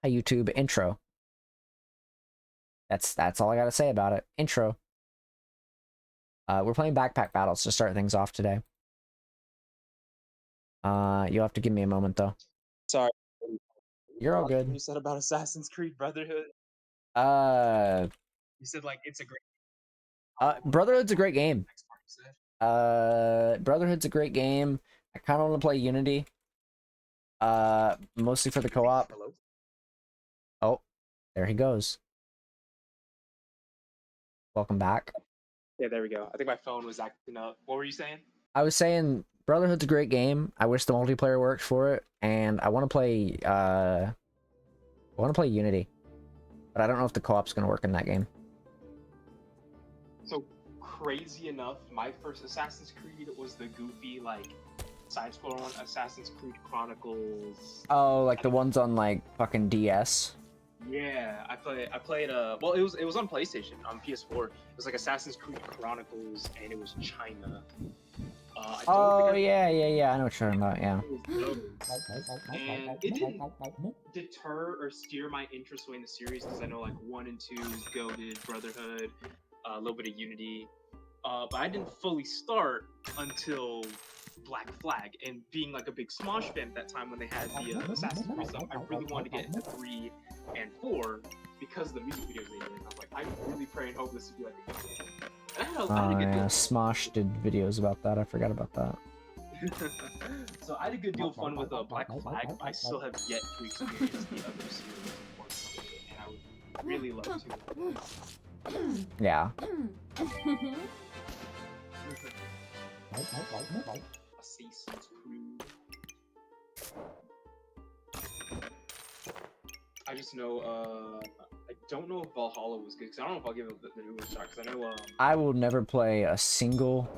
a YouTube intro. That's all I gotta say about it. Intro. We're playing backpack battles to start things off today. You'll have to give me a moment though. Sorry. You're all good. You said about Assassin's Creed Brotherhood. You said like it's a great. Brotherhood's a great game. Next part you said. Brotherhood's a great game. I kind of want to play Unity. Mostly for the co-op. Hello? Oh, there he goes. Welcome back. Yeah, there we go. I think my phone was acting up. What were you saying? I was saying Brotherhood's a great game. I wish the multiplayer worked for it, and I want to play Unity. But I don't know if the co-op's gonna work in that game. So crazy enough, my first Assassin's Creed was the goofy like side-scroller one, Assassin's Creed Chronicles. Oh, like the ones on like fucking DS. Yeah, I played well it was on PlayStation, on PS4. It was like Assassin's Creed Chronicles and it was China. Oh yeah, I know what you're talking about, yeah. And it didn't deter or steer my interest away in the series because I know like 1 and 2 is goated, Brotherhood, a little bit of Unity. But I didn't fully start until Black Flag, and being like a big Smosh fan at that time when they had the Assassin's Creed stuff, I really wanted to get into 3 and 4 because of the music videos they did. I was like, I really pray and hope this would be like a good game. And I had a good deal. Smosh did videos about that. I forgot about that. So I had a good deal of fun with Black Flag. I still have yet to experience the other series, unfortunately, and I would really love to. Yeah. Assassin's Creed. I just know, I don't know if Valhalla was good, because I don't know if I'll give it the new one a shot, because I know, I will never play a single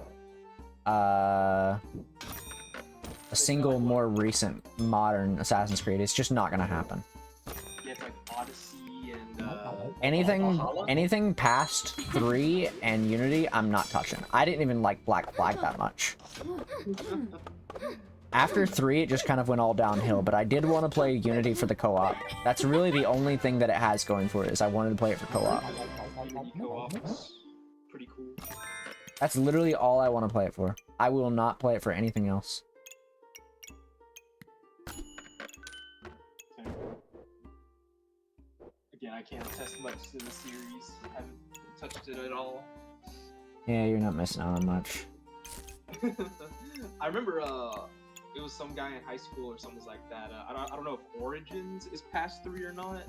more recent modern Assassin's Creed. It's just not gonna happen. Yeah, it's like Odyssey and, anything past 3 and Unity, I'm not touching. I didn't even like Black Flag that much. After 3, it just kind of went all downhill, but I did want to play Unity for the co-op. That's really the only thing that it has going for it, is I wanted to play it for co-op. Unity co-op is pretty cool. That's literally all I want to play it for. I will not play it for anything else. Again, I can't attest much to the series. I haven't touched it at all. Yeah, you're not missing out on much. I remember, it was some guy in high school or something like that. I don't know if Origins is past 3 or not.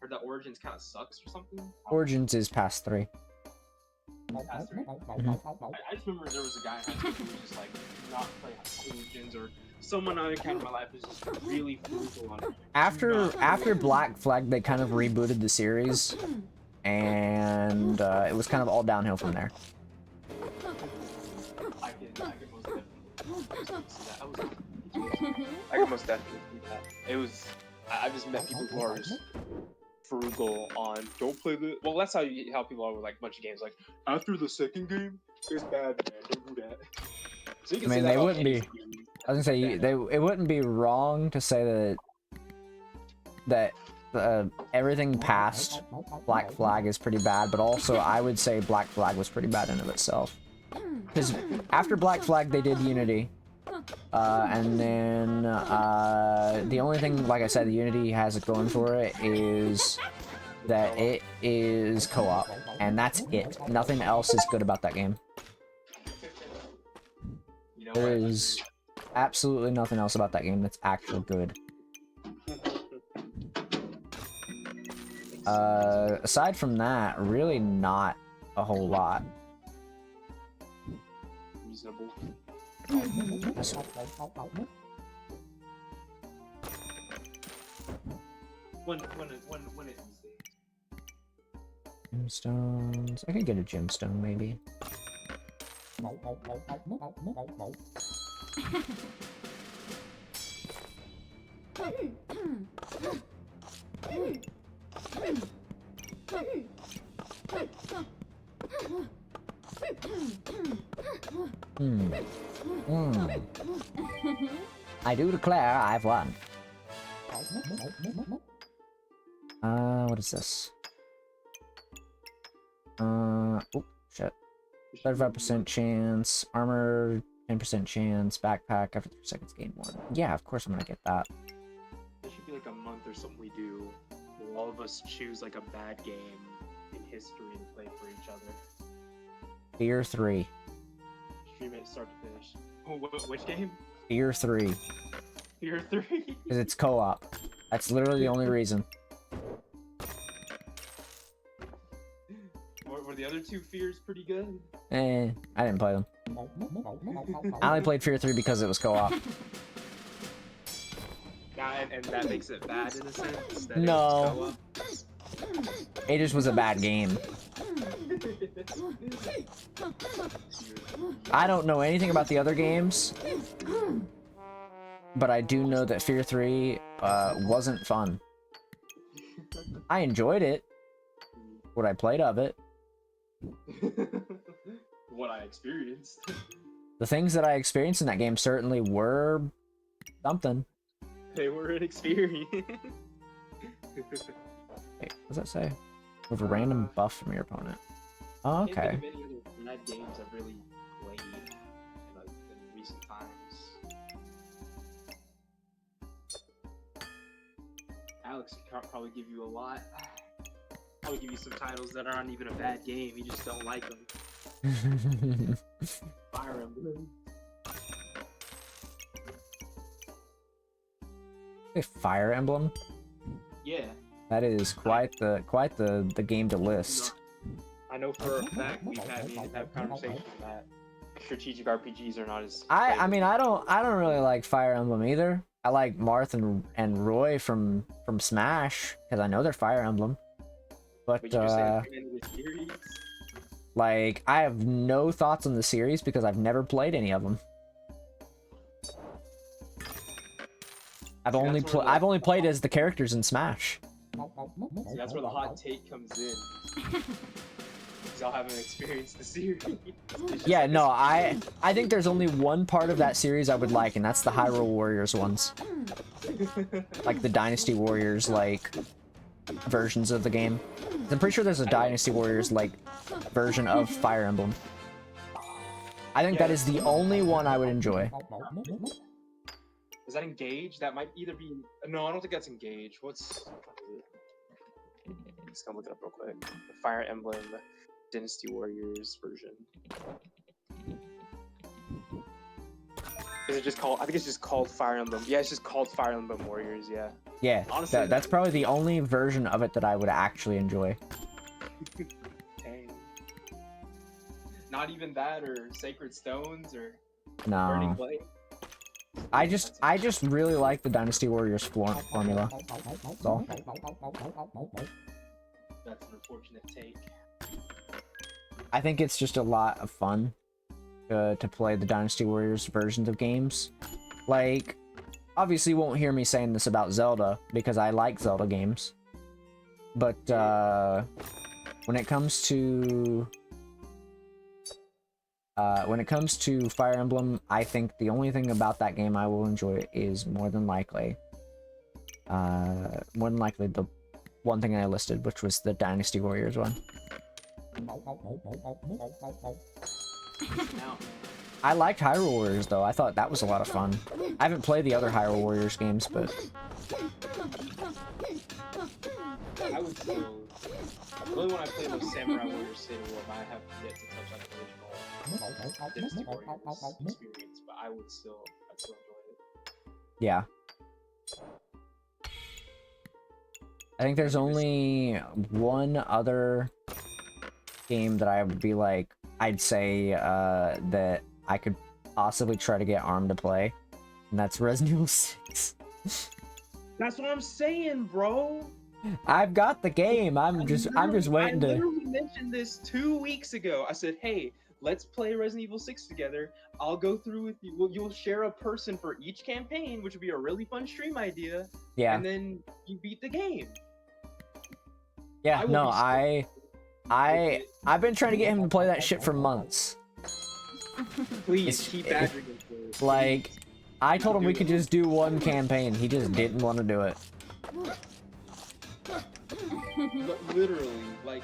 Heard that Origins kind of sucks or something. Origins is past 3. Past 3? I just remember there was a guy in high school who was just like, not play Origins, or someone I encountered in my life was just really frugal on it. After Black Flag, they kind of rebooted the series, and it was kind of all downhill from there. I can most definitely see that. It was. I've just met people who are just frugal on. Don't play the. Well, that's how people are with like a bunch of games. Like after the second game, it's bad, man. Don't do that. So you can I mean, say they that wouldn't be. I was gonna say it wouldn't be wrong to say that everything past Black Flag is pretty bad, but also I would say Black Flag was pretty bad in of itself. Because after Black Flag, they did Unity. And then the only thing, like I said, the Unity has going for it is that it is co-op, and that's it. Nothing else is good about that game. There is absolutely nothing else about that game that's actually good. Aside from that, really not a whole lot. Reasonable. When it Gemstones. I could get a gemstone, maybe. I do declare I've won. What is this? Oh, shit. 35% chance, armor, 10% chance, backpack, after 3 seconds gain 1. Yeah, of course I'm gonna get that. There should be like a month or something we do where all of us choose like a bad game in history and play for each other. Fear 3. Stream it start to finish. Oh, which game? Fear 3. Fear 3? Because it's co-op. That's literally the only reason. Were the other 2 fears pretty good? I didn't play them. I only played Fear 3 because it was co-op. And that makes it bad in a sense? That No. It just was a bad game. I don't know anything about the other games, but I do know that Fear 3 wasn't fun. I enjoyed it. What I played of it. What I experienced. The things that I experienced in that game certainly were something. They were an experience. Wait, what does that say? With a random buff from your opponent. Oh, okay. I can't think of any other bad games I've really played in recent times. Alex can probably give you a lot. Probably give you some titles that aren't even a bad game. You just don't like them. Fire Emblem. A Fire Emblem? Yeah. That is quite the game to list. I know for a fact we've had conversations that strategic RPGs are not as. I mean I don't really like Fire Emblem either. I like Marth and Roy from Smash because I know they're Fire Emblem. But like I have no thoughts on the series because I've never played any of them. I've only played as the characters in Smash. See, that's where the hot take comes in. Because y'all haven't experienced the series. Yeah, no, I think there's only one part of that series I would like, and that's the Hyrule Warriors ones. Like the Dynasty Warriors, like, versions of the game. I'm pretty sure there's a Dynasty Warriors, like, version of Fire Emblem. I think that is the only one I would enjoy. Is that Engage? That might either be... No, I don't think that's Engage. What's... I'm just gonna look it up real quick. The Fire Emblem Dynasty Warriors version. Is it just called... I think it's just called Fire Emblem. Yeah, it's just called Fire Emblem Warriors, yeah. Yeah, honestly, that's probably the only version of it that I would actually enjoy. Dang. Not even that, or Sacred Stones, or No. Burning Blade? I just really like the Dynasty Warriors formula. That's all. That's an unfortunate take. I think it's just a lot of fun to play the Dynasty Warriors versions of games. Like, obviously you won't hear me saying this about Zelda, because I like Zelda games. But, when it comes to Fire Emblem, I think the only thing about that game I will enjoy is more than likely the one thing I listed, which was the Dynasty Warriors one. I liked Hyrule Warriors though. I thought that was a lot of fun. I haven't played the other Hyrule Warriors games, but I would still really when I play those Samurai Warriors State of War, I have yet to touch on the original Dynasty Warriors experience, but I'd still enjoy it. Yeah. I think there's only one other game that I would be like, I'd say that I could possibly try to get Arm to play, and that's Resident Evil 6. That's what I'm saying, bro. I've got the game. I'm just waiting to. I literally mentioned this 2 weeks ago. I said, hey, let's play Resident Evil 6 together. I'll go through with you. You'll share a person for each campaign, which would be a really fun stream idea. Yeah. And then you beat the game. Yeah, no, I've been trying to get him to play that shit for months. Please keep badgering him. Like, I told him we could just do one campaign. He just didn't want to do it. Literally, like,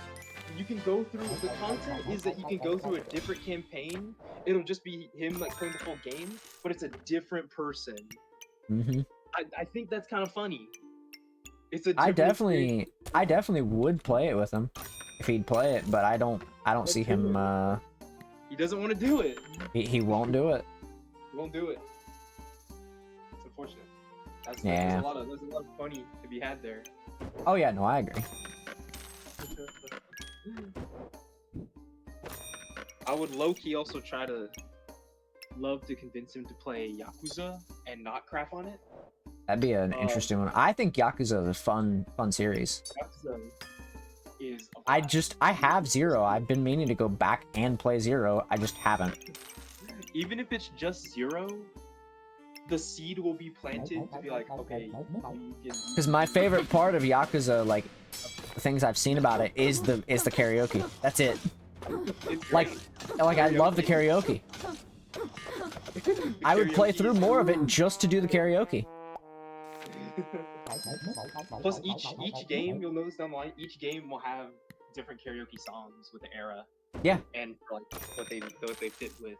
you can go through, the content is that you can go through a different campaign. It'll just be him, like, playing the full game, but it's a different person. Mm-hmm. I think that's kind of funny. It's a I different definitely would play it with him if he'd play it, but I don't see him. He doesn't want to do it. He won't do it. He won't do it. It's unfortunate. Yeah. There's a lot of funny to be had there. Oh yeah, no, I agree. I would low-key also love to convince him to play Yakuza and not crap on it. That'd be an interesting one. I think Yakuza is a fun series. Yakuza is I have Zero. I've been meaning to go back and play Zero. I just haven't. Even if it's just Zero, the seed will be planted to be like, okay, you can... Because my favorite part of Yakuza, like, the things I've seen about it is the karaoke. That's it. Like I love the karaoke. I would play through more of it just to do the karaoke. Plus, each game, you'll notice down the line, each game will have different karaoke songs with the era. Yeah. And like what they fit with.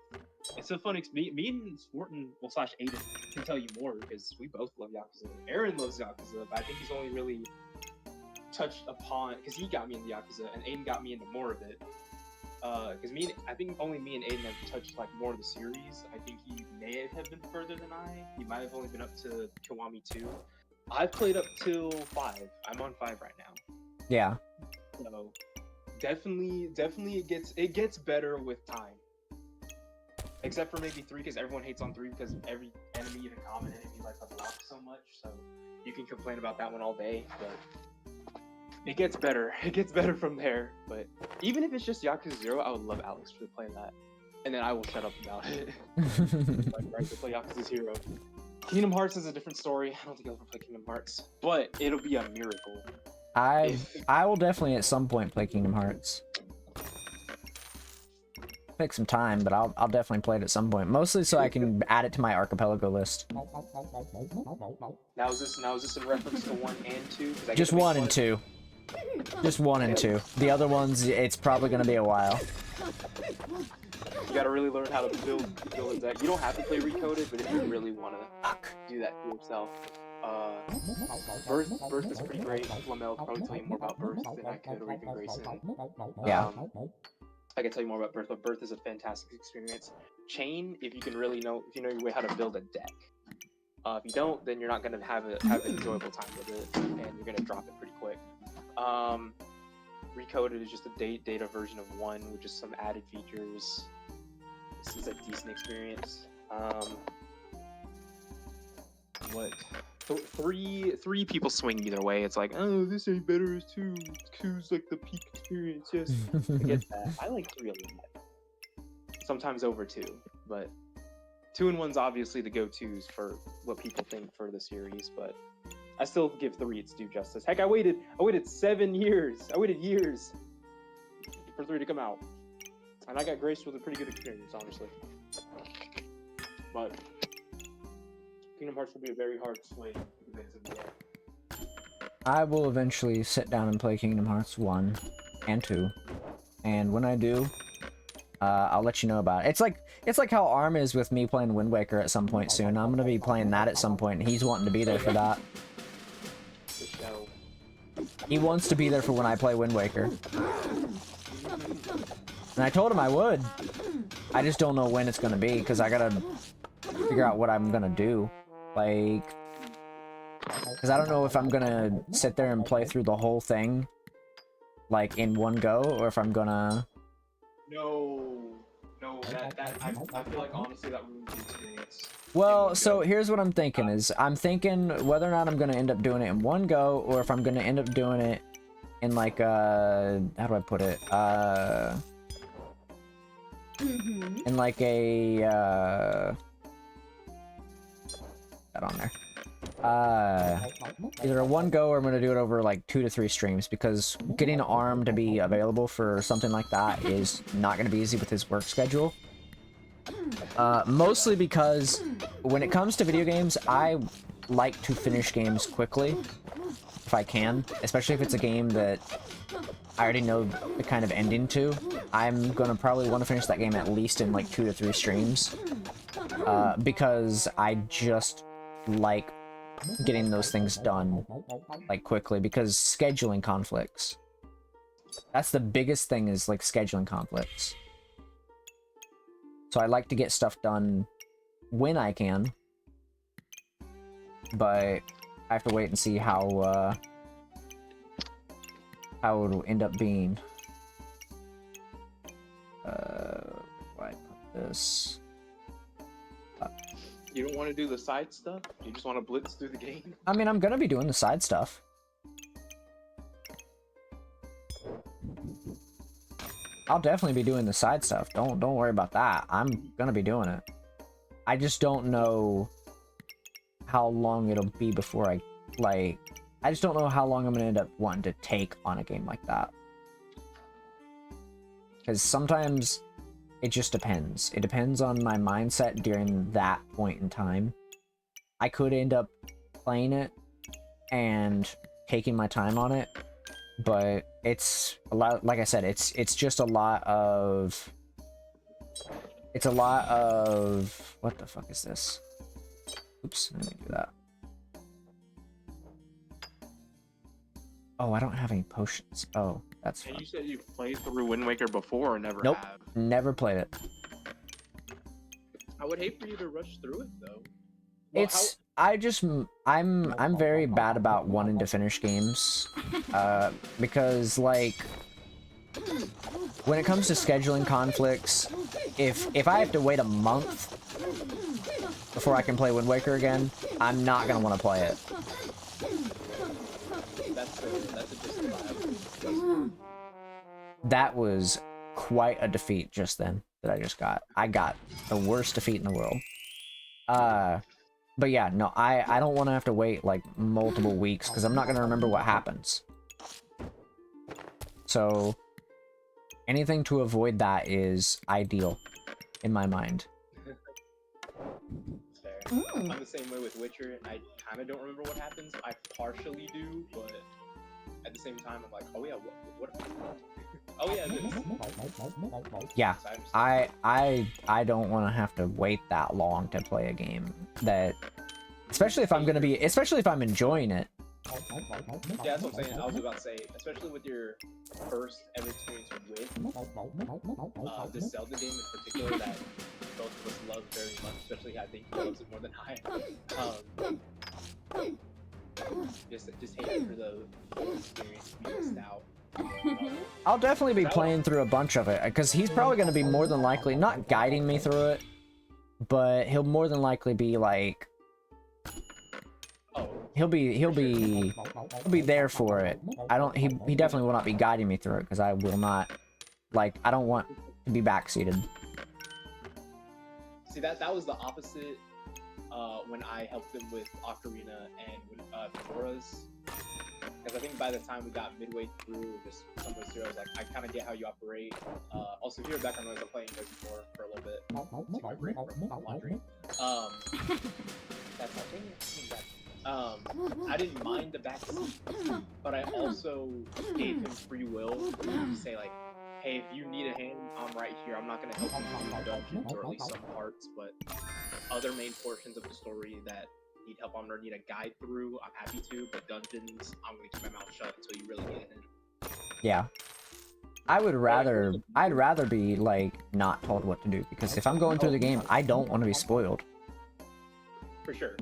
It's a fun experience. Me and Sportin, well, / Aiden can tell you more because we both love Yakuza. Aaron loves Yakuza, but I think he's only really touched upon because he got me into Yakuza, and Aiden got me into more of it. Because I think only me and Aiden have touched like more of the series. I think he may have been further than I. He might have only been up to Kiwami 2. I've played up till 5. I'm on 5 right now. Yeah. So definitely it gets better with time. Except for maybe 3, because everyone hates on 3 because every enemy, even common enemy, like the block so much. So you can complain about that one all day, but it gets better. It gets better from there. But even if it's just Yakuza 0, I would love Alex to play that. And then I will shut up about it. Like, right, to play Yakuza 0. Kingdom Hearts is a different story. I don't think I'll ever play Kingdom Hearts. But it'll be a miracle. I will definitely at some point play Kingdom Hearts. Take some time, but I'll definitely play it at some point. Mostly so I can add it to my archipelago list. Now is this in reference to 1 and 2? Just 1 and 2. Just 1 and 2. The other ones, it's probably gonna be a while. You gotta really learn how to build a deck. You don't have to play Recoded, but if you really wanna do that for yourself. Birth is pretty great. Flamel could probably tell you more about Birth than I could, or even Grayson. Yeah. I can tell you more about Birth, but Birth is a fantastic experience. Chain, if you know your way how to build a deck. If you don't, then you're not gonna have an enjoyable time with it, and you're gonna drop it pretty quick. Recoded is just a data version of 1 with just some added features. This is a decent experience. What? 3 people swing either way. It's like, oh, this ain't better as 2. 2's like the peak experience. Yes, I get that. I like 3 a lot. Sometimes over 2, but 2 and 1's obviously the go-tos for what people think for the series. But I still give 3 its due justice. Heck, I waited 7 years. I waited years for 3 to come out, and I got graced with a pretty good experience, honestly. But Kingdom Hearts will be a very hard swing to convince him to get. I will eventually sit down and play Kingdom Hearts 1 and 2, and when I do, I'll let you know about it. It's like how Arm is with me playing Wind Waker at some point soon. I'm gonna be playing that at some point, and he's wanting to be there for that. He wants to be there for when I play Wind Waker. And I told him I would. I just don't know when it's gonna be, because I gotta figure out what I'm gonna do. Like, because I don't know if I'm gonna sit there and play through the whole thing, like, in one go, or if I'm gonna... No, I feel like honestly that ruins the experience. Well, so here's what I'm thinking is, I'm thinking whether or not I'm gonna end up doing it in one go, or if I'm gonna end up doing it in like, how do I put it? In like a, that on there. Either a one go or I'm gonna do it over like 2 to 3 streams, because getting Arm to be available for something like that is not gonna be easy with his work schedule. Mostly because when it comes to video games, I like to finish games quickly. if I can, especially if it's a game that I already know the kind of ending to. I'm gonna probably want to finish that game at least in like 2 to 3 streams, because I just like getting those things done like quickly, because scheduling conflicts. That's the biggest thing, is like scheduling conflicts. So I like to get stuff done when I can, but I have to wait and see how it'll end up being. Why put this? You don't want to do the side stuff? You just want to blitz through the game? I mean, I'm gonna be doing the side stuff. I'll definitely be doing the side stuff. Don't worry about that. I'm gonna be doing it. I just don't know how long it'll be before I just don't know how long I'm gonna end up wanting to take on a game like that. Because sometimes it just depends. It depends on my mindset during that point in time. I could end up playing it and taking my time on it, but it's a lot, like I said, it's just a lot of what the fuck is this? Oops, let me do that. Oh, I don't have any potions. Oh, that's fine. And you said you played through Wind Waker before or never Nope, have. never played it. I would hate for you to rush through it though. I'm very bad about wanting to finish games, because like when it comes to scheduling conflicts, if I have to wait a month before I can play Wind Waker again, I'm not gonna want to play it. That's a justifiable. That was quite a defeat just then that I just got. I got the worst defeat in the world. But yeah, no, I don't want to have to wait like multiple weeks because I'm not gonna remember what happens. So anything to avoid that is ideal in my mind. Fair. I'm the same way with Witcher. I kind of don't remember what happens. I partially do, but at the same time, I'm like, oh yeah, what oh yeah, this. Yeah, So I don't want to have to wait that long to play a game that, especially if I'm enjoying it. Yeah, that's what I'm saying. I was about to say, especially with your first ever experience with this Zelda game in particular that both of us love very much, especially I think he loves it more than I. Just hate it for the experience we missed out. I'll definitely be playing through a bunch of it because he's probably going to be more than likely not guiding me through it, but he'll more than likely be like, he'll be there for it. He definitely will not be guiding me through it because I will not, like, I don't want to be backseated. See, that was the opposite when I helped him with Ocarina and with Fedora's. Because I think by the time we got midway through, just somewhere through, I was like, I kind of get how you operate. Also, if you hear background noise, I'm playing Resi 4 for a little bit. Take my break from laundry. That's I didn't mind the backseat, but I also gave him free will to say like, hey, if you need a hand, I'm right here. I'm not going to help you through dungeons or at least some parts, but other main portions of the story that need help on or need a guide through, I'm happy to, but dungeons, I'm going to keep my mouth shut until you really get in. Yeah. I'd rather be, like, not told what to do, because if I'm going through the game, I don't want to be spoiled. For sure.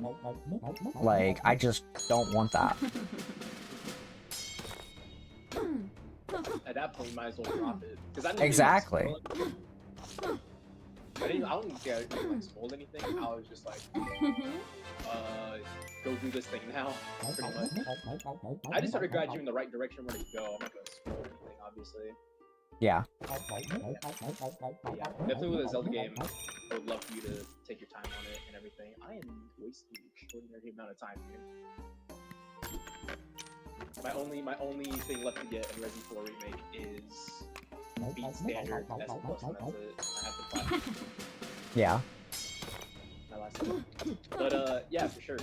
Like, I just don't want that. At that point, you might as well drop it. Exactly. I don't think I like, spoiled anything. I was just like, go do this thing now, pretty much. I just started guiding you in the right direction where to go. I'm not going to spoil anything, obviously. Yeah. Yeah, definitely with a Zelda game, I would love for you to take your time on it and everything. I am wasting an extraordinary amount of time here. My only thing left to get in Resident 4 Remake is beat standard S+, and that's it. I have the platinum. Yeah. My last one. But yeah, for sure.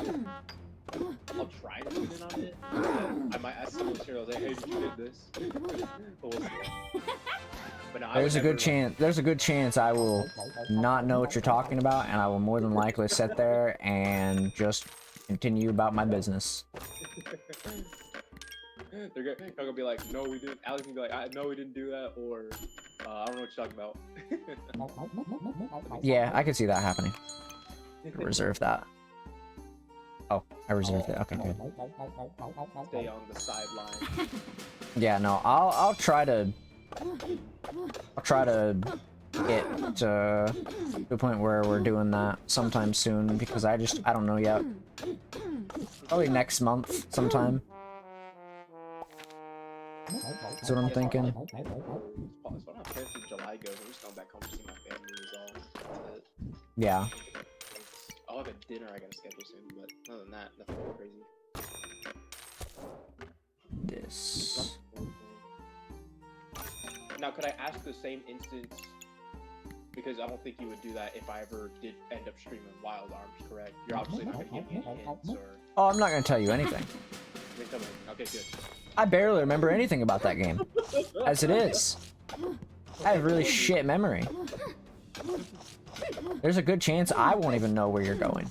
I'll try to tune in on it. I might ask someone here. I was like, hey, did you get this? But we'll see. But no, There's a good chance. There's a good chance I will not know what you're talking about, and I will more than likely sit there and just continue about my business. They're gonna be like, no, we didn't. Alex can be like, no, we didn't do that, or I don't know what you're talking about. Yeah, I could see that happening. Reserve that. Oh, I reserved it. Okay, good. Stay on the sideline. Yeah, no, I'll try to get to the point where we're doing that sometime soon, because I don't know yet. Probably next month sometime. That's what I'm thinking. As far as I'm planning through July goes, I'm just going back home to see my family is all. That's it. Yeah. I'll have a dinner I gotta schedule soon, but other than that, nothing crazy. This. Now, could I ask the same instance? Because I don't think you would do that if I ever did end up streaming Wild Arms, correct? You're obviously not gonna give me any hints or. Oh, I'm not gonna tell you anything. Okay, good. I barely remember anything about that game. As it is. I have really shit memory. There's a good chance I won't even know where you're going.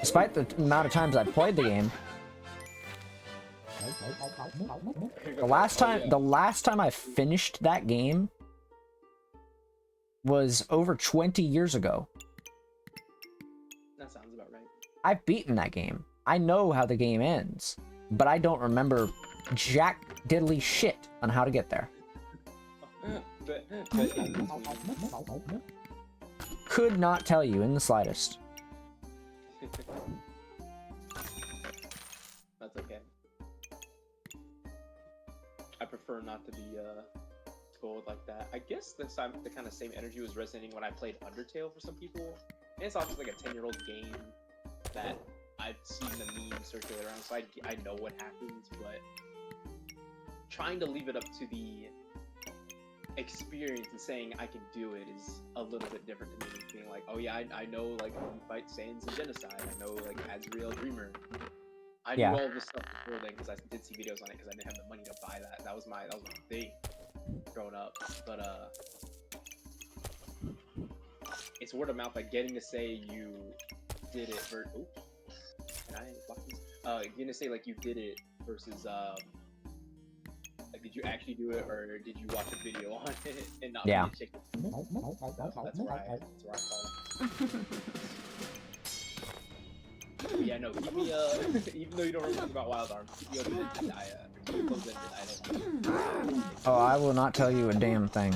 Despite the amount of times I've played the game. The last time I finished that game was over 20 years ago. That sounds about right. I've beaten that game. I know how the game ends, but I don't remember jack diddly shit on how to get there. Could not tell you in the slightest. That's okay. I prefer not to be spoiled like that. I guess the kind of same energy was resonating when I played Undertale for some people. And it's obviously like a 10-year-old game that I've seen the memes circulate around, so I know what happens, but trying to leave it up to the experience and saying I can do it is a little bit different to me. Being like, oh yeah, I know like you fight Sans and Genocide. I know like Azrael Dreamer. I knew all this stuff before then because I did see videos on it because I didn't have the money to buy that. That was my thing growing up. But it's word of mouth, like getting to say you did it. Getting to say like you did it versus like, did you actually do it, or did you watch a video on it and not be a chicken? That's where I fall. Yeah, no, keep me, even though you don't remember about Wild Arms, keep me open-ended. Oh, I will not tell you a damn thing.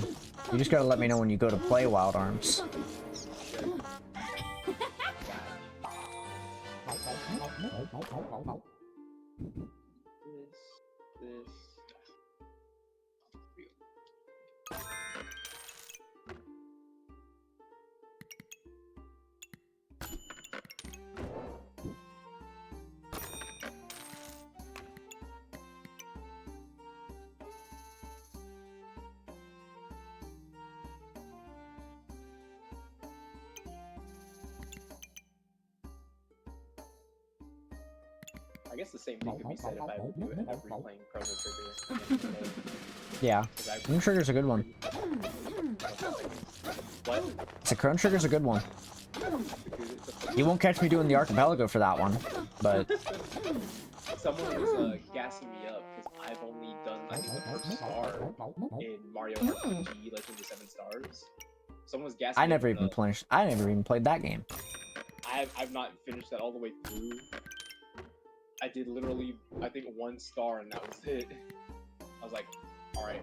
You just gotta let me know when you go to play Wild Arms. This. I guess the same thing could be said if I would do it every playing Chrono Trigger. Yeah, Chrono Trigger's a good one. What? So Chrono Trigger's a good one. You won't catch me doing the Archipelago for that one, but... Someone was gassing me up because I've only done, I think, the first star in Mario RPG, Legend of the Seven Stars. Someone was gassing me up. I never even played that game. I've not finished that all the way through. I did literally, I think, 1 star and that was it. I was like, alright.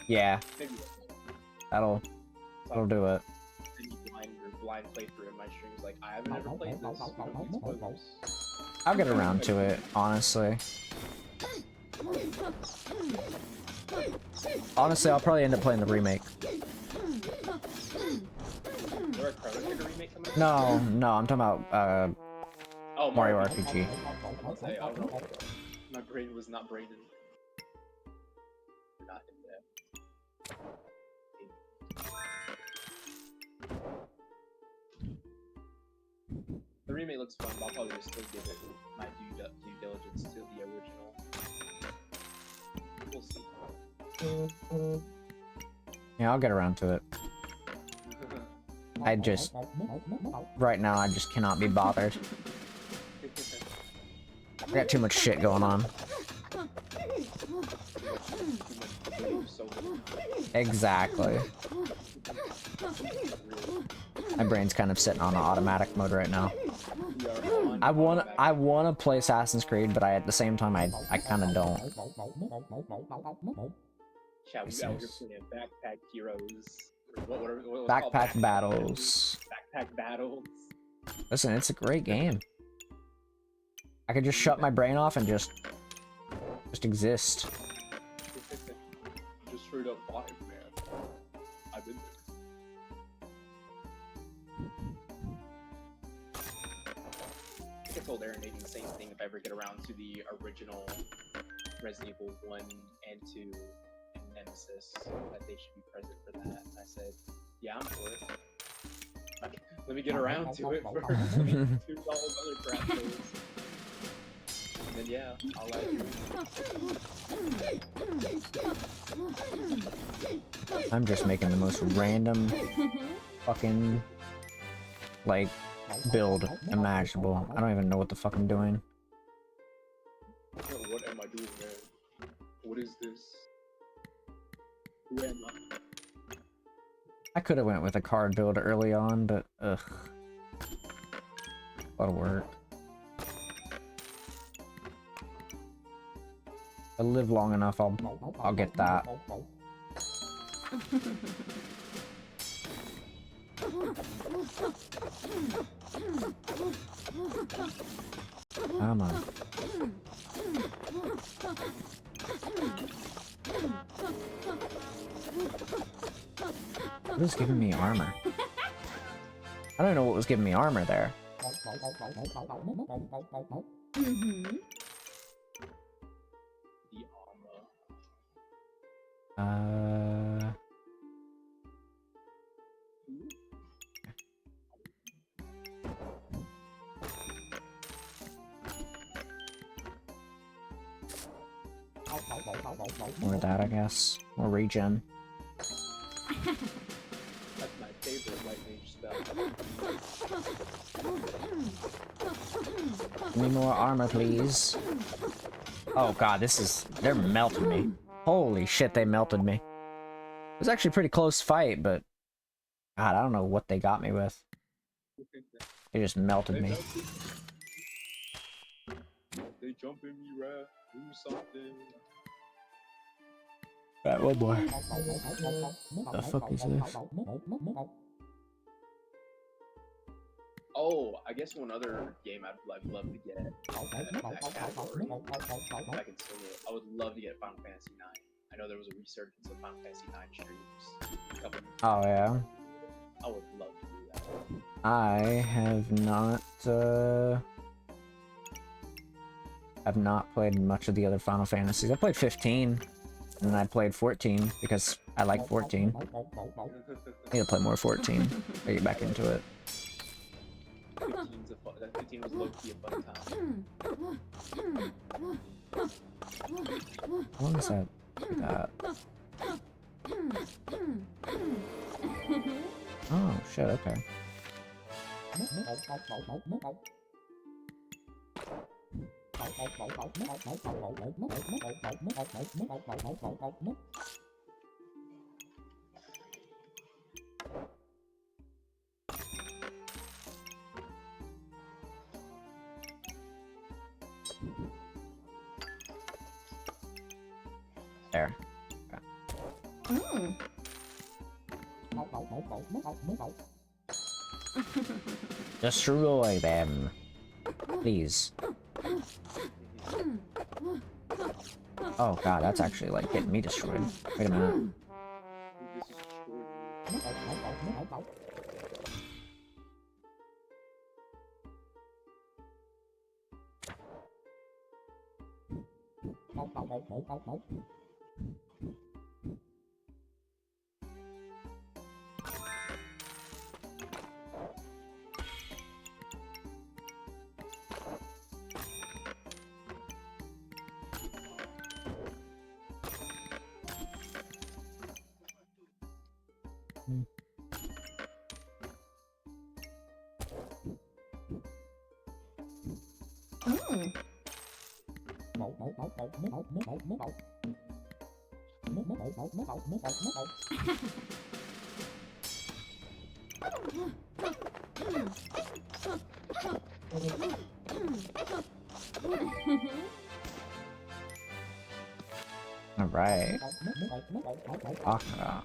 Yeah. That'll do it. Blind playthrough in my streams, like, I haven't ever played this. Spoilers. I'll get around to it, honestly. Honestly, I'll probably end up playing the remake. Is there a Chrono Trigger remake coming No, out? I'm talking about, Mario RPG. I'll say, I don't know. My brain was not braining. Not in there. The remake looks fun, but I'll probably just still give it my due diligence to the original. We'll see. Yeah, I'll get around to it. I just... Right now, I just cannot be bothered. I got too much shit going on. Exactly. My brain's kind of sitting on automatic mode right now. I wanna play Assassin's Creed, but at the same time I kind of don't. Yeah, we out here playing Backpack Heroes. What Backpack Battles. Backpack Battles. Listen, it's a great game. I could just shut my brain off and just exist. Just straight up vibe, man. I've been there. I think I told Aaron maybe the same thing if I ever get around to the original Resident Evil 1 and 2 and Nemesis, that they should be present for that. And I said, yeah, I'm for it. Let me get around to it first. Let me do all those other crap shows. And then yeah, I'll let you. I'm just making the most random fucking like build imaginable. I don't even know what the fuck I'm doing. What am I doing, man? What is this? Who am I? I could have went with a card build early on, but ugh. A lot of work. If I live long enough, I'll get that. Come on. What is giving me armor? I don't know what was giving me armor there. The armor. More of that, I guess. More regen. That's my favorite light mage spell. Give me more armor, please. Oh god, they're melting me. Holy shit, they melted me. It was actually a pretty close fight, but god, I don't know what they got me with. They just melted me. They jumping me, right? Do something. Right, one more. What the fuck is this? Oh, I guess one other game I'd love to get in that category. If I can say it, I would love to get Final Fantasy IX. I know there was a resurgence of Final Fantasy IX streams. Oh yeah. I would love to do that. I have not played much of the other Final Fantasies. I played 15, and then I played 14 because I like 14. I need to play more 14. I get back into it. 15 was low-key a fun time. How long is that? Oh shit, okay. There. Destroy them. Please. Oh god, that's actually like getting me destroyed. Wait a minute. All right. Akara.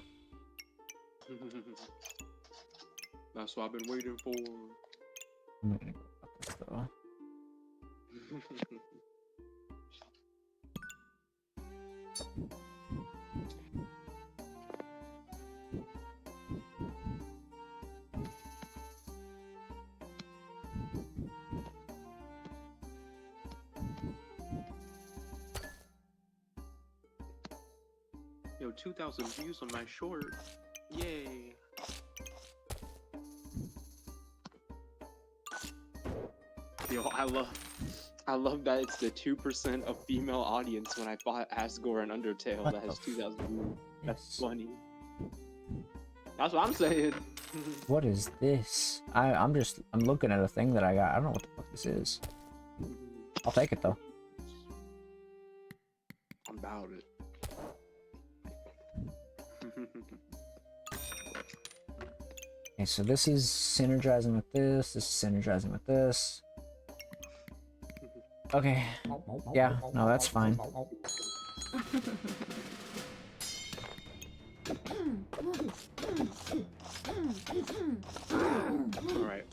That's what I've been waiting for. I'm gonna go about this though. Yo, 2,000 views on my short. Yay. Yo, I love that it's the 2% of female audience when I fought Asgore and Undertale What that has the 2,000 views. That's Yes. funny. That's what I'm saying. What is this? I'm looking at a thing that I got. I don't know what the fuck this is. I'll take it though. I'm about it. Okay, so this is synergizing with this. This is synergizing with this. Okay. Yeah, no, that's fine. Alright,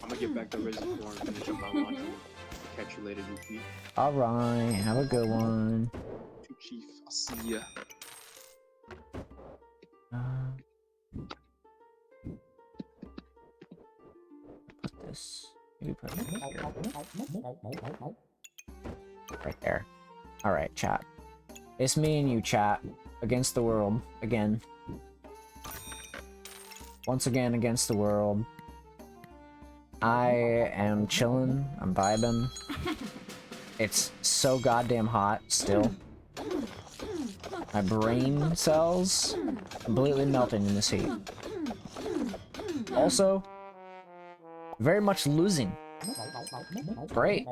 I'm gonna get back to Resident Evil and finish up my laundry. Catch you later, Yufii. Alright, have a good one. Chief, I'll see ya. Put this. Maybe put it here. Right there. Alright, chat. It's me and you, chat. Against the world. Again. Once again, against the world. I am chilling. I'm vibing. It's so goddamn hot still. My brain cells completely melting in this heat. Also, very much losing. Great.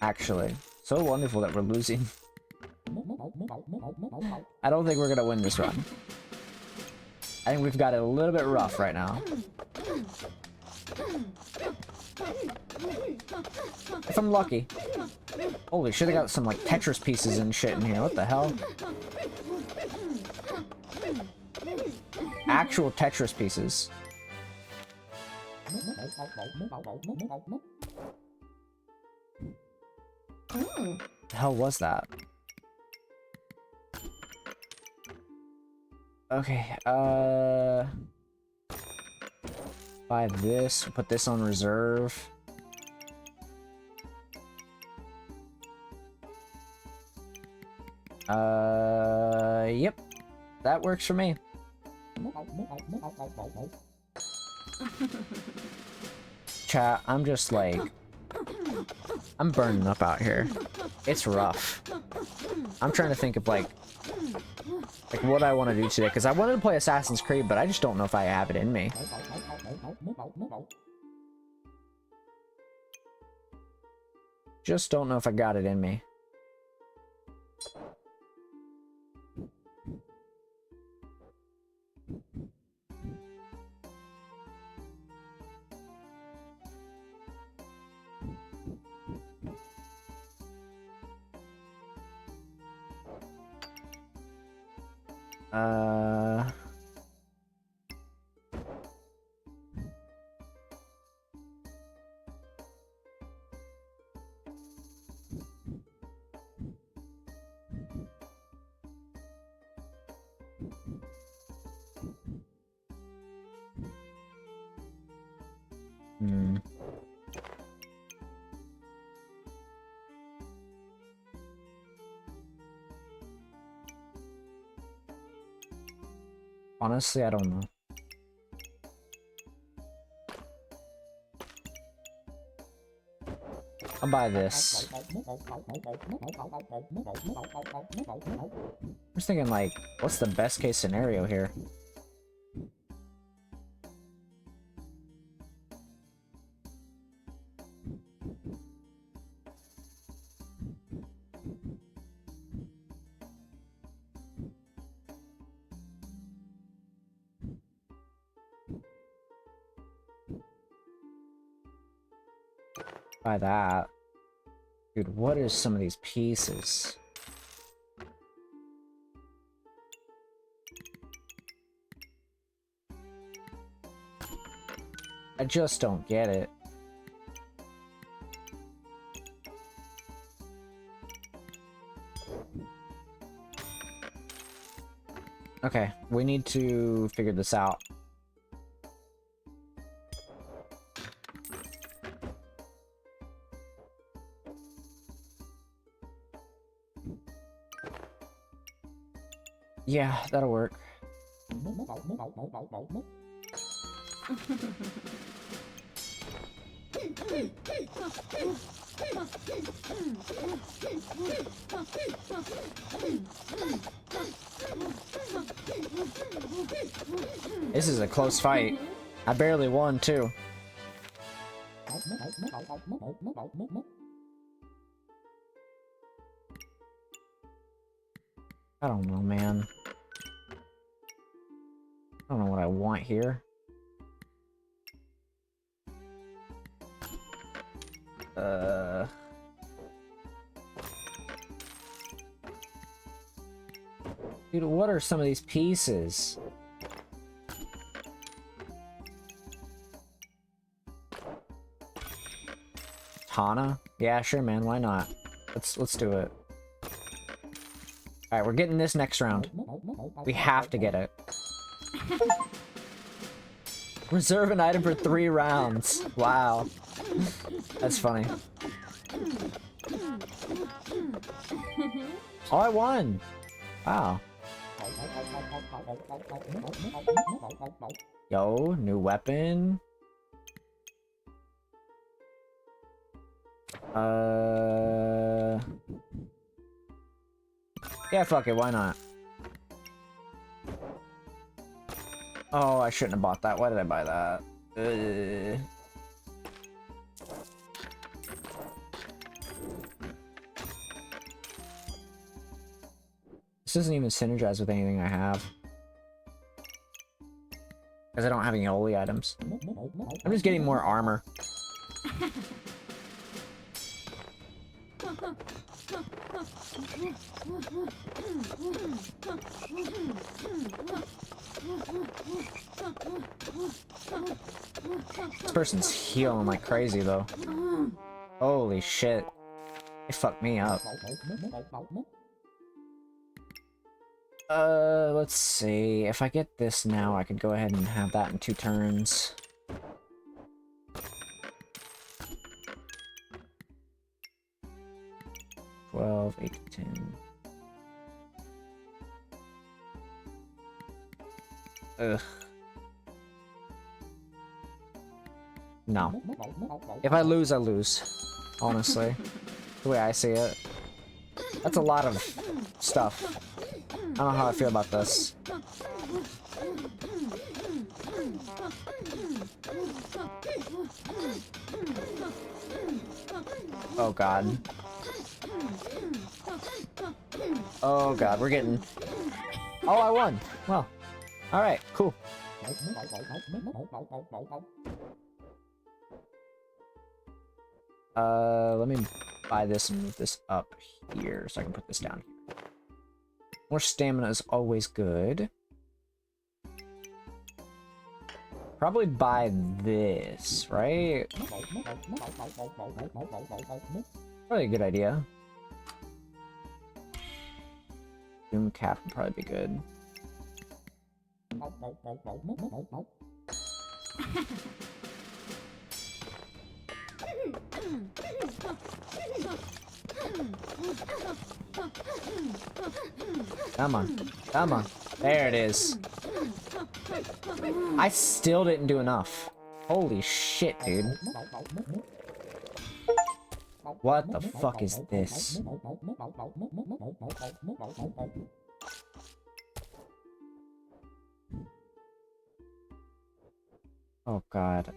Actually, so wonderful that we're losing. I don't think we're gonna win this run. I think we've got it a little bit rough right now. If I'm lucky. Holy shit, I got some like Tetris pieces and shit in here. What the hell? Actual Tetris pieces. The hell was that? Okay, buy this, put this on reserve. Yep. That works for me. Chat, I'm just like... I'm burning up out here. It's rough. I'm trying to think of like what I want to do today, because I wanted to play Assassin's Creed, but I just don't know if I have it in me. Just don't know if I got it in me. Honestly, I don't know. I'll buy this. I'm just thinking, like, what's the best case scenario here? Buy that. Dude, what is some of these pieces? I just don't get it. Okay, we need to figure this out. Yeah, that'll work. This is a close fight. I barely won, too. I don't know, man. I don't know what I want here. Dude, what are some of these pieces? Tana? Yeah, sure, man. Why not? Let's do it. All right, we're getting this next round. We have to get it. Reserve an item for 3 rounds. Wow. That's funny. Oh, I won. Wow. Yo, new weapon. Yeah, fuck it, why not? Oh, I shouldn't have bought that. Why did I buy that? This doesn't even synergize with anything I have. Because I don't have any holy items. I'm just getting more armor. This person's healing like crazy, though. Holy shit. They fucked me up. Let's see. If I get this now, I could go ahead and have that in 2 turns. $12, $8, $10. Ugh. No. If I lose, I lose. Honestly. The way I see it. That's a lot of stuff. I don't know how I feel about this. Oh god. Oh god, we're getting... Oh, I won! Well, alright, cool. Let me buy this and move this up here so I can put this down here. More stamina is always good. Probably buy this, right? Probably a good idea. Doom cap would probably be good. Come on. Come on. There it is. I still didn't do enough. Holy shit, dude. What the fuck is this? Oh god.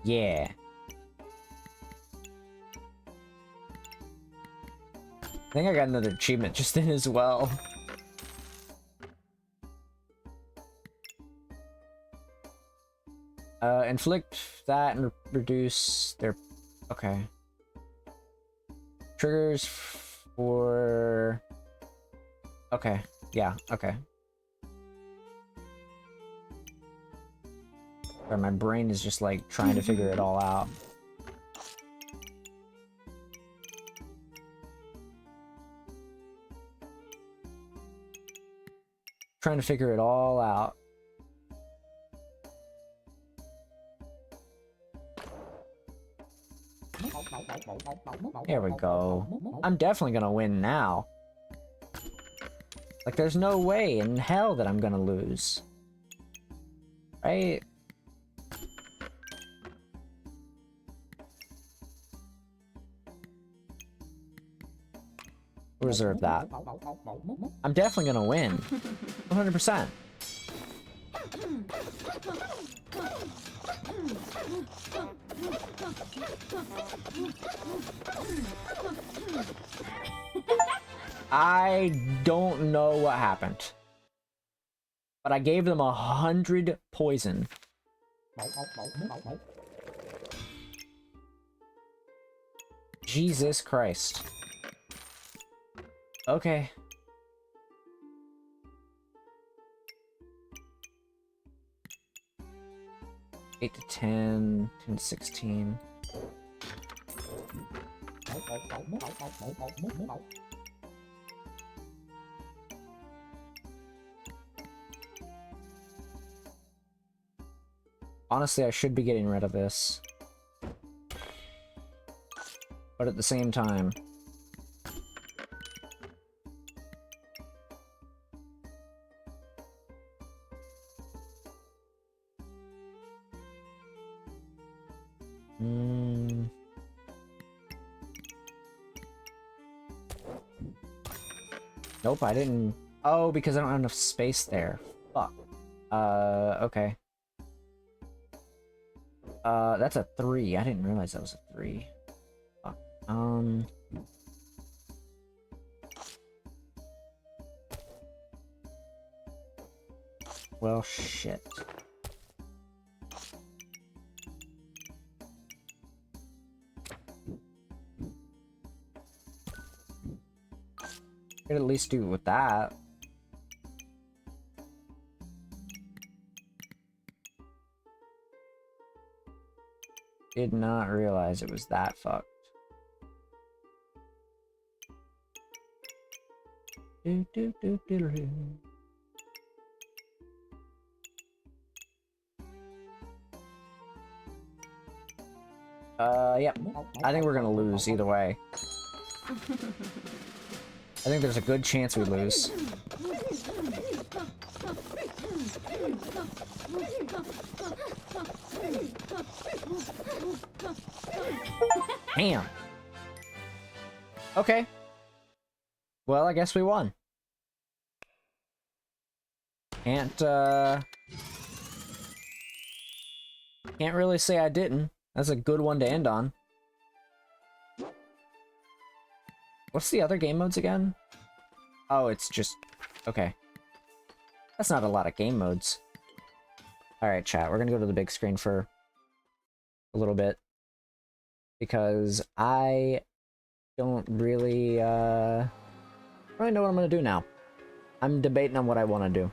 Yeah. I think I got another achievement just in as well. Inflict that and reduce their... Okay. Triggers for... Okay. Yeah, okay. Sorry, my brain is just like trying to figure it all out. Trying to figure it all out. There we go. I'm definitely gonna win now. Like, there's no way in hell that I'm gonna lose. Right? Reserve that. I'm definitely gonna win. 100%. I don't know what happened. But I gave them 100 poison. Jesus Christ. Okay. Eight to 10, 10 to 16. Honestly, I should be getting rid of this. But at the same time... Nope, I didn't... Oh, because I don't have enough space there. Fuck. Okay. That's a 3. I didn't realize that was a 3. Fuck. Well, shit. Could at least do it with that. Did not realize it was that fucked. Do, do, do, do, do. Yep. I think we're gonna lose either way. I think there's a good chance we lose. Damn. Okay. Well, I guess we won. Can't really say I didn't. That's a good one to end on. What's the other game modes again? Oh, it's just... Okay. That's not a lot of game modes. Alright, chat. We're gonna go to the big screen for a little bit. Because I don't really, know what I'm gonna do now. I'm debating on what I want to do.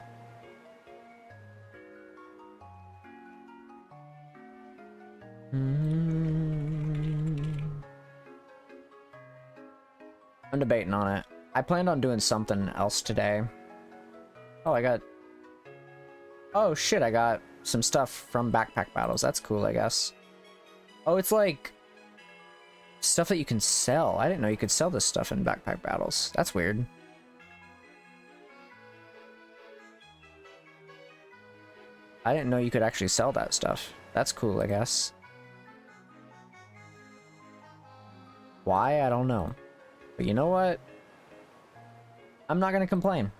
I'm debating on it. I planned on doing something else today. Oh, oh shit, I got some stuff from backpack battles. That's cool, I guess. Oh, it's like stuff that you can sell. I didn't know you could sell this stuff in backpack battles. That's weird. I didn't know you could actually sell that stuff. That's cool, I guess. Why? I don't know. But you know what? I'm not gonna complain.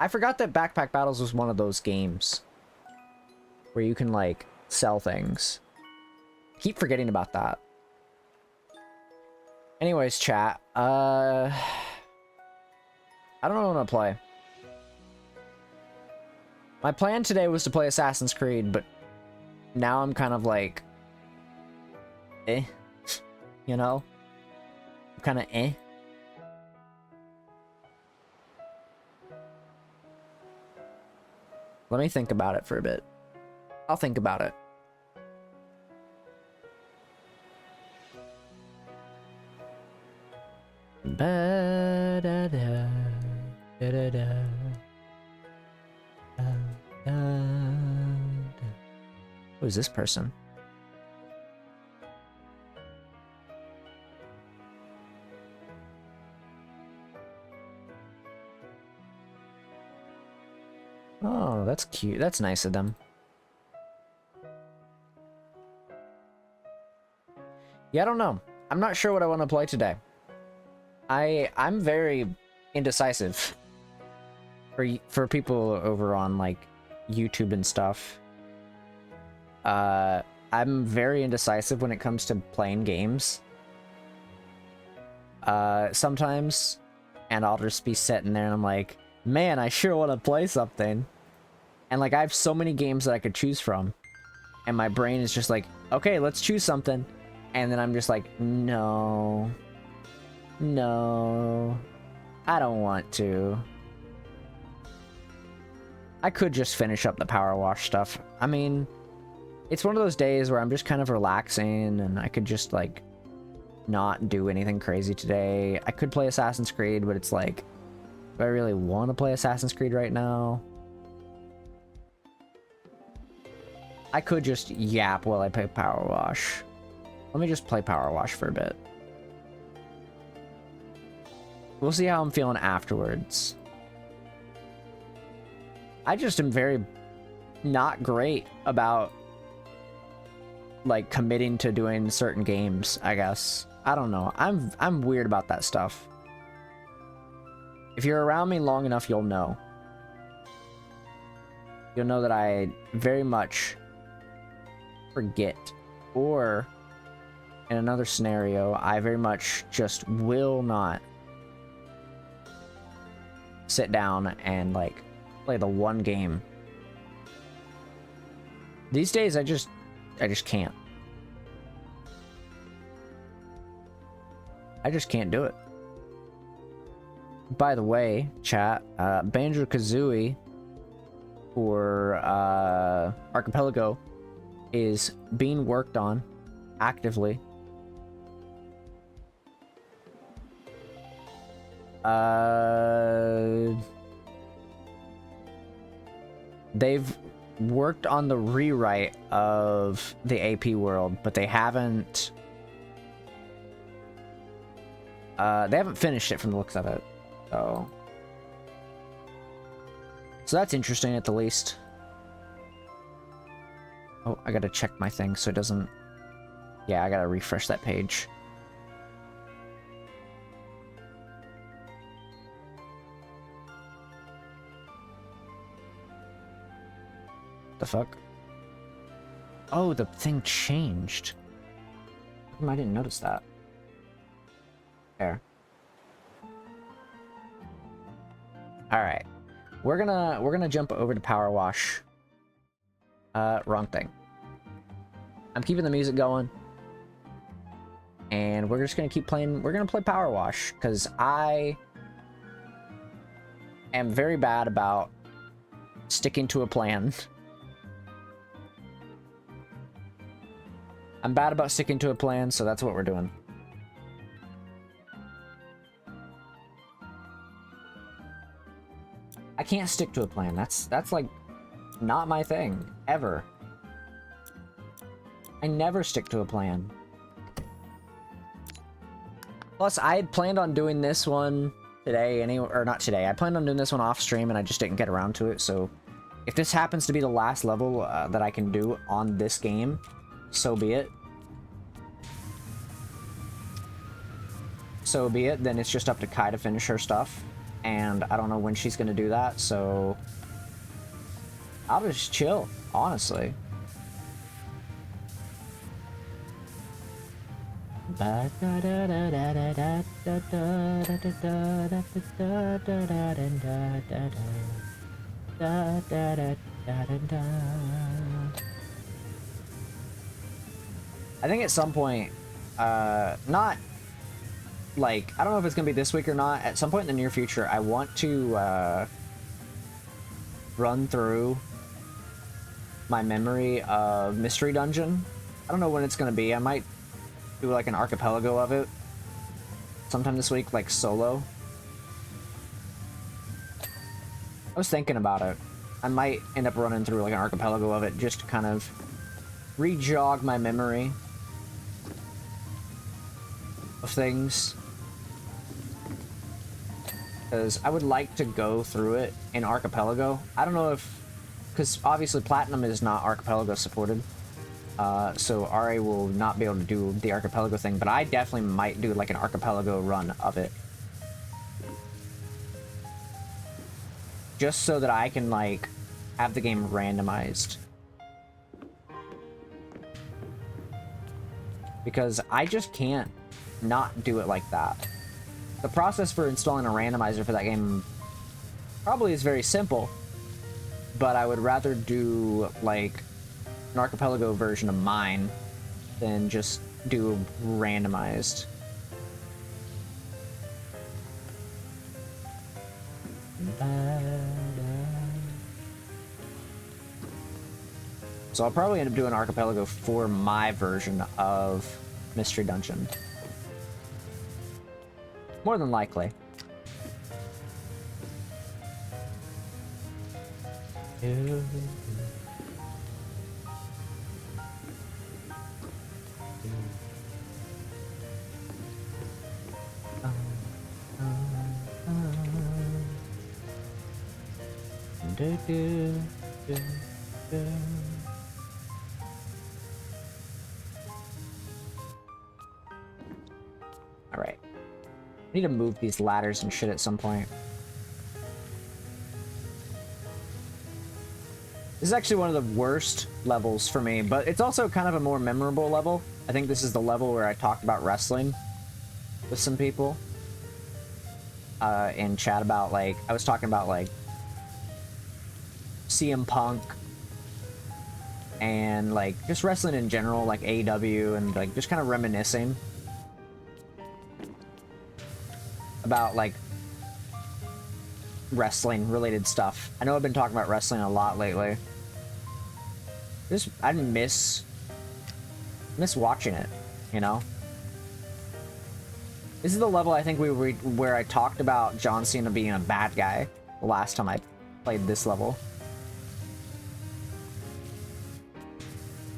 I forgot that Backpack Battles was one of those games where you can, like, sell things. Keep forgetting about that. Anyways, chat. I don't know what I'm gonna play. My plan today was to play Assassin's Creed, but now I'm kind of like, eh, you know? I'm kind of eh. Let me think about it for a bit. I'll think about it. Ba-da-da, da-da-da, da-da-da. Who is this person? Oh, that's cute. That's nice of them. Yeah, I don't know. I'm not sure what I want to play today. I'm very indecisive for people over on like YouTube and stuff. I'm very indecisive when it comes to playing games. Sometimes, and I'll just be sitting there and I'm like, man, I sure want to play something. And like I have so many games that I could choose from, and my brain is just like, okay, let's choose something. And then I'm just like, no, I don't want to. I could just finish up the Powerwash stuff. I mean, it's one of those days where I'm just kind of relaxing and I could just like not do anything crazy today. I could play Assassin's Creed, but it's like, do I really want to play Assassin's Creed right now? I could just yap while I play Powerwash. Let me just play Powerwash for a bit. We'll see how I'm feeling afterwards. I just am very not great about like committing to doing certain games, I guess. I don't know. I'm weird about that stuff. If you're around me long enough, you'll know. You'll know that I very much forget, or in another scenario, I very much just will not sit down and like play the one game. These days I just can't. I just can't do it. By the way, chat, Banjo-Kazooie for Archipelago is being worked on actively. They've worked on the rewrite of the AP world, but they haven't finished it from the looks of it. So that's interesting at the least. Oh, I gotta check my thing so it doesn't... Yeah, I gotta refresh that page. The fuck? Oh, the thing changed. I didn't notice that. There. Alright. We're gonna jump over to Powerwash. Wrong thing. I'm keeping the music going. And we're just gonna keep playing. We're gonna play Powerwash, because I am very bad about sticking to a plan. I'm bad about sticking to a plan, so that's what we're doing. I can't stick to a plan. That's like not my thing ever. I never stick to a plan. Plus, I had planned on doing this one today, or not today. I planned on doing this one off stream, and I just didn't get around to it. So, if this happens to be the last level that I can do on this game, so be it. So be it. Then it's just up to Kai to finish her stuff, and I don't know when she's gonna do that. So I'll just chill, honestly. I think at some point, not like, I don't know if it's gonna be this week or not. At some point in the near future, I want to run through my memory of Mystery Dungeon. I don't know when it's gonna be. I might do like an archipelago of it sometime this week, like solo. I was thinking about it. I might end up running through like an archipelago of it just to kind of re-jog my memory of things. Because I would like to go through it in archipelago. I don't know if... Because obviously Platinum is not archipelago supported. So RA will not be able to do the archipelago thing, but I definitely might do like an archipelago run of it. Just so that I can like have the game randomized. Because I just can't not do it like that. The process for installing a randomizer for that game probably is very simple, but I would rather do like an archipelago version of mine than just do randomized. So I'll probably end up doing archipelago for my version of Mystery Dungeon. More than likely. Alright. I need to move these ladders and shit at some point. This is actually one of the worst levels for me, but it's also kind of a more memorable level. I think this is the level where I talked about wrestling with some people. In chat about, like, I was talking about, like, CM Punk and, like, just wrestling in general, like AEW, and, like, just kind of reminiscing about, like, wrestling related stuff. I know I've been talking about wrestling a lot lately. I miss watching it, you know? This is the level I think where I talked about John Cena being a bad guy the last time I played this level.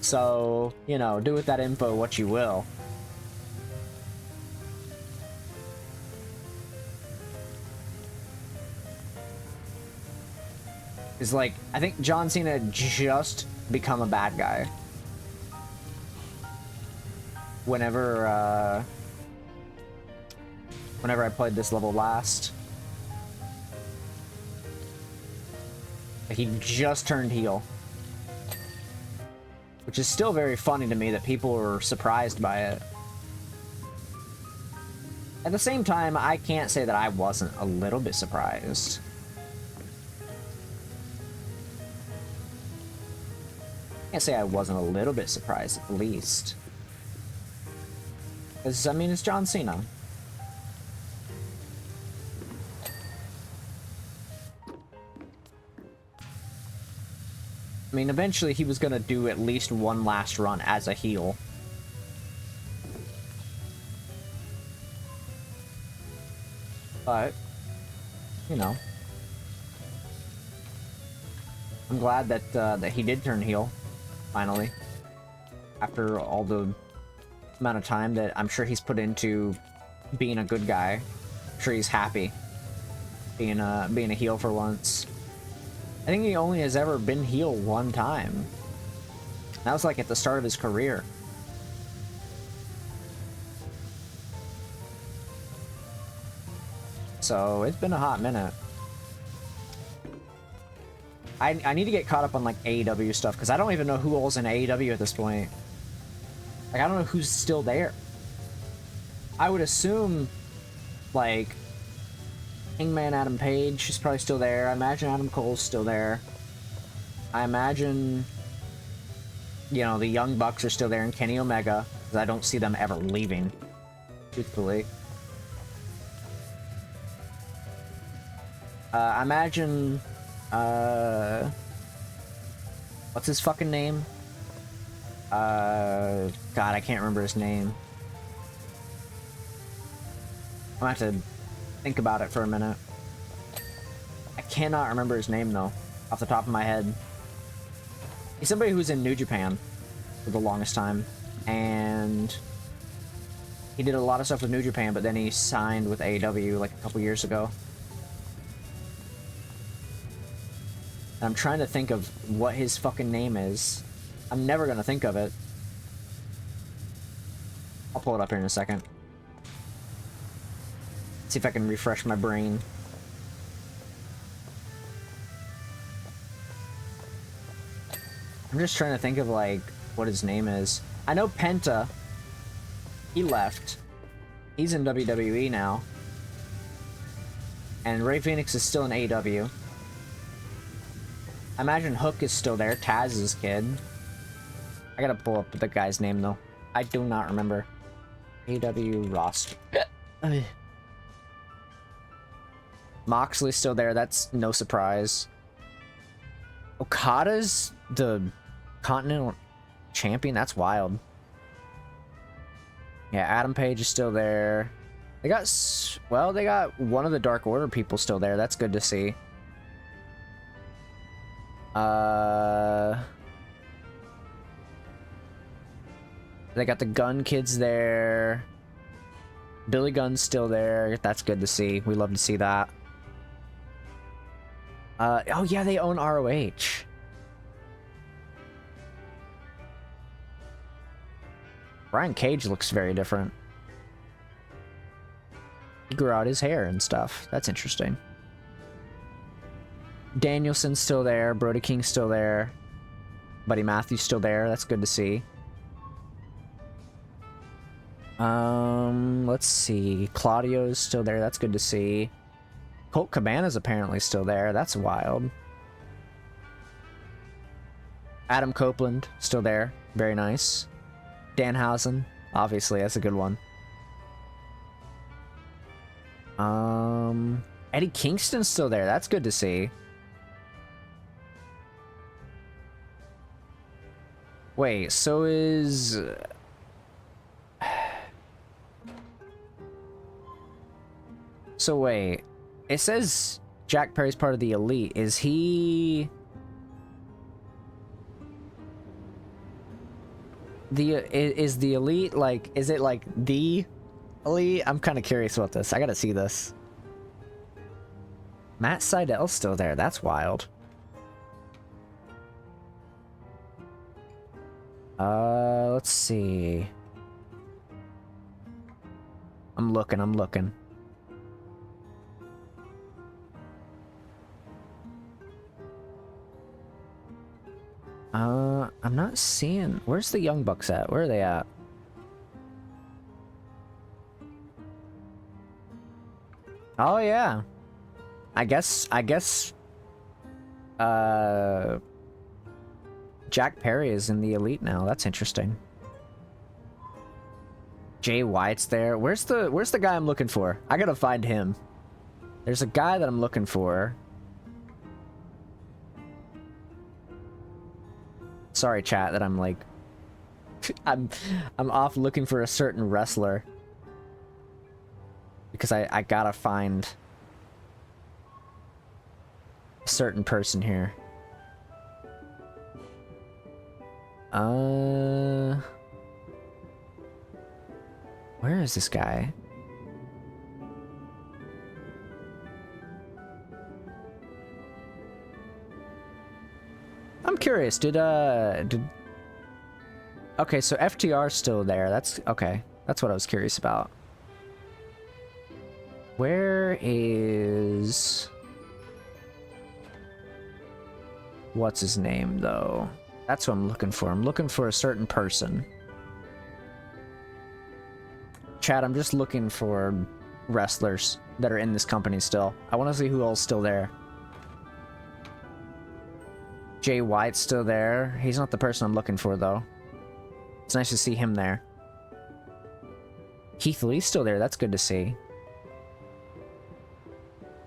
So, you know, do with that info what you will. Is like, I think John Cena had just become a bad guy whenever I played this level last. He just turned heel, which is still very funny to me that people were surprised by it. At the same time, I can't say that I wasn't a little bit surprised. Can't say I wasn't a little bit surprised, at least. Because, I mean, it's John Cena. I mean, eventually he was gonna do at least one last run as a heel. But, you know. I'm glad that, that he did turn heel. Finally, after all the amount of time that I'm sure he's put into being a good guy, I'm sure he's happy being a heel for once. I think he only has ever been heel one time. That was like at the start of his career. So it's been a hot minute. I need to get caught up on, like, AEW stuff, because I don't even know who all's in AEW at this point. Like, I don't know who's still there. I would assume, like, Hangman Adam Page is probably still there. I imagine Adam Cole's still there. I imagine you know, the Young Bucks are still there and Kenny Omega, because I don't see them ever leaving, truthfully. I imagine, what's his fucking name? God, I can't remember his name. I'm gonna have to think about it for a minute. I cannot remember his name, though, off the top of my head. He's somebody who's in New Japan for the longest time, and he did a lot of stuff with New Japan, but then he signed with AEW like a couple years ago. And I'm trying to think of what his fucking name is. I'm never gonna think of it. I'll pull it up here in a second. See if I can refresh my brain. I'm just trying to think of, like, what his name is. I know Penta. He left. He's in WWE now. And Rey Fenix is still in AEW. I imagine Hook is still there. Taz's kid. I gotta pull up the guy's name, though. I do not remember. AEW roster. Moxley's still there. That's no surprise. Okada's the Continental Champion? That's wild. Yeah, Adam Page is still there. They got, well, they got one of the Dark Order people still there. That's good to see. They got the Gun Kids there. Billy Gunn's still there. That's good to see. We love to see that. Oh yeah, they own ROH. Brian Cage looks very different. He grew out his hair and stuff. That's interesting. Danielson's still there. Brody King's still there. Buddy Matthews still there. That's good to see. Let's see. Claudio's still there. That's good to see. Colt Cabana's apparently still there. That's wild. Adam Copeland still there. Very nice. Danhausen, obviously, that's a good one. Eddie Kingston's still there. That's good to see. Wait, so is... So wait, it says Jack Perry's part of the Elite. Is he... Is the Elite, like, is it like the Elite? I'm kind of curious about this. I gotta see this. Matt Seidel's still there. That's wild. Let's see. I'm looking. I'm not seeing... Where's the Young Bucks at? Where are they at? Oh, yeah. I guess... Jack Perry is in the Elite now. That's interesting. Jay White's there. Where's the guy I'm looking for? I gotta find him. There's a guy that I'm looking for. Sorry, chat, that I'm like... I'm off looking for a certain wrestler. Because I gotta find... a certain person here. Where is this guy? I'm curious, did okay, so FTR's still there. That's okay. That's what I was curious about. Where is... What's his name, though? That's what I'm looking for. I'm looking for a certain person. Chat, I'm just looking for wrestlers that are in this company still. I want to see who all's still there. Jay White's still there. He's not the person I'm looking for, though. It's nice to see him there. Keith Lee's still there. That's good to see.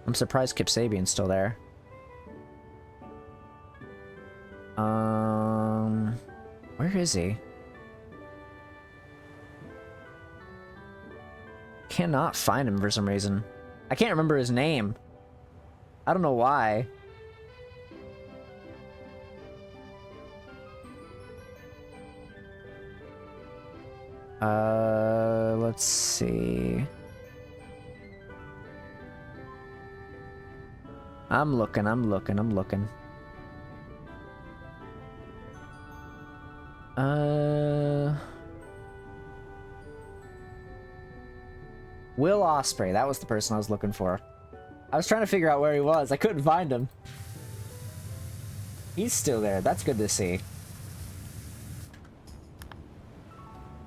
I'm surprised Kip Sabian's still there. Where is he? Cannot find him for some reason. I can't remember his name. I don't know why. Let's see. I'm looking. Will Ospreay, that was the person I was looking for. I was trying to figure out where he was. I couldn't find him. He's still there. That's good to see.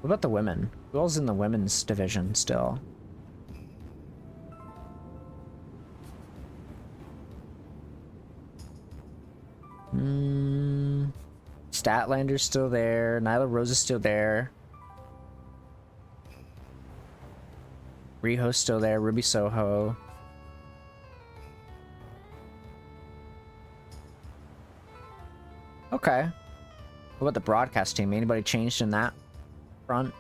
What about the women? Who else in the women's division still? Statlander's still there. Nyla Rose is still there. Riho's still there. Ruby Soho. Okay. What about the broadcast team? Anybody changed in that front?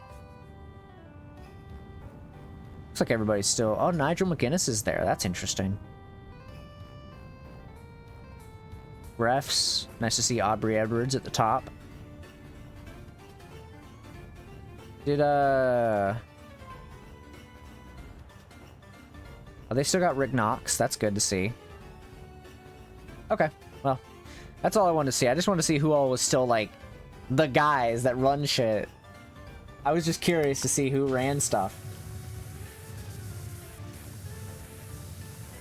Looks like everybody's still... Oh, Nigel McGuinness is there. That's interesting. Refs. Nice to see Aubrey Edwards at the top. Did, Oh, they still got Rick Knox. That's good to see. Okay, well, that's all I wanted to see. I just wanted to see who all was still, like, the guys that run shit. I was just curious to see who ran stuff.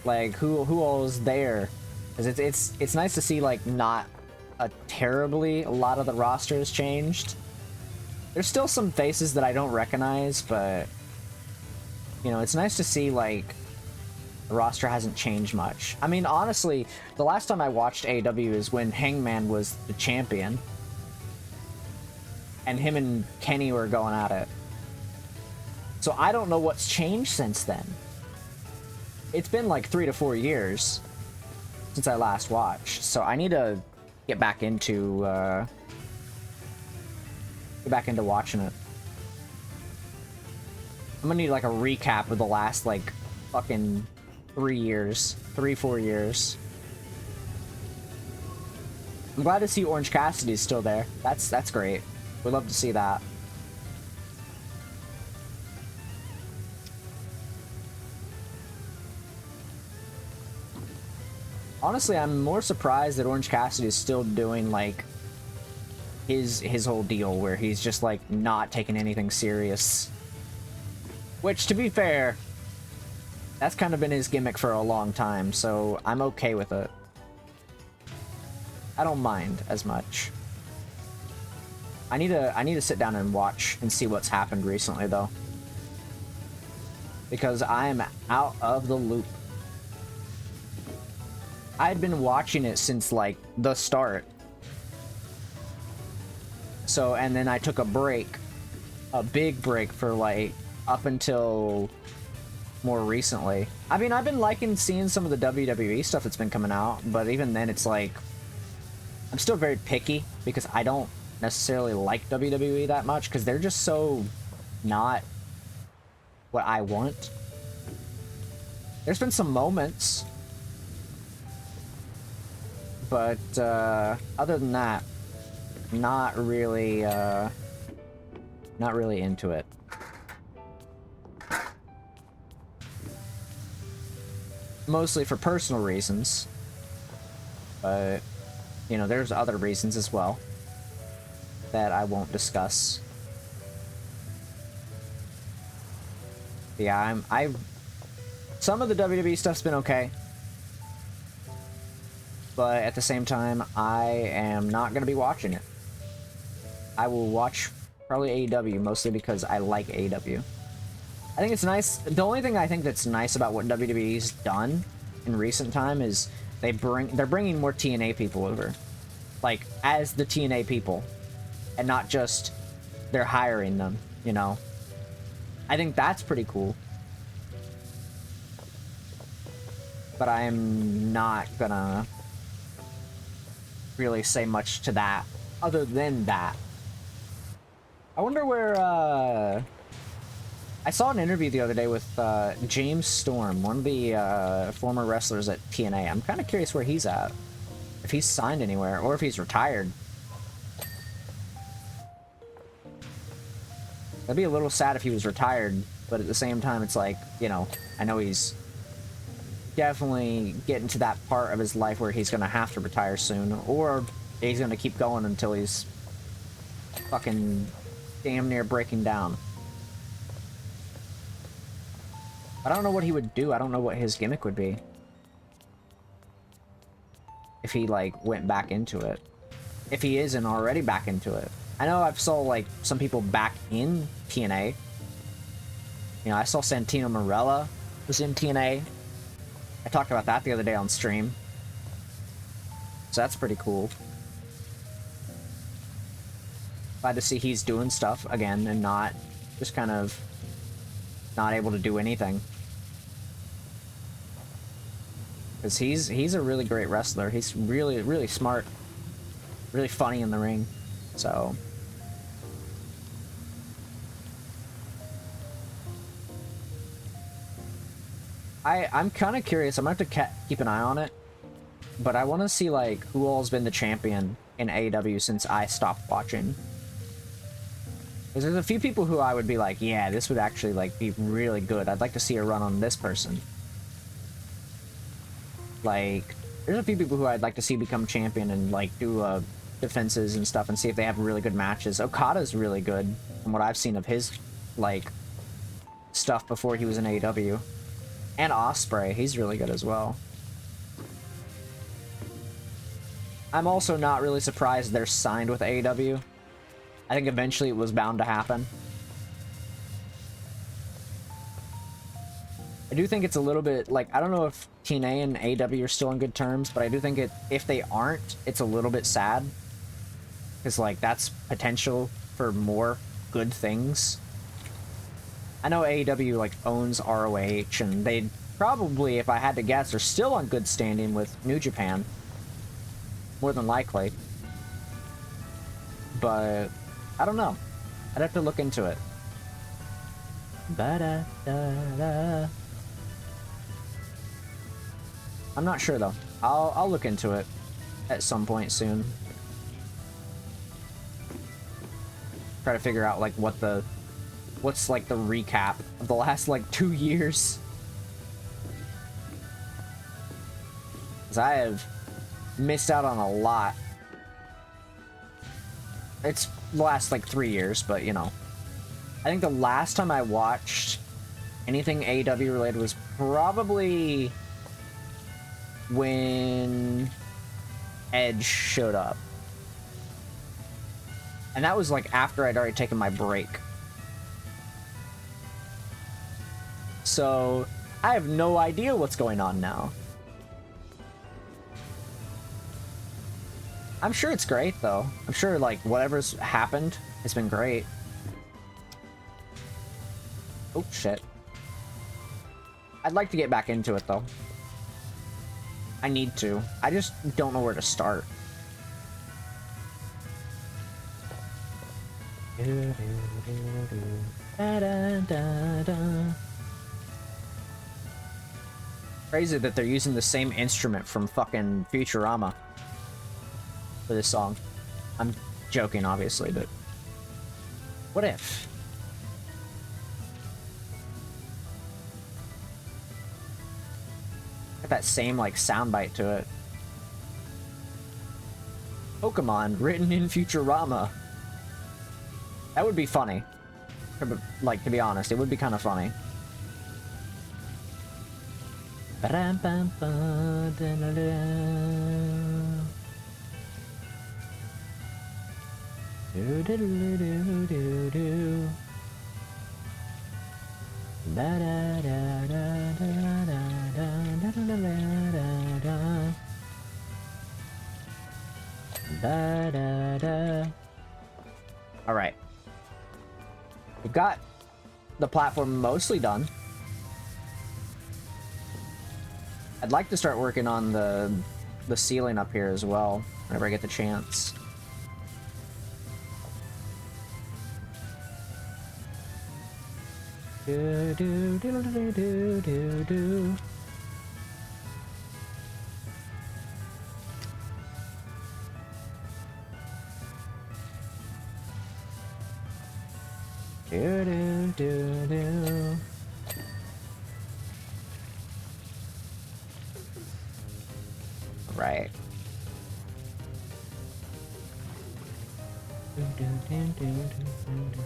Like, who all was there. Because it's nice to see, like, not a lot of the roster has changed. There's still some faces that I don't recognize, but, you know, it's nice to see, like, the roster hasn't changed much. I mean, honestly, the last time I watched AEW is when Hangman was the champion. And him and Kenny were going at it. So I don't know what's changed since then. It's been like 3 to 4 years since I last watched, so I need to get back into watching it. I'm gonna need like a recap of the last like fucking 4 years. I'm glad to see Orange Cassidy's still there. That's great. We'd love to see that. Honestly, I'm more surprised that Orange Cassidy is still doing, like, his whole deal, where he's just, like, not taking anything serious. Which, to be fair, that's kind of been his gimmick for a long time, so I'm okay with it. I don't mind as much. I need to sit down and watch and see what's happened recently, though. Because I am out of the loop. I'd been watching it since, like, the start. So, and then I took a break. A big break for, like, up until more recently. I mean, I've been liking seeing some of the WWE stuff that's been coming out, but even then it's like... I'm still very picky, because I don't necessarily like WWE that much, because they're just so not what I want. There's been some moments... But, other than that, not really into it. Mostly for personal reasons. But, you know, there's other reasons as well that I won't discuss. Yeah, some of the WWE stuff's been okay. But at the same time, I am not going to be watching it. I will watch probably AEW, mostly because I like AEW. I think it's nice. The only thing I think that's nice about what WWE's done in recent time is they're bringing more TNA people over. like, as the TNA people, and not just they're hiring them, you know? I think that's pretty cool. But I'm not gonna really say much to that, other than that. I wonder where, I saw an interview the other day with, James Storm, one of the, former wrestlers at TNA. I'm kind of curious where he's at. If he's signed anywhere, or if he's retired. That'd be a little sad if he was retired, but at the same time, it's like, you know, I know he's definitely getting to that part of his life where he's gonna have to retire soon, or he's gonna keep going until he's fucking damn near breaking down. I don't know what he would do. I don't know what his gimmick would be. If he, like, went back into it. If he isn't already back into it. I know I've saw, like, some people back in TNA. You know, I saw Santino Marella was in TNA. I talked about that the other day on stream. So that's pretty cool. Glad to see he's doing stuff again and not just kind of not able to do anything. Because he's a really great wrestler. He's really, really smart. Really funny in the ring. So I'm kind of curious. I'm gonna have to keep an eye on it. But I want to see, like, who all's been the champion in AEW since I stopped watching. Because there's a few people who I would be like, yeah, this would actually, like, be really good. I'd like to see a run on this person. Like, there's a few people who I'd like to see become champion and, like, do defenses and stuff and see if they have really good matches. Okada's really good from what I've seen of his, like, stuff before he was in AEW. And Ospreay, he's really good as well. I'm also not really surprised they're signed with AEW. I think eventually it was bound to happen. I do think it's a little bit, like, I don't know if TNA and AEW are still on good terms, but I do think if they aren't, it's a little bit sad. Because, like, that's potential for more good things. I know AEW, like, owns ROH, and they probably, if I had to guess, are still on good standing with New Japan. More than likely. But I don't know. I'd have to look into it. Ba-da-da-da. I'm not sure though. I'll look into it at some point soon. Try to figure out, like, what's like the recap of the last, like, 2 years. 'Cause I have missed out on a lot. It's the last, like, 3 years, but, you know. I think the last time I watched anything AEW related was probably when Edge showed up. And that was, like, after I'd already taken my break. So, I have no idea what's going on now. I'm sure it's great, though. I'm sure, like, whatever's happened has been great. Oh, shit. I'd like to get back into it, though. I need to. I just don't know where to start. Crazy that they're using the same instrument from fucking Futurama for this song. I'm joking, obviously, but what if? Got that same, like, soundbite to it. Pokemon written in Futurama. That would be funny. Like, to be honest, it would be kind of funny. Da, da, da. All right. We've got the platform mostly done. I'd like to start working on the ceiling up here as well, whenever I get the chance. Do, do, do, do, do, do, do. Do, do, do, do. Right. Do, do, do, do, do, do.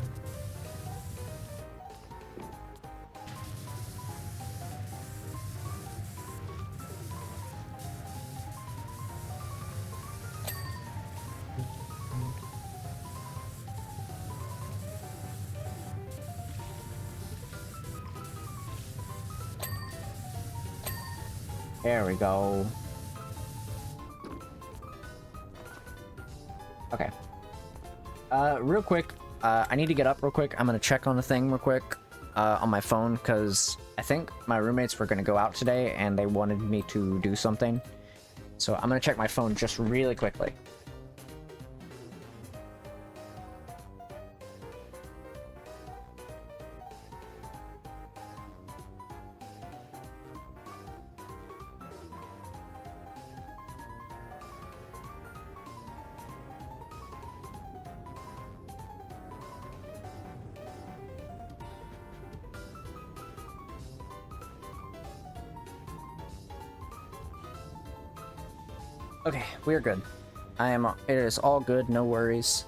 There we go. Okay. Real quick, I need to get up real quick. I'm gonna check on the thing real quick on my phone, because I think my roommates were gonna go out today and they wanted me to do something. So I'm gonna check my phone just really quickly. Okay, we're good. It is all good, no worries.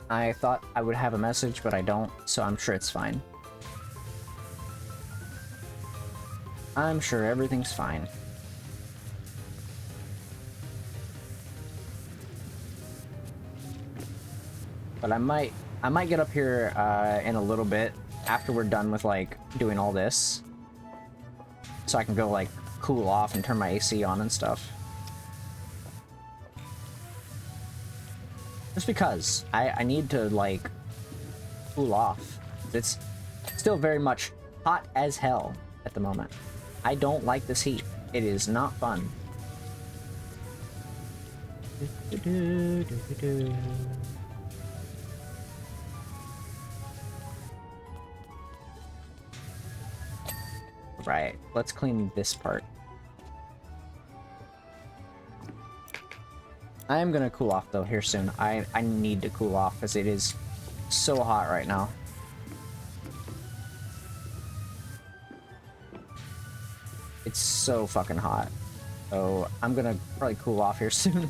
I thought I would have a message, but I don't, so I'm sure it's fine. I'm sure everything's fine. But I might get up here in a little bit after we're done with like doing all this, so I can go like cool off and turn my AC on and stuff. Just because I need to like cool off. It's still very much hot as hell at the moment. I don't like this heat. It is not fun. Right, let's clean this part. I am gonna cool off though here soon. I need to cool off because it is so hot right now. It's so fucking hot. So I'm gonna probably cool off here soon.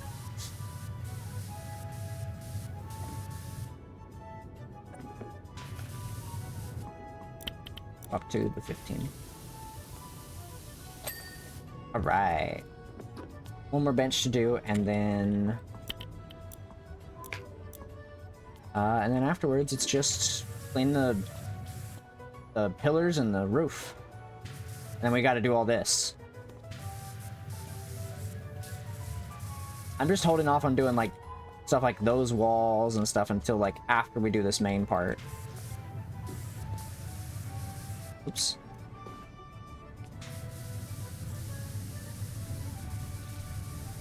Up to the 15. Alright. One more bench to do, and then afterwards it's just clean the pillars and the roof. And then we gotta do all this. I'm just holding off on doing like stuff like those walls and stuff until like after we do this main part. Oops.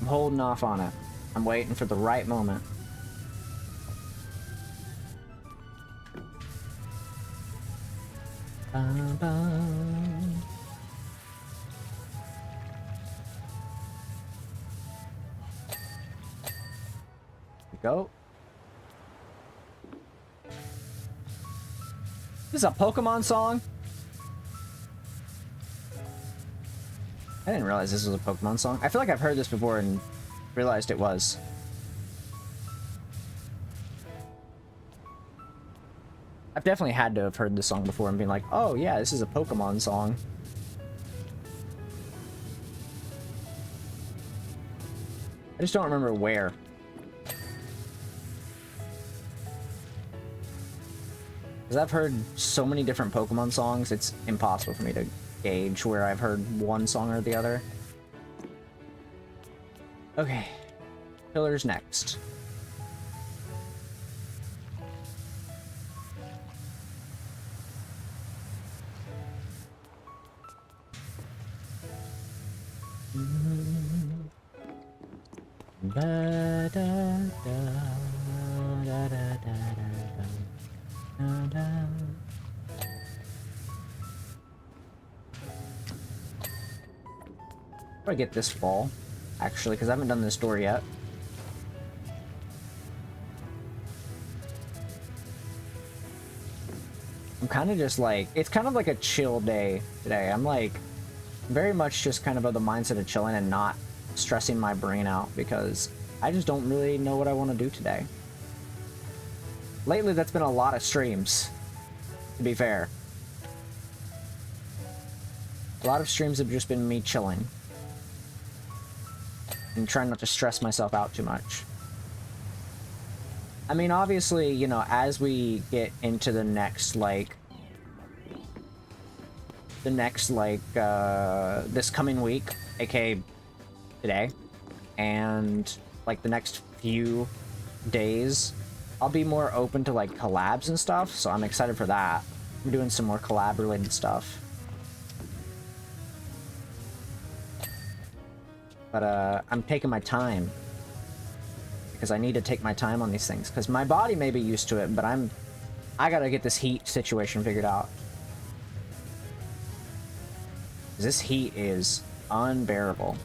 I'm holding off on it. I'm waiting for the right moment. Bum, bum. Go. This is a Pokemon song? I didn't realize this was a Pokemon song. I feel like I've heard this before and realized it was. I've definitely had to have heard this song before and been like, oh yeah, this is a Pokemon song. I just don't remember where. Because I've heard so many different Pokemon songs, it's impossible for me to gauge where I've heard one song or the other. Okay. Pillars next. Da, da, da, da, da, da, da, da. I get this fall, actually, because I haven't done this door yet. I'm kind of just like, it's kind of like a chill day today. I'm like very much just kind of the mindset of chilling and not stressing my brain out because I just don't really know what I want to do today. Lately, that's been a lot of streams, to be fair. A lot of streams have just been me chilling and trying not to stress myself out too much. I mean, obviously, you know, as we get into the next, like, this coming week, aka today, and, like, the next few days, I'll be more open to, like, collabs and stuff, so I'm excited for that. I'm doing some more collab-related stuff. But, I'm taking my time. Because I need to take my time on these things. Because my body may be used to it, but I gotta get this heat situation figured out. This heat is unbearable.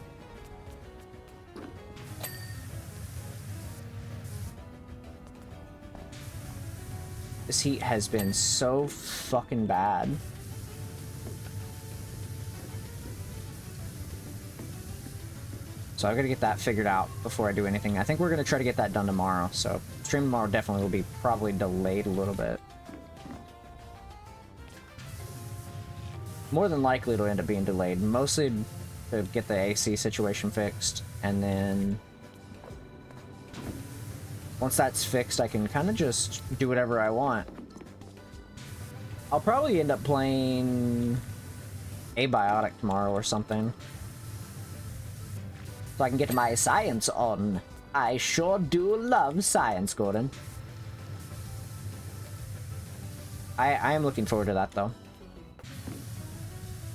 This heat has been so fucking bad. So I've got to get that figured out before I do anything. I think we're going to try to get that done tomorrow. So stream tomorrow definitely will be probably delayed a little bit. More than likely it'll end up being delayed. Mostly to get the AC situation fixed. And then once that's fixed, I can kind of just do whatever I want. I'll probably end up playing Abiotic tomorrow or something. So I can get my science on. I sure do love science, Gordon. I am looking forward to that, though.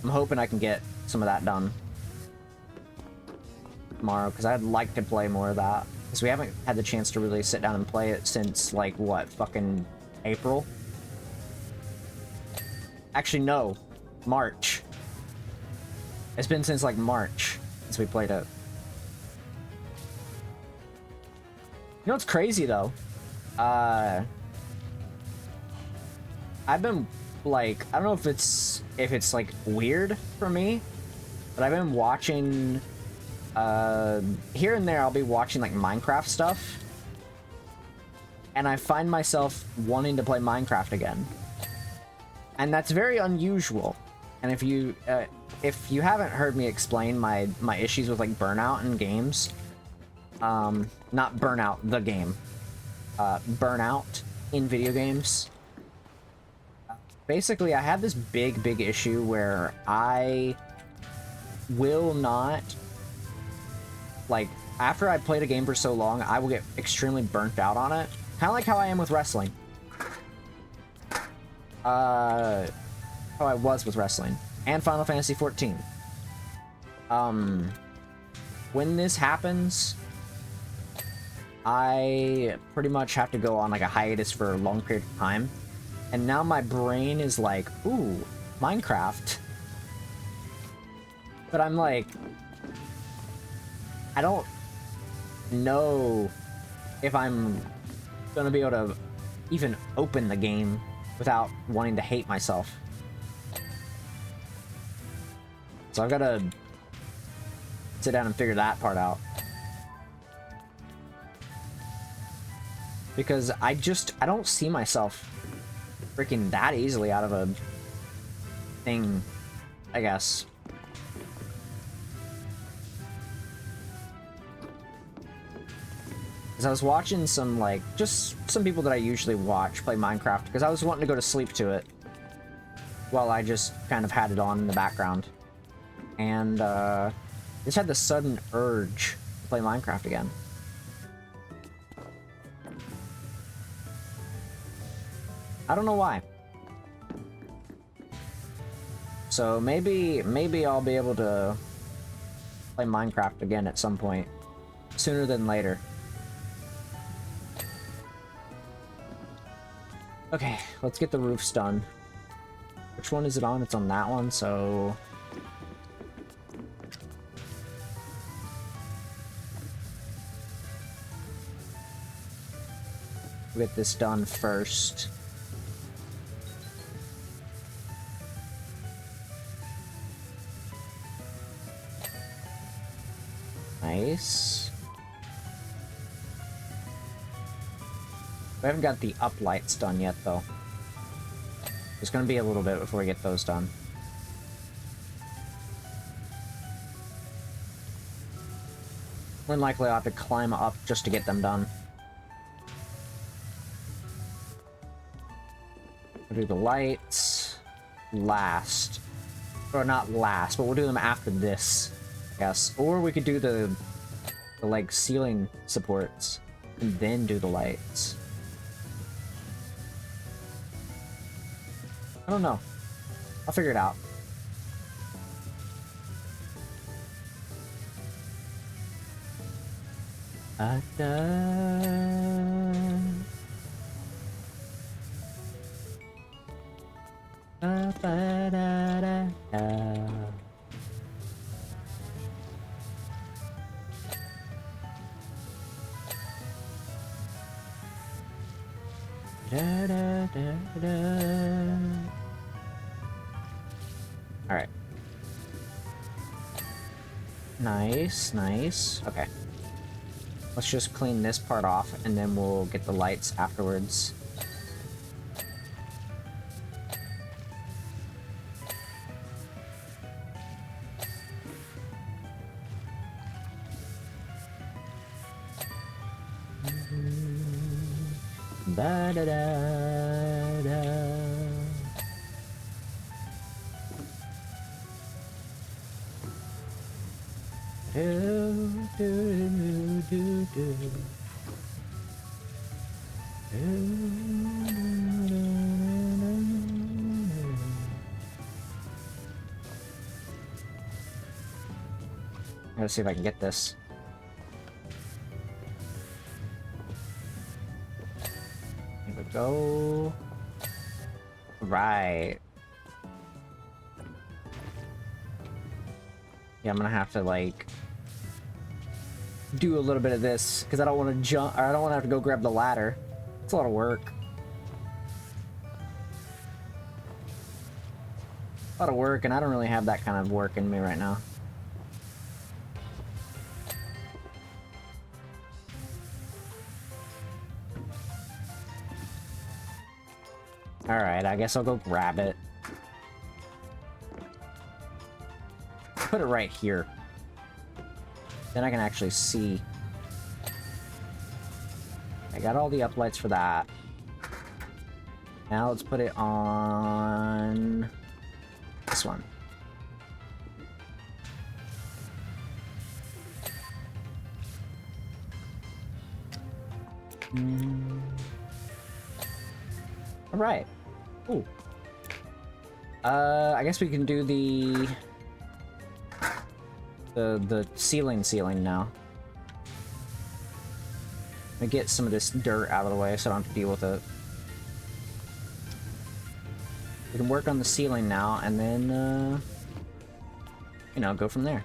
I'm hoping I can get some of that done tomorrow, because I'd like to play more of that. Because we haven't had the chance to really sit down and play it since, like, what, fucking April? Actually, no. March. It's been since, like, March since we played it. You know what's crazy, though? I've been, like, I don't know if it's like, weird for me, but I've been watching, here and there I'll be watching, like, Minecraft stuff, and I find myself wanting to play Minecraft again. And that's very unusual. And if you haven't heard me explain my issues with, like, burnout in games, not Burnout, the game. Burnout in video games. Basically, I have this big issue where I will not... Like, after I played a game for so long, I will get extremely burnt out on it. Kind of like how I am with wrestling. How I was with wrestling. And Final Fantasy XIV. When this happens... I pretty much have to go on, like, a hiatus for a long period of time. And now my brain is like, ooh, Minecraft. But I'm like... I don't know if I'm gonna be able to even open the game without wanting to hate myself. So I've gotta sit down and figure that part out. Because I don't see myself freaking that easily out of a thing, I guess. Because I was watching some, like, just some people that I usually watch play Minecraft, because I was wanting to go to sleep to it while I just kind of had it on in the background. And, just had the sudden urge to play Minecraft again. I don't know why. So maybe I'll be able to play Minecraft again at some point. Sooner than later. Okay, let's get the roofs done. Which one is it on? It's on that one, so... we'll get this done first. Nice. We haven't got the up lights done yet, though. It's gonna be a little bit before we get those done. More than likely, I'll have to climb up just to get them done. We'll do the lights last. Or not last, but we'll do them after this, I guess. Or we could do the like, ceiling supports and then do the lights. I don't know. I'll figure it out. Alright. Nice, nice. Okay. Let's just clean this part off, and then we'll get the lights afterwards. Da da da da. Do do do do do. Let's see if I can get this. Here we go. Right. Yeah, I'm gonna have to, like, do a little bit of this because I don't want to jump, or I don't want to have to go grab the ladder. It's a lot of work. A lot of work, and I don't really have that kind of work in me right now. Alright, I guess I'll go grab it. Put it right here. Then I can actually see. I got all the uplights for that. Now let's put it on this one. All right. Ooh. I guess we can do the ceiling now. Let me get some of this dirt out of the way so I don't have to deal with it. We can work on the ceiling now and then, you know, go from there.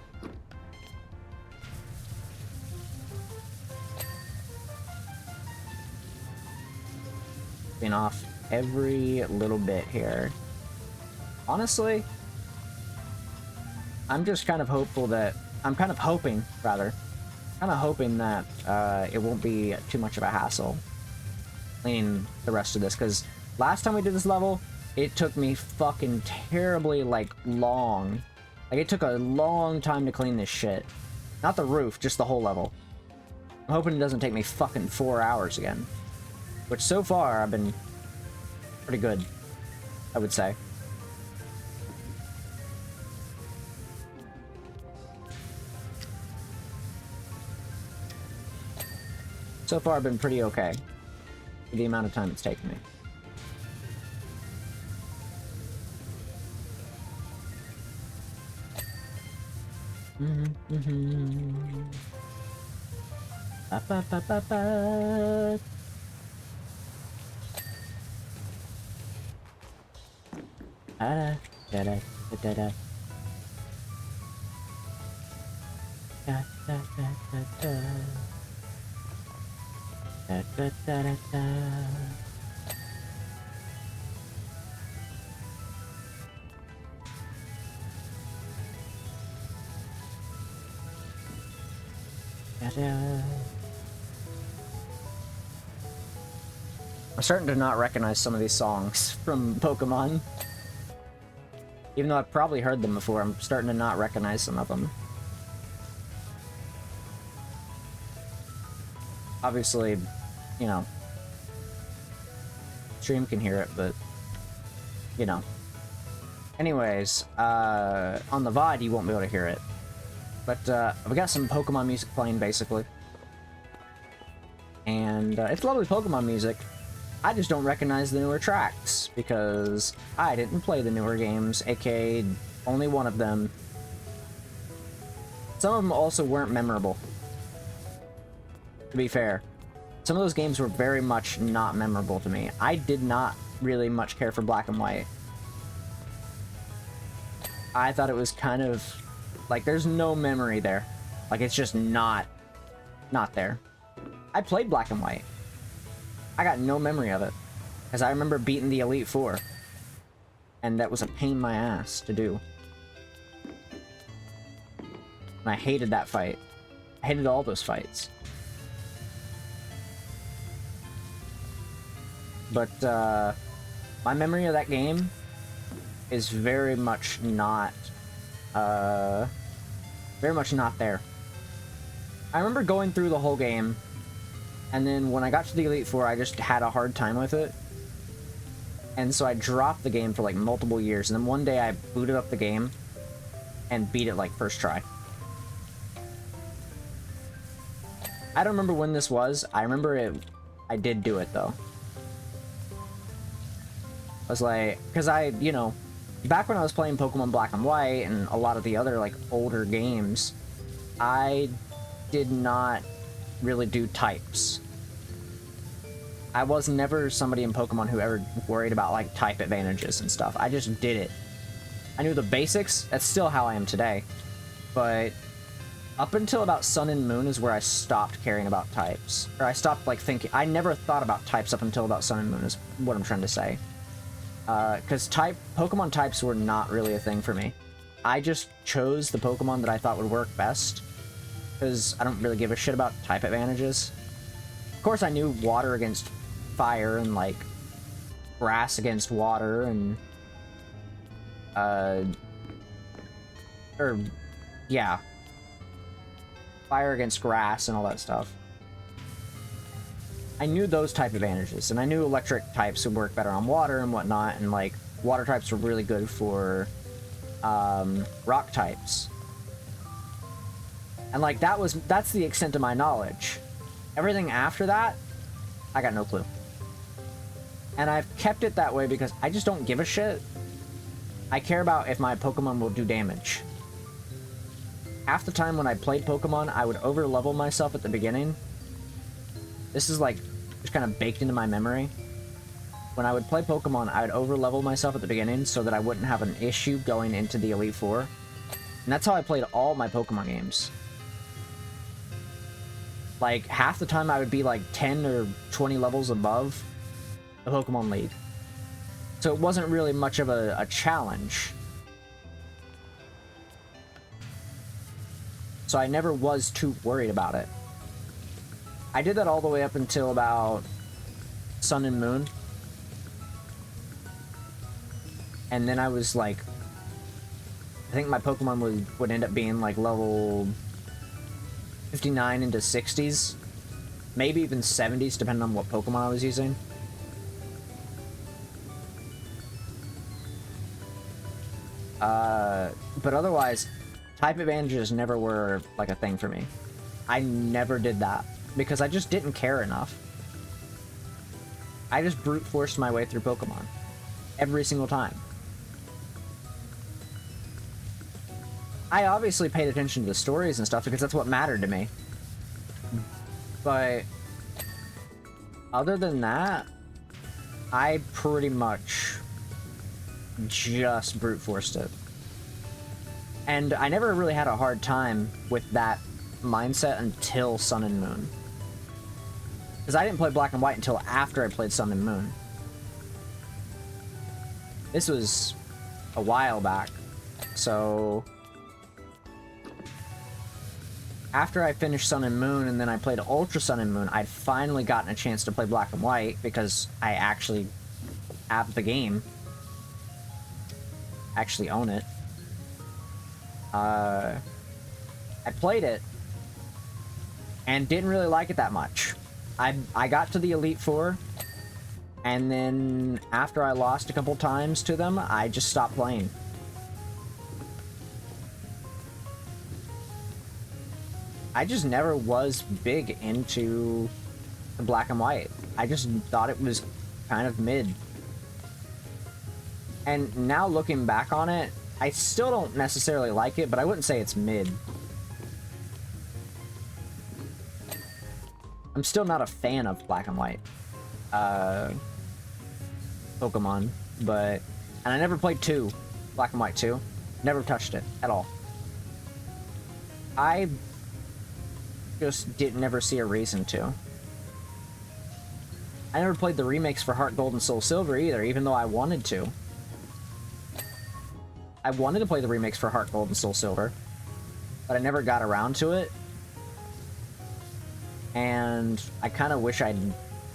Clean off every little bit here. Honestly, I'm just kind of hopeful that... I'm kind of hoping, rather. Kind of hoping that it won't be too much of a hassle cleaning the rest of this, because last time we did this level, it took me fucking terribly, like, long. Like, it took a long time to clean this shit. Not the roof, just the whole level. I'm hoping it doesn't take me fucking 4 hours again. Which, so far, I've been pretty good, I would say. So far, I've been pretty okay with the amount of time it's taken me. Ba, ba, ba, ba, ba. Da, da, da, da, da. Da, da, da, da, da. Da, da, da, da, da. I'm starting to not recognize some of these songs from Pokemon. Even though I've probably heard them before, I'm starting to not recognize some of them. Obviously, you know, stream can hear it, but, you know. Anyways, on the VOD, you won't be able to hear it. But, we got some Pokemon music playing, basically. And, it's lovely Pokemon music. I just don't recognize the newer tracks, because I didn't play the newer games, aka only one of them. Some of them also weren't memorable. To be fair. Some of those games were very much not memorable to me. I did not really much care for Black and White. I thought it was kind of... like, there's no memory there. Like, it's just not there. I played Black and White. I got no memory of it. Because I remember beating the Elite Four. And that was a pain in my ass to do. And I hated that fight. I hated all those fights. But, my memory of that game is very much not there. I remember going through the whole game, and then when I got to the Elite Four, I just had a hard time with it. And so I dropped the game for like multiple years, and then one day I booted up the game and beat it like first try. I don't remember when this was. I remember it. I did do it though. I was like, because you know, back when I was playing Pokemon Black and White and a lot of the other like older games, I did not really do types. I was never somebody in Pokemon who ever worried about like type advantages and stuff. I just did it. I knew the basics. That's still how I am today. But up until about Sun and Moon is where I stopped caring about types. Or I stopped like thinking. I never thought about types up until about Sun and Moon is what I'm trying to say. Because Pokemon types were not really a thing for me. I just chose the Pokemon that I thought would work best. Because I don't really give a shit about type advantages. Of course, I knew water against fire and, like, grass against water and, yeah. Fire against grass and all that stuff. I knew those type advantages, and I knew electric types would work better on water and whatnot, and, like, water types were really good for, rock types. And, like, that's the extent of my knowledge. Everything after that, I got no clue. And I've kept it that way because I just don't give a shit. I care about if my Pokemon will do damage. Half the time when I played Pokemon, I would over-level myself at the beginning. This is, like, just kind of baked into my memory. When I would play Pokemon, I would over-level myself at the beginning so that I wouldn't have an issue going into the Elite Four. And that's how I played all my Pokemon games. Like, half the time I would be like 10 or 20 levels above the Pokemon League. So it wasn't really much of a challenge. So I never was too worried about it. I did that all the way up until about Sun and Moon. And then I was like, I think my Pokemon would end up being like level 59 into 60s, maybe even 70s, depending on what Pokemon I was using. But otherwise, type advantages never were like a thing for me. I never did that because I just didn't care enough. I just brute forced my way through Pokemon every single time. I obviously paid attention to the stories and stuff because that's what mattered to me. But other than that, I pretty much just brute forced it. And I never really had a hard time with that mindset until Sun and Moon. Because I didn't play Black and White until after I played Sun and Moon. This was a while back. So after I finished Sun and Moon and then I played Ultra Sun and Moon, I'd finally gotten a chance to play Black and White because I actually have the game. Actually own it. I played it and didn't really like it that much. I got to the Elite Four, and then after I lost a couple times to them, I just stopped playing. I just never was big into the Black and White. I just thought it was kind of mid. And now looking back on it, I still don't necessarily like it, but I wouldn't say it's mid. I'm still not a fan of Black and White. Pokemon, but... And I never played 2. Black and White 2. Never touched it at all. I just never see a reason to. I never played the remakes for Heart Gold and Soul Silver either, even though I wanted to. I wanted to play the remakes for Heart Gold and Soul Silver, but I never got around to it. And I kind of wish I'd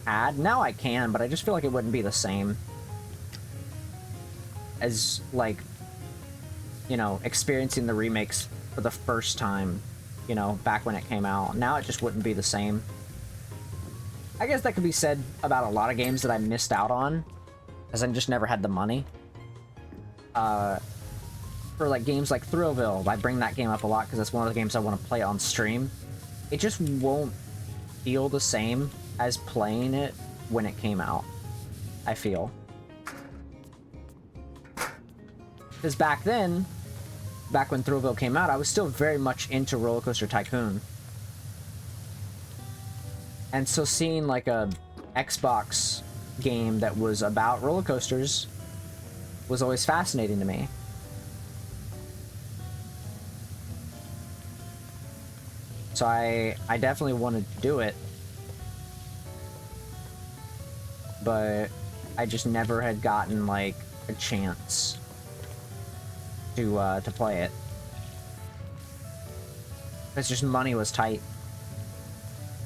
had. Now I can, but I just feel like it wouldn't be the same as, like, you know, experiencing the remakes for the first time, you know, back when it came out. Now it just wouldn't be the same. I guess that could be said about a lot of games that I missed out on, as I just never had the money. For like games like Thrillville, I bring that game up a lot because that's one of the games I want to play on stream. It just won't feel the same as playing it when it came out, I feel. Because back then, back when Thrillville came out, I was still very much into Roller Coaster Tycoon. And so seeing like a Xbox game that was about roller coasters was always fascinating to me. So I definitely wanted to do it. But I just never had gotten like a chance to play it. It's just money was tight.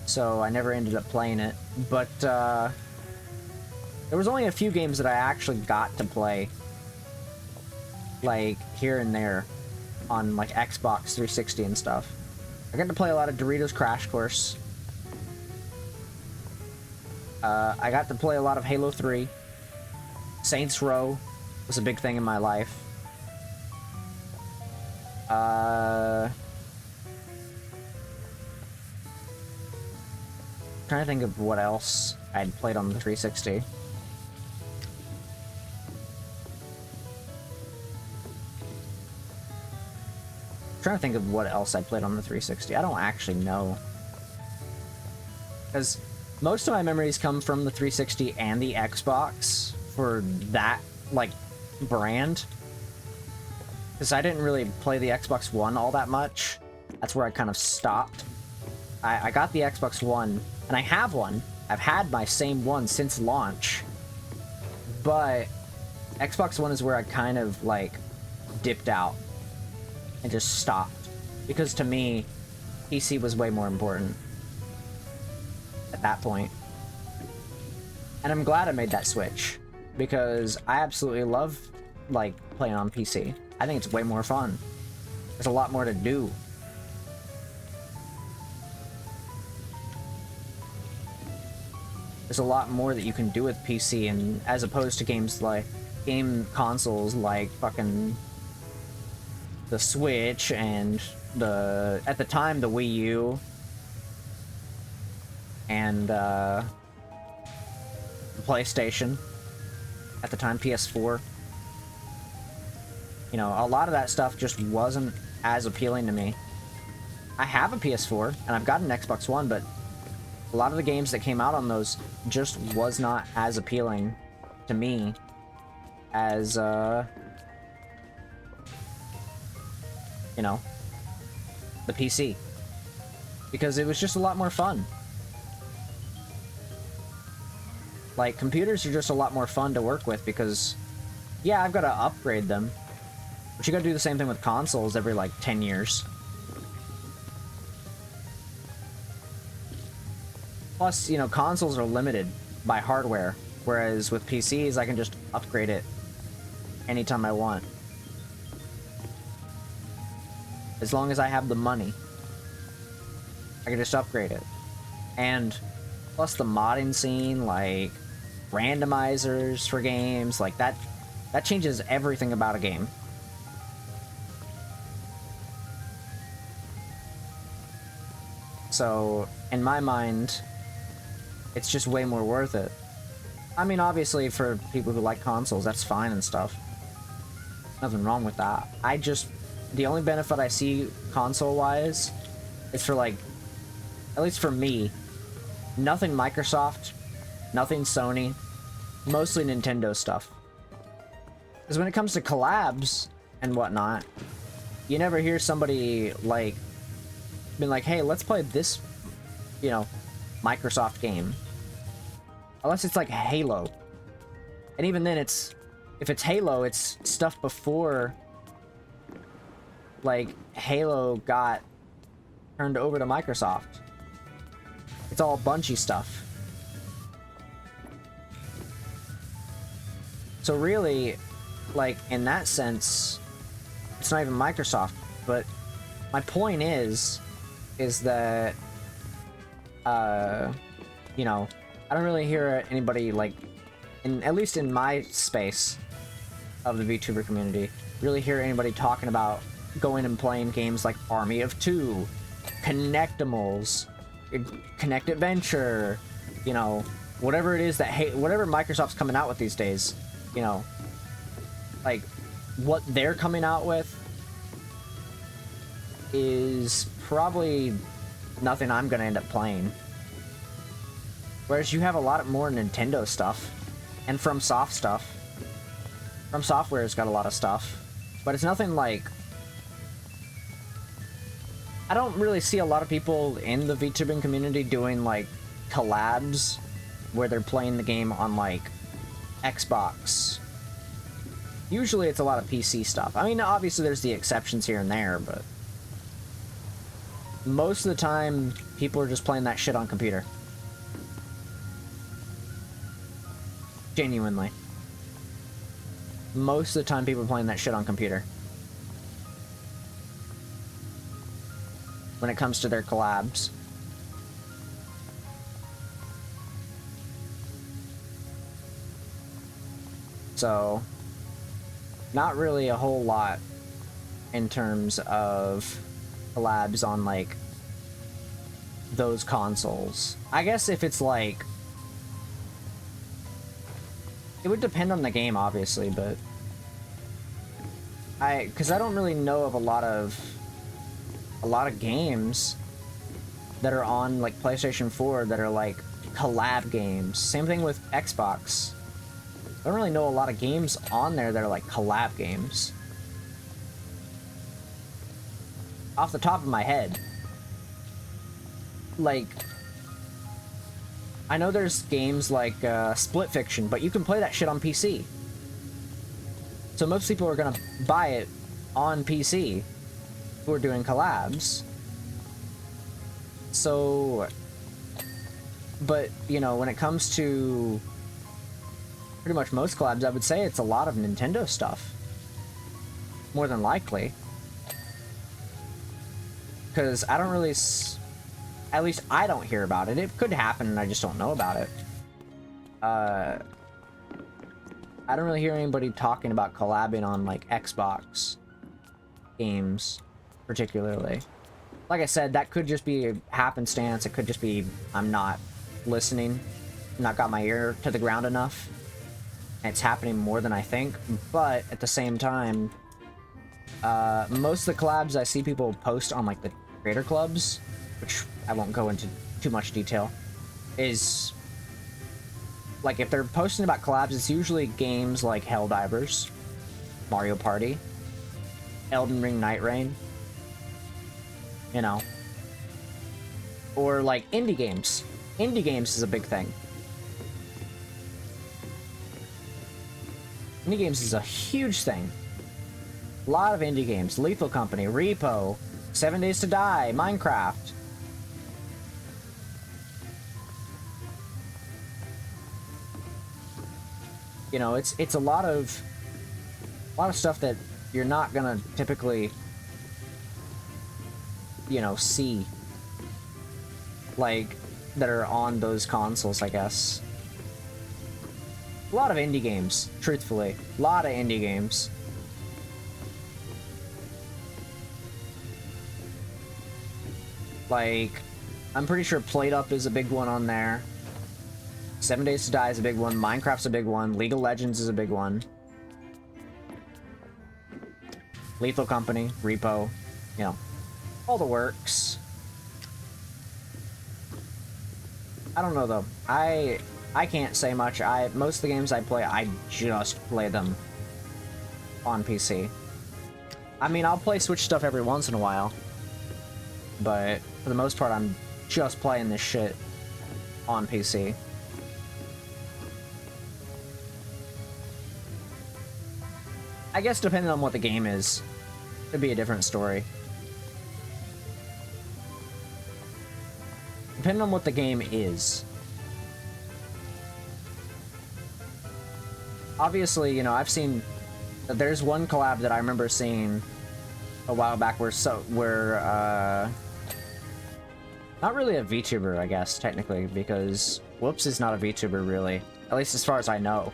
So I never ended up playing it. But there was only a few games that I actually got to play, like here and there on like Xbox 360 and stuff. I got to play a lot of Doritos Crash Course. I got to play a lot of Halo 3. Saints Row was a big thing in my life. Trying to think of what else I'd played on the 360. Trying to think of what else I played on the 360. I don't actually know. Because most of my memories come from the 360 and the Xbox for that, like, brand. Because I didn't really play the Xbox One all that much. That's where I kind of stopped. I got the Xbox One, and I have one. I've had my same one since launch. But Xbox One is where I kind of, like, dipped out and just stopped. Because to me, PC was way more important at that point. And I'm glad I made that switch, because I absolutely love, like, playing on PC. I think it's way more fun. There's a lot more to do. There's a lot more that you can do with PC, and as opposed to games like game consoles like fucking the Switch and the, at the time, the Wii U and the PlayStation, at the time PS4. You know, a lot of that stuff just wasn't as appealing to me. I have a PS4 and I've got an Xbox One, but a lot of the games that came out on those just was not as appealing to me as, you know, the PC. Because it was just a lot more fun. Like, computers are just a lot more fun to work with because, yeah, I've got to upgrade them. But you gotta do the same thing with consoles every, like, 10 years. Plus, you know, consoles are limited by hardware, whereas with PCs, I can just upgrade it anytime I want. As long as I have the money, I can just upgrade it. And plus the modding scene, like randomizers for games, like that changes everything about a game. So, in my mind, it's just way more worth it. I mean, obviously, for people who like consoles, that's fine and stuff. Nothing wrong with that. The only benefit I see console-wise is for, like, at least for me, nothing Microsoft, nothing Sony, mostly Nintendo stuff. Because when it comes to collabs and whatnot, you never hear somebody, like, being like, hey, let's play this, you know, Microsoft game. Unless it's like Halo. And even then, if it's Halo, it's stuff before, like, Halo got turned over to Microsoft. It's all Bungie stuff. So really, like, in that sense, it's not even Microsoft. But my point is that, you know, I don't really hear anybody, like, at least in my space of the VTuber community, really hear anybody talking about going and playing games like Army of Two, Connectimals, Connect Adventure, you know, whatever it is that, whatever Microsoft's coming out with these days, you know, like, what they're coming out with is probably nothing I'm gonna end up playing. Whereas you have a lot more Nintendo stuff, and FromSoft stuff. From Software's got a lot of stuff, but it's nothing like... I don't really see a lot of people in the VTubing community doing, like, collabs where they're playing the game on, like, Xbox. Usually it's a lot of PC stuff. I mean, obviously there's the exceptions here and there, but... most of the time, people are just playing that shit on computer. Genuinely. Most of the time, people are playing that shit on computer. When it comes to their collabs. So, not really a whole lot in terms of collabs on, like, those consoles. I guess if it's like... it would depend on the game, obviously, but... because I don't really know of a lot of games that are on, like, PlayStation 4 that are, like, collab games. Same thing with Xbox. I don't really know a lot of games on there that are, like, collab games. Off the top of my head. Like... I know there's games like Split Fiction, but you can play that shit on PC. So most people are gonna buy it on PC who are doing collabs. So... but, you know, when it comes to pretty much most collabs, I would say it's a lot of Nintendo stuff. More than likely. Because I don't really... at least I don't hear about it. It could happen and I just don't know about it. I don't really hear anybody talking about collabing on, like, Xbox games, particularly. Like I said, that could just be happenstance. It could just be I'm not listening, not got my ear to the ground enough. And it's happening more than I think. But at the same time, Most of the collabs I see people post on like the creator clubs, which I won't go into too much detail, is like if they're posting about collabs, it's usually games like Helldivers, Mario Party, Elden Ring, Nightreign, you know, or like indie games. Indie games is a big thing. Indie games is a huge thing. A lot of indie games. Lethal Company, Repo, 7 Days to Die, Minecraft. You know, it's a lot of stuff that you're not gonna typically, you know, see, like, that are on those consoles, I guess. A lot of indie games, truthfully. A lot of indie games. Like, I'm pretty sure Played Up is a big one on there. 7 Days to Die is a big one. Minecraft's a big one. League of Legends is a big one. Lethal Company, Repo, you know, all the works. I don't know though. I can't say much. Most of the games I play, I just play them on PC. I mean, I'll play Switch stuff every once in a while, but for the most part, I'm just playing this shit on PC. I guess depending on what the game is, it'd be a different story. Depending on what the game is. Obviously, you know, I've seen... There's one collab that I remember seeing a while back where not really a VTuber, I guess, technically, because Whoops is not a VTuber, really. At least as far as I know.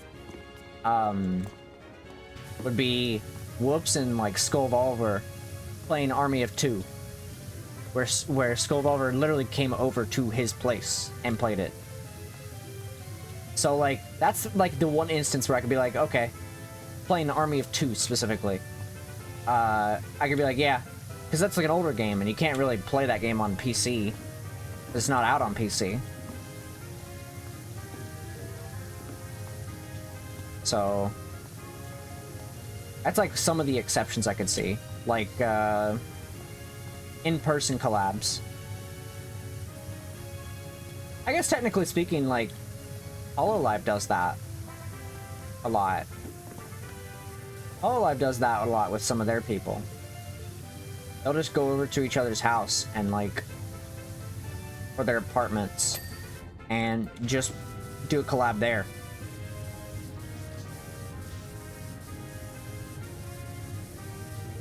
Would be Whoops and, like, Skullvolver playing Army of Two. Where Skullvolver literally came over to his place and played it. So, like, that's, like, the one instance where I could be like, okay, playing Army of Two specifically. I could be like, yeah, because that's, like, an older game, and you can't really play that game on PC. It's not out on PC. So... that's, like, some of the exceptions I could see. Like, in-person collabs. I guess technically speaking, like, Hololive does that a lot. Hololive does that a lot with some of their people. They'll just go over to each other's house and, like, or their apartments and just do a collab there.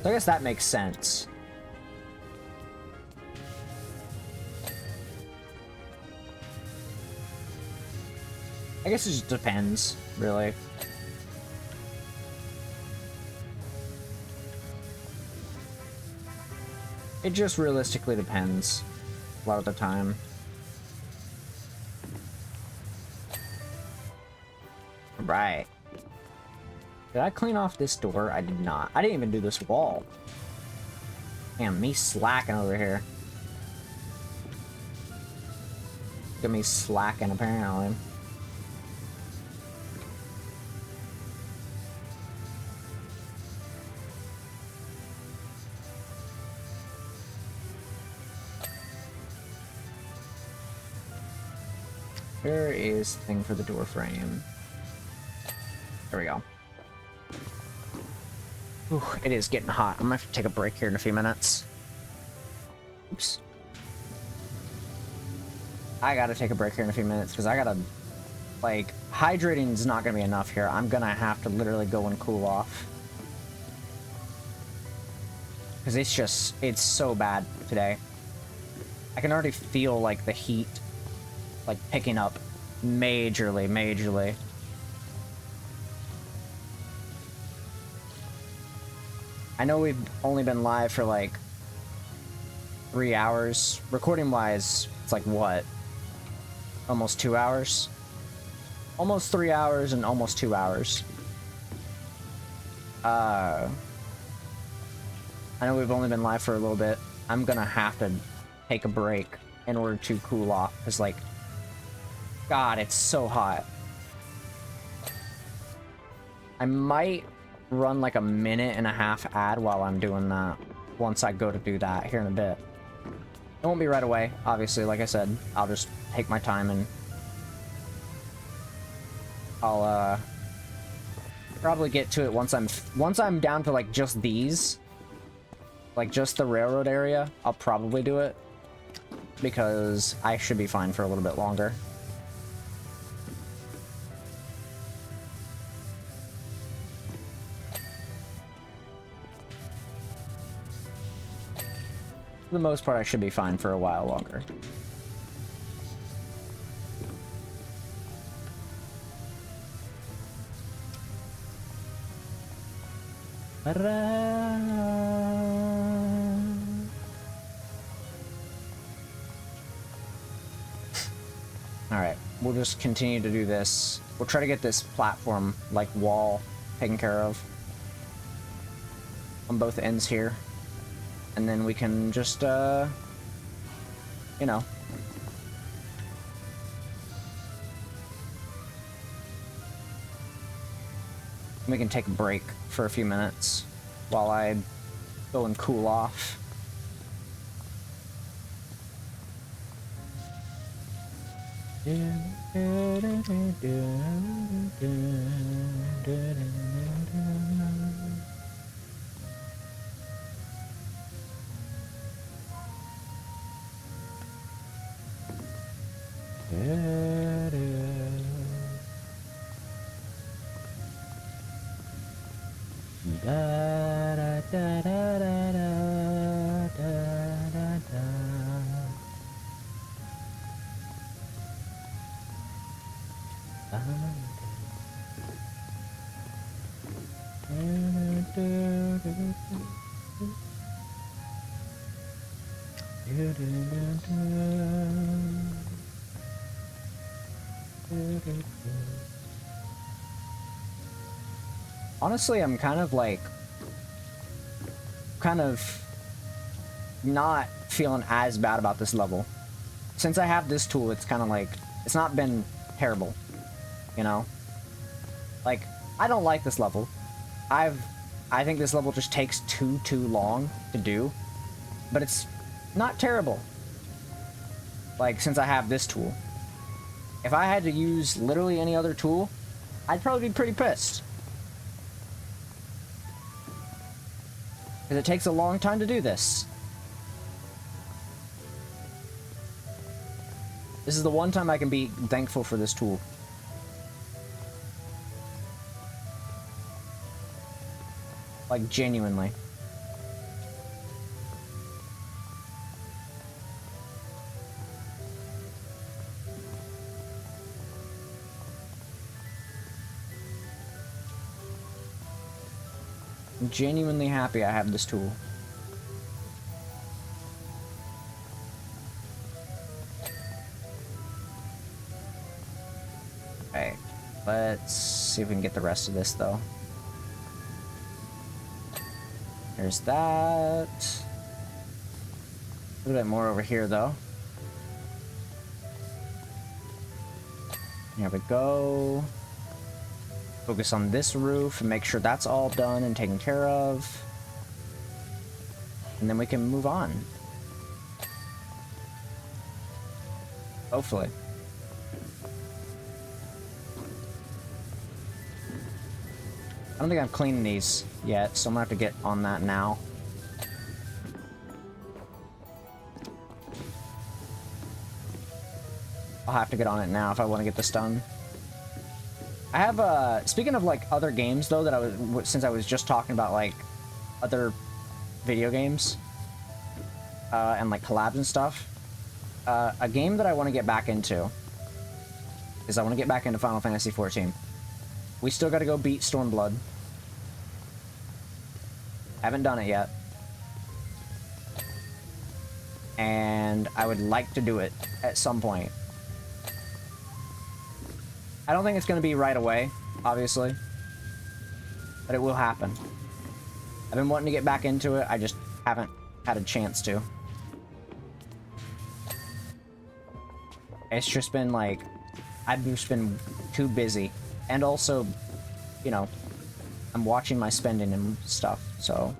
So I guess that makes sense. I guess it just depends, really. It just realistically depends a lot of the time. Right. Did I clean off this door? I did not. I didn't even do this wall. Damn, me slacking over here. Look at me slacking, apparently. Where is the thing for the door frame? There we go. Ooh, it is getting hot. I'm gonna have to take a break here in a few minutes. Oops. I gotta take a break here in a few minutes because I gotta, like, hydrating is not gonna be enough here. I'm gonna have to literally go and cool off. Because it's so bad today. I can already feel, like, the heat, like, picking up majorly. I know we've only been live for, like, 3 hours. Recording-wise, it's like, what? Almost 2 hours? Almost 3 hours and almost 2 hours. I know we've only been live for a little bit. I'm gonna have to take a break in order to cool off, because, like, God, it's so hot. I might run like a 1.5-minute ad while I'm doing that, once I go to do that here in a bit. It won't be right away, obviously, like I said. I'll just take my time and I'll probably get to it once I'm down to like just these, like just the railroad area. I'll probably do it because I should be fine for a little bit longer. For the most part, I should be fine for a while longer. Alright, we'll just continue to do this. We'll try to get this platform, like, wall taken care of on both ends here. And then we can just, you know. We can take a break for a few minutes while I go and cool off. Honestly, I'm kind of not feeling as bad about this level. Since I have this tool, it's kind of like, it's not been terrible, you know? Like, I don't like this level. I think this level just takes too long to do, but it's not terrible. Like, since I have this tool. If I had to use literally any other tool, I'd probably be pretty pissed. Because it takes a long time to do this. This is the one time I can be thankful for this tool. Like, genuinely. I'm genuinely happy I have this tool. Okay, let's see if we can get the rest of this, though. There's that. A little bit more over here, though. There we go. Focus on this roof and make sure that's all done and taken care of. And then we can move on. Hopefully. I don't think I'm cleaning these yet, so I'm gonna have to get on that now. I'll have to get on it now if I want to get this done. I have, speaking of, like, other games, though, that I was, since I was just talking about, like, other video games, and, like, collabs and stuff, a game that I want to get back into is I want to get back into Final Fantasy XIV. We still gotta go beat Stormblood. Haven't done it yet. And I would like to do it at some point. I don't think it's gonna be right away, obviously. But it will happen. I've been wanting to get back into it, I just haven't had a chance to. It's just been like, I've just been too busy. And also, you know, I'm watching my spending and stuff, so.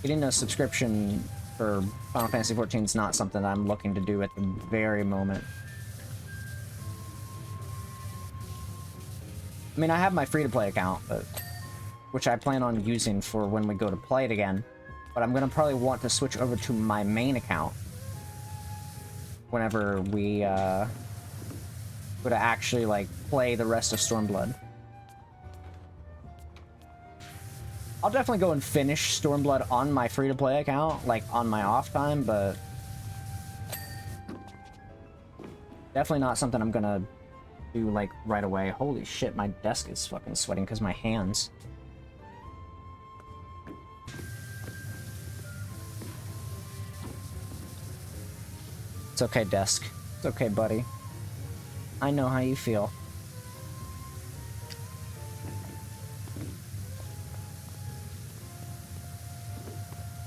Getting a subscription for Final Fantasy XIV is not something that I'm looking to do at the very moment. I mean, I have my free-to-play account, but, which I plan on using for when we go to play it again. But I'm gonna probably want to switch over to my main account whenever we go to actually like play the rest of Stormblood. I'll definitely go and finish Stormblood on my free-to-play account, like on my off time, but definitely not something I'm gonna do like right away. Holy shit, my desk is fucking sweating because my hands. It's okay, desk. It's okay, buddy. I know how you feel.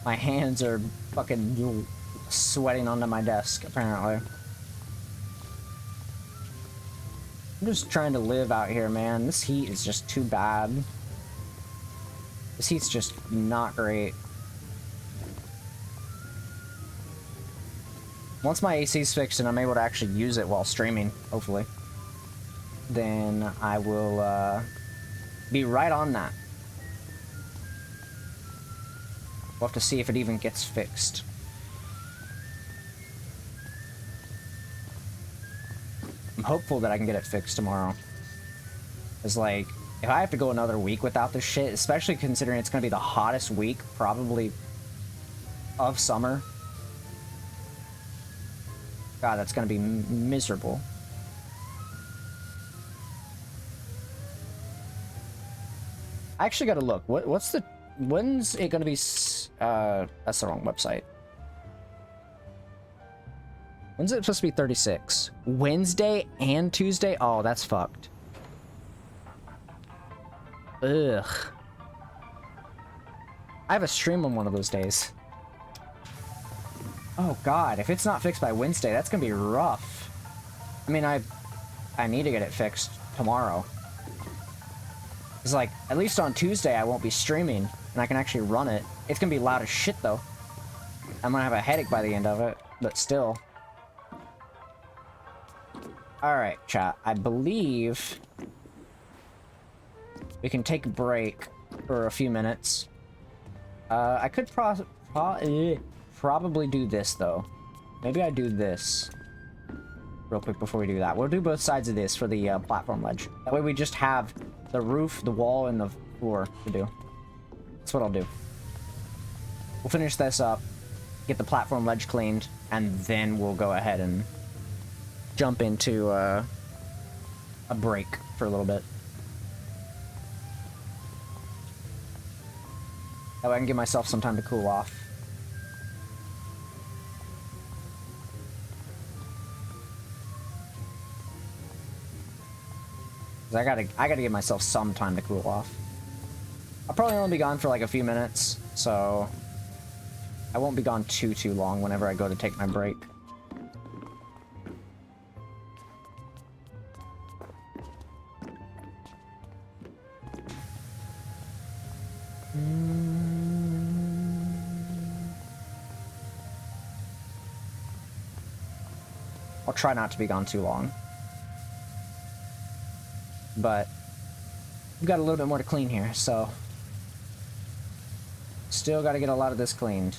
My hands are fucking sweating onto my desk, apparently. I'm just trying to live out here, man. This heat is just too bad. This heat's just not great. Once my AC's fixed and I'm able to actually use it while streaming, hopefully, then I will be right on that. We'll have to see if it even gets fixed. I'm hopeful that I can get it fixed tomorrow. It's like, if I have to go another week without this shit, especially considering it's going to be the hottest week, probably, of summer. God, that's going to be miserable. I actually got to look. What's the... When's it going to be... that's the wrong website. When's it supposed to be 36? Wednesday and Tuesday? Oh, that's fucked. Ugh. I have a stream on one of those days. Oh god, if it's not fixed by Wednesday, that's gonna be rough. I mean, I need to get it fixed tomorrow. It's like, at least on Tuesday I won't be streaming, and I can actually run it. It's gonna be loud as shit, though. I'm gonna have a headache by the end of it, but still. Alright, chat. I believe we can take a break for a few minutes. I could probably do this, though. Maybe I do this real quick before we do that. We'll do both sides of this for the platform ledge. That way we just have the roof, the wall, and the floor to do. That's what I'll do. We'll finish this up, get the platform ledge cleaned, and then we'll go ahead and jump into a break for a little bit. That way I can give myself some time to cool off. 'Cause I gotta give myself some time to cool off. I'll probably only be gone for like a few minutes, so I won't be gone too long whenever I go to take my break. I'll try not to be gone too long. But we've got a little bit more to clean here, so still got to get a lot of this cleaned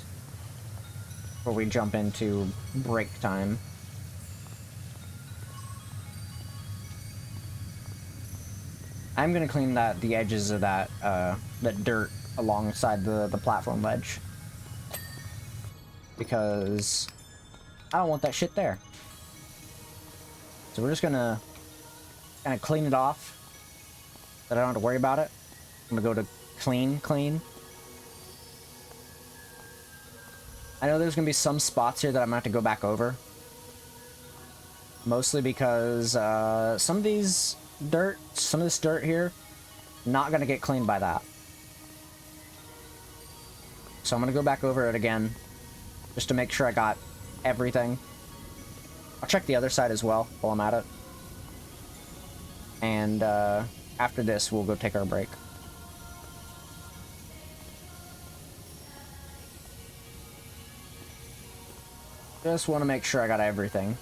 before we jump into break time. I'm gonna clean the edges of that dirt alongside the platform ledge, because I don't want that shit there. So we're just gonna kind of clean it off, that I don't have to worry about it. I'm gonna go to clean. I know there's gonna be some spots here that I'm gonna have to go back over. Mostly because some of this dirt here, not gonna get cleaned by that. So I'm gonna go back over it again, just to make sure I got everything. I'll check the other side as well while I'm at it. And after this, we'll go take our break. Just want to make sure I got everything.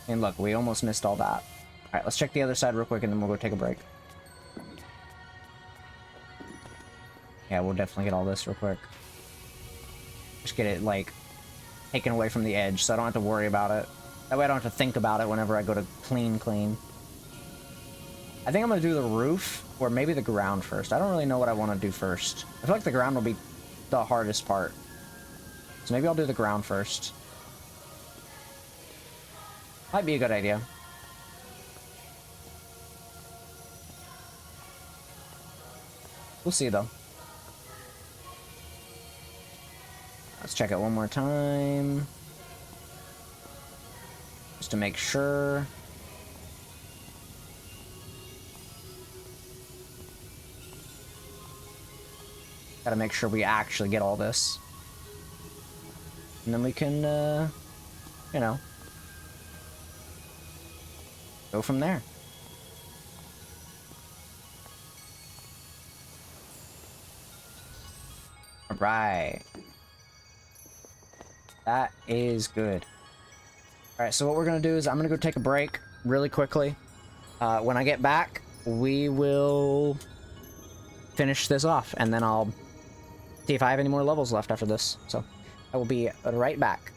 And look, we almost missed all that. Alright, let's check the other side real quick and then we'll go take a break. Yeah, we'll definitely get all this real quick. Just get it, like, taken away from the edge so I don't have to worry about it. That way I don't have to think about it whenever I go to clean. I think I'm going to do the roof or maybe the ground first. I don't really know what I want to do first. I feel like the ground will be the hardest part. So maybe I'll do the ground first. Might be a good idea. We'll see, though. Let's check it one more time. Just to make sure. Gotta make sure we actually get all this. And then we can, you know, go from there. Alright. That is good. Alright, so what we're gonna do is I'm gonna go take a break really quickly. When I get back, we will finish this off, and then I'll see if I have any more levels left after this. So I will be right back.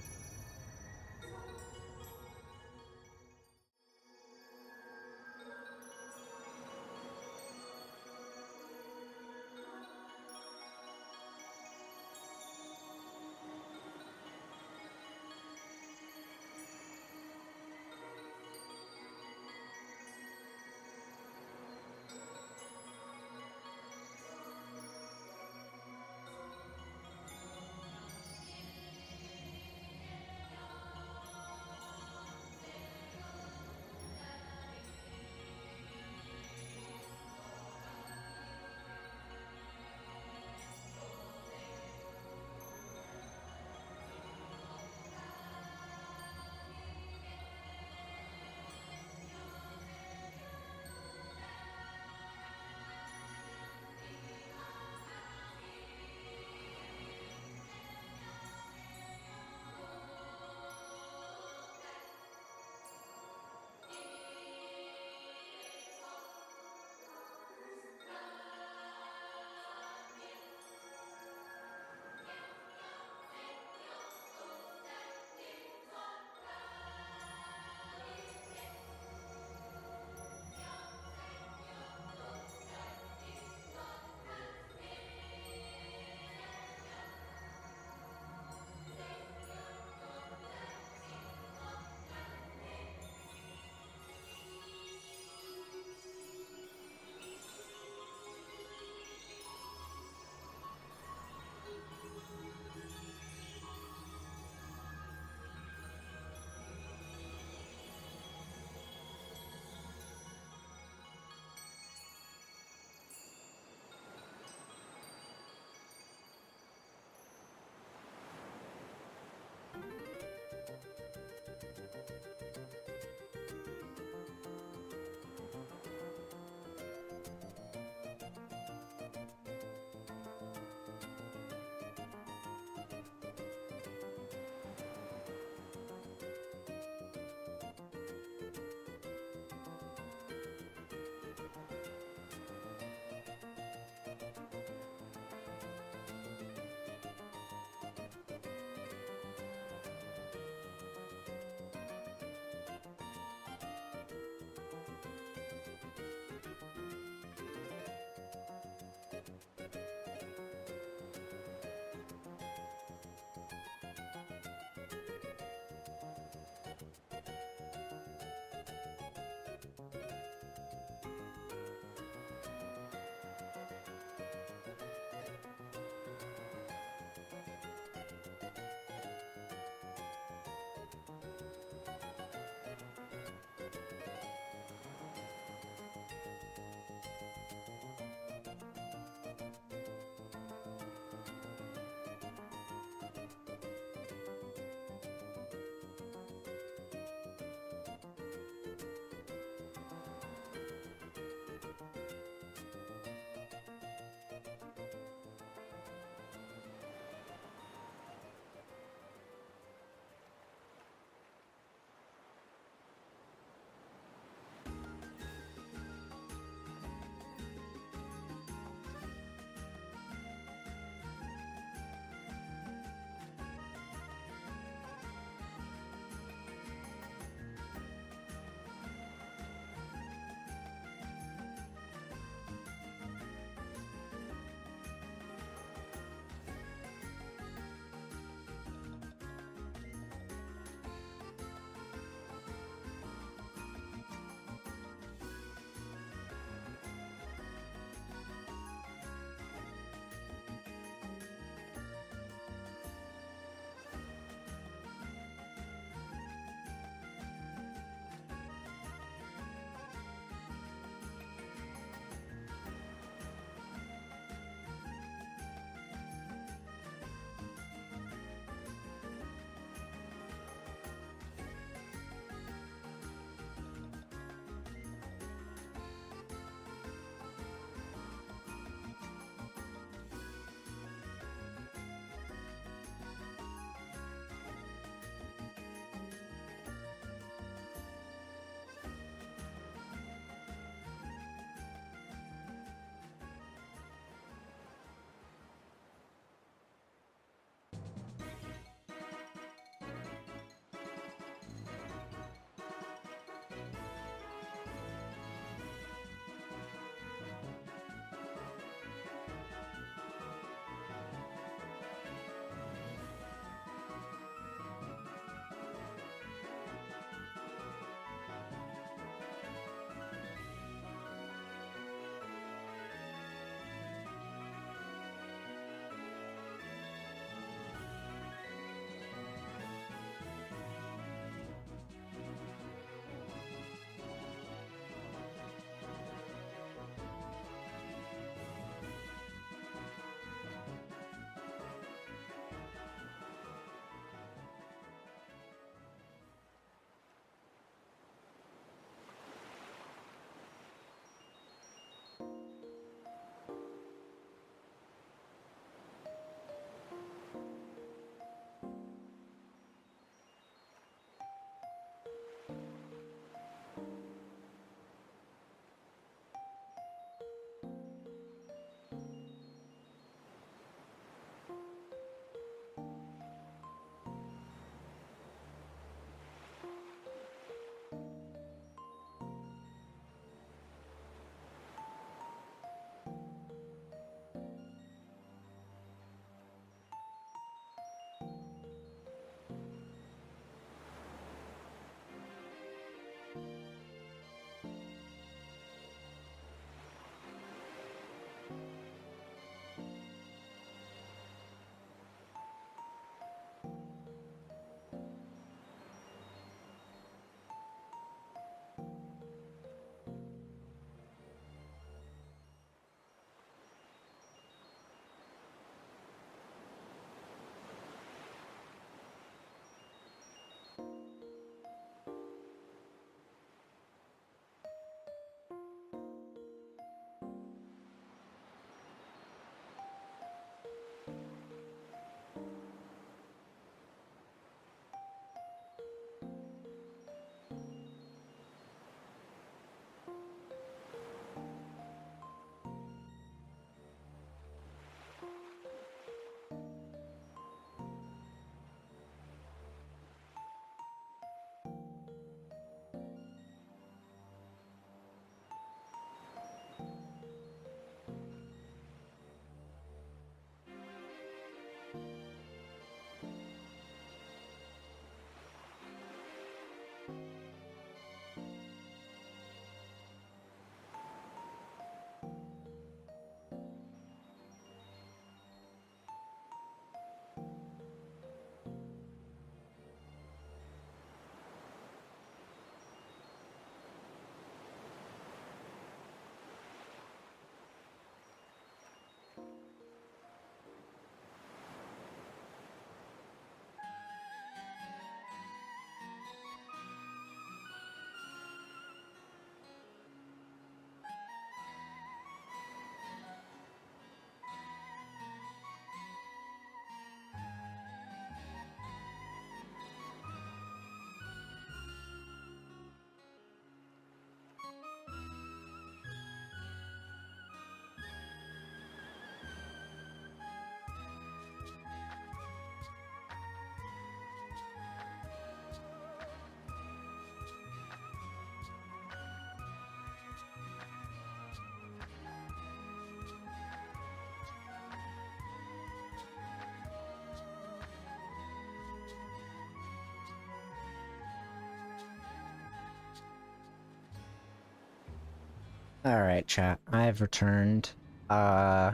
Alright, chat. I've returned. I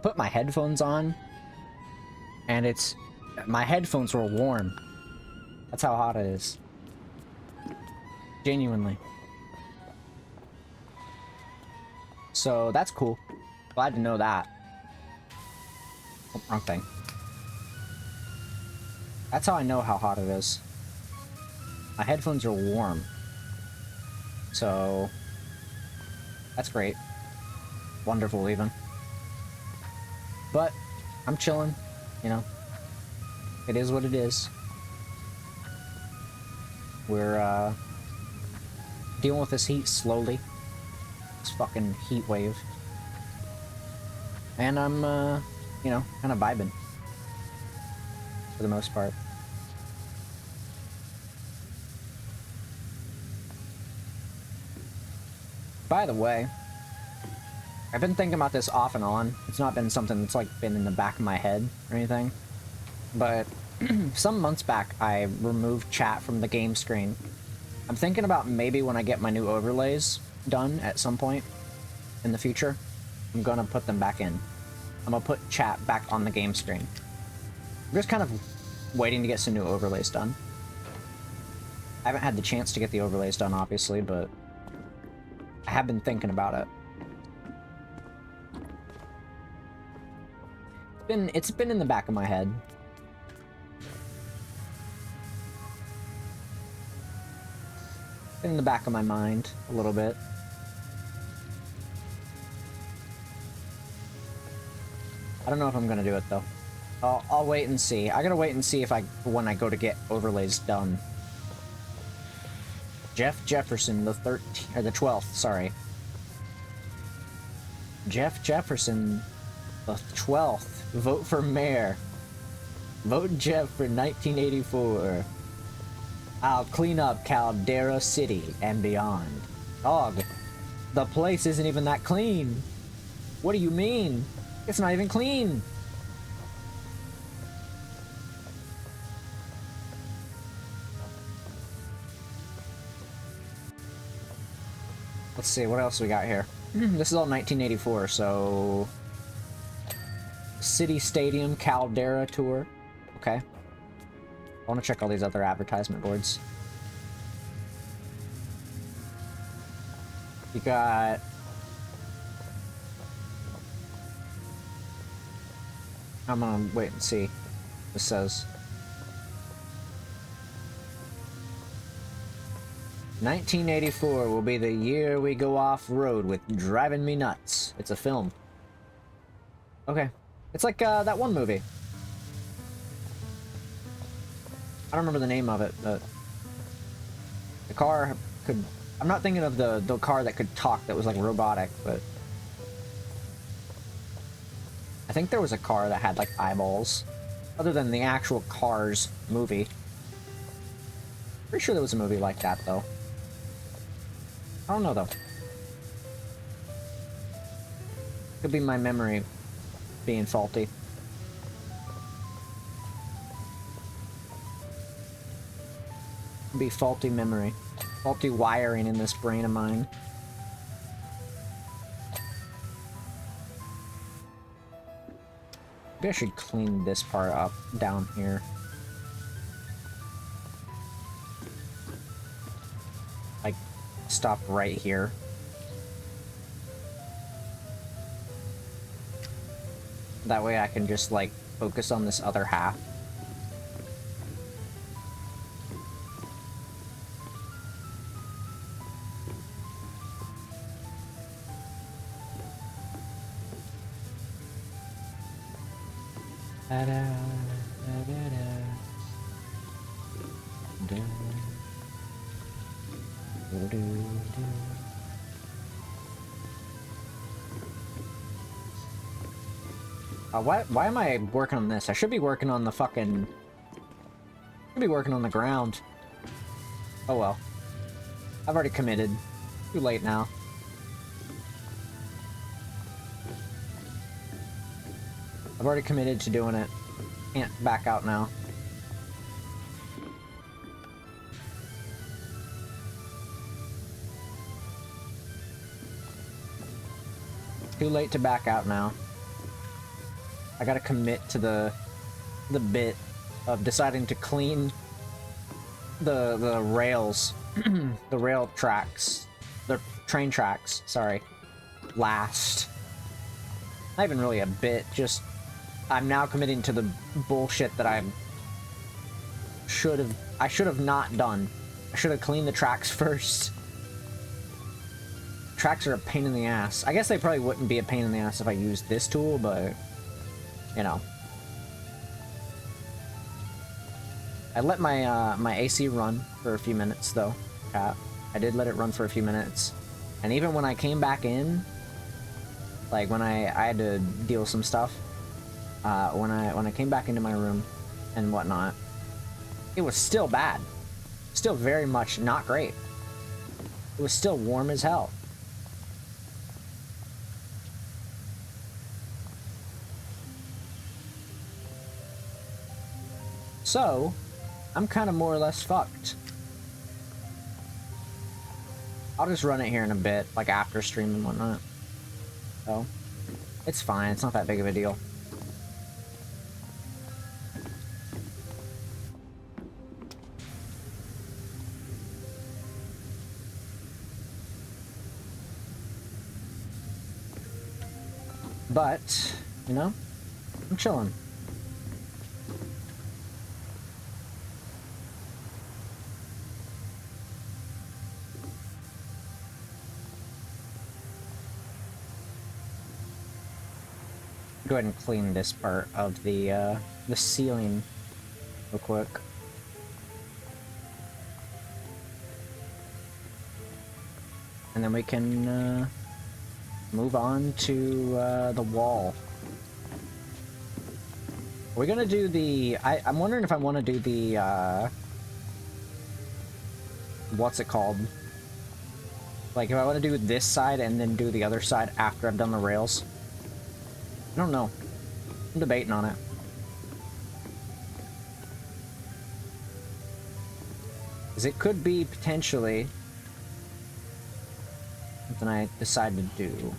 put my headphones on, and my headphones were warm. That's how hot it is. Genuinely. So, that's cool. Glad to know that. Oh, wrong thing. That's how I know how hot it is. My headphones are warm. So... that's great. Wonderful, even. But, I'm chilling, you know. It is what it is. We're, dealing with this heat slowly. This fucking heat wave. And I'm, you know, kind of vibing. For the most part. By the way, I've been thinking about this off and on. It's not been something that's like been in the back of my head or anything. But some months back, I removed chat from the game screen. I'm thinking about maybe when I get my new overlays done at some point in the future, I'm gonna put them back in. I'm gonna put chat back on the game screen. I'm just kind of waiting to get some new overlays done. I haven't had the chance to get the overlays done, obviously, but I have been thinking about it. It's been in the back of my head. Been in the back of my mind a little bit. I don't know if I'm gonna do it though. I'll wait and see. I gotta wait and see if when I go to get overlays done. Jeff Jefferson, the 13th, or the 12th, sorry. Jeff Jefferson, the 12th. Vote for mayor. Vote Jeff for 1984. I'll clean up Caldera City and beyond. Dog, the place isn't even that clean. What do you mean? It's not even clean. Let's see, what else we got here? This is all 1984, so... City Stadium Caldera Tour. Okay. I want to check all these other advertisement boards. You got... I'm gonna wait and see what this says. 1984 will be the year we go off-road with Driving Me Nuts. It's a film. Okay. It's like that one movie. I don't remember the name of it, but... The car could... I'm not thinking of the car that could talk, that was like robotic, but... I think there was a car that had like eyeballs. Other than the actual Cars movie. Pretty sure there was a movie like that, though. I don't know, though. Could be my memory being faulty. Could be faulty memory. Faulty wiring in this brain of mine. Maybe I should clean this part up down here. Like, stop right here. That way I can just, like, focus on this other half. Why am I working on this? I should be working on the fucking... Should be working on the ground. Oh well. I've already committed. Too late now. I've already committed to doing it. Can't back out now. Too late to back out now. I gotta commit to the bit of deciding to clean the rails, the rail tracks, the train tracks, sorry, last. Not even really a bit, just I'm now committing to the bullshit that I should have not done. I should have cleaned the tracks first. Tracks are a pain in the ass. I guess they probably wouldn't be a pain in the ass if I used this tool, but you know. I let my my AC run for a few minutes though. I did let it run for a few minutes. And even when I came back in, like when I had to deal with some stuff, when I came back into my room and whatnot, it was still bad. Still very much not great. It was still warm as hell. So, I'm kind of more or less fucked. I'll just run it here in a bit, like after stream and whatnot. So, it's fine, it's not that big of a deal. But, you know, I'm chilling. Go ahead and clean this part of the ceiling real quick. And then we can move on to the wall. We're gonna do the... I'm wondering if I want to do the... what's it called? Like, if I want to do this side and then do the other side after I've done the rails. I don't know. I'm debating on it. Because it could be potentially something I decide to do.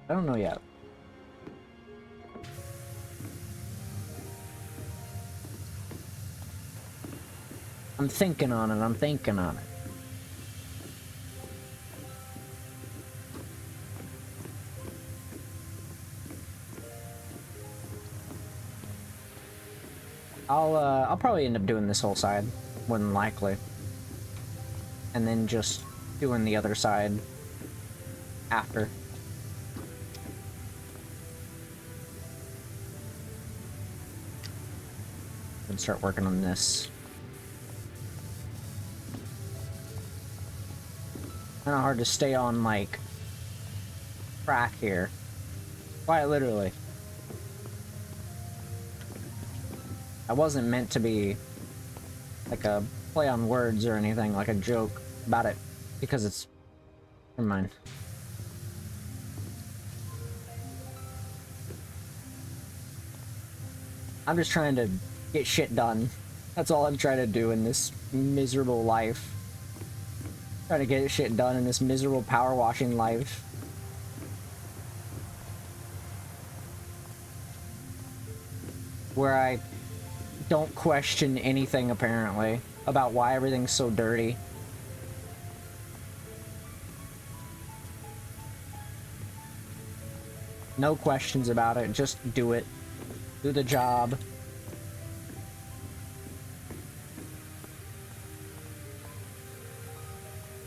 I don't know yet. I'm thinking on it, I'm thinking on it. I'll probably end up doing this whole side, more than likely. And then just doing the other side after. And start working on this. Kinda hard to stay on, like, track here. Quite literally. I wasn't meant to be like a play on words or anything, like a joke about it, because it's... Never mind. I'm just trying to get shit done. That's all I'm trying to do in this miserable life. Trying to get shit done in this miserable power washing life. Where I don't question anything, apparently, about why everything's so dirty. No questions about it, just do it. Do the job.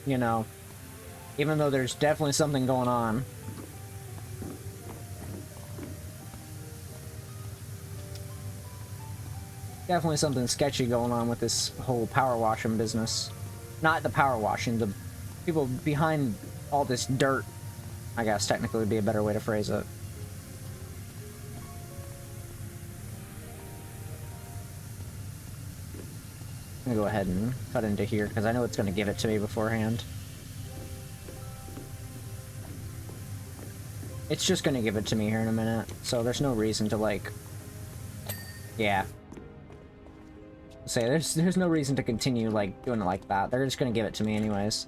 You know, even though there's definitely something going on. Definitely something sketchy going on with this whole power washing business. Not the power washing, the people behind all this dirt, I guess technically would be a better way to phrase it. I'm gonna go ahead and cut into here, because I know it's gonna give it to me beforehand. It's just gonna give it to me here in a minute, so there's no reason to, like... Yeah. Say, there's no reason to continue, like, doing it like that. They're just gonna give it to me anyways.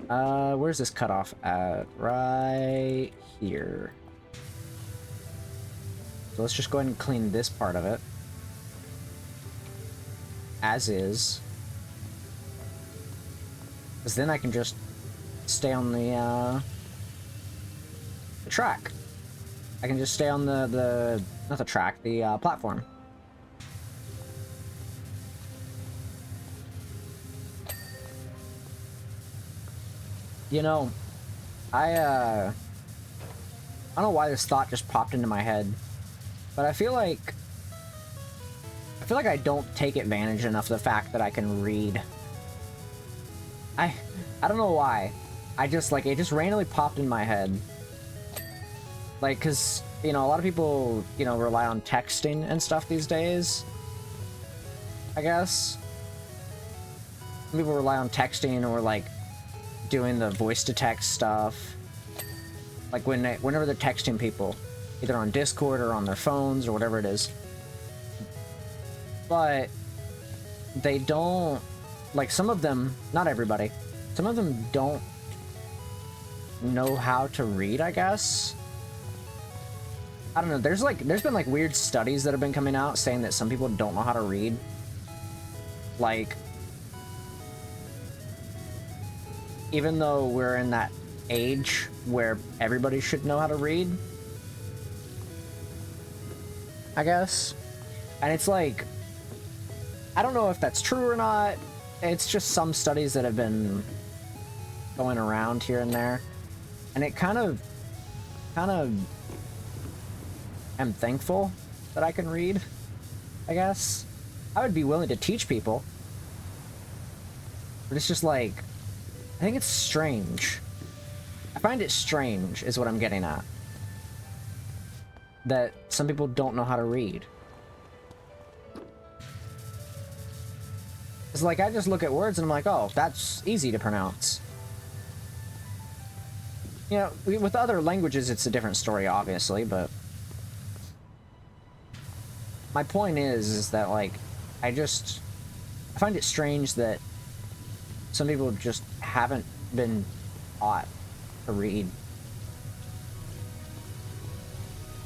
Where's this cutoff at? Right here. So let's just go ahead and clean this part of it. As is. Because then I can just stay on the track. I can just stay on not the track, the platform. You know, I don't know why this thought just popped into my head, but I feel like I don't take advantage enough of the fact that I can read. I don't know why. I just, like, it just randomly popped in my head. Like, cause, you know, a lot of people, you know, rely on texting and stuff these days, I guess. Some people rely on texting or, like, doing the voice-to-text stuff. Like, whenever they're texting people, either on Discord or on their phones or whatever it is. But they don't, like, some of them, not everybody, some of them don't know how to read, I guess. I don't know, there's been, like, weird studies that have been coming out saying that some people don't know how to read. Like, even though we're in that age where everybody should know how to read, I guess. And it's like, I don't know if that's true or not. It's just some studies that have been going around here and there. And it kind of am thankful that I can read, I guess. I would be willing to teach people. But it's just like, I think it's strange. I find it strange, is what I'm getting at. That some people don't know how to read. It's like, I just look at words and I'm like, oh, that's easy to pronounce. You know, with other languages, it's a different story, obviously, but... My point is that, like, I find it strange that some people just haven't been taught to read.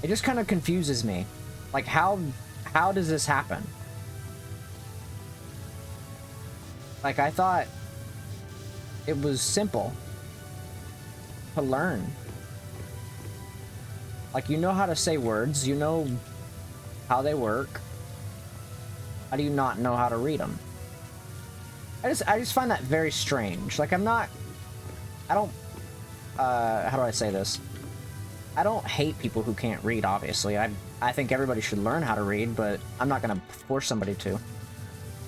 It just kind of confuses me. Like, how does this happen? Like, I thought it was simple to learn. Like, you know how to say words, you know how they work. How do you not know how to read them? I just find that very strange. Like, how do I say this? I don't hate people who can't read, obviously. I think everybody should learn how to read, but I'm not gonna force somebody to.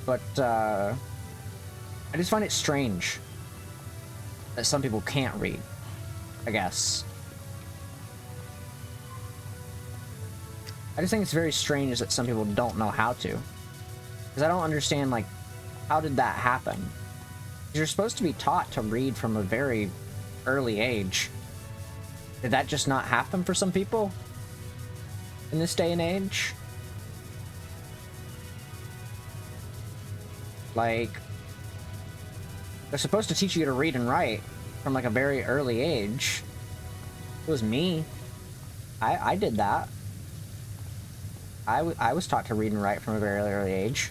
But, I just find it strange that some people can't read, I guess. I just think it's very strange that some people don't know how to. Because I don't understand, like, how did that happen? You're supposed to be taught to read from a very early age. Did that just not happen for some people in this day and age? Like, they're supposed to teach you to read and write from, like, a very early age. It was me. I did that. I was taught to read and write from a very early age.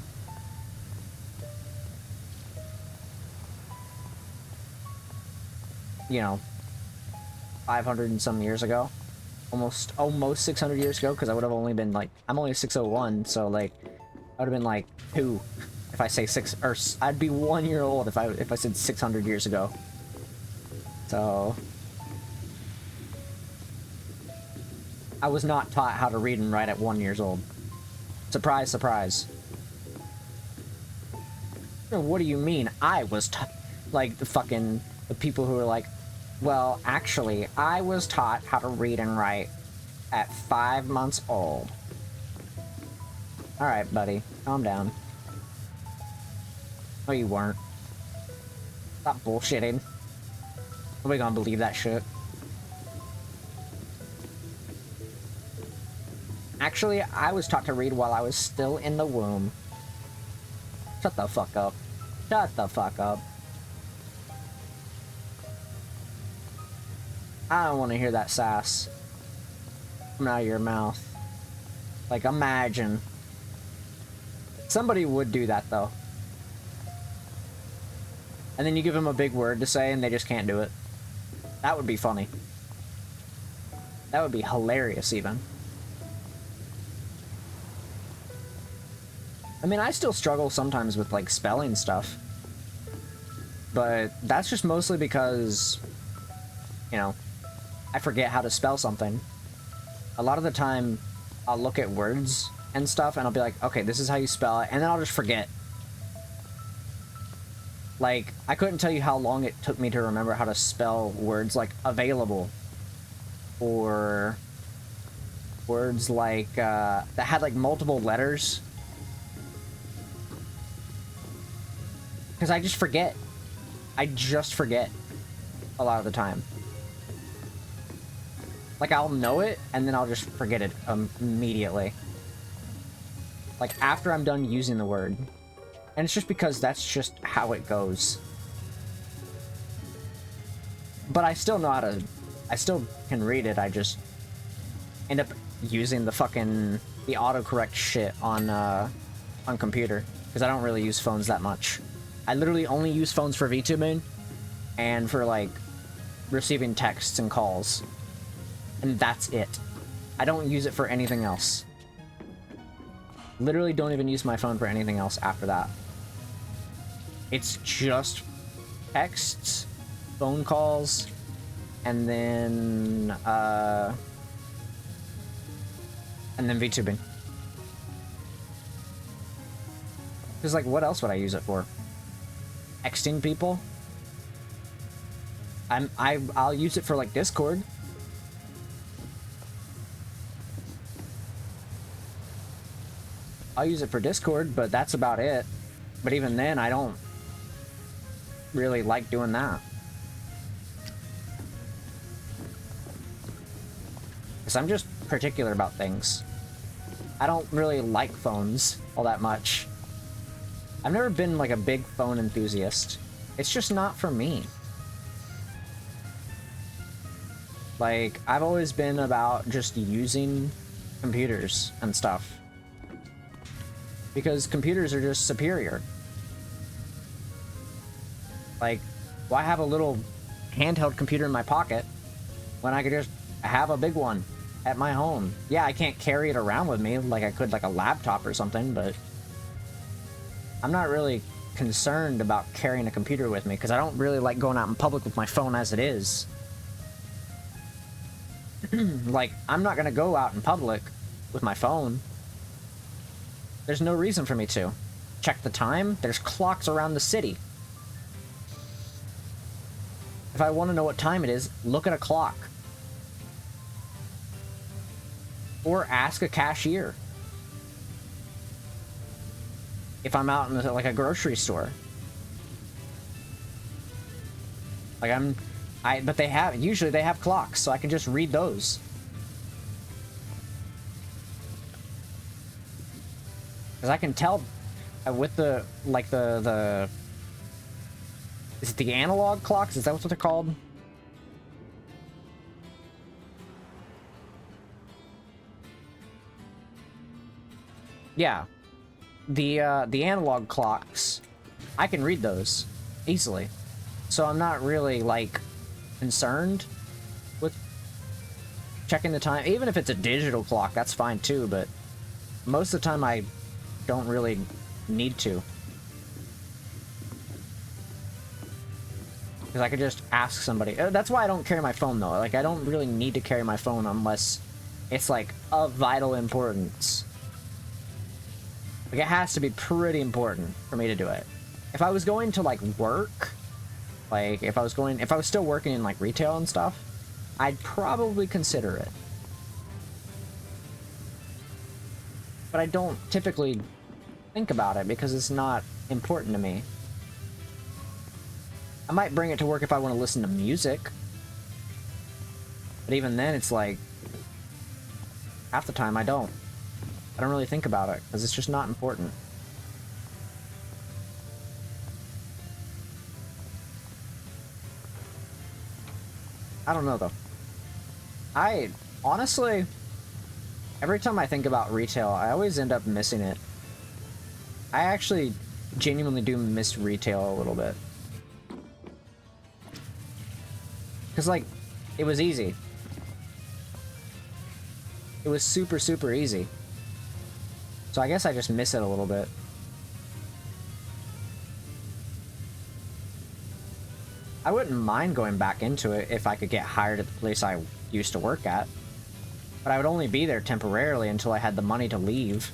You know, 500 and some years ago. Almost 600 years ago, because I would have only been, like, I'm only 601, so, like, I would have been, like, 2 if I say 6, or I'd be 1 year old if I said 600 years ago. So... I was not taught how to read and write at 1 year old. Surprise, surprise. What do you mean? I was taught... Like, the people who are like, well, actually, I was taught how to read and write at 5 months old. Alright, buddy. Calm down. No, you weren't. Stop bullshitting. Nobody gonna believe that shit. Actually, I was taught to read while I was still in the womb. Shut the fuck up. Shut the fuck up. I don't want to hear that sass coming out of your mouth. Like, imagine. Somebody would do that, though. And then you give them a big word to say and they just can't do it. That would be funny. That would be hilarious, even. I mean, I still struggle sometimes with, like, spelling stuff. But that's just mostly because, you know, I forget how to spell something. A lot of the time, I'll look at words and stuff, and I'll be like, okay, this is how you spell it, and then I'll just forget. Like, I couldn't tell you how long it took me to remember how to spell words like available. Or words like, that had, like, multiple letters. Because I just forget. I just forget a lot of the time. Like, I'll know it, and then I'll just forget it immediately. Like, after I'm done using the word. And it's just because that's just how it goes. But I still know how to... I still can read it, I just end up using the autocorrect shit on computer. Because I don't really use phones that much. I literally only use phones for VTubing and for, like, receiving texts and calls. And that's it. I don't use it for anything else. Literally don't even use my phone for anything else after that. It's just texts, phone calls, and then VTubing. Because, like, what else would I use it for? Texting people? I'll use it for like Discord. I'll use it for Discord, but that's about it. But even then, I don't really like doing that. Because I'm just particular about things. I don't really like phones all that much. I've never been like a big phone enthusiast. It's just not for me. Like, I've always been about just using computers and stuff. Because computers are just superior. Like, why have a little handheld computer in my pocket when I could just have a big one at my home? Yeah, I can't carry it around with me like I could like a laptop or something, but I'm not really concerned about carrying a computer with me because I don't really like going out in public with my phone as it is. Like, I'm not gonna go out in public with my phone. There's no reason for me to. Check the time. There's clocks around the city. If I want to know what time it is, look at a clock. Or ask a cashier. If I'm out in like a grocery store. Like but usually they have clocks, so I can just read those. Because I can tell with the, like the... Is it the analog clocks? Is that what they're called? Yeah. The analog clocks, I can read those easily. So I'm not really, like, concerned with checking the time. Even if it's a digital clock, that's fine too, but most of the time I don't really need to. Because I could just ask somebody. That's why I don't carry my phone, though. Like, I don't really need to carry my phone unless it's, like, of vital importance. Like, it has to be pretty important for me to do it. If I was going to, like, work, like, if I was still working in, like, retail and stuff, I'd probably consider it. But I don't typically think about it because it's not important to me. I might bring it to work if I want to listen to music. But even then, it's like, half the time I don't. I don't really think about it, because it's just not important. I don't know, though. Honestly, every time I think about retail, I always end up missing it. I actually genuinely do miss retail a little bit. Because, like, it was easy. It was super, super easy. So I guess I just miss it a little bit. I wouldn't mind going back into it if I could get hired at the place I used to work at. But I would only be there temporarily until I had the money to leave.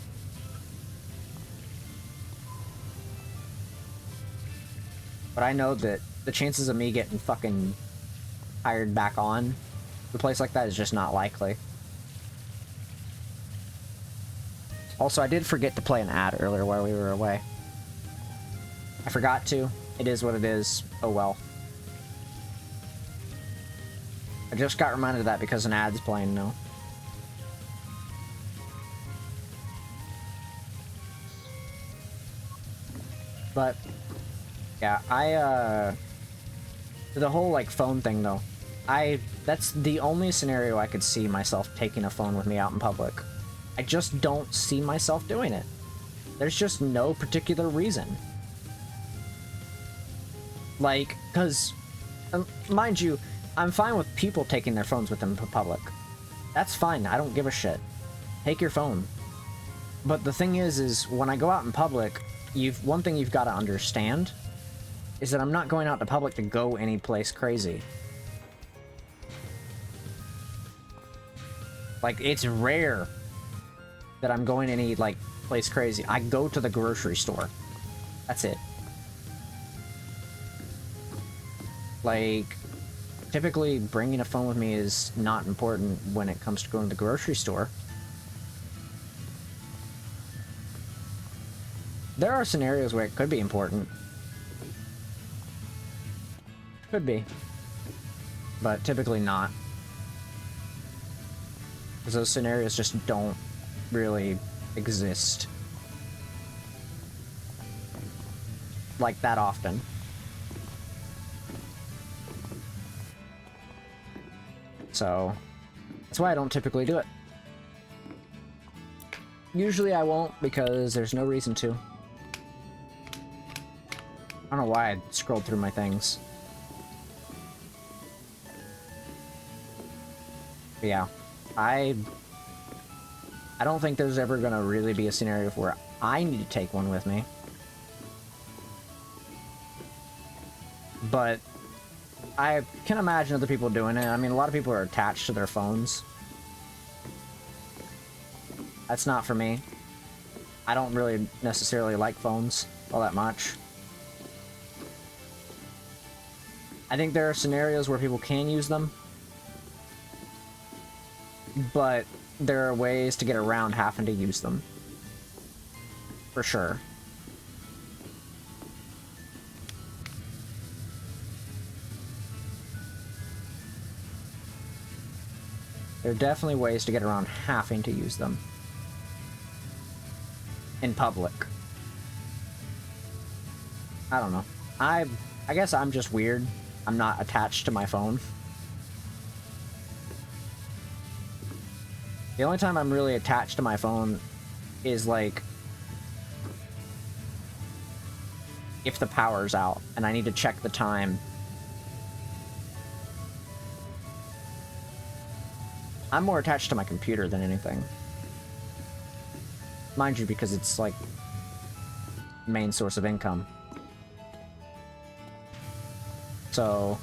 But I know that the chances of me getting fucking hired back on a place like that is just not likely. Also, I did forget to play an ad earlier while we were away. I forgot to. It is what it is. Oh well. I just got reminded of that because an ad's playing now. But, yeah, the whole, like, phone thing, though. That's the only scenario I could see myself taking a phone with me out in public. I just don't see myself doing it. There's just no particular reason. Like, because, mind you, I'm fine with people taking their phones with them in public. That's fine, I don't give a shit. Take your phone. But the thing is when I go out in public, one thing you've got to understand is that I'm not going out to public to go any place crazy. Like, it's rare that I'm going any, like, place crazy. I go to the grocery store. That's it. Like, typically bringing a phone with me is not important when it comes to going to the grocery store. There are scenarios where it could be important. Could be. But typically not. Because those scenarios just don't really exist. Like that often. So, that's why I don't typically do it. Usually I won't because there's no reason to. I don't know why I scrolled through my things. But yeah, I don't think there's ever gonna really be a scenario where I need to take one with me. But I can imagine other people doing it. I mean, a lot of people are attached to their phones. That's not for me. I don't really necessarily like phones all that much. I think there are scenarios where people can use them, but there are ways to get around having to use them. For sure. There are definitely ways to get around having to use them. In public. I don't know. I guess I'm just weird. I'm not attached to my phone. The only time I'm really attached to my phone is like if the power's out and I need to check the time. I'm more attached to my computer than anything. Mind you, because it's like main source of income. So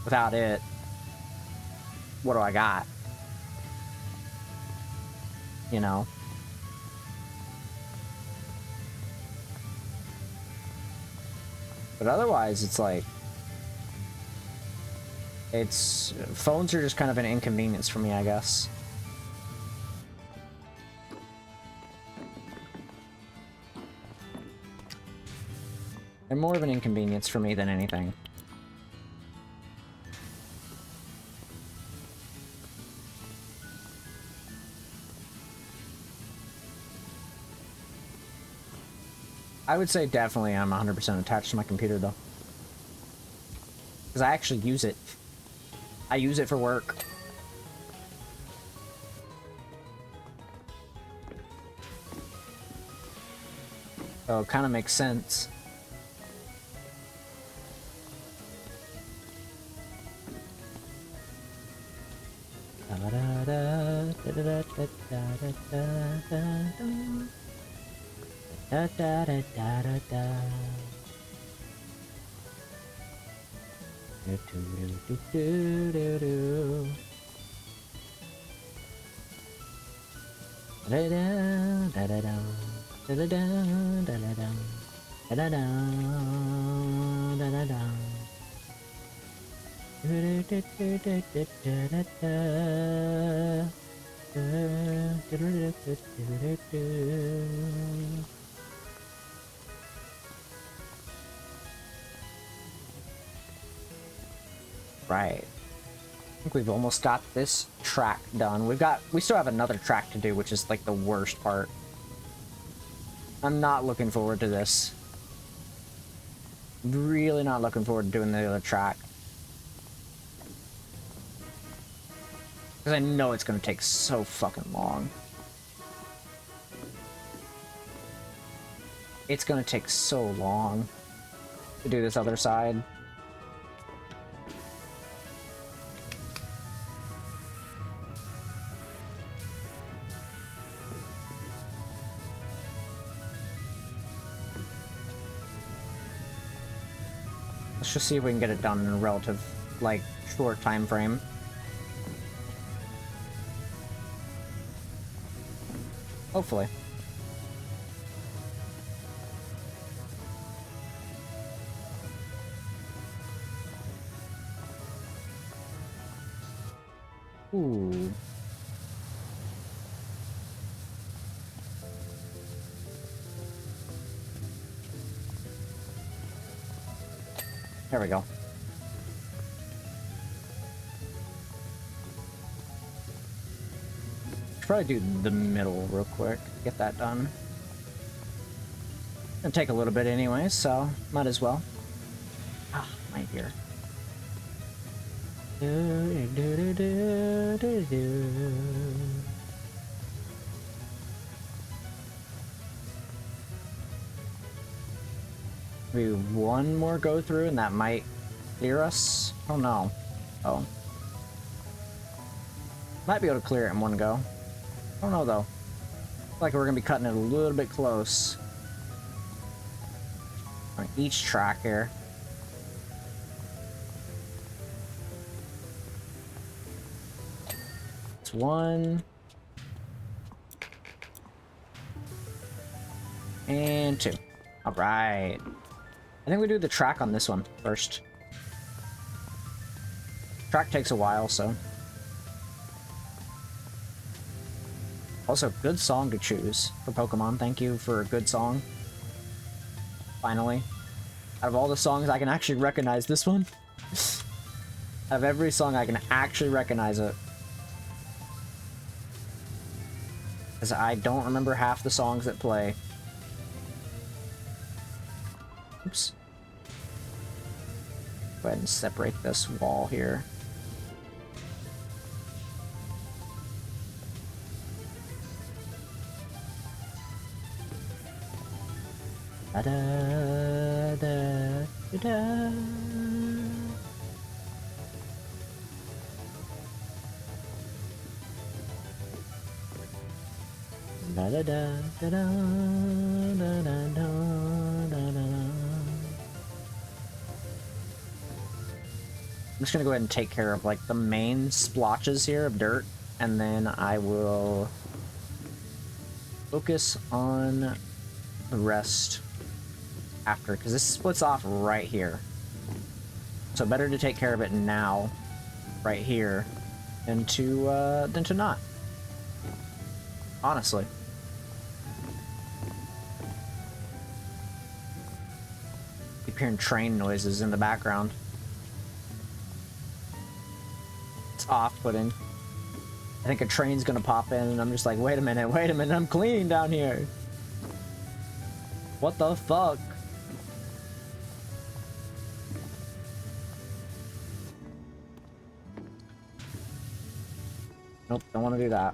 without it, what do I got? You know? But otherwise, it's like, phones are just kind of an inconvenience for me, I guess. They're more of an inconvenience for me than anything. I would say definitely I'm 100% attached to my computer, though. Because I actually use it. I use it for work. So it kind of makes sense. Da da da da da da. Do do do do do do. Da da da da da. Da da da da da da. Da da da da da da. Do do do do do do da da. Do do do do do do. Right. I think we've almost got this track done. We still have another track to do, which is like the worst part. I'm not looking forward to this. Really not looking forward to doing the other track. Because I know it's going to take so fucking long. It's going to take so long to do this other side. Let's just see if we can get it done in a relative, like, short time frame. Hopefully. Ooh. There we go. Should probably do the middle real quick. Get that done. It'll take a little bit anyway, so might as well. Ah, my ear. Maybe one more go through and that might clear us? I don't know. Oh. Might be able to clear it in one go. I don't know though. Feel like we're gonna be cutting it a little bit close. On each track here. It's one. And two. Alright. I think we do the track on this one first. Track takes a while, so. Also, good song to choose for Pokemon. Thank you for a good song. Finally. Out of all the songs, I can actually recognize this one. Out of every song, I can actually recognize it. Because I don't remember half the songs that play. Oops. Go ahead and separate this wall here. Da da da da da. Da da da da da da da da da. I'm just gonna go ahead and take care of like the main splotches here of dirt, and then I will focus on the rest after, because this splits off right here. So better to take care of it now, right here, than to not. Honestly. Keep hearing train noises in the background. It's off-putting. I think a train's gonna pop in and I'm just like, wait a minute, I'm clean down here. What the fuck? Nope, don't want to do that.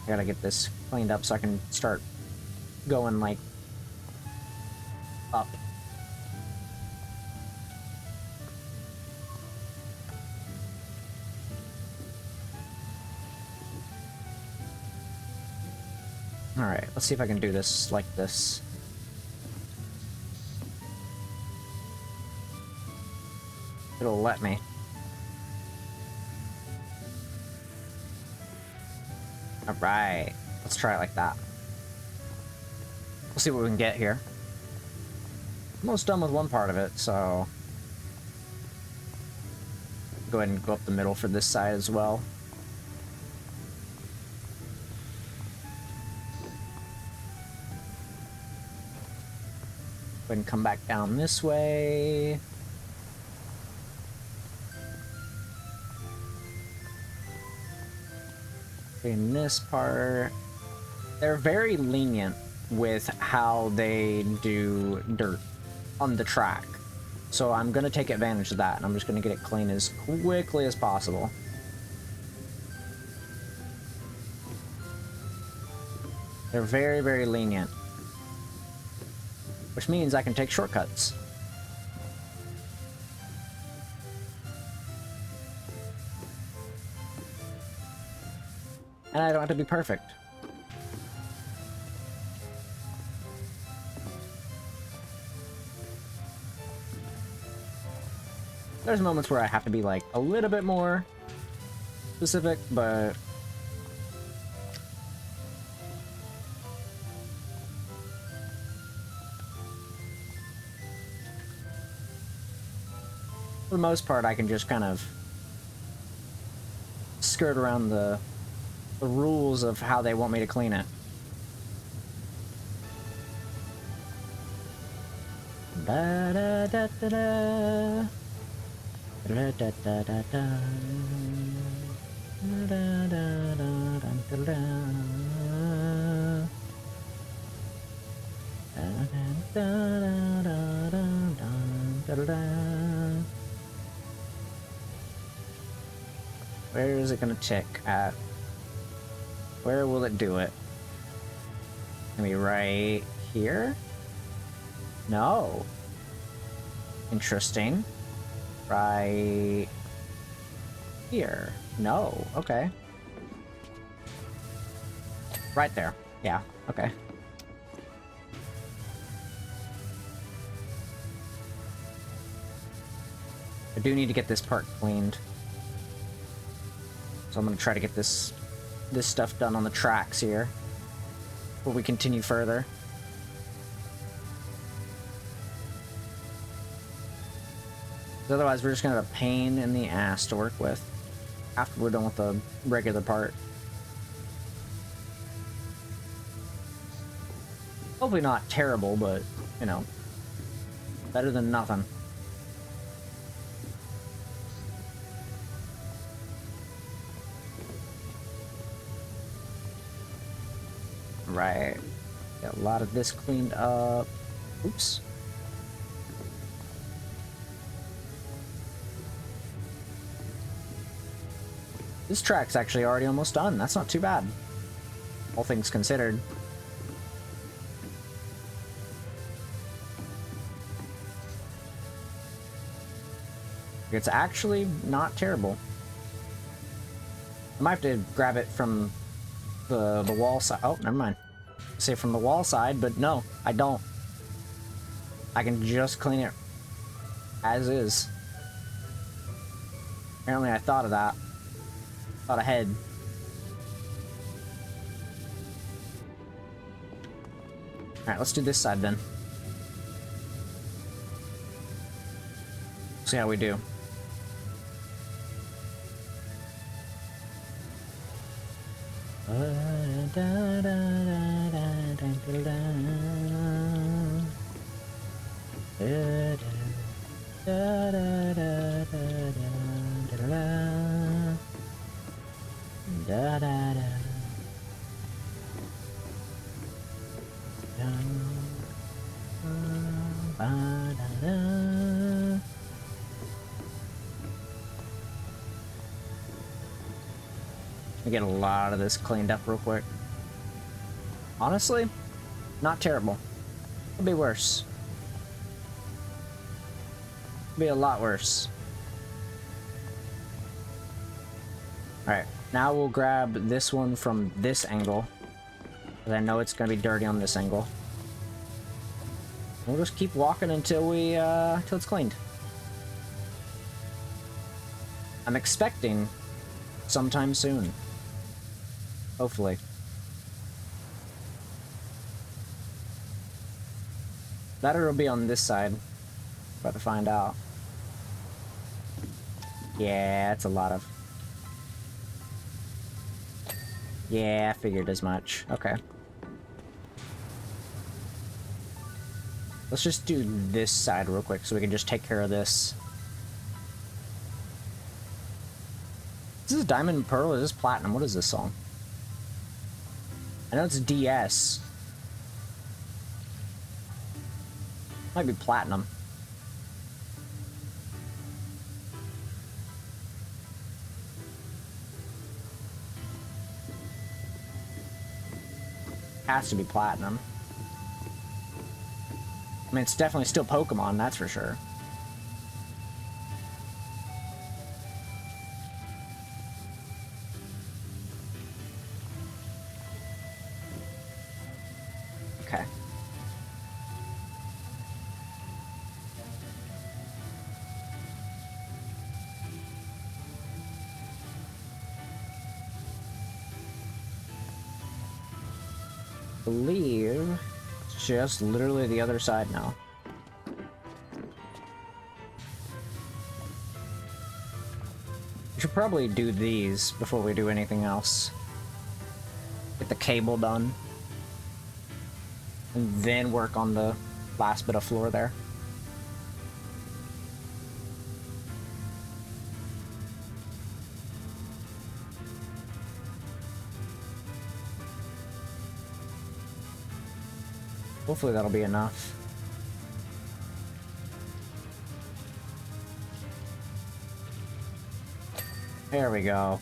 I gotta get this cleaned up so I can start going, like, up. Alright, let's see if I can do this like this. It'll let me. Alright, let's try it like that. We'll see what we can get here. Almost done with one part of it, so... Go ahead and go up the middle for this side as well. Go ahead and come back down this way. In this part, they're very lenient with how they do dirt on the track. So I'm gonna take advantage of that, and I'm just gonna get it clean as quickly as possible. They're very, very lenient. Which means I can take shortcuts. And I don't have to be perfect. There's moments where I have to be like a little bit more specific, but for the most part, I can just kind of skirt around the rules of how they want me to clean it. Da da da da da. Da da da da da. Da da da da da. Where is it gonna tick at? Where will it do it? Gonna be right here? No. Interesting. Right here. No. Okay. Right there. Yeah. Okay. I do need to get this part cleaned. So I'm gonna try to get this stuff done on the tracks here before we continue further. Otherwise, we're just gonna have a pain in the ass to work with after we're done with the regular part. Hopefully not terrible, but, you know, better than nothing. Right. Got a lot of this cleaned up. Oops. This track's actually already almost done. That's not too bad, all things considered. It's actually not terrible. I might have to grab it from the wall side. Oh, never mind. Say from the wall side, but no, I don't. I can just clean it as is. Apparently I thought of that. Thought ahead. Alright, let's do this side then. See how we do. Get a lot of this cleaned up real quick. Honestly, not terrible. It'll be worse. It'll be a lot worse. Alright, now we'll grab this one from this angle, because I know it's going to be dirty on this angle. We'll just keep walking until till it's cleaned. I'm expecting sometime soon. Hopefully. That or it'll be on this side. About to find out. Yeah, it's a lot of... Yeah, I figured as much. Okay. Let's just do this side real quick so we can just take care of this. Is this Diamond and Pearl or is this Platinum? What is this song? I know it's DS. Might be Platinum. Has to be Platinum. I mean, it's definitely still Pokemon, that's for sure. Okay. Believe it's just literally the other side now. We should probably do these before we do anything else. Get the cable done. And then work on the last bit of floor there. Hopefully that'll be enough. There we go.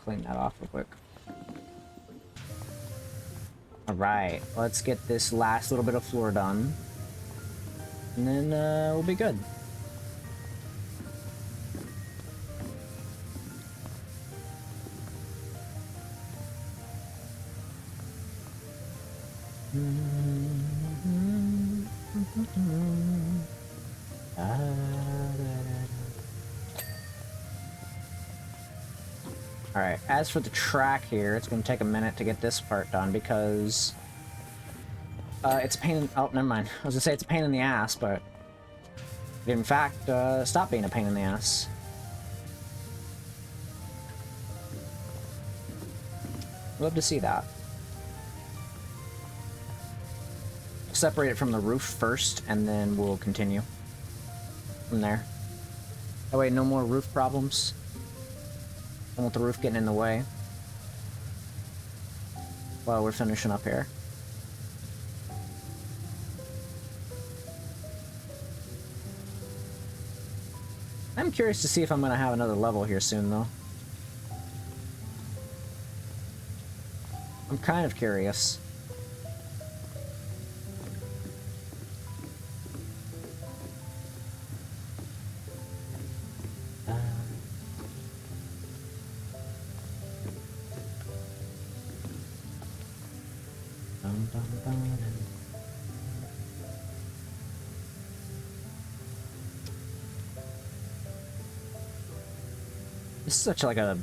Clean that off real quick. Alright, let's get this last little bit of floor done. And then we'll be good. Alright, as for the track here, it's going to take a minute to get this part done because it's a pain in... Oh, never mind. I was going to say it's a pain in the ass, but it in fact stop being a pain in the ass. Love to see that. Separate it from the roof first, and then we'll continue from there. That way, no more roof problems. Don't want the roof getting in the way while we're finishing up here. I'm curious to see if I'm going to have another level here soon, though. I'm kind of curious. This is such like a,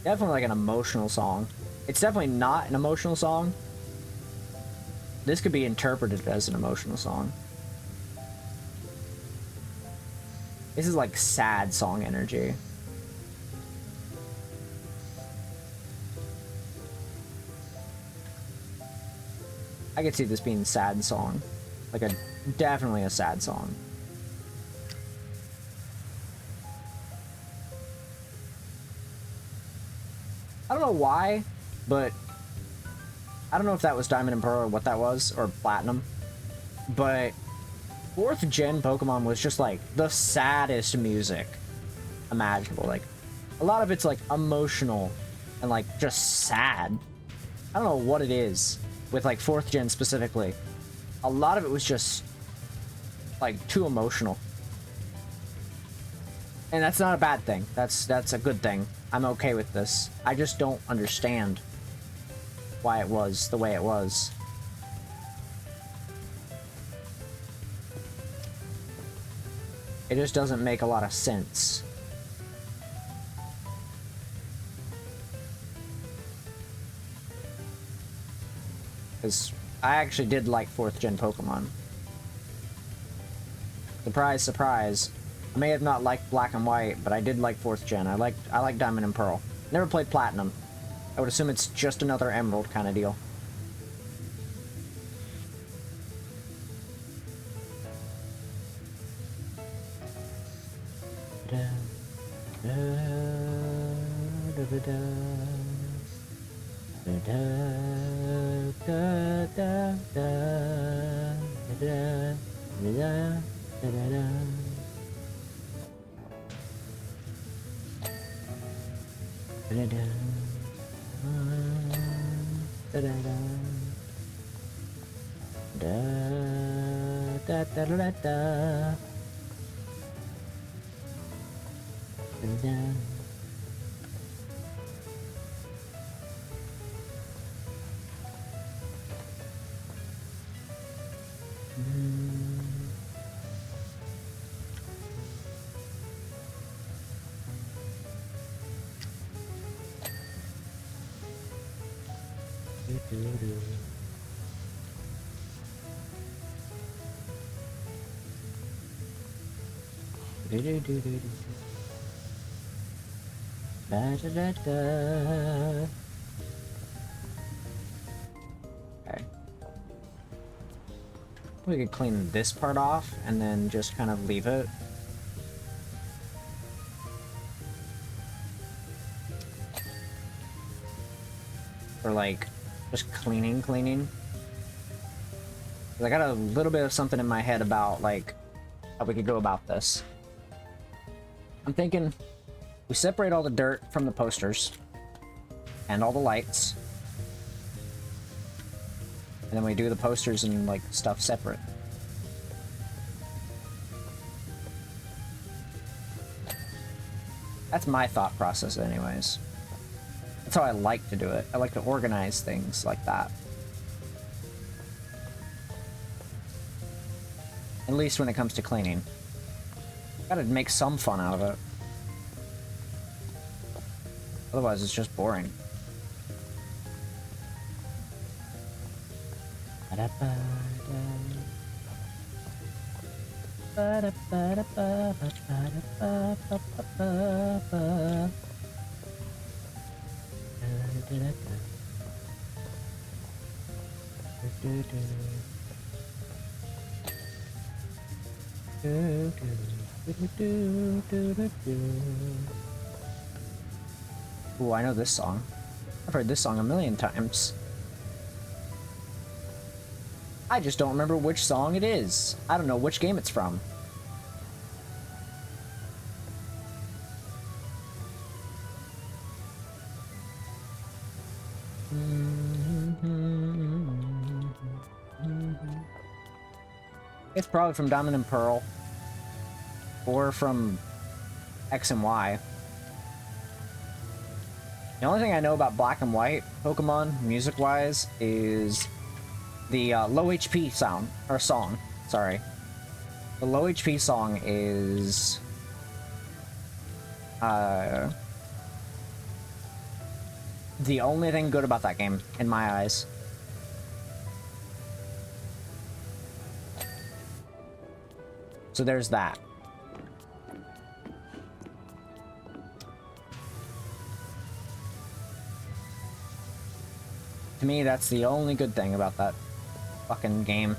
definitely like an emotional song. It's definitely not an emotional song. This could be interpreted as an emotional song. This is like sad song energy. I could see this being a sad song. Like a, definitely a sad song. I don't know why, but I don't know if that was Diamond and Pearl or what that was, or Platinum, but 4th gen Pokemon was just like the saddest music imaginable. Like, a lot of it's like emotional and like just sad. I don't know what it is with like 4th gen specifically. A lot of it was just like too emotional. And that's not a bad thing. That's a good thing. I'm okay with this. I just don't understand why it was the way it was. It just doesn't make a lot of sense. Because I actually did like 4th gen Pokemon. Surprise, surprise. I may have not liked Black and White, but I did like 4th gen. I like Diamond and Pearl. Never played Platinum. I would assume it's just another Emerald kind of deal. Okay. We could clean this part off and then just kind of leave it. Or like, just cleaning. 'Cause I got a little bit of something in my head about like, how we could go about this. I'm thinking we separate all the dirt from the posters and all the lights. And then we do the posters and like stuff separate. That's my thought process anyways. That's how I like to do it. I like to organize things like that. At least when it comes to cleaning. Gotta make some fun out of it. Otherwise it's just boring. Ooh, I know this song. I've heard this song a million times. I just don't remember which song it is. I don't know which game it's from. It's probably from Diamond and Pearl. Or from X and Y. The only thing I know about Black and White Pokemon, music-wise, is the low HP sound, or song, sorry. The low HP song is... the only thing good about that game, in my eyes. So there's that. To me, that's the only good thing about that fucking game.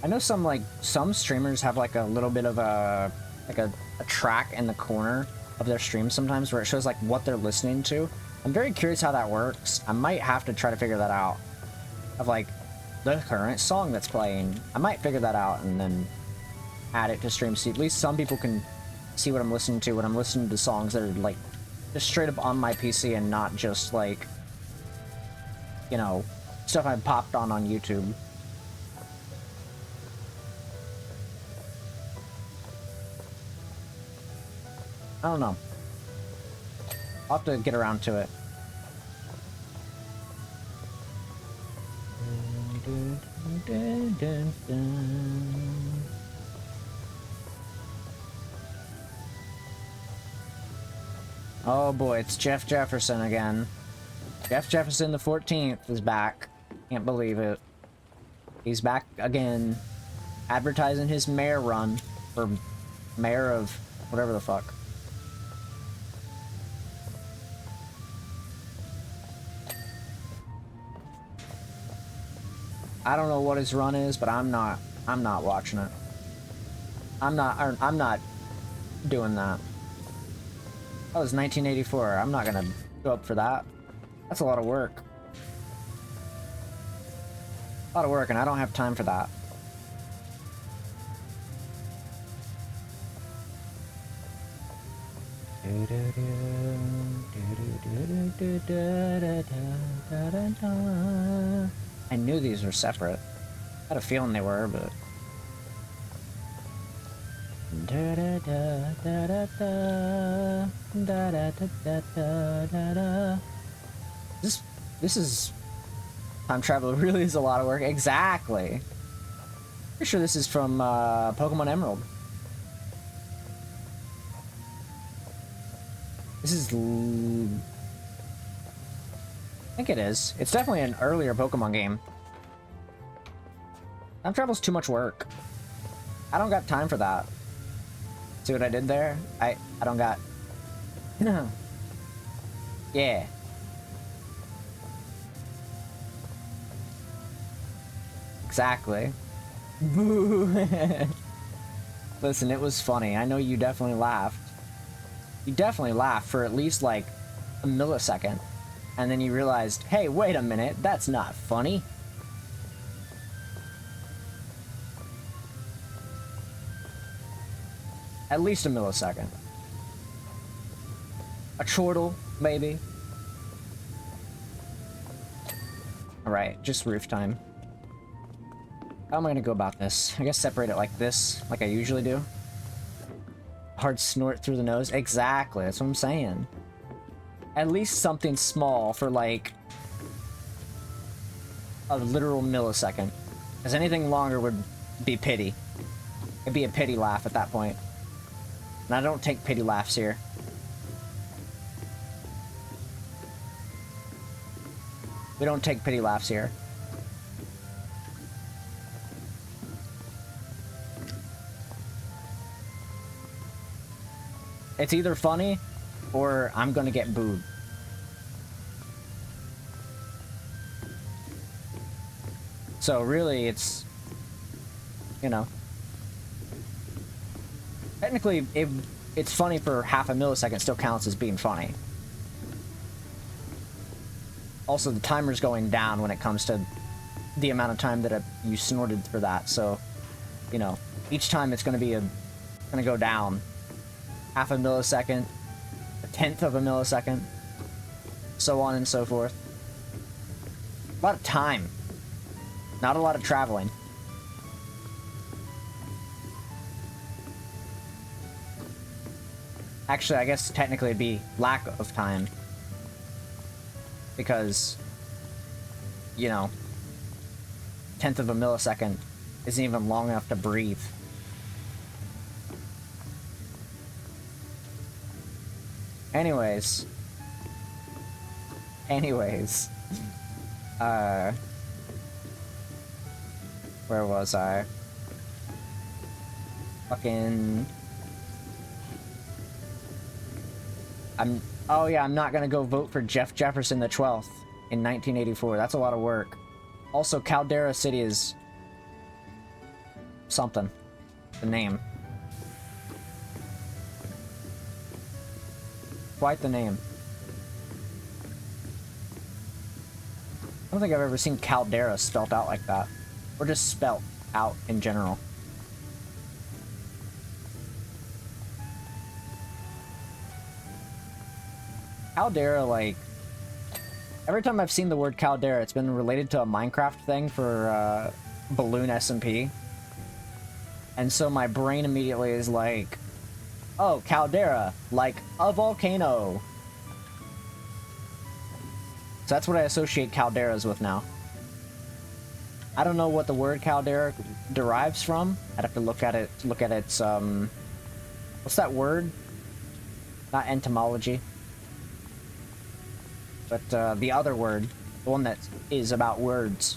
I know some streamers have like a little bit of a track in the corner of their stream sometimes where it shows like what they're listening to. I'm very curious how that works. I might have to try to figure that out. Of like the current song that's playing. I might figure that out and then add it to stream so at least some people can see what I'm listening to when I'm listening to songs that are like just straight up on my PC and not just like, you know, stuff I popped on YouTube. I don't know. I'll have to get around to it. Oh boy, it's Jeff Jefferson again. Jeff Jefferson the 14th is back. Can't believe it. He's back again, advertising his mayor run for mayor of whatever the fuck. I don't know what his run is, but I'm not watching it. I'm not doing that. That was 1984. I'm not gonna go up for that. That's a lot of work. A lot of work, and I don't have time for that. I knew these were separate. I had a feeling they were, but... This is... Time travel really is a lot of work. Exactly. Pretty sure this is from Pokemon Emerald. This is... I think it is. It's definitely an earlier Pokemon game. Time travel's too much work. I don't got time for that. See what I did there? I don't got... Yeah. Exactly. Boo. Listen, it was funny. I know you definitely laughed. You definitely laughed for at least like a millisecond. And then you realized, hey, wait a minute, that's not funny. At least a millisecond. A chortle, maybe. Alright, just roof time. How am I gonna go about this? I guess separate it like this, like I usually do. Hard snort through the nose. Exactly, that's what I'm saying. At least something small for like a literal millisecond. Because anything longer would be pity. It'd be a pity laugh at that point. And I don't take pity laughs here. We don't take pity laughs here. It's either funny, or I'm gonna get booed. So really, it's... You know... Technically, it's funny for half a millisecond still counts as being funny. Also, the timer's going down when it comes to the amount of time that you snorted for that, so... You know, each time it's gonna be gonna go down. Half a millisecond, a tenth of a millisecond, so on and so forth. A lot of time. Not a lot of traveling. Actually, I guess technically it'd be lack of time. Because, you know, tenth of a millisecond isn't even long enough to breathe. Anyways, where was I? Fucking... Oh yeah, I'm not gonna go vote for Jeff Jefferson the 12th in 1984. That's a lot of work. Also, Caldera City is... something. The name. Quite the name. I don't think I've ever seen Caldera spelt out like that. Or just spelt out in general. Caldera, like... Every time I've seen the word Caldera, it's been related to a Minecraft thing for Balloon SMP. And so my brain immediately is like... Oh, Caldera, like a volcano. So that's what I associate calderas with now. I don't know what the word caldera derives from. I'd have to look at it, its, what's that word? Not entomology. But, the other word. The one that is about words.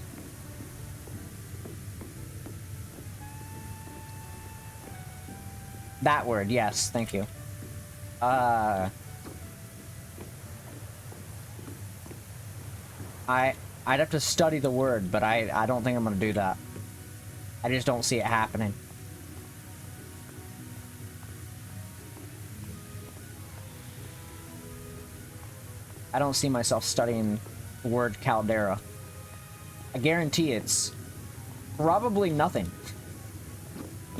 That word, yes, thank you. I'd have to study the word, but I don't think I'm gonna do that. I just don't see it happening. I don't see myself studying the word caldera. I guarantee it's probably nothing.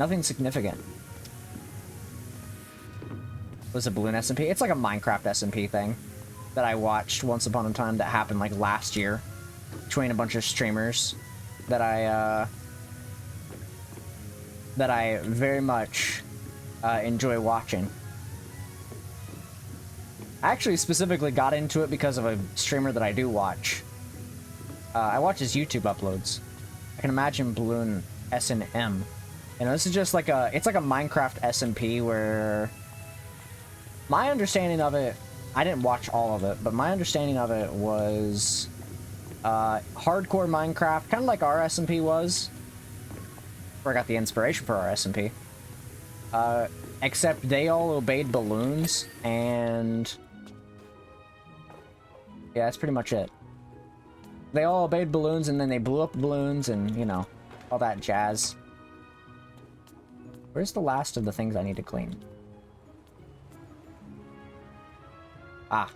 Nothing significant. was a Balloon SMP. It's like a Minecraft SMP thing that I watched once upon a time that happened like last year between a bunch of streamers that I very much enjoy watching. I actually specifically got into it because of a streamer that I do watch. I watch his YouTube uploads. I can imagine Balloon S&M. You know, this is just like it's like a Minecraft SMP where my understanding of it, I didn't watch all of it, but my understanding of it was hardcore Minecraft, kind of like our SMP was. Where I got the inspiration for our SMP. Except they all obeyed balloons, and yeah, that's pretty much it. They all obeyed balloons, and then they blew up balloons, and, you know, all that jazz. Where's the last of the things I need to clean? Ah.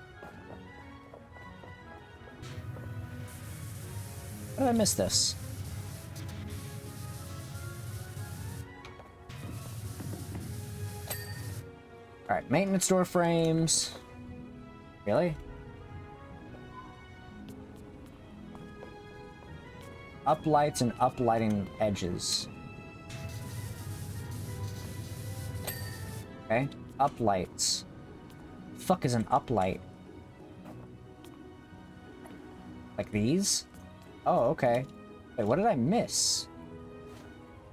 How did I miss this? Alright, maintenance door frames. Really? Uplights and uplighting edges. Okay, uplights. Fuck is an uplight? Like these? Oh, okay. Wait, what did I miss?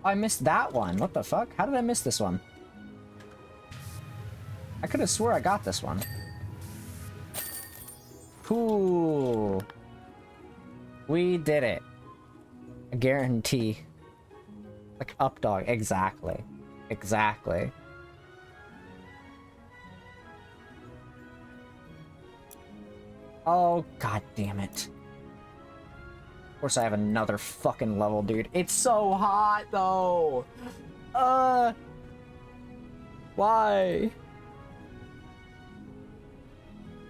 Oh, I missed that one. What the fuck? How did I miss this one? I could have swore I got this one. Cool. We did it. I guarantee. Like up dog. Exactly. Exactly. Oh, god damn it. Of course I have another fucking level, dude. It's so hot, though. Why?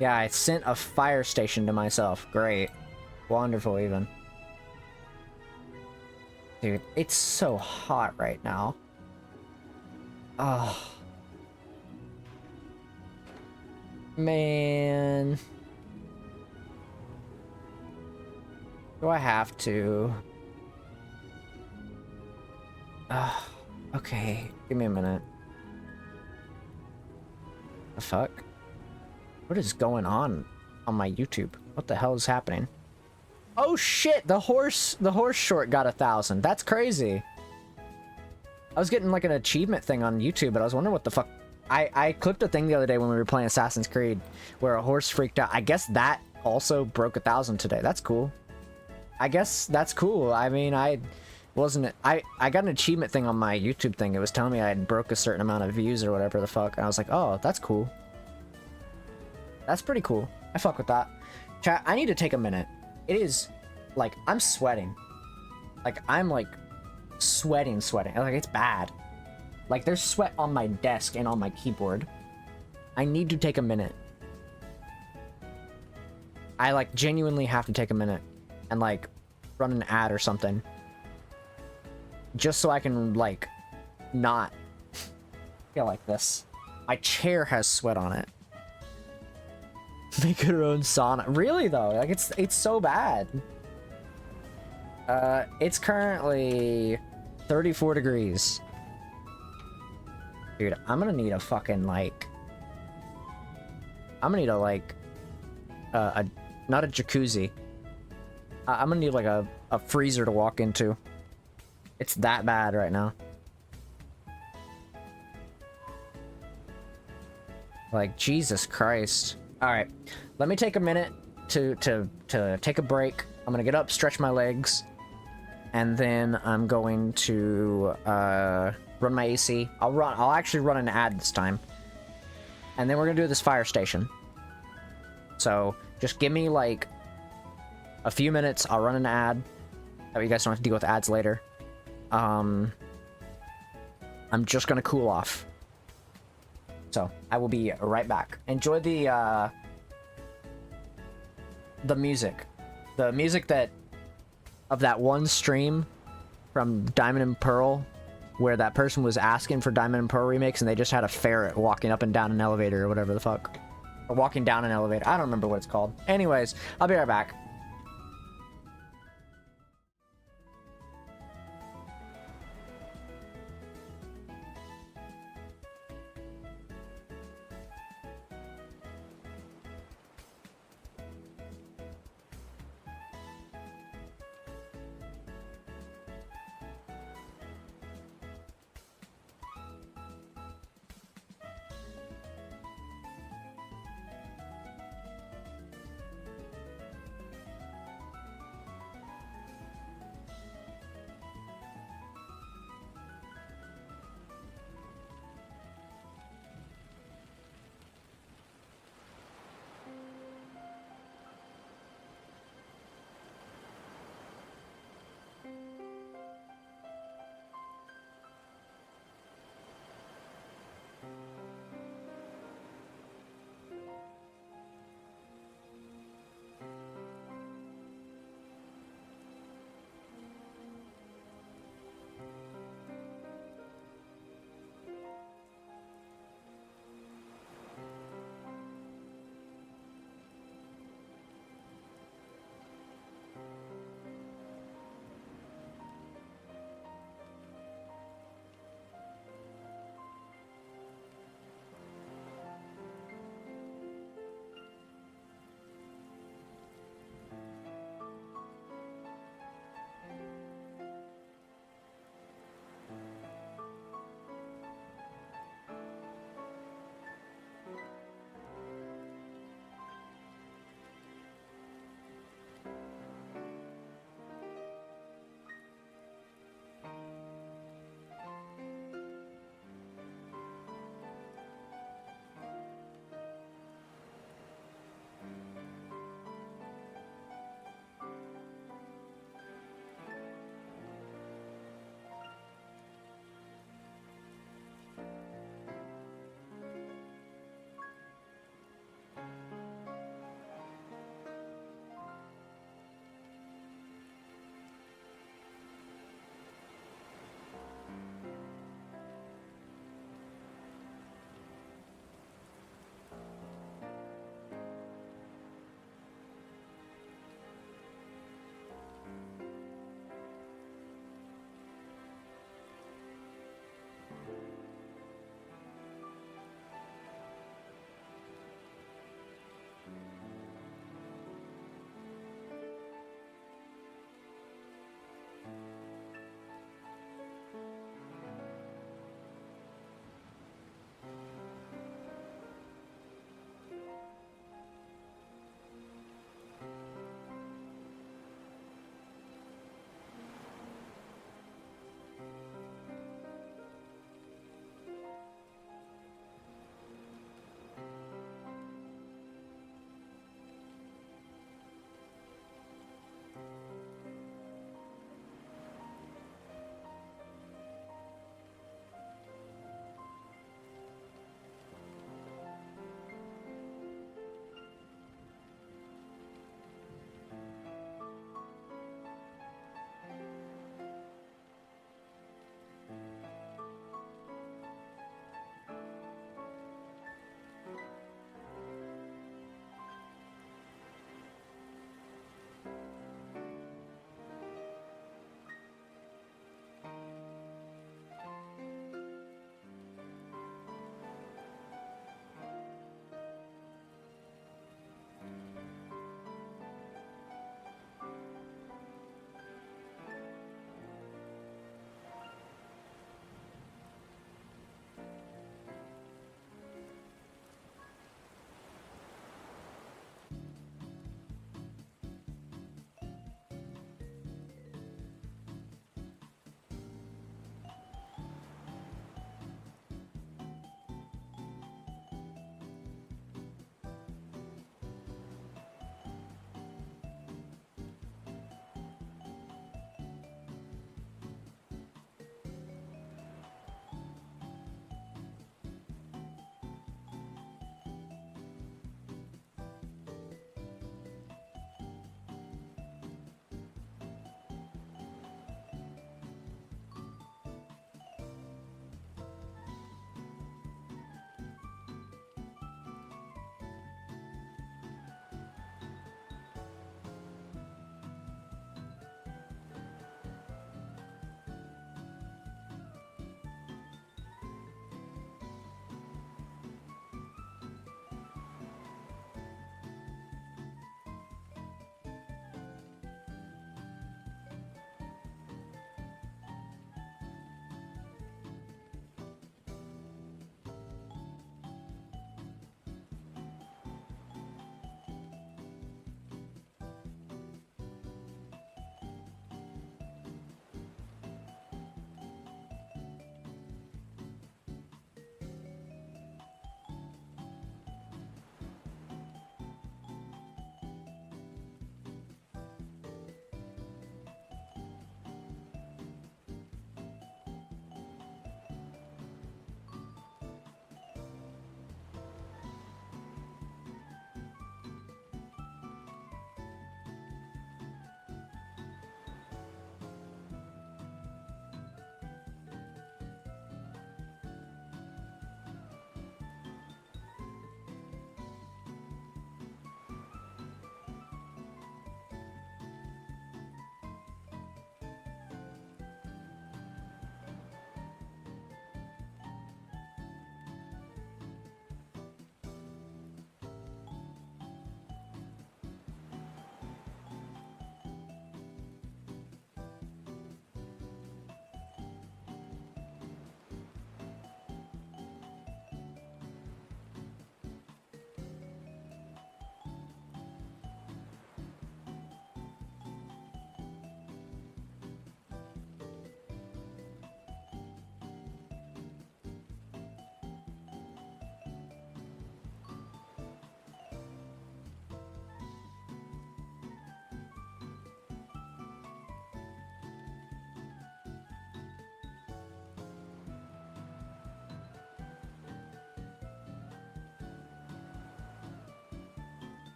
Yeah, I sent a fire station to myself. Great. Wonderful, even. Dude, it's so hot right now. Oh. Man. Do I have to? Okay. Give me a minute. The fuck? What is going on my YouTube? What the hell is happening? Oh shit! The horse short got 1,000. That's crazy. I was getting like an achievement thing on YouTube, but I was wondering what the fuck. I clipped a thing the other day when we were playing Assassin's Creed where a horse freaked out. I guess that also broke 1,000 today. That's cool. I guess that's cool. I mean, I got an achievement thing on my YouTube thing. It was telling me I had broke a certain amount of views or whatever the fuck. And I was like, oh, that's cool. That's pretty cool. I fuck with that. Chat, I need to take a minute. It is, like, I'm sweating. Like, I'm, like, sweating. Like, it's bad. Like, there's sweat on my desk and on my keyboard. I need to take a minute. I, like, genuinely have to take a minute and, like, run an ad or something. Just so I can, like, not feel like this. My chair has sweat on it. Make her own sauna. Really though, like it's so bad. It's currently 34 degrees. Dude, I'm gonna need a fucking like. I'm gonna need a like, not a jacuzzi. I'm gonna need like a freezer to walk into. It's that bad right now. Like Jesus Christ. Alright, let me take a minute to take a break. I'm gonna get up, stretch my legs, and then I'm going to run my AC. I'll actually run an ad this time. And then we're gonna do this fire station. So just give me like a few minutes, I'll run an ad. That way you guys don't have to deal with ads later. I'm just gonna cool off. So, I will be right back. Enjoy the music. The music of that one stream from Diamond and Pearl where that person was asking for Diamond and Pearl remakes, and they just had a ferret walking up and down an elevator or whatever the fuck. Or walking down an elevator. I don't remember what it's called. Anyways, I'll be right back.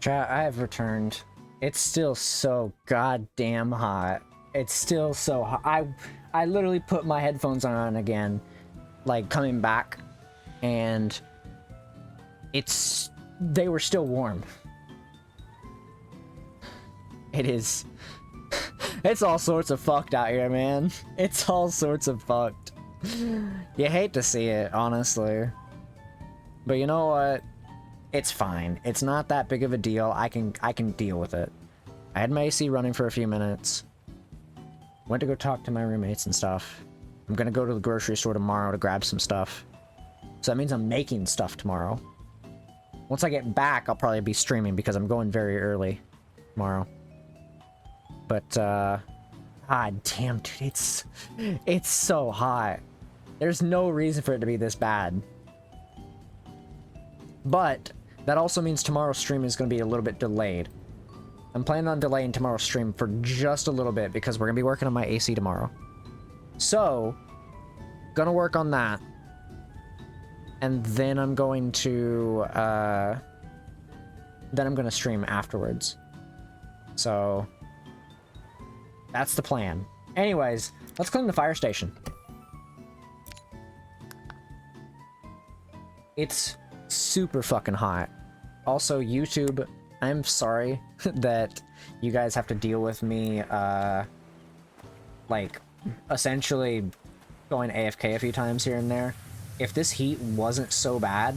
Chat, I have returned. It's still so goddamn hot. It's still so hot. I literally put my headphones on again, like coming back, and they were still warm. It is. It's all sorts of fucked out here, man. It's all sorts of fucked. You hate to see it, honestly. But you know what? It's fine. It's not that big of a deal. I can deal with it. I had my AC running for a few minutes. Went to go talk to my roommates and stuff. I'm gonna go to the grocery store tomorrow to grab some stuff. So that means I'm making stuff tomorrow. Once I get back, I'll probably be streaming because I'm going very early tomorrow. But, god damn, dude, it's so hot. There's no reason for it to be this bad. But that also means tomorrow's stream is going to be a little bit delayed. I'm planning on delaying tomorrow's stream for just a little bit because we're going to be working on my AC tomorrow. So, gonna work on that. And then I'm going to, stream afterwards. So, that's the plan. Anyways, let's clean the fire station. It's super fucking hot. Also, YouTube, I'm sorry that you guys have to deal with me, like, essentially going AFK a few times here and there. If this heat wasn't so bad,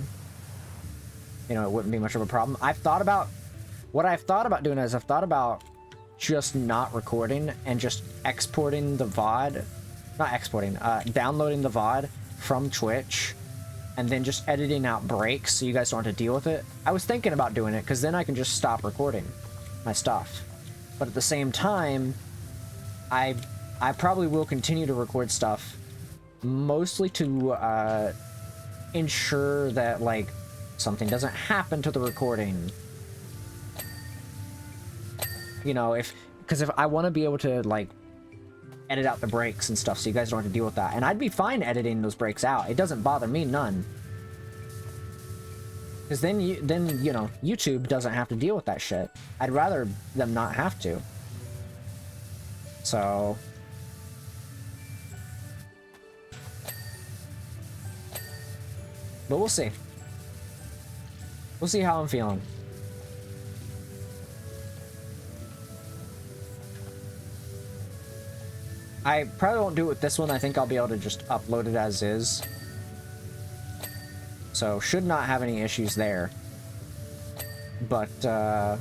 you know, it wouldn't be much of a problem. What I've thought about doing is I've thought about just not recording and just exporting the VOD, not exporting, downloading the VOD from Twitch and then just editing out breaks so you guys don't have to deal with it. I was thinking about doing it because then I can just stop recording my stuff. But at the same time, I probably will continue to record stuff mostly to ensure that, like, something doesn't happen to the recording. You know, because if I want to be able to, like, edit out the breaks and stuff so you guys don't have to deal with that. And I'd be fine editing those breaks out. It doesn't bother me none. Because then, you know, YouTube doesn't have to deal with that shit. I'd rather them not have to. So... but we'll see. We'll see how I'm feeling. I probably won't do it with this one. I think I'll be able to just upload it as is. So, should not have any issues there. But,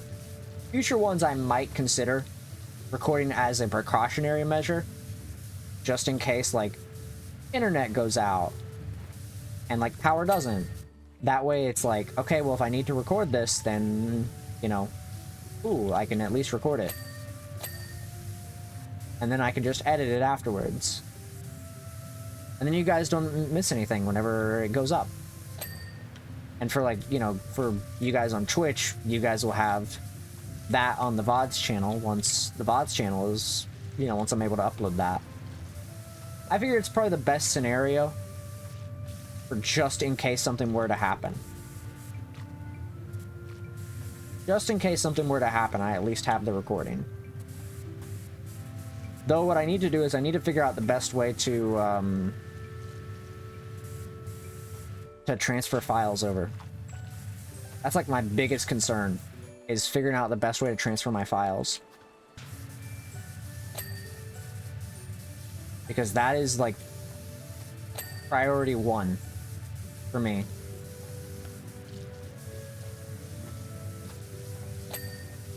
future ones I might consider recording as a precautionary measure. Just in case, like, internet goes out. And, like, power doesn't. That way it's like, okay, well, if I need to record this, then, you know, ooh, I can at least record it. And then I can just edit it afterwards. And then you guys don't miss anything whenever it goes up. And for, like, you know, for you guys on Twitch, you guys will have that on the VODs channel once the VODs channel is, you know, once I'm able to upload that. I figure it's probably the best scenario for just in case something were to happen. Just in case something were to happen, I at least have the recording. Though what I need to do is I need to figure out the best way to transfer files over. That's like my biggest concern, is figuring out the best way to transfer my files. Because that is like priority 1 for me.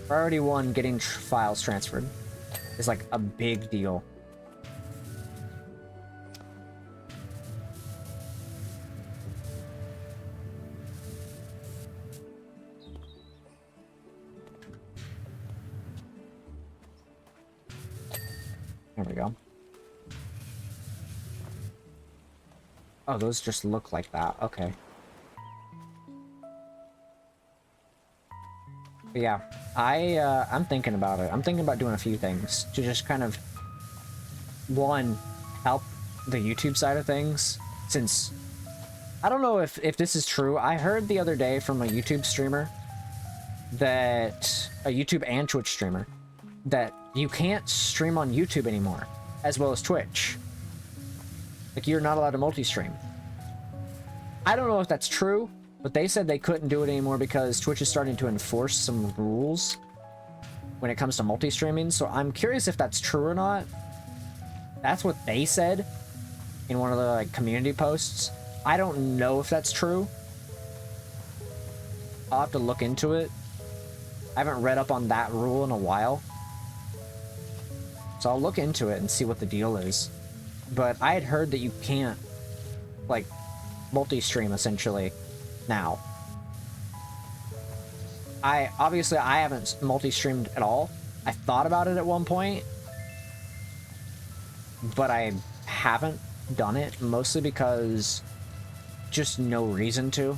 Priority 1, getting files transferred, is like a big deal. There we go. Oh, those just look like that. Okay. But yeah, I'm thinking about it. I'm thinking about doing a few things to just kind of, one, help the YouTube side of things, since I don't know if this is true. I heard the other day from a YouTube streamer that a YouTube and Twitch streamer, that you can't stream on YouTube anymore, as well as Twitch. Like, you're not allowed to multi-stream. I don't know if that's true, but they said they couldn't do it anymore because Twitch is starting to enforce some rules when it comes to multi-streaming, so I'm curious if that's true or not. That's what they said in one of the, like, community posts. I don't know if that's true. I'll have to look into it. I haven't read up on that rule in a while. So I'll look into it and see what the deal is. But I had heard that you can't, like, multi-stream, essentially, now. Obviously, I haven't multi-streamed at all. I thought about it at one point, but I haven't done it, mostly because just no reason to.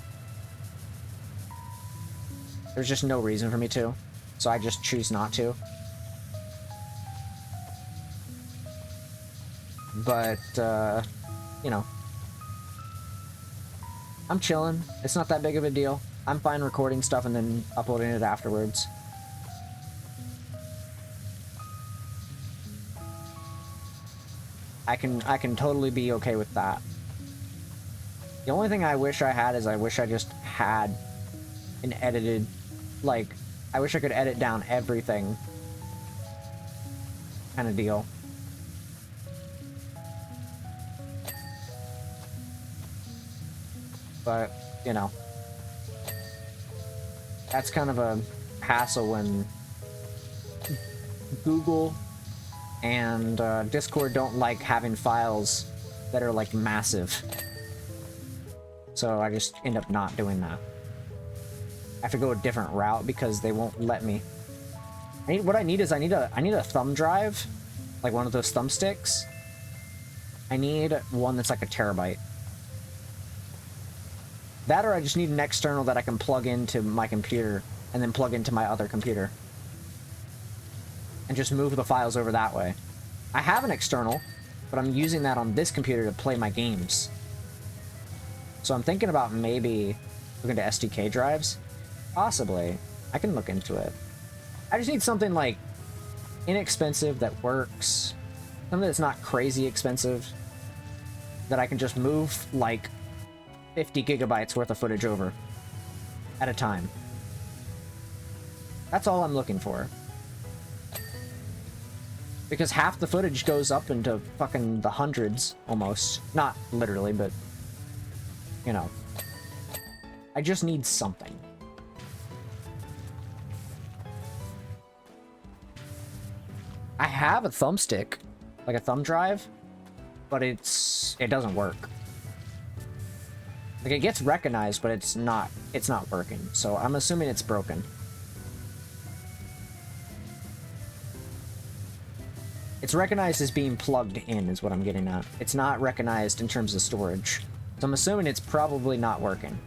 There's just no reason for me to, so I just choose not to. But, you know, I'm chilling. It's not that big of a deal. I'm fine recording stuff and then uploading it afterwards. I can totally be okay with that. The only thing I wish I had is I wish I just had an edited, like, I wish I could edit down everything kind of deal. But, you know, that's kind of a hassle when Google and Discord don't like having files that are, like, massive. So I just end up not doing that. I have to go a different route because they won't let me. What I need is I need a thumb drive, like one of those thumbsticks. I need one that's like a terabyte. That, or I just need an external that I can plug into my computer and then plug into my other computer. And just move the files over that way. I have an external, but I'm using that on this computer to play my games. So I'm thinking about maybe looking to SDK drives. Possibly. I can look into it. I just need something, like, inexpensive that works. Something that's not crazy expensive. That I can just move, like, 50 gigabytes worth of footage over at a time. That's all I'm looking for. Because half the footage goes up into fucking the hundreds, almost. Not literally, but, you know. I just need something. I have a thumbstick, like a thumb drive, but it doesn't work. Like, it gets recognized, but it's not working. So I'm assuming it's broken. It's recognized as being plugged in, is what I'm getting at. It's not recognized in terms of storage. So I'm assuming it's probably not working.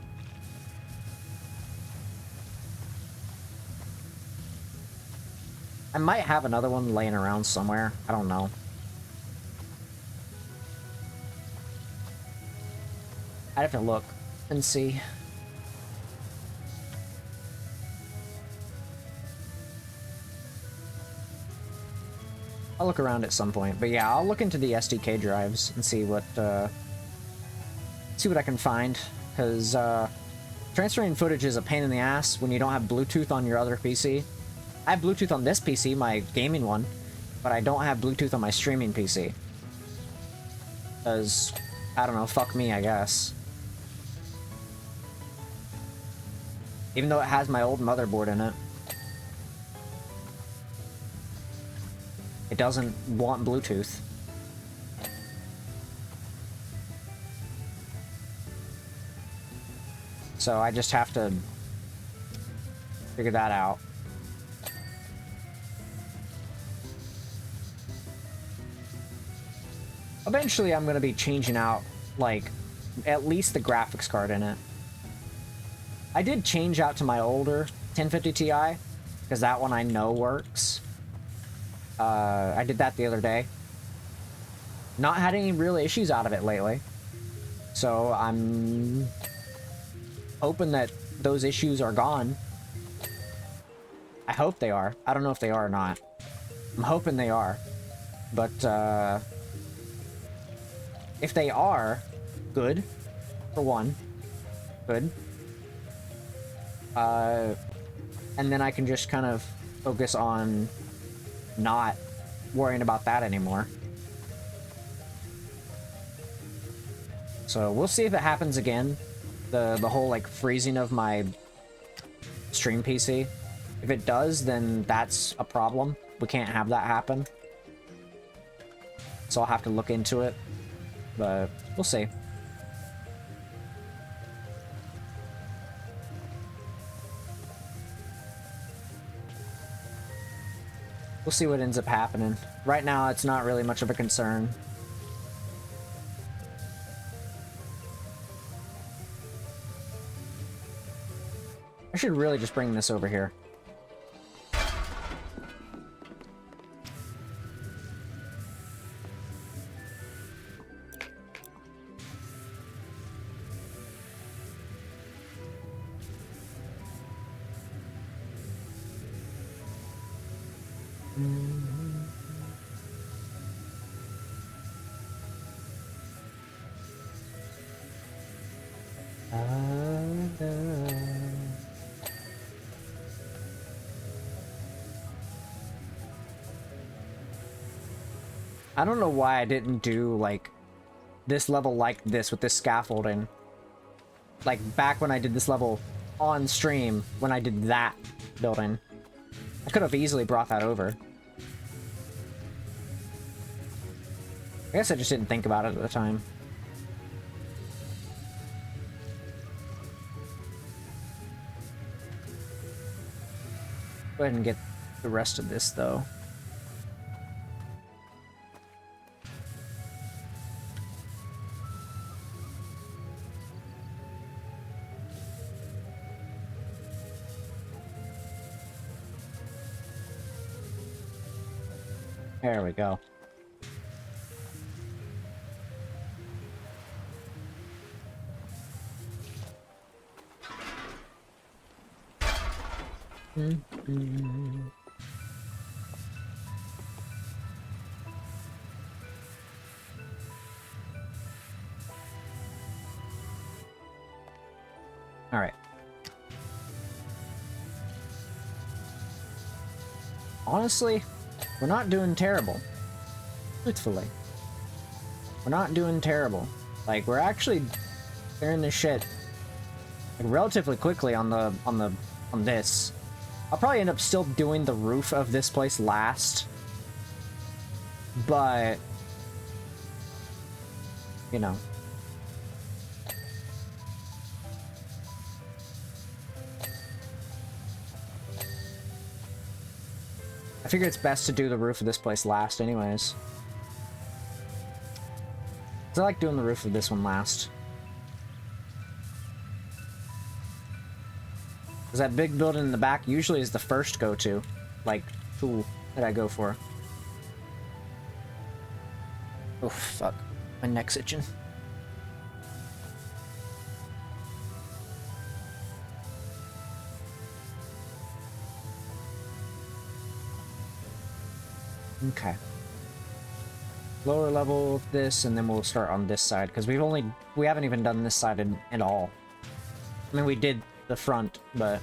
I might have another one laying around somewhere. I don't know. I'd have to look and see. I'll look around at some point, but yeah, I'll look into the SDK drives and see what I can find, because transferring footage is a pain in the ass when you don't have Bluetooth on your other PC. I have Bluetooth on this PC, my gaming one, but I don't have Bluetooth on my streaming PC. Because, I don't know, fuck me, I guess. Even though it has my old motherboard in it. It doesn't want Bluetooth. So I just have to figure that out. Eventually, I'm going to be changing out, like, at least the graphics card in it. I did change out to my older 1050 Ti, because that one I know works. I did that the other day. Not had any real issues out of it lately. So I'm hoping that those issues are gone. I hope they are. I don't know if they are or not. I'm hoping they are. But, if they are, good. For one. Good. And then I can just kind of focus on not worrying about that anymore. So we'll see if it happens again. The whole, like, freezing of my stream PC. If it does, then that's a problem. We can't have that happen. So I'll have to look into it. But we'll see. We'll see what ends up happening. Right now, it's not really much of a concern. I should really just bring this over here. I don't know why I didn't do, like, this level like this with this scaffolding. Like, back when I did this level on stream, when I did that building. I could have easily brought that over. I guess I just didn't think about it at the time. Go ahead and get the rest of this, though. There we go. All right. Honestly, we're not doing terrible. Truthfully. We're not doing terrible. Like, we're actually clearing this shit like, relatively quickly on this. I'll probably end up still doing the roof of this place last. But you know. I figure it's best to do the roof of this place last anyways. 'Cause I like doing the roof of this one last. 'Cause that big building in the back usually is the first go-to, like, tool that I go for. Oh, fuck. My neck's itching. Okay. Lower level this, and then we'll start on this side, because we haven't even done this side at all. I mean, we did the front, but...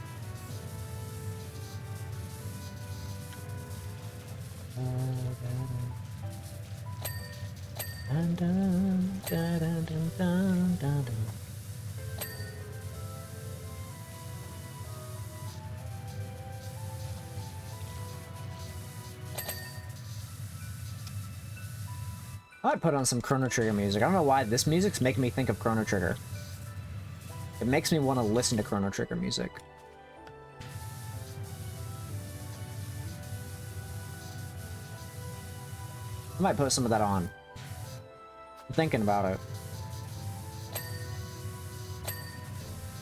I might put on some Chrono Trigger music. I don't know why, this music's making me think of Chrono Trigger. It makes me want to listen to Chrono Trigger music. I might put some of that on. I'm thinking about it.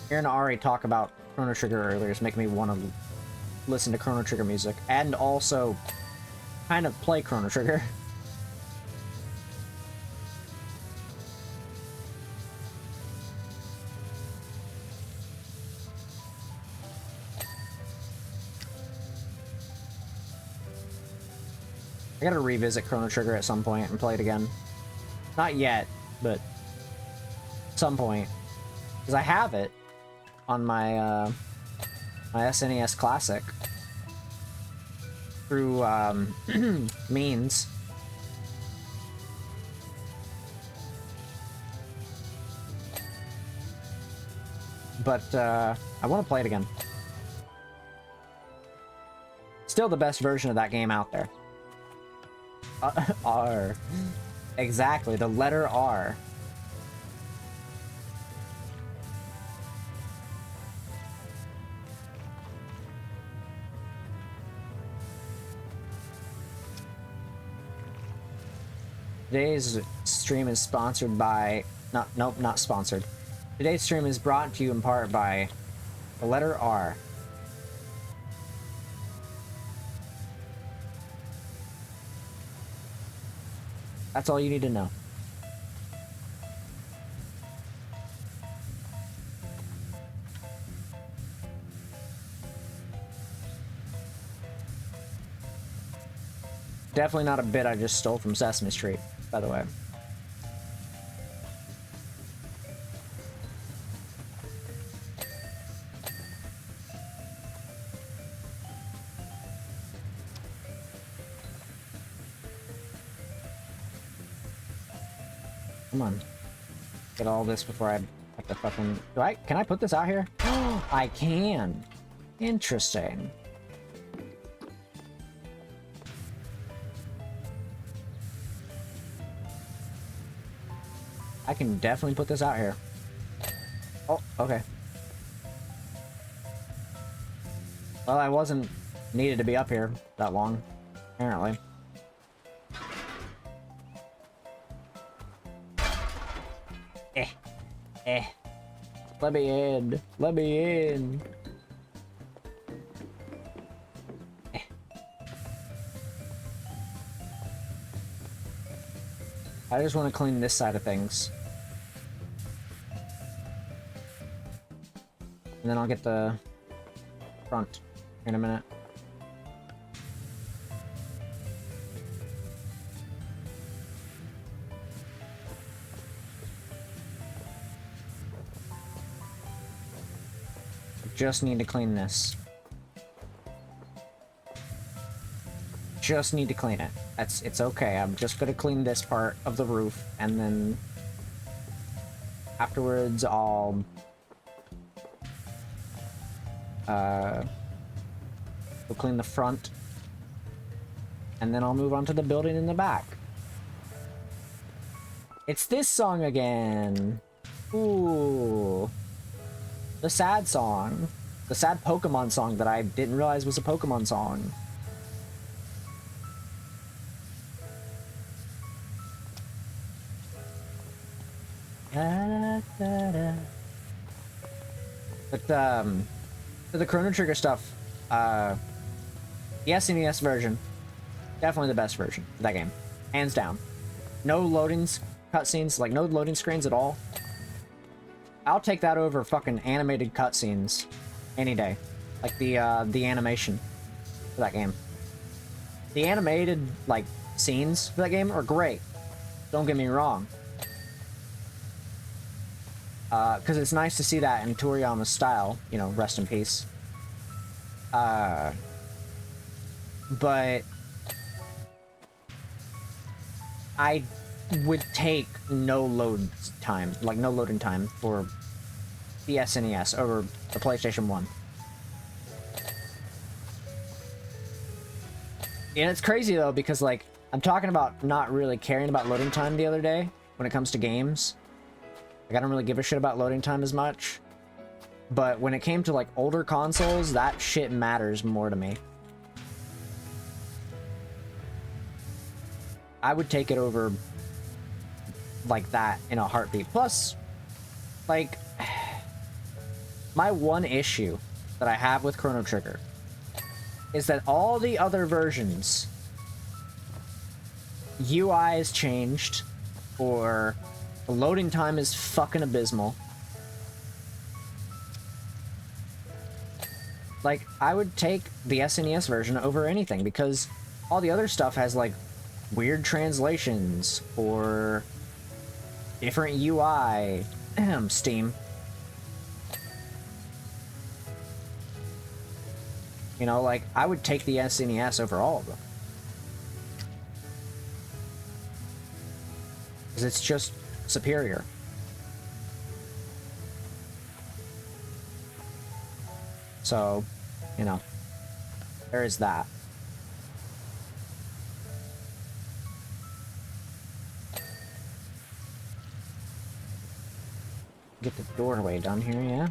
Hearing Ari talk about Chrono Trigger earlier is making me want to listen to Chrono Trigger music. And also, kind of play Chrono Trigger. I gotta revisit Chrono Trigger at some point and play it again. Not yet, but some point. Because I have it on my, my SNES Classic. Through, means. But, I want to play it again. Still the best version of that game out there. R. Exactly, the letter R. Today's stream is sponsored by... Nope, not sponsored. Today's stream is brought to you in part by the letter R. That's all you need to know. Definitely not a bit I just stole from Sesame Street, by the way. Come on. Get all this before I have to fucking... Can I put this out here? I can. Interesting. I can definitely put this out here. Oh, okay. Well, I wasn't needed to be up here that long, apparently. Let me in. Let me in. I just want to clean this side of things. And then I'll get the front in a minute. Just need to clean this. Just need to clean it. It's okay. I'm just gonna clean this part of the roof, and then afterwards I'll we'll clean the front, and then I'll move on to the building in the back. It's this song again. Ooh. The sad song. The sad Pokemon song that I didn't realize was a Pokemon song. Da, da, da. But, for the Chrono Trigger stuff, the SNES version, definitely the best version of that game. Hands down. No loading cutscenes, like no loading screens at all. I'll take that over fucking animated cutscenes any day. Like the animation for that game. The animated, like, scenes for that game are great. Don't get me wrong. Because it's nice to see that in Toriyama's style. You know, rest in peace. But... I would take no load time, like no loading time for the SNES over the PlayStation 1. And it's crazy though, because like, I'm talking about not really caring about loading time the other day when it comes to games. Like, I don't really give a shit about loading time as much. But when it came to like older consoles, that shit matters more to me. I would take it over like that in a heartbeat. Plus, like, my one issue that I have with Chrono Trigger is that all the other versions, UI is changed, or the loading time is fucking abysmal. Like, I would take the SNES version over anything, because all the other stuff has, like, weird translations or different UI. Steam. You know, like, I would take the SNES over all of them. Because it's just superior. So, you know, there is that. Get the doorway done here, yeah?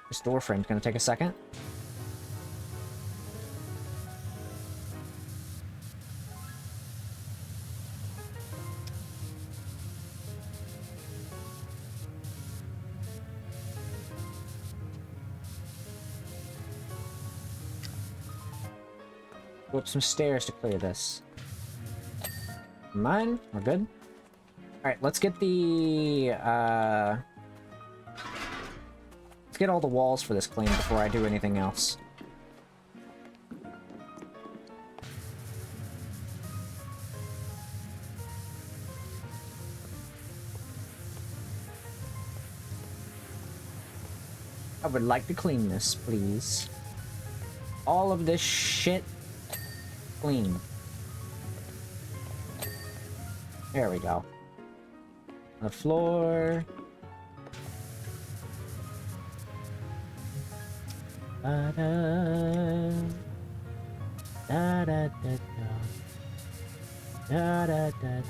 This door frame's gonna take a second. Go up some stairs to clear this. Mine? We're good? Alright, let's get the, let's get all the walls for this clean before I do anything else. I would like to clean this, please. All of this shit clean. There we go. The floor. Da da da da da da da da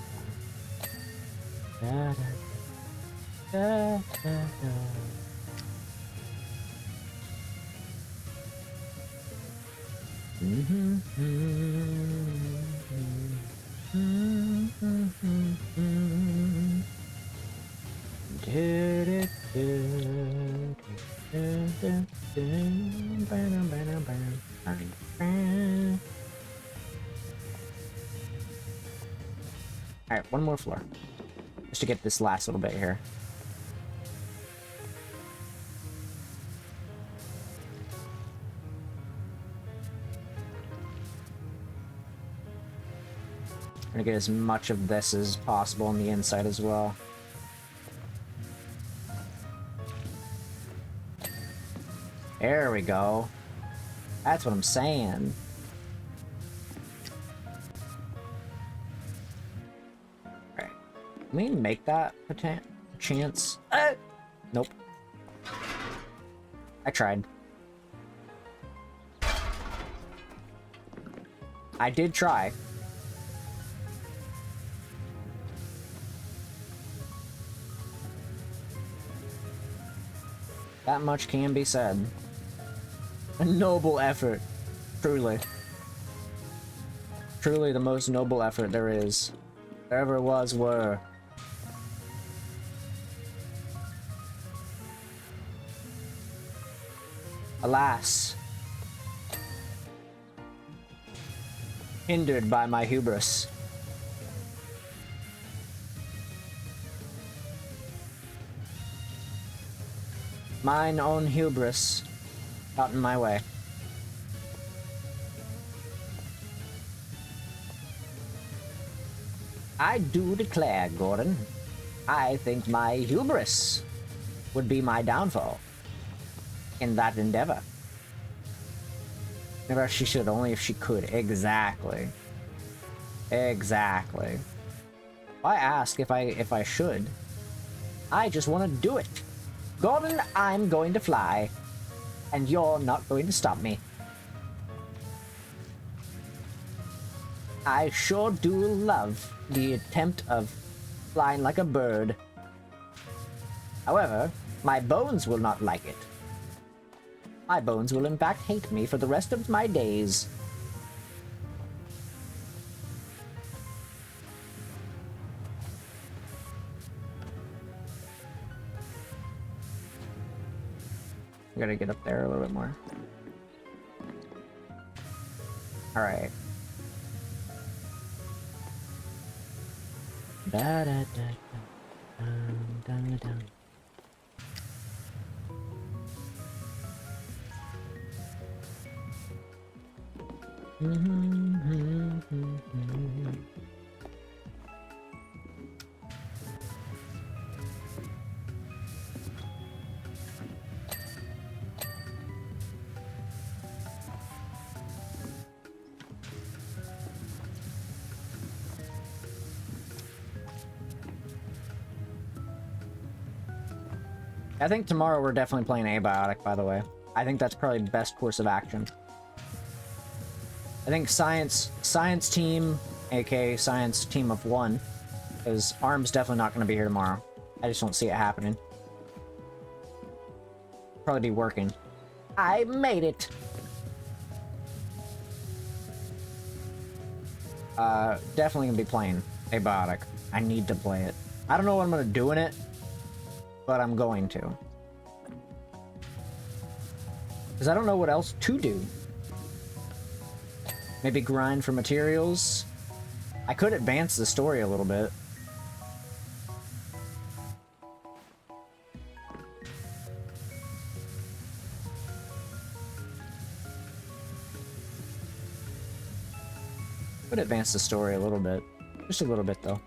da da da da. Alright, one more floor. Just to get this last little bit here. I'm gonna get as much of this as possible on the inside as well. There we go. That's what I'm saying. Alright. Can we make that chance? Nope. I tried. I did try. That much can be said. A noble effort. Truly. Truly the most noble effort there is. There ever was, were. Alas. Hindered by my hubris. Mine own hubris got in my way. I do declare, Gordon, I think my hubris would be my downfall in that endeavor. Never she should, only if she could. Exactly. Exactly. Why ask if I should? I just want to do it. Gordon, I'm going to fly, and you're not going to stop me. I sure do love the attempt of flying like a bird. However, my bones will not like it. My bones will in fact hate me for the rest of my days. I gotta get up there a little bit more. Alright. Da da da da da da. I think tomorrow we're definitely playing Abiotic, by the way. I think that's probably the best course of action. I think science team, aka science team of 1, because Arm's definitely not going to be here tomorrow. I just don't see it happening. Probably be working. I made it! Definitely gonna be playing Abiotic. I need to play it. I don't know what I'm gonna do in it, but I'm going to. Because I don't know what else to do. Maybe grind for materials. I could advance the story a little bit. Could advance the story a little bit. Just a little bit, though.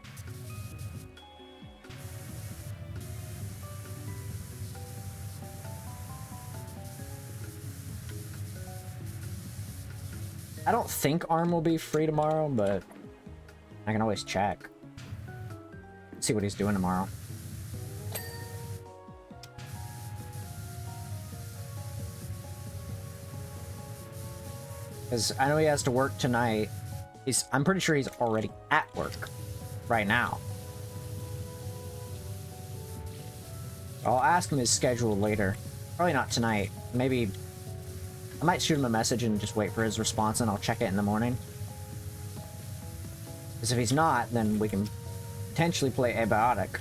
I don't think Arm will be free tomorrow, but I can always check. See what he's doing tomorrow. Because I know he has to work tonight. I'm pretty sure he's already at work right now. I'll ask him his schedule later. Probably not tonight. Maybe I might shoot him a message and just wait for his response, and I'll check it in the morning. Because if he's not, then we can potentially play Abiotic.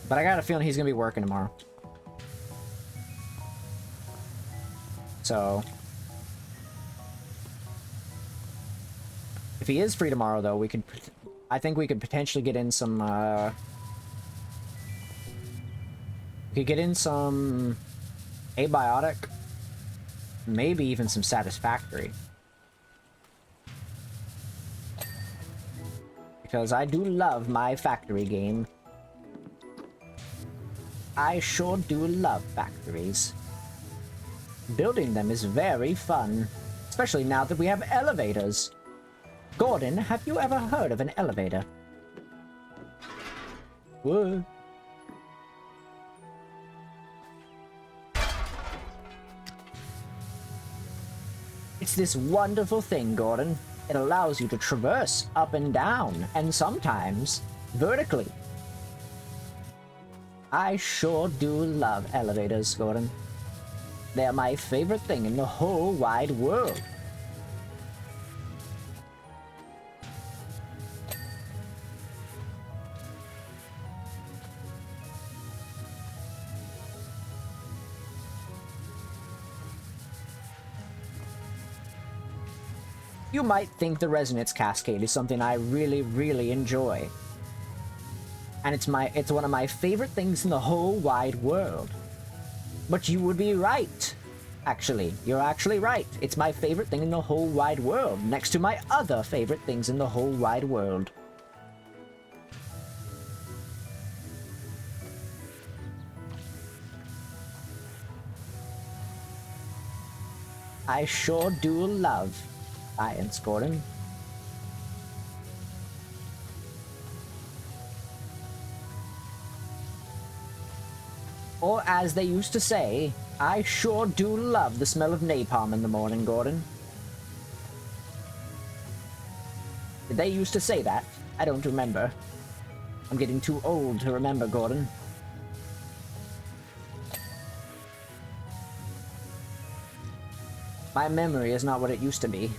But I got a feeling he's going to be working tomorrow. So if he is free tomorrow, though, I think we could potentially get in some, we could get in some Abiotic, maybe even some Satisfactory. Because I do love my factory game. I sure do love factories. Building them is very fun, especially now that we have elevators. Gordon, have you ever heard of an elevator? What? It's this wonderful thing, Gordon. It allows you to traverse up and down, and sometimes vertically. I sure do love elevators, Gordon. They're my favorite thing in the whole wide world. You might think the resonance cascade is something I really, really enjoy. And it's one of my favorite things in the whole wide world. But you would be right. Actually, you're actually right. It's my favorite thing in the whole wide world, next to my other favorite things in the whole wide world. I sure do love science, Gordon. Or as they used to say, I sure do love the smell of napalm in the morning, Gordon. Did they used to say that? I don't remember. I'm getting too old to remember, Gordon. My memory is not what it used to be.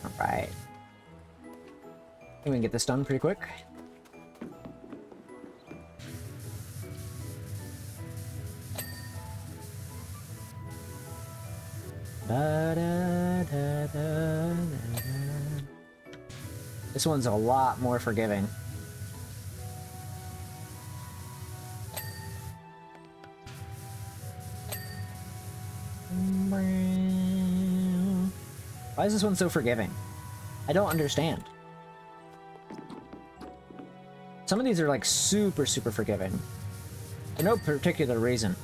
Alright. I think we can get this done pretty quick. This one's a lot more forgiving. Why is this one so forgiving? I don't understand. Some of these are like super forgiving. For no particular reason.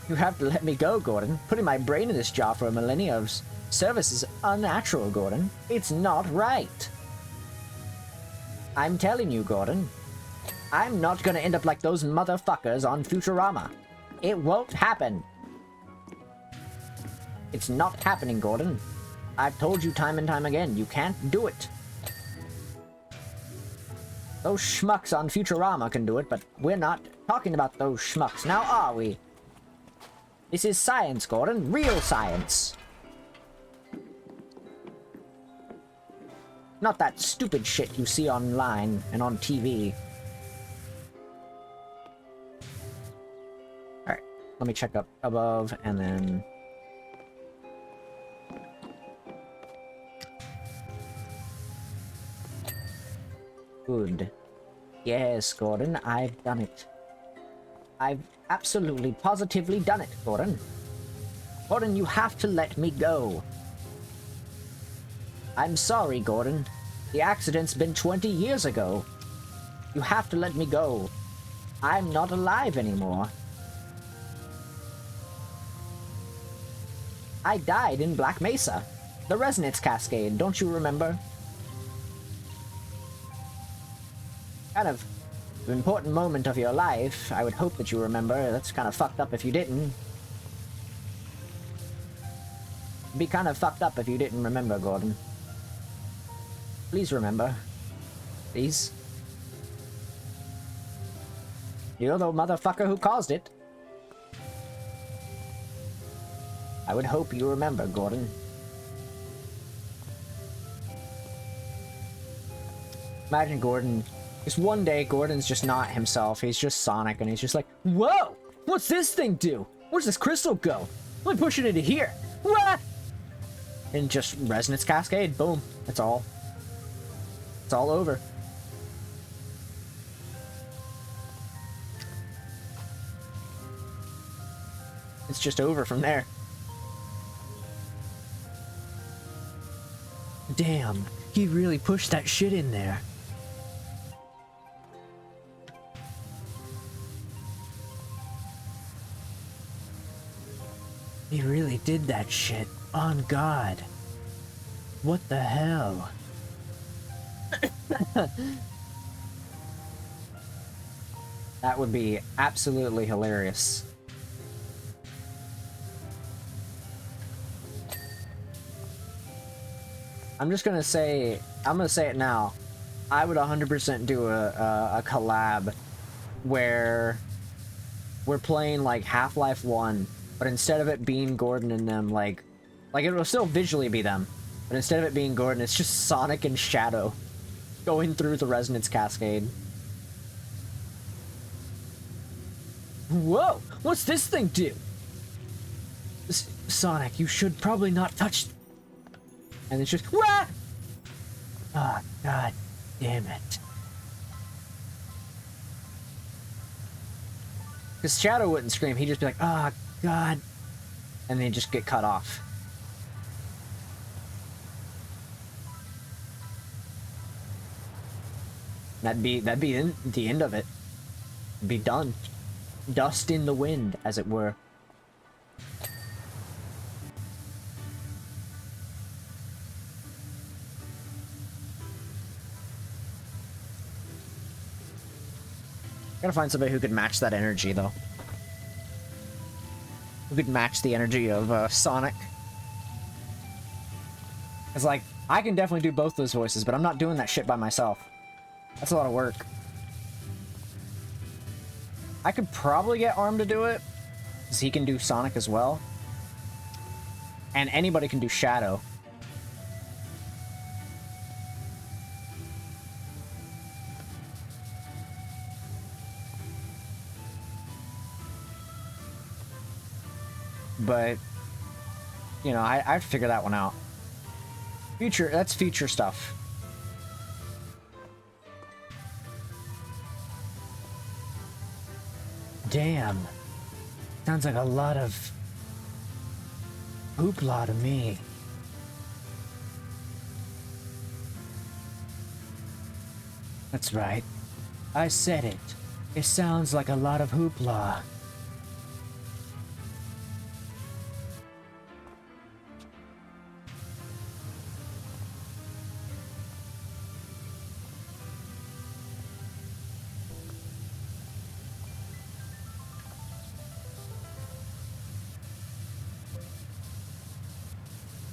You have to let me go, Gordon. Putting my brain in this jar for a millennia of service is unnatural, Gordon. It's not right. I'm telling you, Gordon. I'm not gonna end up like those motherfuckers on Futurama. It won't happen. It's not happening, Gordon. I've told you time and time again, you can't do it. Those schmucks on Futurama can do it, but we're not talking about those schmucks, now are we? This is science, Gordon. Real science. Not that stupid shit you see online and on TV. Alright, let me check up above and then... Good. Yes, Gordon, I've done it. I've absolutely, positively done it, Gordon. Gordon, you have to let me go. I'm sorry, Gordon. The accident's been 20 years ago. You have to let me go. I'm not alive anymore. I died in Black Mesa. The Resonance Cascade, don't you remember? Kind of an important moment of your life. I would hope that you remember. That's kind of fucked up if you didn't. It'd be kind of fucked up if you didn't remember, Gordon. Please remember. Please. You're the motherfucker who caused it. I would hope you remember, Gordon. Imagine Gordon... Just one day, Gordon's just not himself. He's just Sonic, and he's just like, whoa! What's this thing do? Where's this crystal go? Let me push it into here. What? And just Resonance Cascade. Boom. That's all. It's all over. It's just over from there. Damn. He really pushed that shit in there. He really did that shit. On God. What the hell? That would be absolutely hilarious. I'm just gonna say, I'm gonna say it now. I would 100% do a collab where we're playing like Half-Life 1, but instead of it being Gordon and them, like it will still visually be them, but instead of it being Gordon, it's just Sonic and Shadow going through the Resonance Cascade. Whoa! What's this thing do? Sonic, you should probably not touch... And it's just... Wah! Oh, God damn it. Because Shadow wouldn't scream, he'd just be like, oh, God. And then just get cut off. That'd be the end of it. It'd be done. Dust in the wind, as it were. Gotta find somebody who could match that energy, though. Who could match the energy of Sonic. It's like, I can definitely do both those voices, but I'm not doing that shit by myself. That's a lot of work. I could probably get Arm to do it, because he can do Sonic as well. And anybody can do Shadow. But you know, I have to figure that one out. Future, that's future stuff. Damn. Sounds like a lot of hoopla to me. That's right. I said it. It sounds like a lot of hoopla.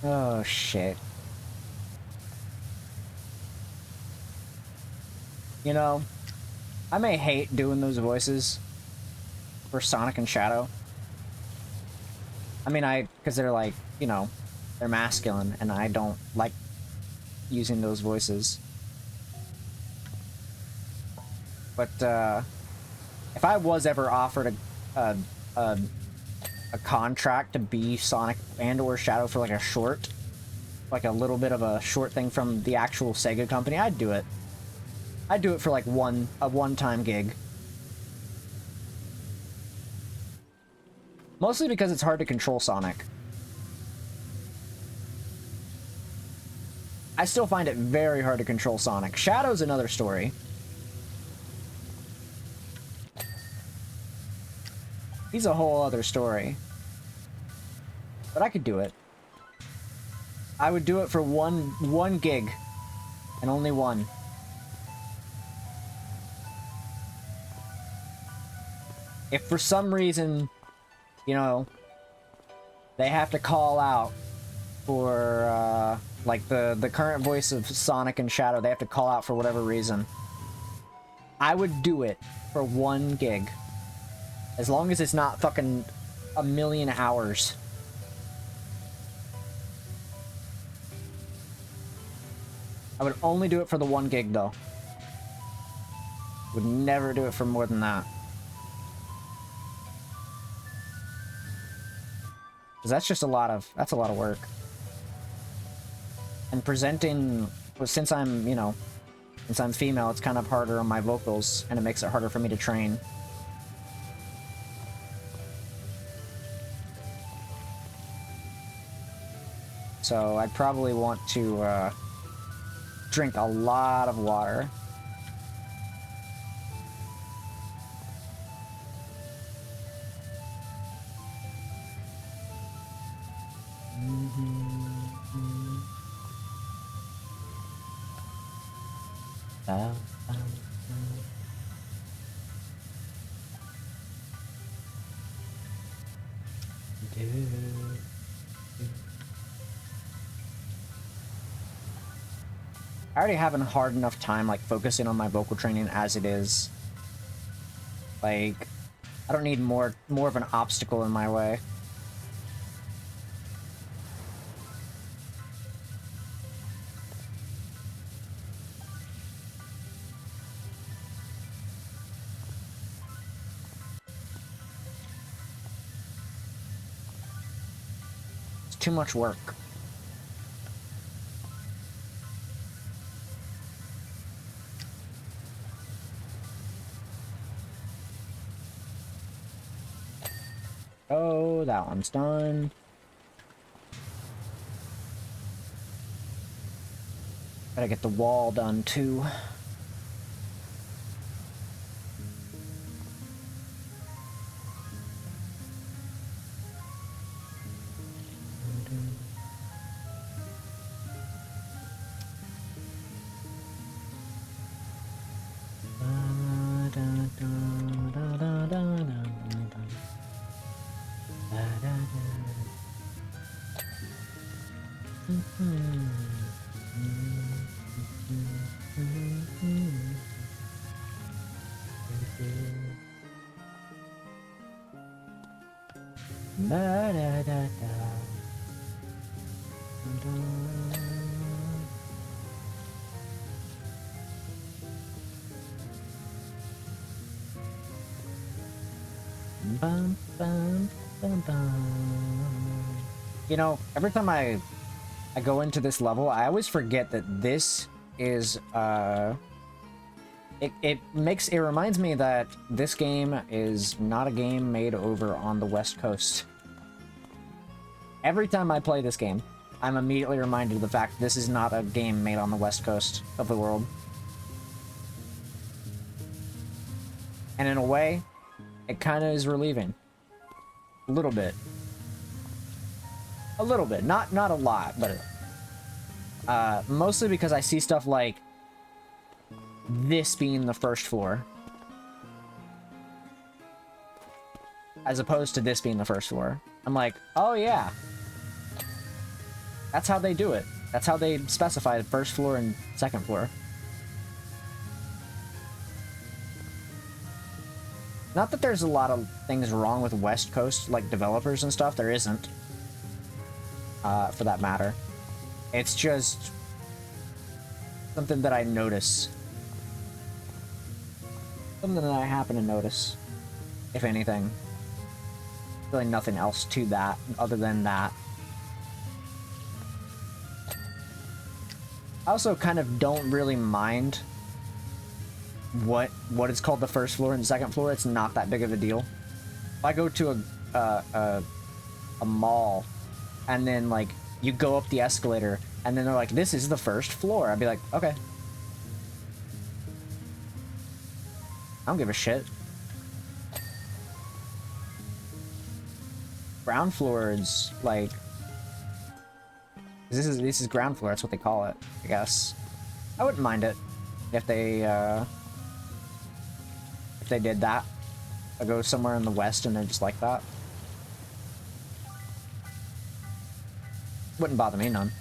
Oh, shit. You know, I may hate doing those voices for Sonic and Shadow. I mean, because they're like, you know, they're masculine, and I don't like using those voices. But, if I was ever offered a contract to be Sonic and or Shadow for like a short, like a little bit of a short thing from the actual Sega company, I'd do it. I'd do it for like a one-time gig. Mostly because it's hard to control Sonic. I still find it very hard to control Sonic. Shadow's another story. He's a whole other story. But I could do it. I would do it for one gig. And only one. If for some reason, you know, they have to call out for, like, the current voice of Sonic and Shadow, they have to call out for whatever reason, I would do it for 1 gig. As long as it's not fucking a million hours. I would only do it for the 1 gig, though. Would never do it for more than that. Because that's just a lot of work. And presenting, well, since I'm, you know, since I'm female, it's kind of harder on my vocals, and it makes it harder for me to train. So I'd probably want to drink a lot of water. I already have a hard enough time, like, focusing on my vocal training as it is. Like, I don't need more of an obstacle in my way. It's too much work. Oh, that one's done. Gotta get the wall done too. Bum, bum, bum, bum. You know, every time I go into this level, I always forget that this is, it reminds me that this game is not a game made over on the West Coast. Every time I play this game, I'm immediately reminded of the fact this is not a game made on the West Coast of the world. And in a way, it kind of is relieving. A little bit. A little bit. Not a lot, but mostly because I see stuff like this being the first floor, as opposed to this being the first floor. I'm like, oh yeah, that's how they do it. That's how they specify the first floor and second floor. Not that there's a lot of things wrong with West Coast, like developers and stuff. There isn't, for that matter. It's just something that I notice. Something that I happen to notice, if anything. Really nothing else to that, other than that. I also kind of don't really mind what is called the first floor and second floor. It's not that big of a deal. If I go to a mall, and then like you go up the escalator, and then they're like, "This is the first floor," I'd be like, "Okay." I don't give a shit. Ground floor is like, this is ground floor. That's what they call it, I guess. I wouldn't mind it if they did that. I go somewhere in the West and they're just like that. Wouldn't bother me none.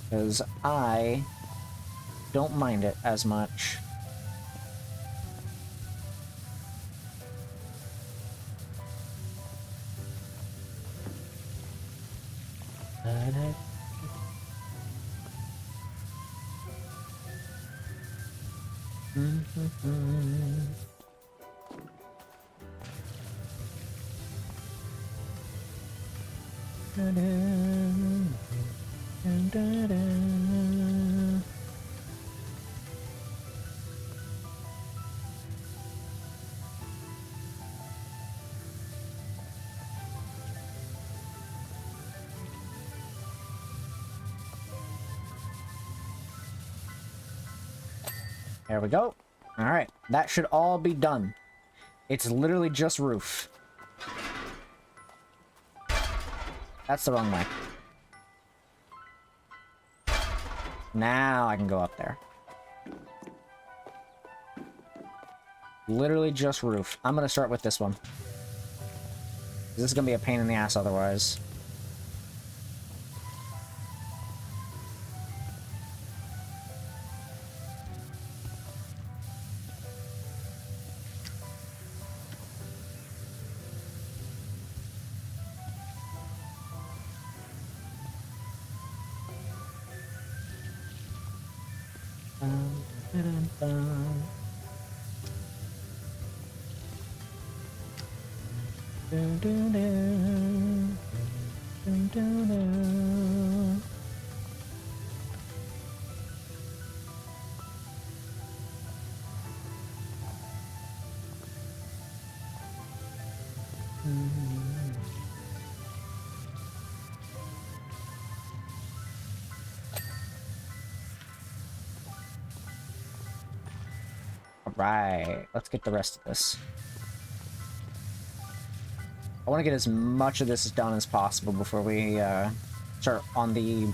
Because I don't mind it as much. There we go. Alright, that should all be done. It's literally just roof. That's the wrong way. Now I can go up there. Literally just roof. I'm gonna start with this one. This is gonna be a pain in the ass otherwise. Alright, let's get the rest of this. I want to get as much of this done as possible before we start on the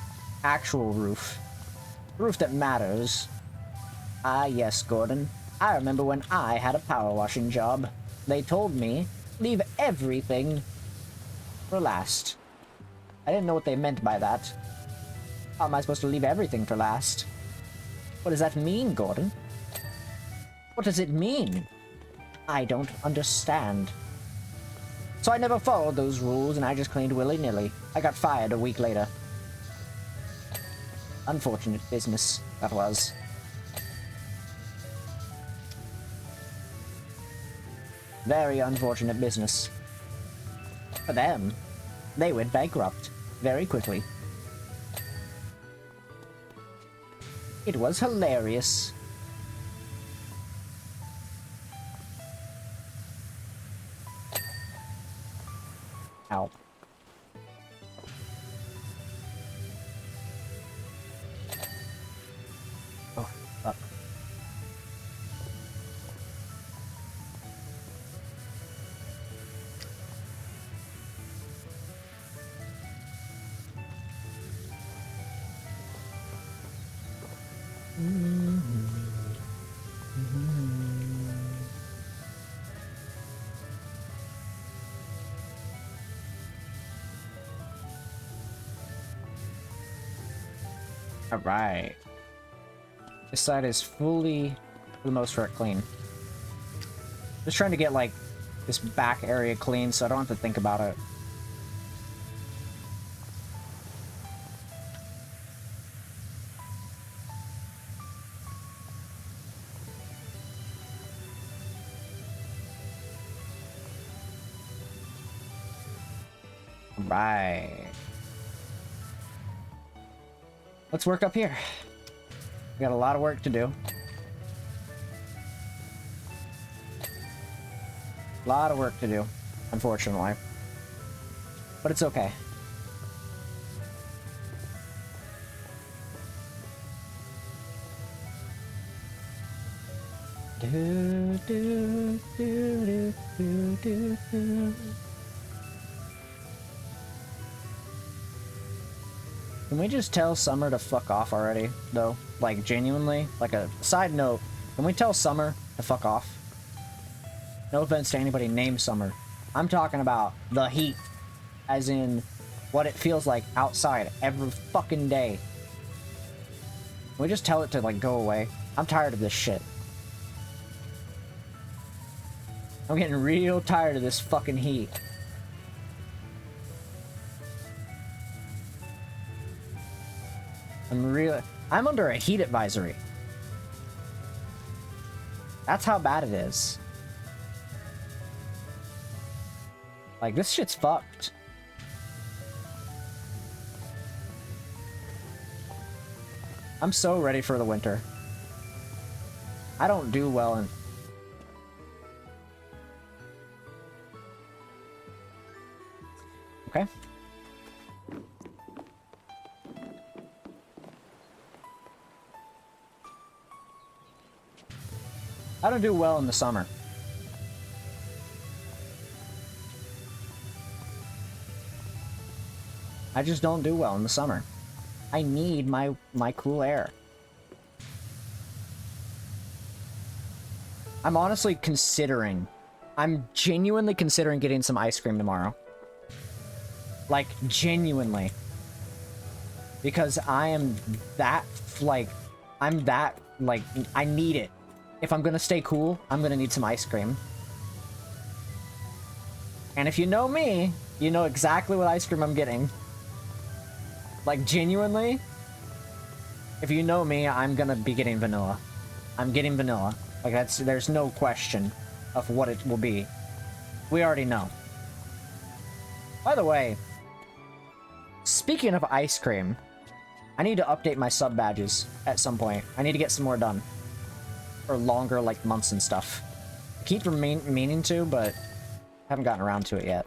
actual roof. The roof that matters. Ah yes, Gordon. I remember when I had a power washing job. They told me, leave everything for last. I didn't know what they meant by that. How am I supposed to leave everything for last? What does that mean, Gordon? What does it mean? I don't understand. So I never followed those rules and I just cleaned willy-nilly. I got fired a week later. Unfortunate business, that was. Very unfortunate business. For them, they went bankrupt very quickly. It was hilarious. Ow. Oh, fuck. Alright. This side is fully, for the most part, clean. Just trying to get, like, this back area clean so I don't have to think about it. Right. Let's work up here. We got a lot of work to do. A lot of work to do, unfortunately. But it's okay. Do, do, do, do, do, do. Can we just tell Summer to fuck off already, though? Like, genuinely? Like, a side note, can we tell Summer to fuck off? No offense to anybody named Summer. I'm talking about the heat. As in, what it feels like outside every fucking day. Can we just tell it to, like, go away? I'm tired of this shit. I'm getting real tired of this fucking heat. I'm under a heat advisory. That's how bad it is. Like, this shit's fucked. I'm so ready for the winter. I don't do well in... Okay. I don't do well in the summer. I just don't do well in the summer. I need my cool air. I'm honestly considering... I'm genuinely considering getting some ice cream tomorrow. Like, genuinely. Because I am that, like... I'm that, like... I need it. If I'm gonna stay cool, I'm gonna need some ice cream. And if you know me, you know exactly what ice cream I'm getting. Like, genuinely, if you know me, I'm gonna be getting vanilla. I'm getting vanilla. Like, there's no question of what it will be. We already know. By the way, speaking of ice cream, I need to update my sub badges at some point. I need to get some more done. For longer, like, months and stuff. I keep meaning to, but haven't gotten around to it yet.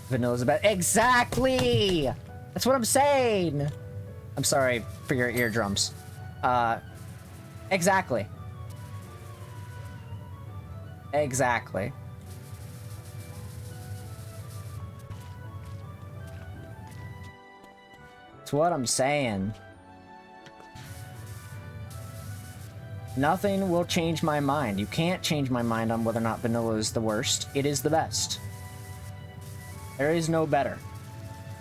Vanilla's about... Exactly! That's what I'm saying! I'm sorry for your eardrums. Exactly. Exactly. That's what I'm saying. Nothing will change my mind. You can't change my mind on whether or not vanilla is the worst. It is the best. There is no better.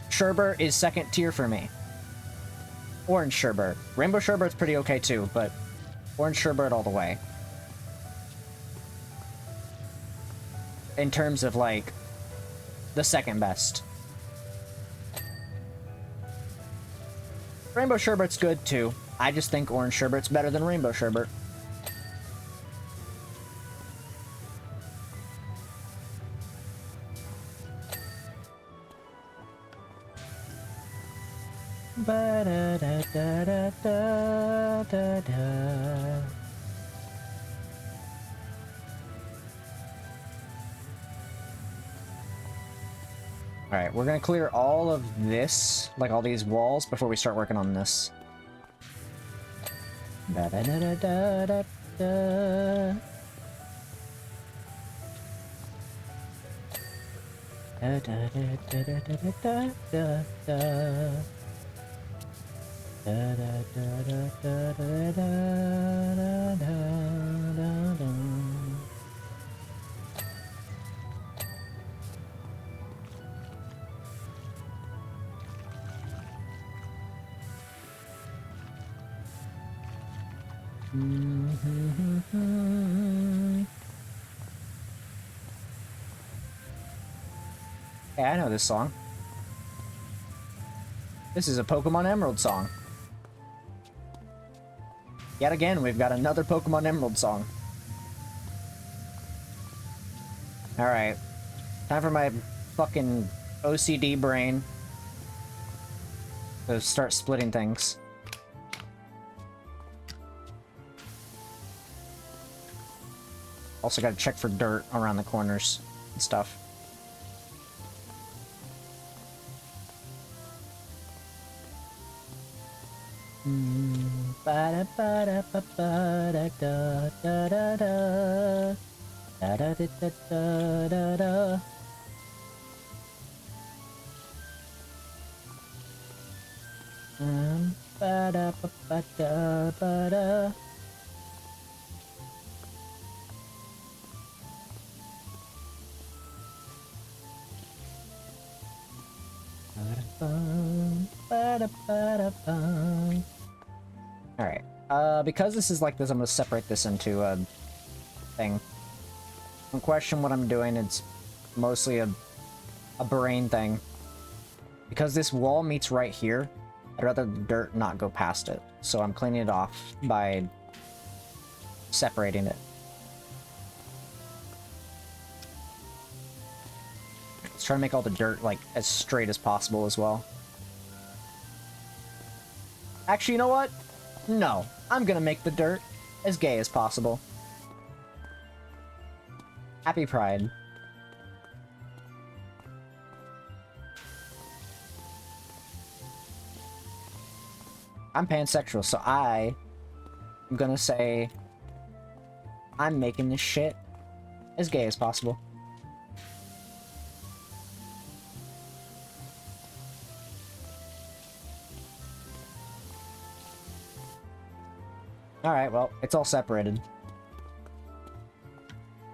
Sherbet is second tier for me. Orange sherbet. Rainbow sherbet's pretty okay too, but orange sherbet all the way. In terms of, like, the second best. Rainbow sherbet's good too. I just think orange sherbet's better than rainbow sherbet. Ba-da-da-da-da-da-da. Alright, we're gonna clear all of this, like all these walls, before we start working on this. Da-da-da-da-da-da. Da-da-da-da-da-da-da-da. Da-da-da-da-da-da-da-da-da-da. Hey, I know this song. This is a Pokemon Emerald song. Yet again, we've got another Pokemon Emerald song. Alright. Time for my fucking OCD brain to start splitting things. Also gotta check for dirt around the corners and stuff. Ba-da-ba-da-ba-ba-da-da-da-da-da. Da-da-da-da-da-da-da. Ba-da-ba-ba-da-ba-da. Alright, because this is like this, I'm gonna separate this into a thing. Don't question what I'm doing, it's mostly a brain thing. Because this wall meets right here, I'd rather the dirt not go past it. So I'm cleaning it off by separating it. Let's try to make all the dirt, like, as straight as possible as well. Actually, you know what? No. I'm gonna make the dirt as gay as possible. Happy Pride. I'm pansexual, so I'm gonna say I'm making this shit as gay as possible. Alright, well, it's all separated.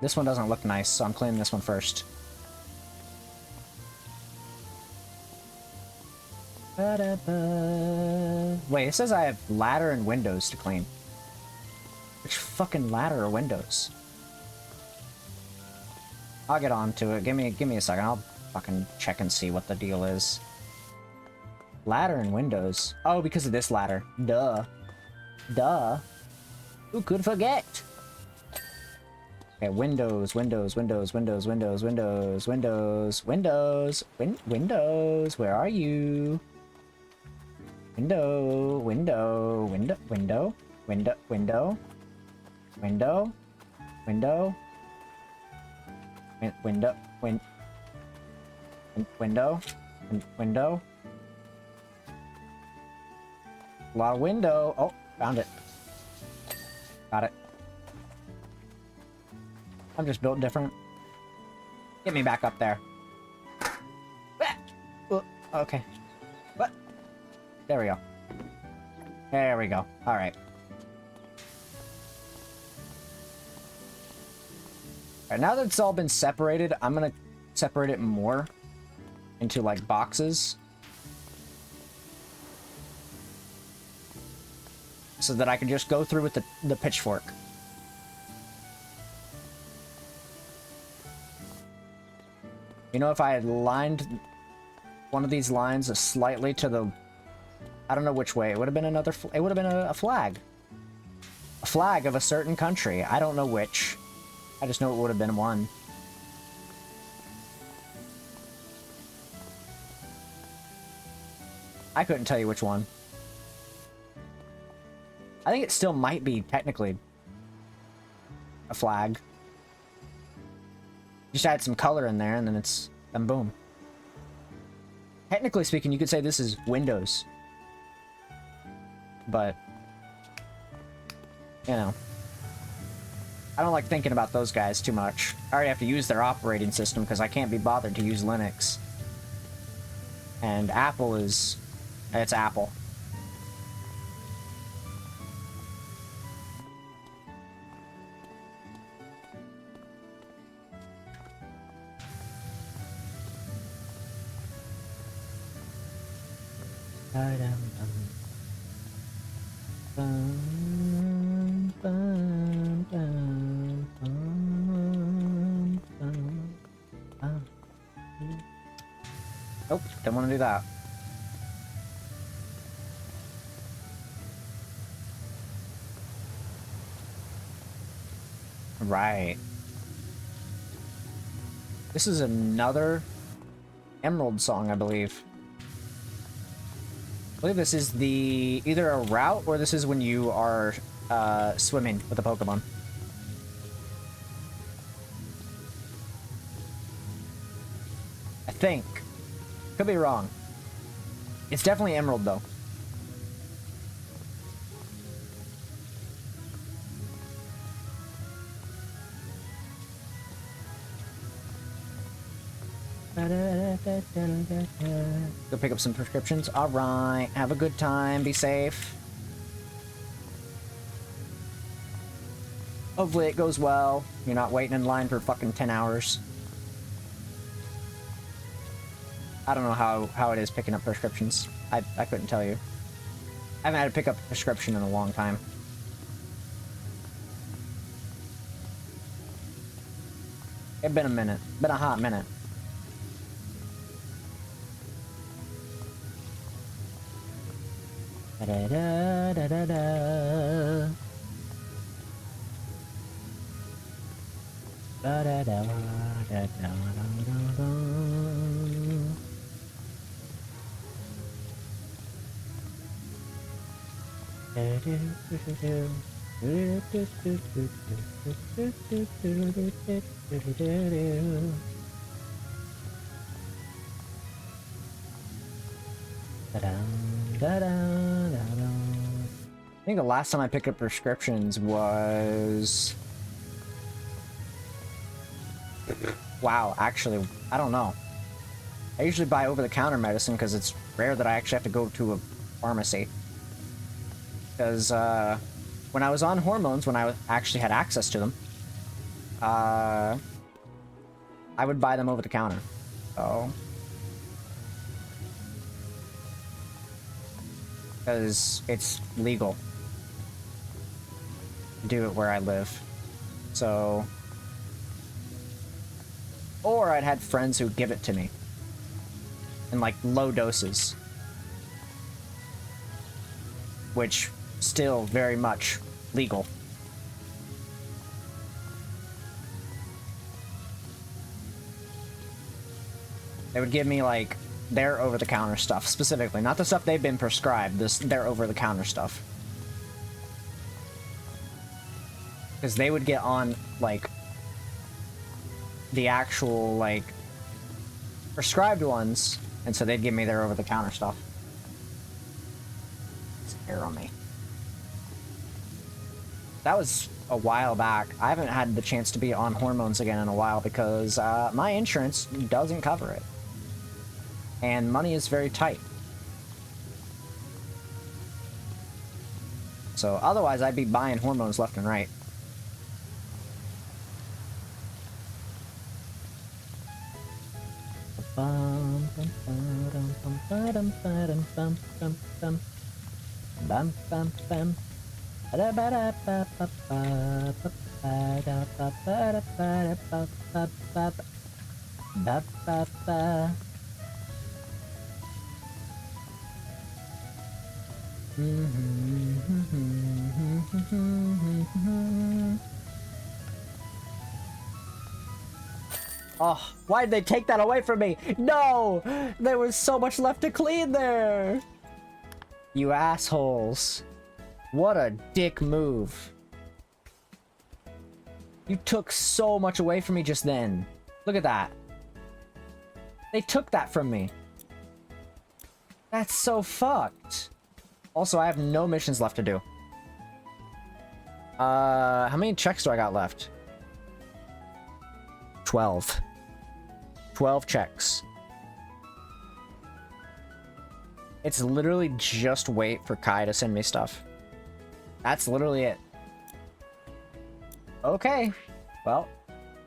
This one doesn't look nice, so I'm cleaning this one first. Ba-da-ba. Wait, it says I have ladder and windows to clean. Which fucking ladder or windows? I'll get on to it. Give me a second. I'll fucking check and see what the deal is. Ladder and windows. Oh, because of this ladder. Duh. Duh. Who could forget? Okay, windows, windows, windows, windows, windows, windows, windows, windows, windows, where are you? Window, window, window, window, window, window, window, window, window, window, window. A lot of window. Oh, found it. Got it. I'm just built different. Get me back up there. Okay. What? There we go. There we go. Alright. Alright, now that it's all been separated, I'm gonna separate it more into, like, boxes. So that I can just go through with the pitchfork. You know, if I had lined one of these lines slightly to the I don't know which way. It would have been another... It would have been a flag. A flag of a certain country. I don't know which. I just know it would have been one. I couldn't tell you which one. I think it still might be technically a flag. Just add some color in there and then it's... then boom. Technically speaking, you could say this is Windows. But... you know. I don't like thinking about those guys too much. I already have to use their operating system because I can't be bothered to use Linux. And Apple is... it's Apple. Nope, don't want to do that. Right. This is another Emerald song, I believe. I believe this is the either a route or this is when you are swimming with a Pokemon. I think. Could be wrong. It's definitely Emerald though. Go pick up some prescriptions. Alright. Have a good time. Be safe. Hopefully it goes well. You're not waiting in line for fucking 10 hours. I don't know how it is picking up prescriptions. I couldn't tell you. I haven't had to pick up a prescription in a long time. It's been a minute. Been a hot minute. Da da da da da. Da da da da da da da. I think the last time I picked up prescriptions was... wow, actually, I don't know. I usually buy over-the-counter medicine because it's rare that I actually have to go to a pharmacy. Because when I was on hormones, when I actually had access to them, I would buy them over the counter. So, because it's legal to do it where I live. So, or I'd had friends who give it to me in like low doses, which still very much legal. They would give me like their over-the-counter stuff specifically, not the stuff they've been prescribed, their over-the-counter stuff. Because they would get on like the actual like prescribed ones, and so they'd give me their over-the-counter stuff. It's air on me. That was a while back. I haven't had the chance to be on hormones again in a while because my insurance doesn't cover it. And money is very tight. So otherwise I'd be buying hormones left and right. Oh, why did they take that away from me? No! There was so much left to clean there! You assholes. What a dick move. You took so much away from me just then. Look at that. They took that from me. That's so fucked. Also, I have no missions left to do. How many checks do I got left? 12. 12 checks. It's literally just wait for Kai to send me stuff. That's literally it. Okay. Well.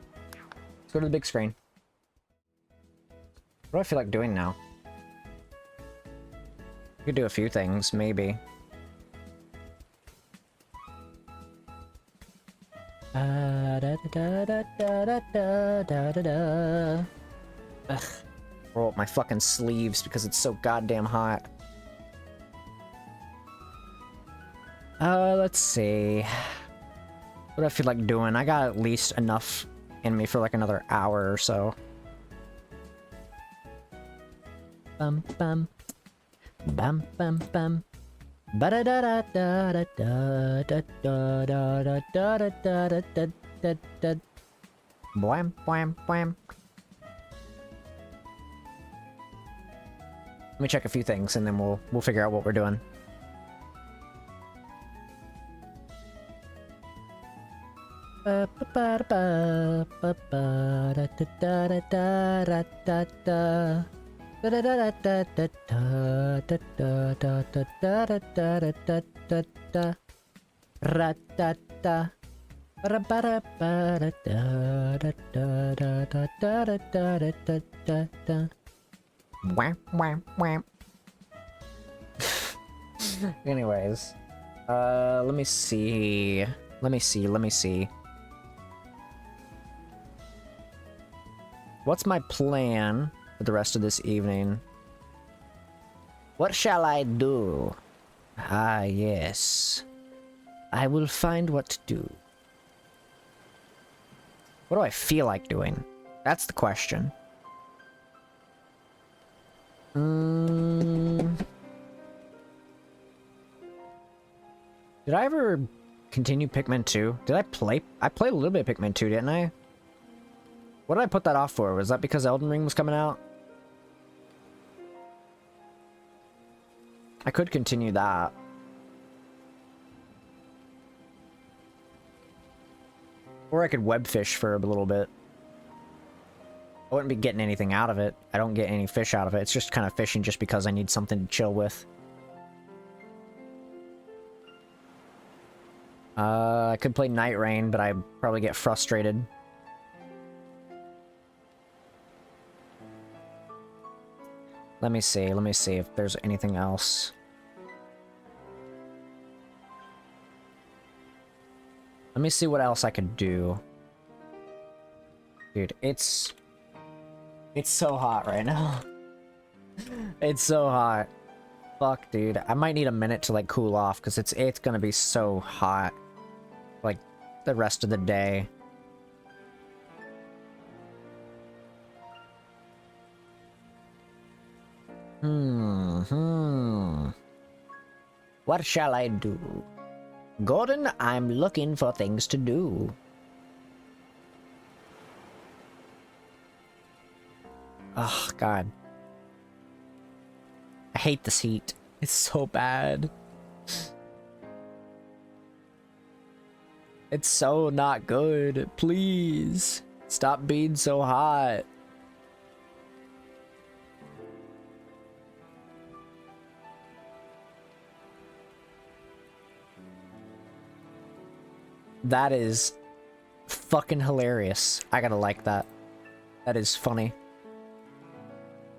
Let's go to the big screen. What do I feel like doing now? I could do a few things, maybe. Ugh. Roll up my fucking sleeves because it's so goddamn hot. Let's see. What do I feel like doing? I got at least enough in me for like another hour or so. Bum bum. Bum bum bum. Ba da da da da da da da da da da da da da da da da. Blam blam blam. Let me check a few things and then we'll figure out what we're doing. Anyways, let me see. Let me see. What's my plan for the rest of this evening? What shall I do? Ah, yes. I will find what to do. What do I feel like doing? That's the question. Did I ever continue Pikmin 2? Did I play? I played a little bit of Pikmin 2, didn't I? What did I put that off for? Was that because Elden Ring was coming out? I could continue that. Or I could webfish for a little bit. I wouldn't be getting anything out of it. I don't get any fish out of it. It's just kind of fishing just because I need something to chill with. I could play Nightreign, but I'd probably get frustrated. Let me see if there's anything else. Let me see what else I could do. Dude, it's so hot right now. It's so hot. Fuck, dude. I might need a minute to, like, cool off, because it's gonna be so hot. Like, the rest of the day. What shall I do? Gordon, I'm looking for things to do. Oh, God. I hate this heat. It's so bad. It's so not good. Please. Stop being so hot. That is fucking hilarious. I gotta like that. That is funny.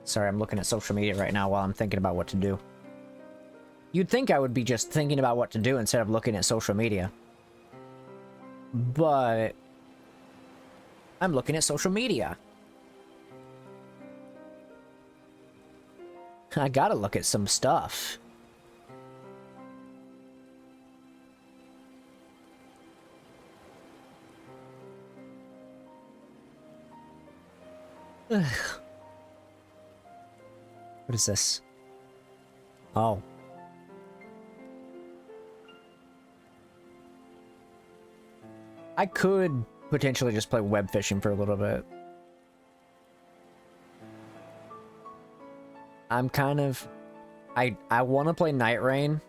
Sorry, I'm looking at social media right now while I'm thinking about what to do. You'd think I would be just thinking about what to do instead of looking at social media. But I'm looking at social media. I gotta look at some stuff. What is this? Oh. I could potentially just play web fishing for a little bit. I'm kind of... I want to play Nightreign,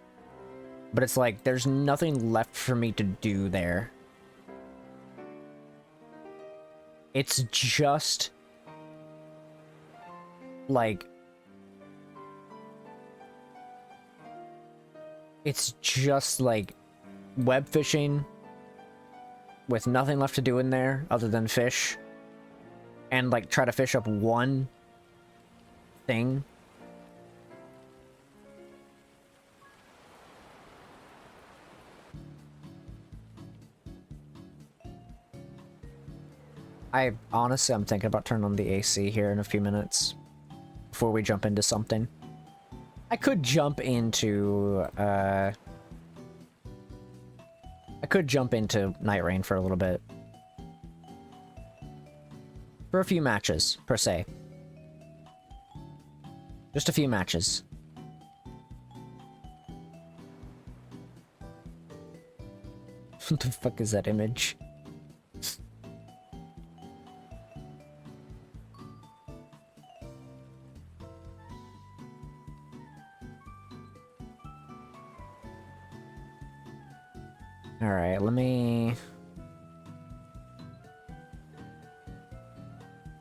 but it's like there's nothing left for me to do there. It's just... like... it's just like web fishing with nothing left to do in there other than fish and like try to fish up one thing. I'm thinking about turning on the AC here in a few minutes before we jump into something. I could jump into Nightreign for a little bit. For a few matches, per se. Just a few matches. What the fuck is that image? Alright, let me...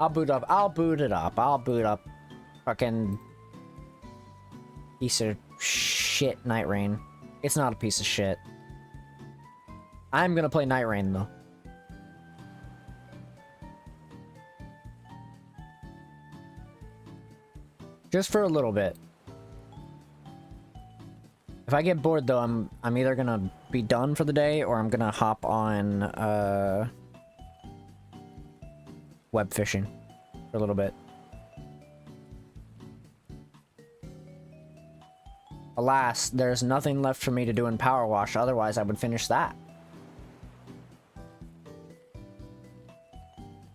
I'll boot it up. I'll boot up fucking piece of shit Nightreign. It's not a piece of shit. I'm gonna play Nightreign though. Just for a little bit. If I get bored though, I'm either gonna be done for the day or I'm gonna hop on web fishing for a little bit. Alas, there's nothing left for me to do in Powerwash, otherwise I would finish that.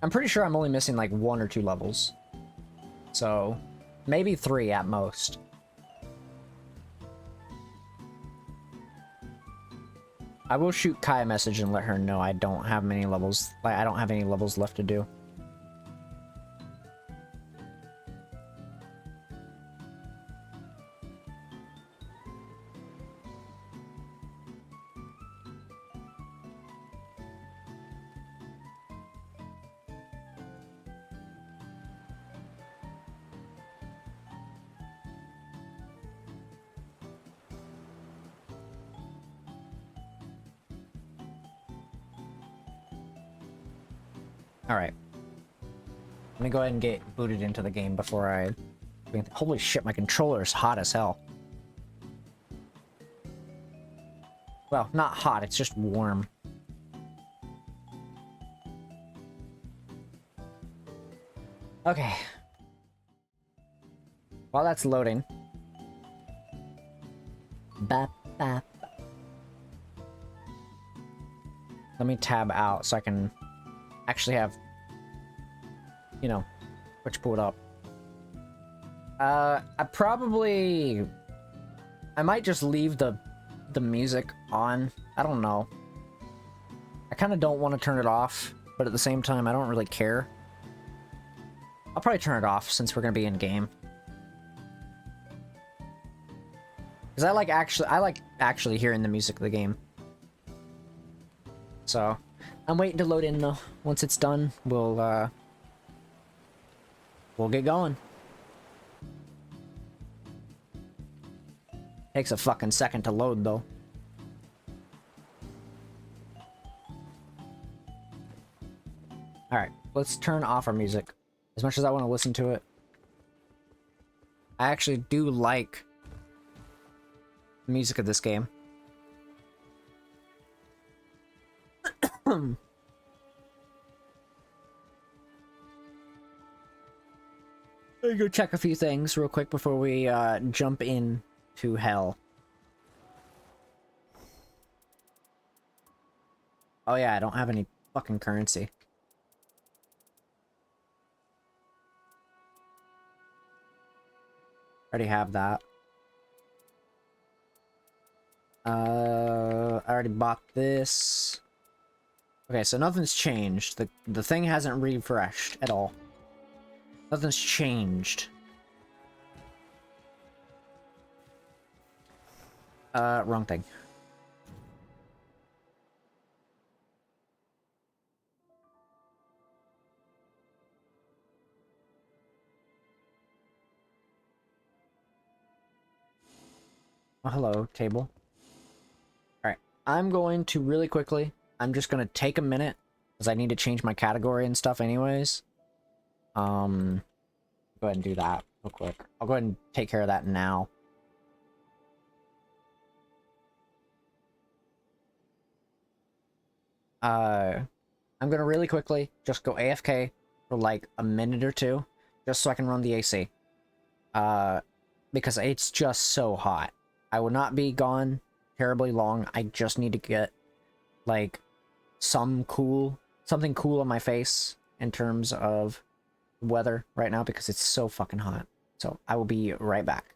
I'm pretty sure I'm only missing like 1 or 2 levels. So, maybe 3 at most. I will shoot Kai a message and let her know I don't have many levels. Like, I don't have any levels left to do. Alright. Let me go ahead and get booted into the game before I... Holy shit, my controller is hot as hell. Well, not hot, it's just warm. Okay. While that's loading... Bap, bap. Let me tab out so I can... actually have, you know, which pull it up. I might just leave the music on. I don't know. I kind of don't want to turn it off, but at the same time, I don't really care. I'll probably turn it off since we're gonna be in game. Because I like actually hearing the music of the game. So. I'm waiting to load in though. Once it's done, we'll get going. Takes a fucking second to load though. Alright, let's turn off our music. As much as I want to listen to it. I actually do like the music of this game. Let me go check a few things real quick before we jump in to hell. Oh yeah, I don't have any fucking currency. Already have that. I already bought this. Okay, so nothing's changed. The thing hasn't refreshed at all. Nothing's changed. Wrong thing. Oh, hello, table. Alright, I'm going to really quickly, I'm just gonna take a minute, because I need to change my category and stuff anyways. Go ahead and do that real quick. I'll go ahead and take care of that now. I'm gonna really quickly just go AFK for like a minute or two, just so I can run the AC. Because it's just so hot. I will not be gone terribly long. I just need to get like something cool on my face in terms of weather right now because it's so fucking hot. So I will be right back.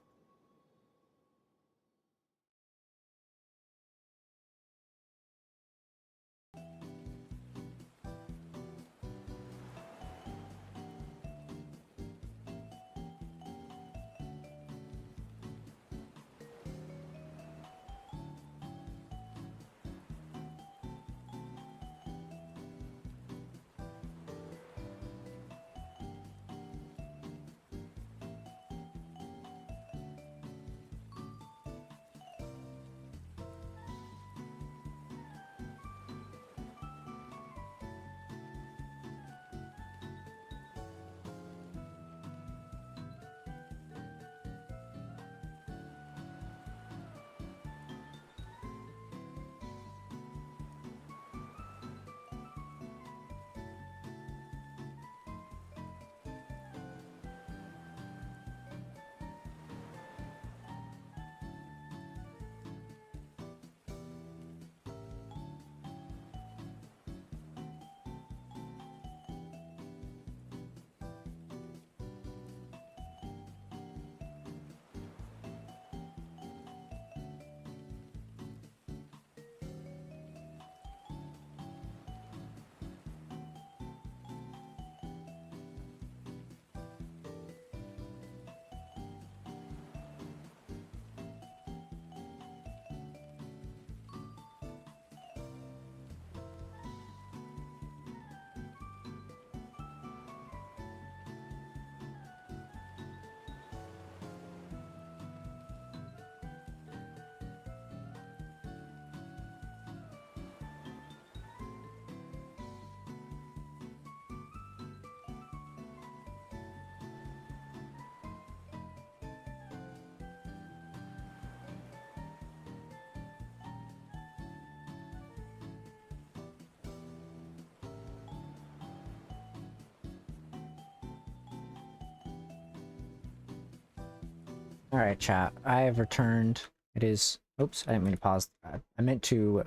Alright, chat. I have returned. It is... Oops, I didn't mean to pause. I meant to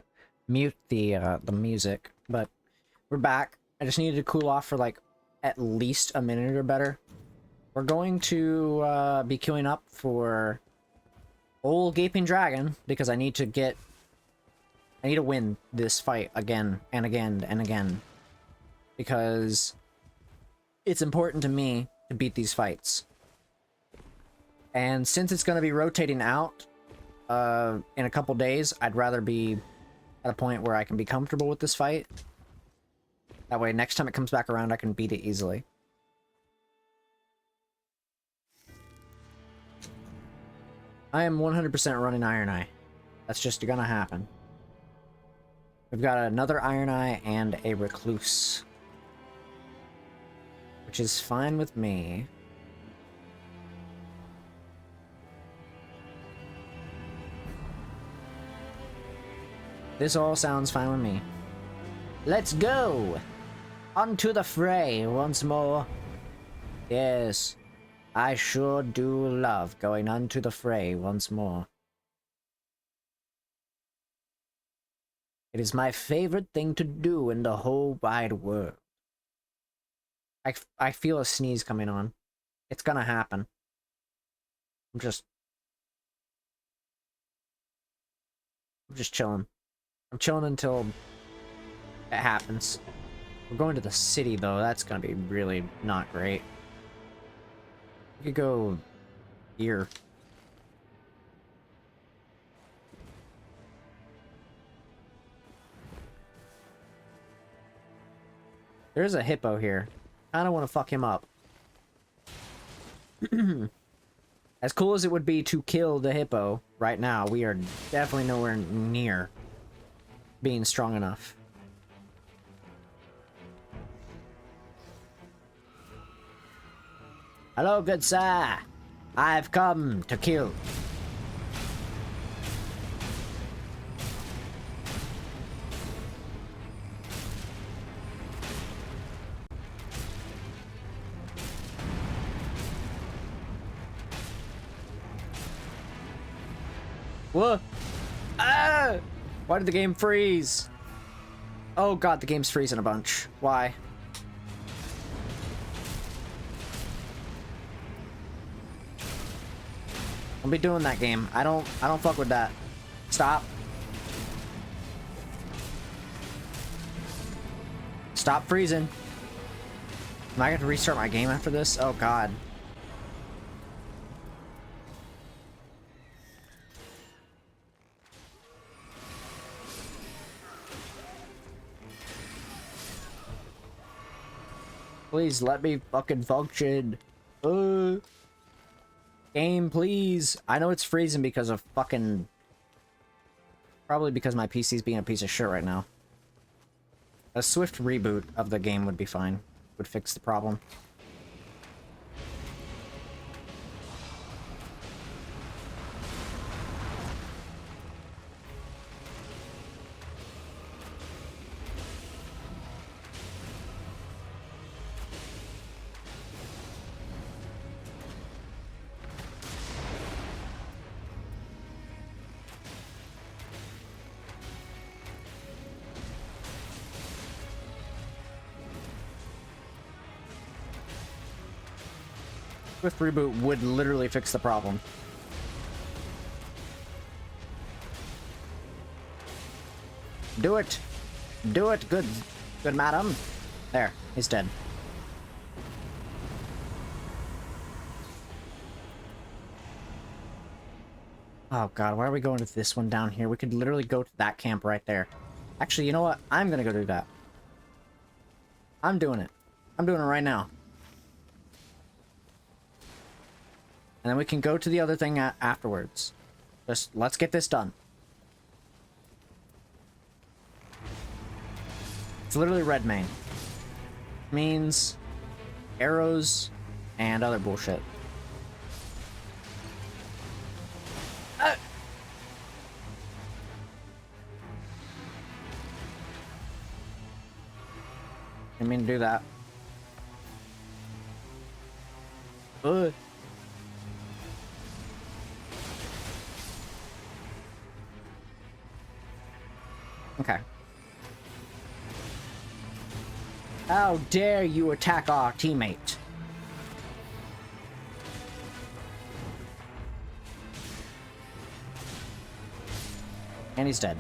mute the music, but we're back. I just needed to cool off for, like, at least a minute or better. We're going to be queuing up for Old Gaping Dragon, because I need to win this fight again and again and again. Because it's important to me to beat these fights. And since it's going to be rotating out in a couple days, I'd rather be at a point where I can be comfortable with this fight. That way, next time it comes back around, I can beat it easily. I am 100% running Iron Eye. That's just gonna happen. We've got another Iron Eye and a Recluse. Which is fine with me. This all sounds fine with me. Let's go! Onto the fray once more. Yes, I sure do love going onto the fray once more. It is my favorite thing to do in the whole wide world. I feel a sneeze coming on. It's gonna happen. I'm just chilling. I'm chilling until it happens. We're going to the city, though. That's gonna be really not great. We could go here. There's a hippo here. I don't want to fuck him up. As cool as it would be to kill the hippo right now, we are definitely nowhere near being strong enough. Hello, good sir. I've come to kill. What? Ah! Why did the game freeze? Oh god, the game's freezing a bunch. Why? Don't be doing that, game. I don't fuck with that. Stop. Stop freezing. Am I gonna restart my game after this? Oh god. Please let me fucking function. Game, please. I know it's freezing because of fucking... Probably because my PC's being a piece of shit right now. A swift reboot of the game would be fine. Would fix the problem. Swift reboot would literally fix the problem. Do it! Do it! Good madam. There, he's dead. Oh god, why are we going to this one down here? We could literally go to that camp right there. Actually, you know what? I'm gonna go do that. I'm doing it. I'm doing it right now. And then we can go to the other thing afterwards. Just, let's get this done. It's literally red main. Means arrows and other bullshit. Didn't mean to do that. Ugh. Okay. How dare you attack our teammate? And he's dead.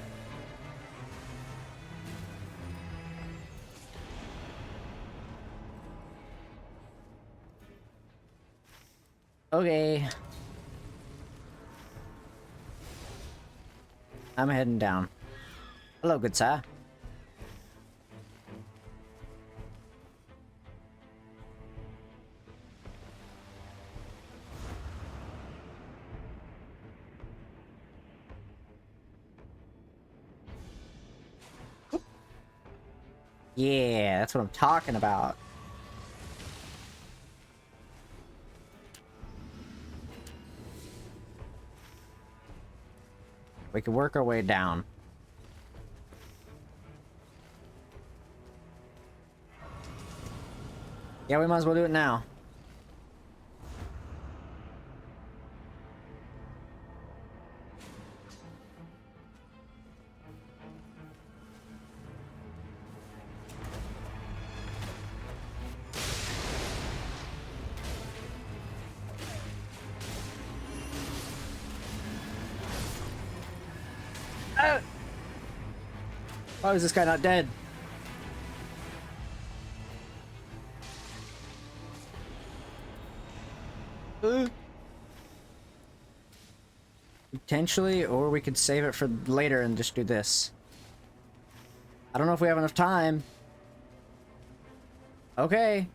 Okay. I'm heading down. Hello, good sir. Yeah, that's what I'm talking about. We can work our way down. Yeah, we might as well do it now. Why is this guy not dead? Potentially, or we could save it for later and just do this. I don't know if we have enough time. Okay.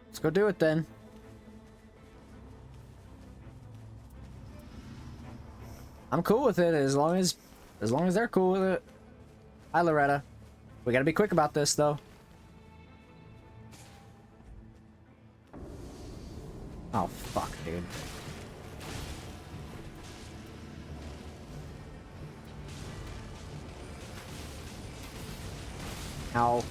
Let's go do it then. I'm cool with it as long as they're cool with it. Hi, Loretta. We gotta be quick about this though. Oh fuck, dude. Ow.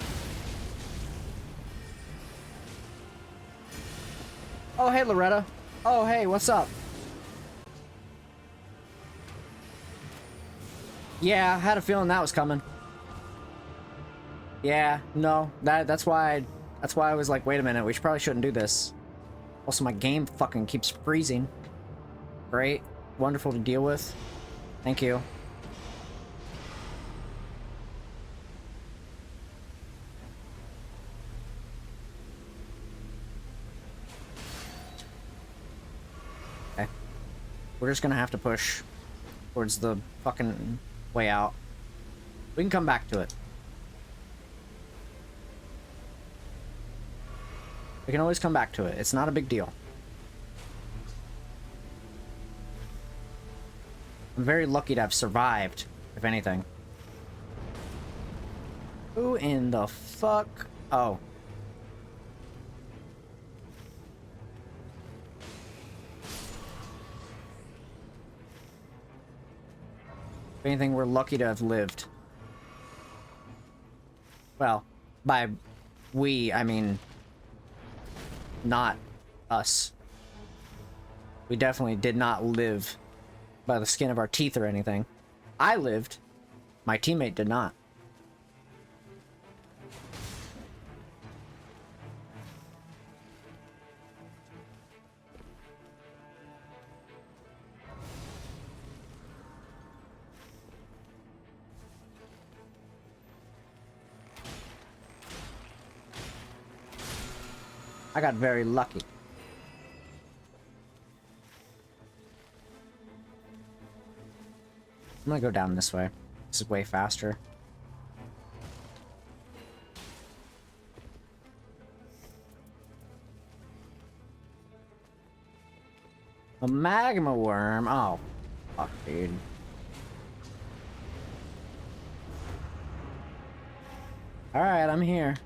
Oh, hey, Loretta. Oh, hey, what's up? Yeah, I had a feeling that was coming. Yeah, no, that's why I was like, wait a minute, we probably shouldn't do this. Also, my game fucking keeps freezing. Great, wonderful to deal with. Thank you. Okay, we're just gonna have to push towards the fucking way out. We can come back to it. We can always come back to it. It's not a big deal. I'm very lucky to have survived, if anything. Who in the fuck? Oh. If anything, we're lucky to have lived. Well, by we, I mean not us. We definitely did not live by the skin of our teeth or anything. I lived. My teammate did not. I got very lucky. I'm gonna go down this way. This is way faster. A magma worm? Oh, fuck, dude. Alright, I'm here.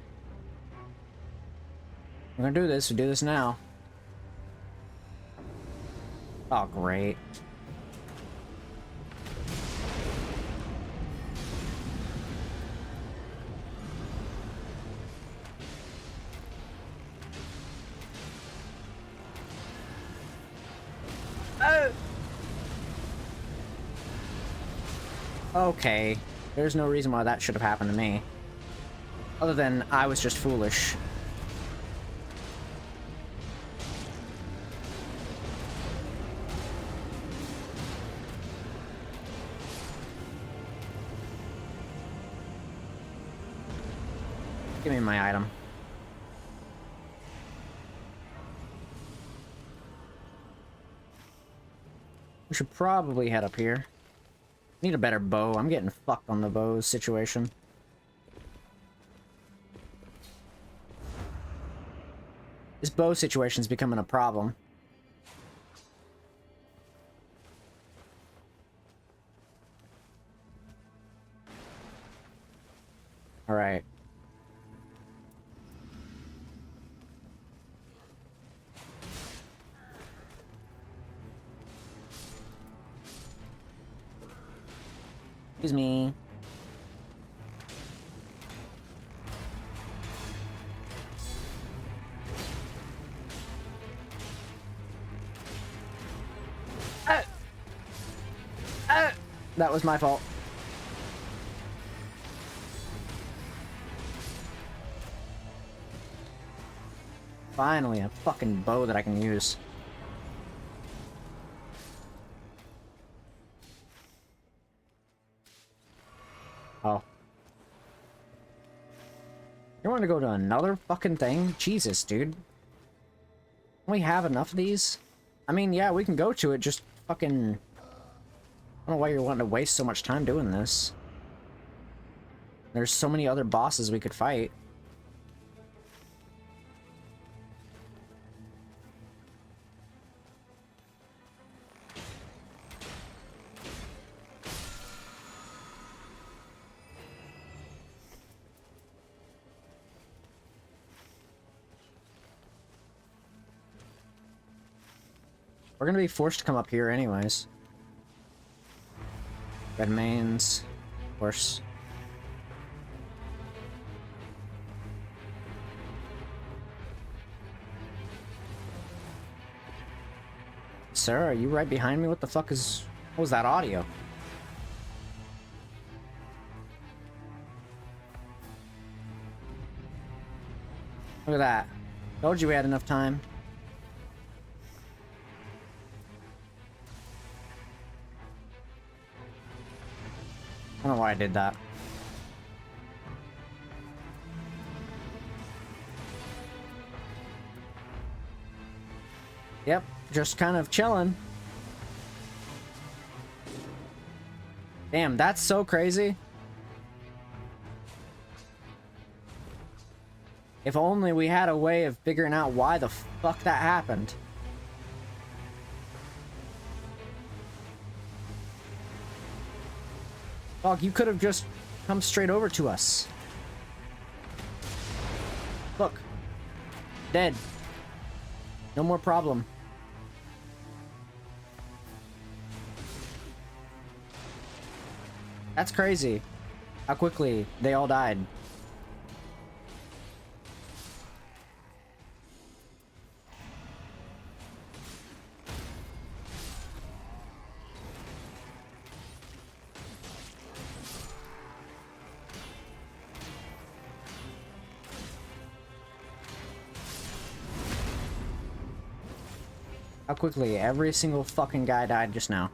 We're gonna do this. We do this now. Oh, great. Okay. There's no reason why that should have happened to me. Other than I was just foolish. Give me my item. We should probably head up here. Need a better bow. I'm getting fucked on the bow situation. This bow situation's becoming a problem. Alright. Excuse me. That was my fault. Finally, a fucking bow that I can use. You want to go to another fucking thing? Jesus, dude. Don't we have enough of these? I mean, yeah, we can go to it, just fucking... I don't know why you're wanting to waste so much time doing this. There's so many other bosses we could fight. We're gonna be forced to come up here anyways. Red mains, of course. Sarah, are you right behind me? What the fuck is... What was that audio? Look at that. Told you we had enough time. I don't know why I did that. Yep, just kind of chilling. Damn, that's so crazy. If only we had a way of figuring out why the fuck that happened. Dog, you could have just come straight over to us. Look. Dead. No more problem. That's crazy. How quickly they all died. How quickly every single fucking guy died just now.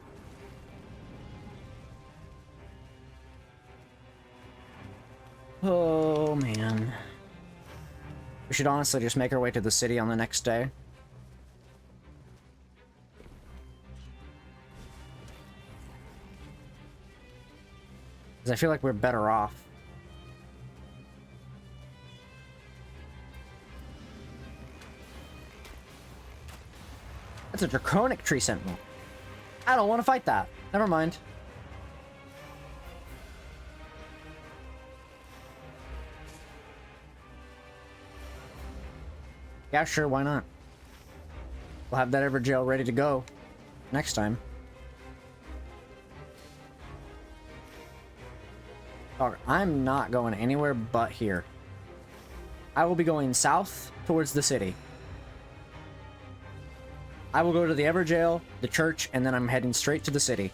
Oh, man. We should honestly just make our way to the city on the next day. Because I feel like we're better off. That's a draconic tree sentinel. I don't want to fight that. Never mind. Yeah, sure, why not? We'll have that Evershade ready to go next time. Dog, I'm not going anywhere but here. I will be going south towards the city. I will go to the Evershade, the church, and then I'm heading straight to the city.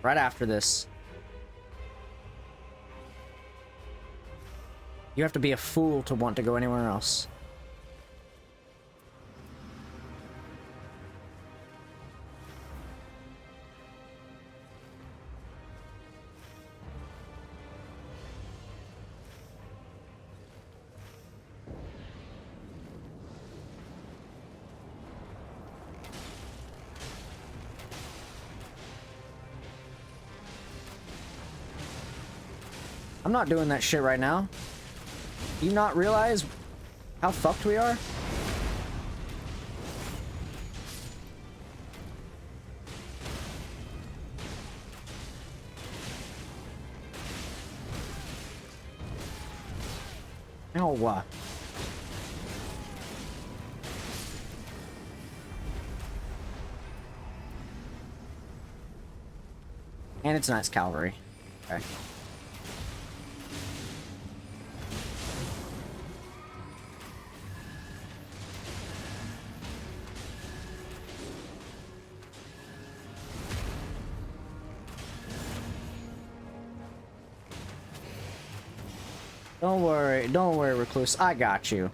Right after this. You have to be a fool to want to go anywhere else. I'm not doing that shit right now. Do you not realize how fucked we are? Oh, what? And it's nice cavalry. Okay. Don't worry, Recluse. I got you.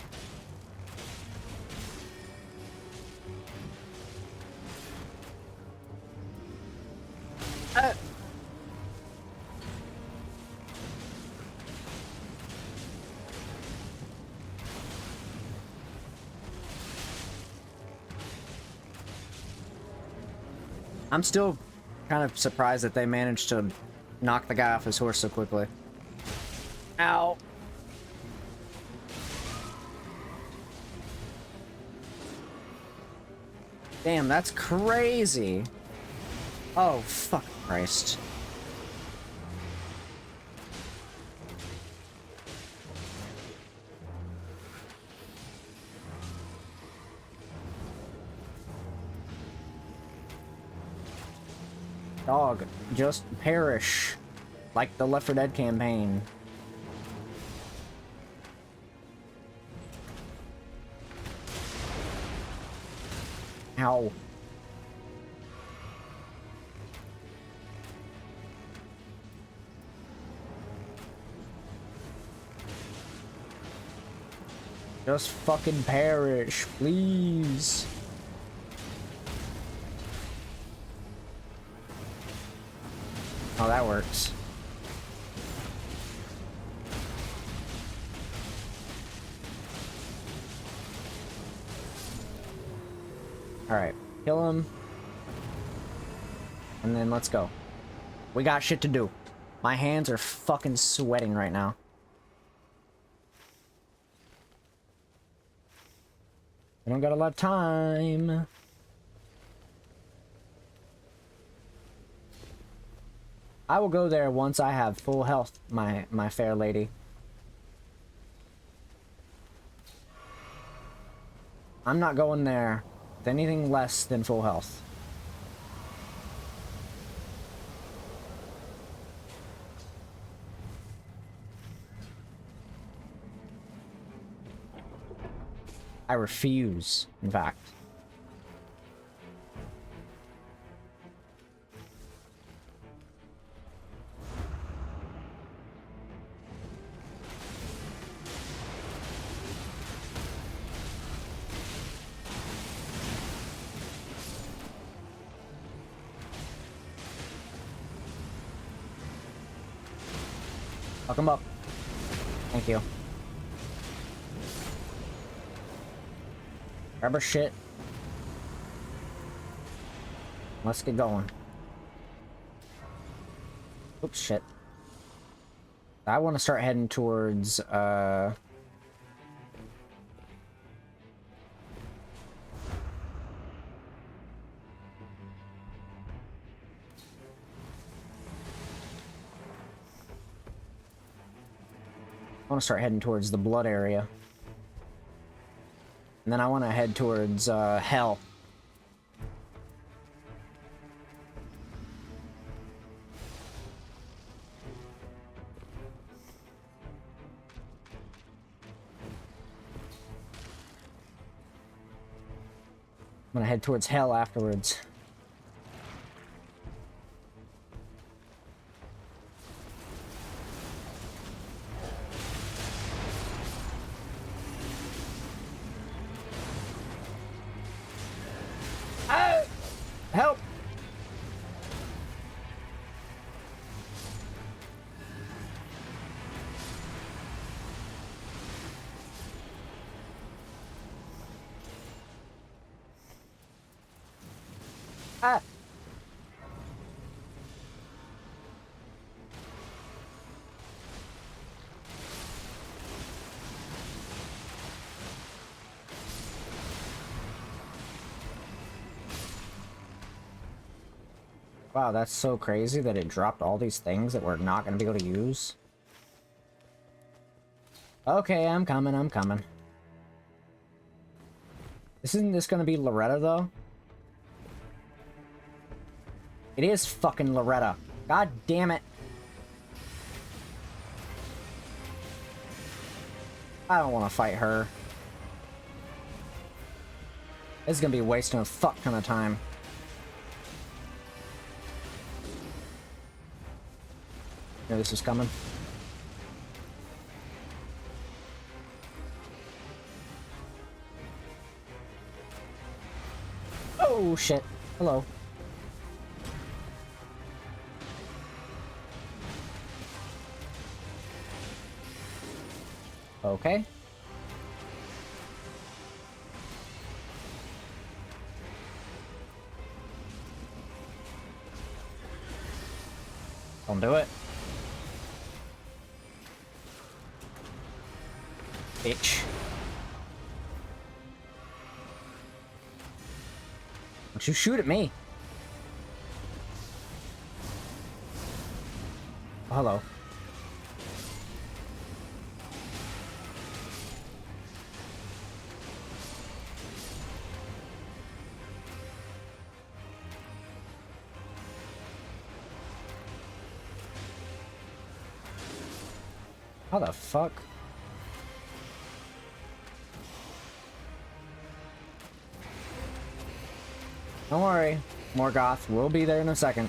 I'm still kind of surprised that they managed to knock the guy off his horse so quickly. Ow. Damn, that's crazy. Oh, fuck Christ. Dog, just perish. Like the Left 4 Dead campaign. Ow. Just fucking perish, please. Oh, that works. Alright, kill him. And then let's go. We got shit to do. My hands are fucking sweating right now. I don't got a lot of time. I will go there once I have full health, my fair lady. I'm not going there with anything less than full health. I refuse, in fact. Fuck him up. Thank you. Grab our shit. Let's get going. Oops, shit. I want to start heading towards, I want to start heading towards the blood area. And then I want to head towards, hell. I'm gonna head towards hell afterwards. Help! Ah! Wow, that's so crazy that it dropped all these things that we're not going to be able to use. Okay, I'm coming, I'm coming. Isn't this going to be Loretta, though? It is fucking Loretta. God damn it. I don't want to fight her. This is going to be wasting a fuck ton of time. Knew this was coming. Oh shit. Hello. Okay. Don't do it. Bitch. Don't you shoot at me. Oh, hello. How the fuck? Don't worry, Morgoth will be there in a second.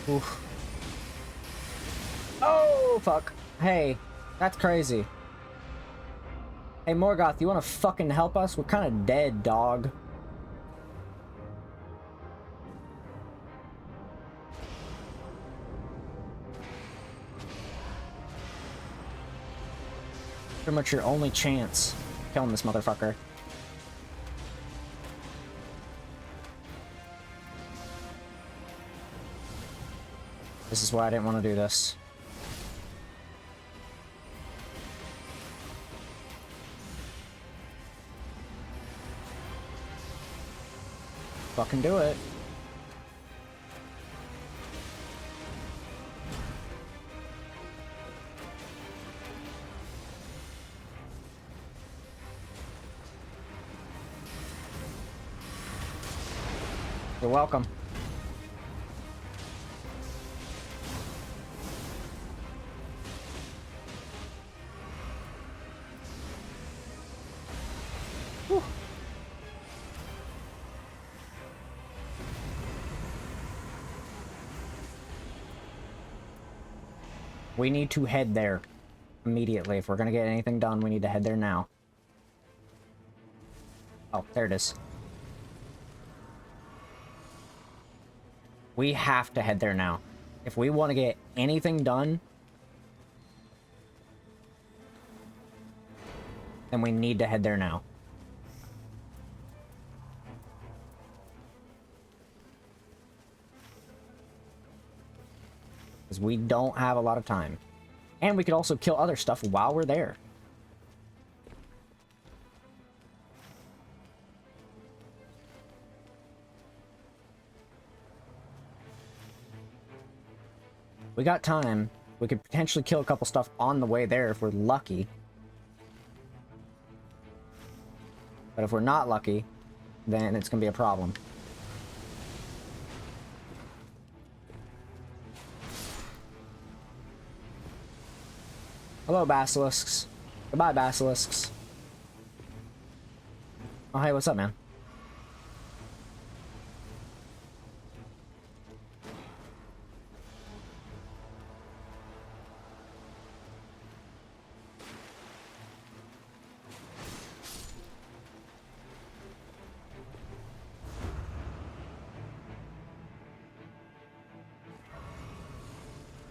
Oof. Oh, fuck. Hey, that's crazy. Hey, Morgoth, you wanna fucking help us? We're kinda dead, dog. Pretty much your only chance killing this motherfucker. This is why I didn't want to do this. Fucking do it. You're welcome. Whew. We need to head there immediately. If we're gonna get anything done, we need to head there now. Oh, there it is. We have to head there now. If we want to get anything done, then we need to head there now. Because we don't have a lot of time. And we could also kill other stuff while we're there. We got time. We could potentially kill a couple stuff on the way there if we're lucky. But if we're not lucky, then it's gonna be a problem. Hello, basilisks. Goodbye, basilisks. Oh, hey, what's up, man?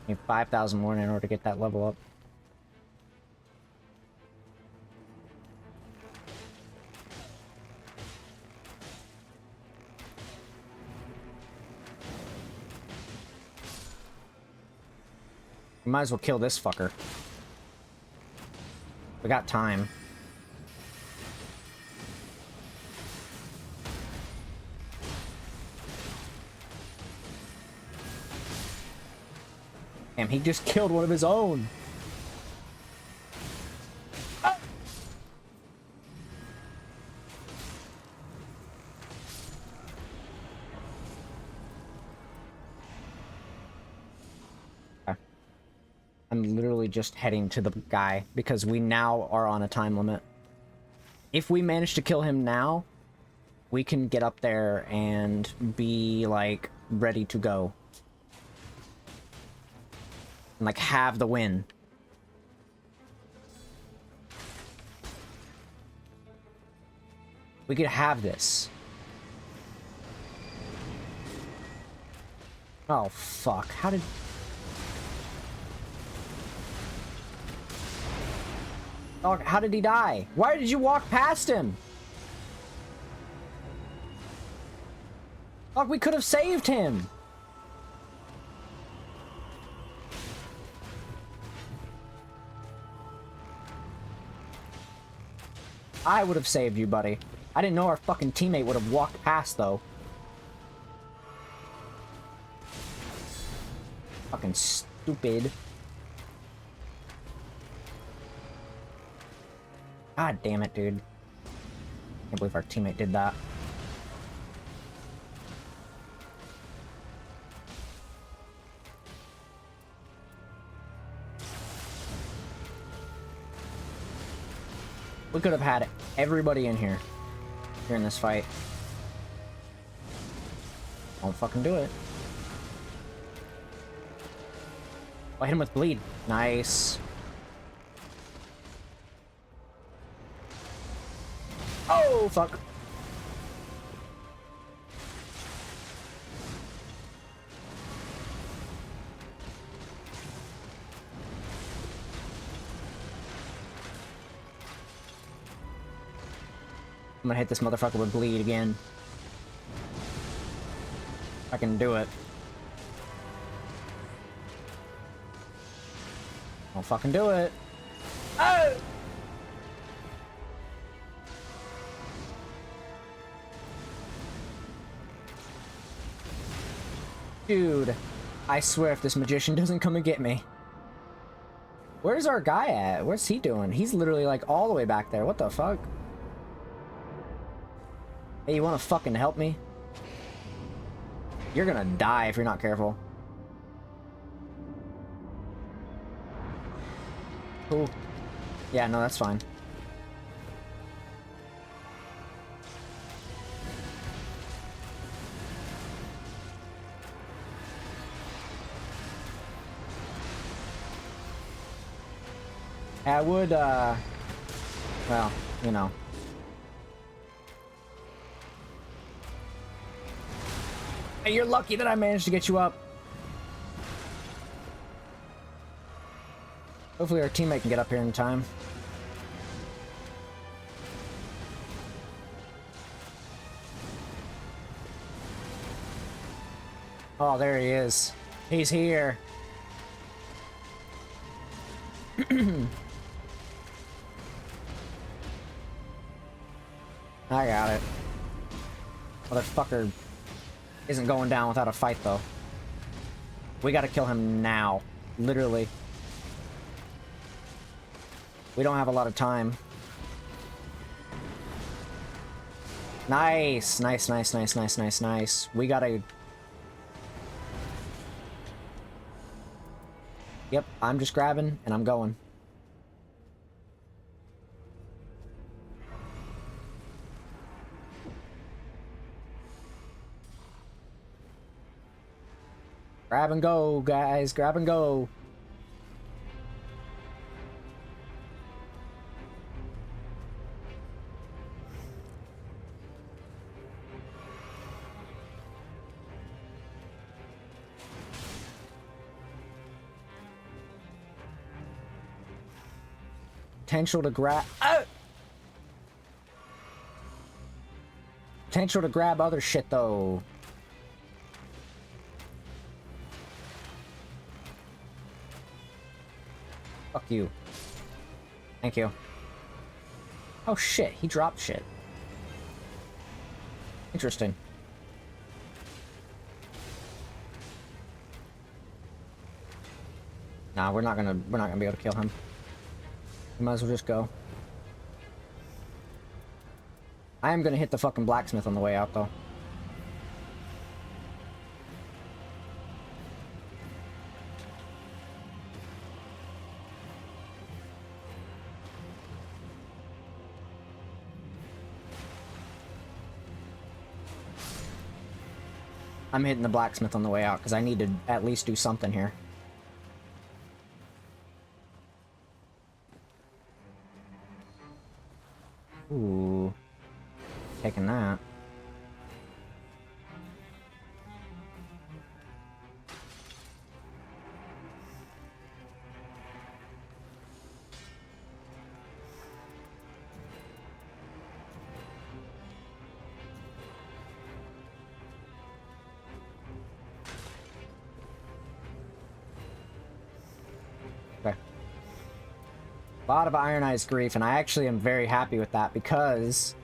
Need 5,000 more in order to get that level up. We might as well kill this fucker. We got time. Damn, he just killed one of his own. Ah! Okay. I'm literally just heading to the guy because we now are on a time limit. If we manage to kill him now, we can get up there and be, like, ready to go. And, like, have the win. We could have this. Oh, fuck. How did... Dog, how did he die? Why did you walk past him? Fuck, we could have saved him! I would have saved you, buddy. I didn't know our fucking teammate would have walked past, though. Fucking stupid. God damn it, dude. Can't believe our teammate did that. We could have had everybody in here during this fight. Won't fucking do it. Oh, I hit him with bleed. Nice. Oh, fuck. I'm gonna hit this motherfucker with bleed again. I can do it. I'll fucking do it. Oh! Dude, I swear if this magician doesn't come and get me. Where's our guy at? What's he doing? He's literally like all the way back there. What the fuck? Hey, you wanna fucking help me? You're gonna die if you're not careful. Cool. Yeah, no, that's fine. I would, well, you know. Hey, you're lucky that I managed to get you up. Hopefully our teammate can get up here in time. Oh, there he is. He's here. I got it. Motherfucker isn't going down without a fight, though. We gotta kill him now. Literally. We don't have a lot of time. Nice! Nice, nice, nice, nice, nice, nice. We gotta... Yep, I'm just grabbing, and I'm going. Grab and go, guys. Grab and go. Potential to grab... Potential to grab other shit, though. Fuck you. Thank you. Oh shit, he dropped shit. Interesting. Nah, we're not gonna be able to kill him. We might as well just go. I am gonna hit the fucking blacksmith on the way out, though. I'm hitting the blacksmith on the way out, because I need to at least do something here. Ooh. Taking that. A lot of Ironized Grief, and I actually am very happy with that because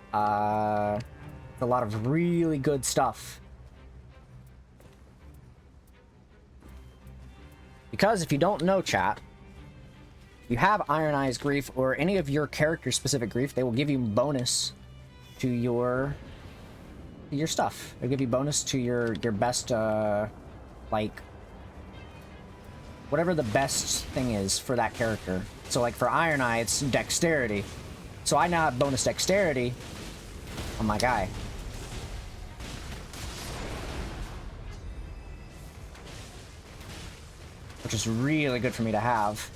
it's a lot of really good stuff. Because if you don't know, chat, you have Ironized Grief or any of your character-specific grief, they will give you bonus to your stuff. They'll give you bonus to your best, like, whatever the best thing is for that character. So, like, for Iron Eye, it's Dexterity. So I now have bonus Dexterity on my guy. Which is really good for me to have.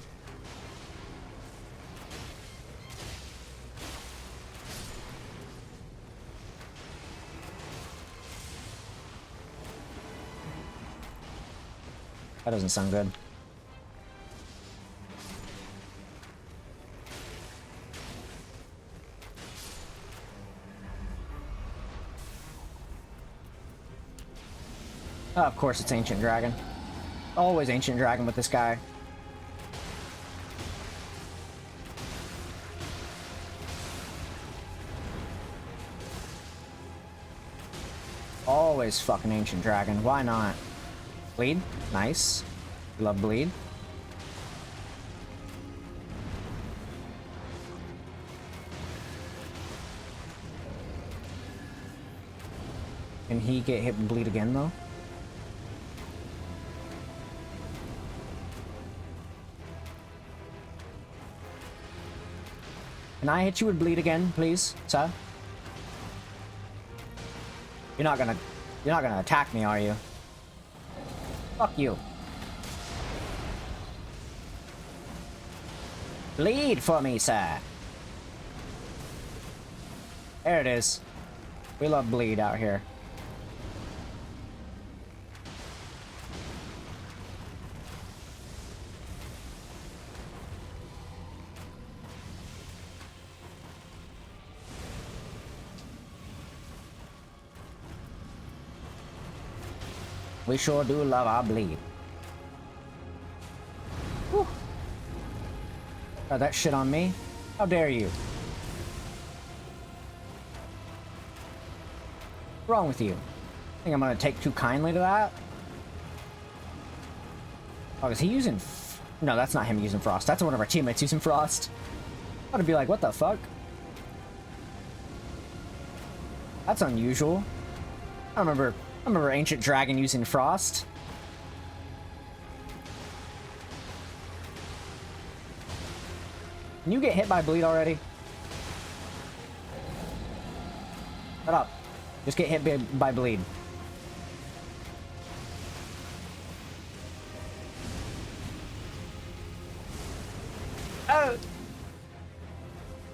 That doesn't sound good. Oh, of course it's Ancient Dragon. Always Ancient Dragon with this guy. Always fucking Ancient Dragon. Why not? Bleed. Nice. Love bleed. Can he get hit and bleed again, though? Can I hit you with bleed again, please, sir? You're not gonna attack me, are you? Fuck you. Bleed for me, sir. There it is. We love bleed out here. We sure do love our bleed. Whew. Got that shit on me? How dare you? What's wrong with you? Think I'm gonna take too kindly to that? Oh, is he using... No, that's not him using Frost. That's one of our teammates using Frost. I'm gonna be like, what the fuck? That's unusual. I remember Ancient Dragon using Frost. Can you get hit by bleed already? Shut up. Just get hit by bleed. Oh!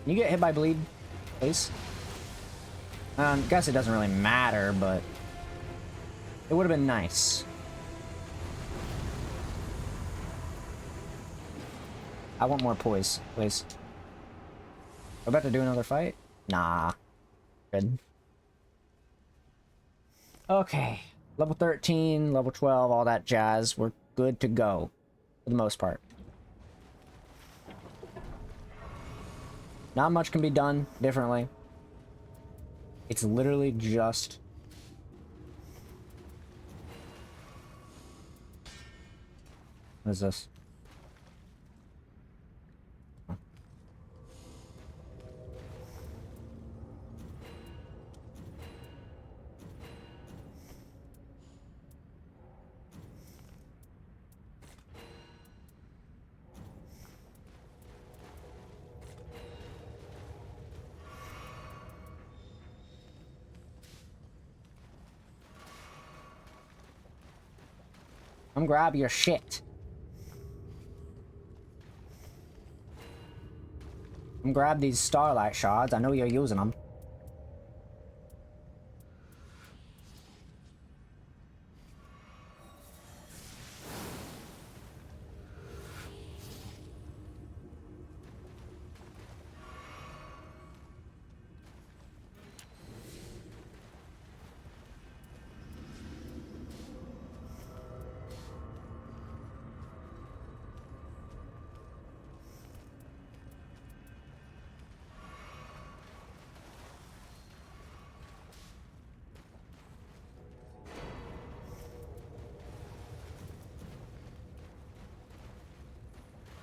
Can you get hit by bleed, please? Guess it doesn't really matter, but it would have been nice. I want more poise, please. We're about to do another fight? Nah. Good. Okay. Level 13, level 12, all that jazz. We're good to go. For the most part. Not much can be done differently. It's literally just... What is this? Huh. Come grab your shit. Come grab these starlight shards. I know you're using them.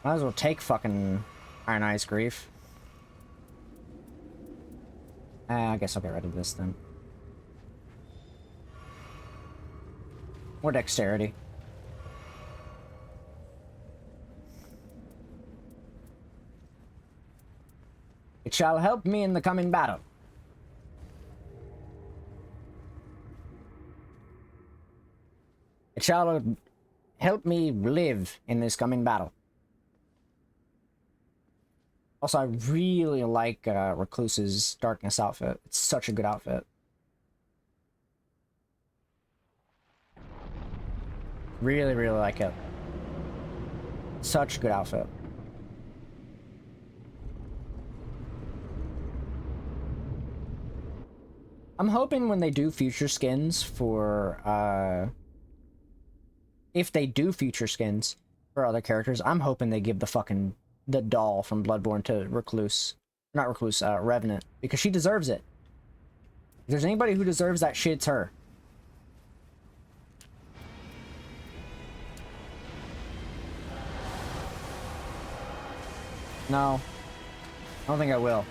Might as well take fucking Iron Eyes Grief. I guess I'll get rid of this then. More dexterity. It shall help me in the coming battle. It shall help me live in this coming battle. Also, I really like Recluse's Darkness outfit. It's such a good outfit. Really, really like it. Such a good outfit. I'm hoping when they do future skins for, if they do future skins for other characters, I'm hoping they give the doll from Bloodborne to Recluse. Not Recluse, Revenant. Because she deserves it. If there's anybody who deserves that shit, it's her. No. I don't think I will.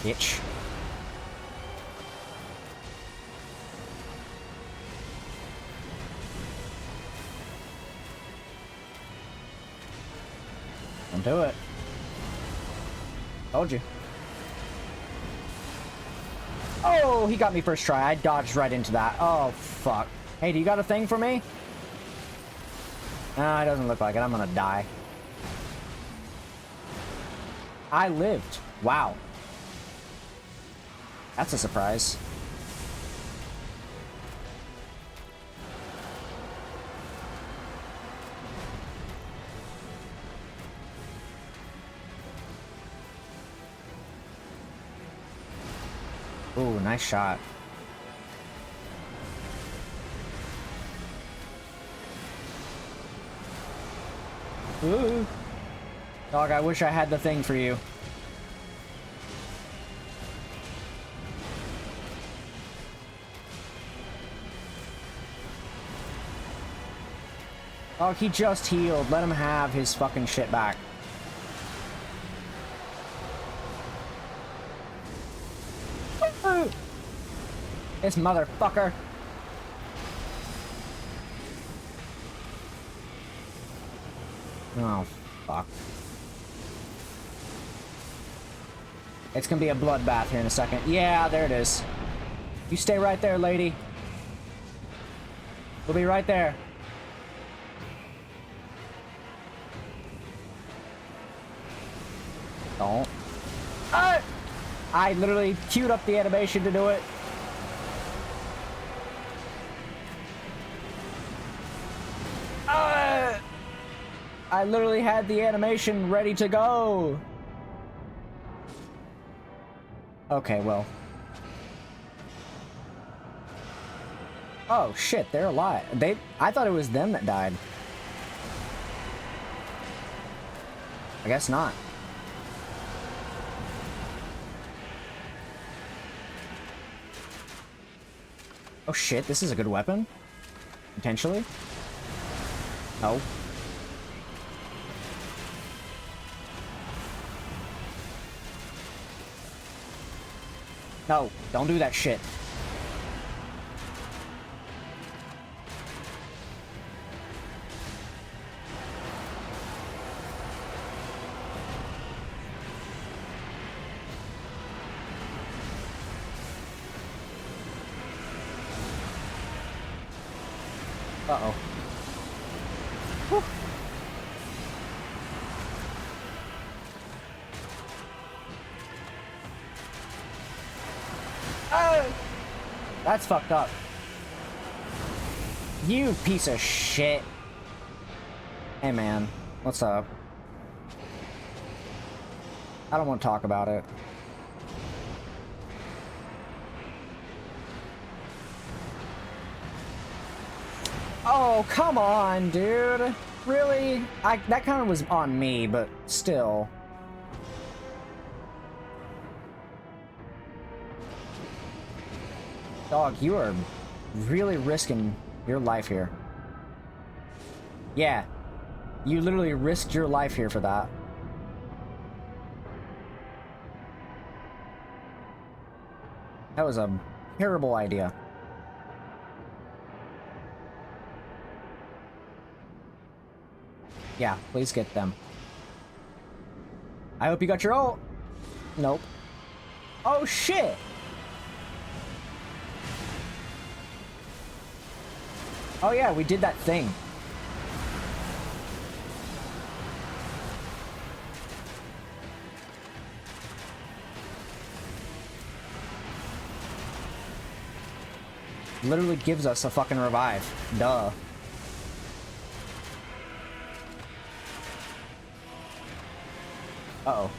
Bitch. Don't do it. Told you. Oh, he got me first try. I dodged right into that. Oh, fuck. Hey, do you got a thing for me? Nah, it doesn't look like it. I'm gonna die. I lived. Wow. That's a surprise. Ooh, nice shot. Ooh. Dog, I wish I had the thing for you. Oh, he just healed. Let him have his fucking shit back. This motherfucker. Oh, fuck. It's gonna be a bloodbath here in a second. Yeah, there it is. You stay right there, lady. We'll be right there. Don't. I literally queued up the animation to do it. I literally had the animation ready to go. Okay, well. Oh shit, they're alive. I thought it was them that died. I guess not. Oh shit, this is a good weapon? Potentially? No. No, don't do that shit. Uh-oh. Whew. That's fucked up. You piece of shit. Hey man, what's up? I don't want to talk about it. Oh, come on, dude. Really? That kind of was on me, but still. Dog, you are really risking your life here. Yeah. You literally risked your life here for that. That was a terrible idea. Yeah, please get them. I hope you got your ult. Nope. Oh shit! Oh yeah, we did that thing. Literally gives us a fucking revive. Duh. Uh-oh.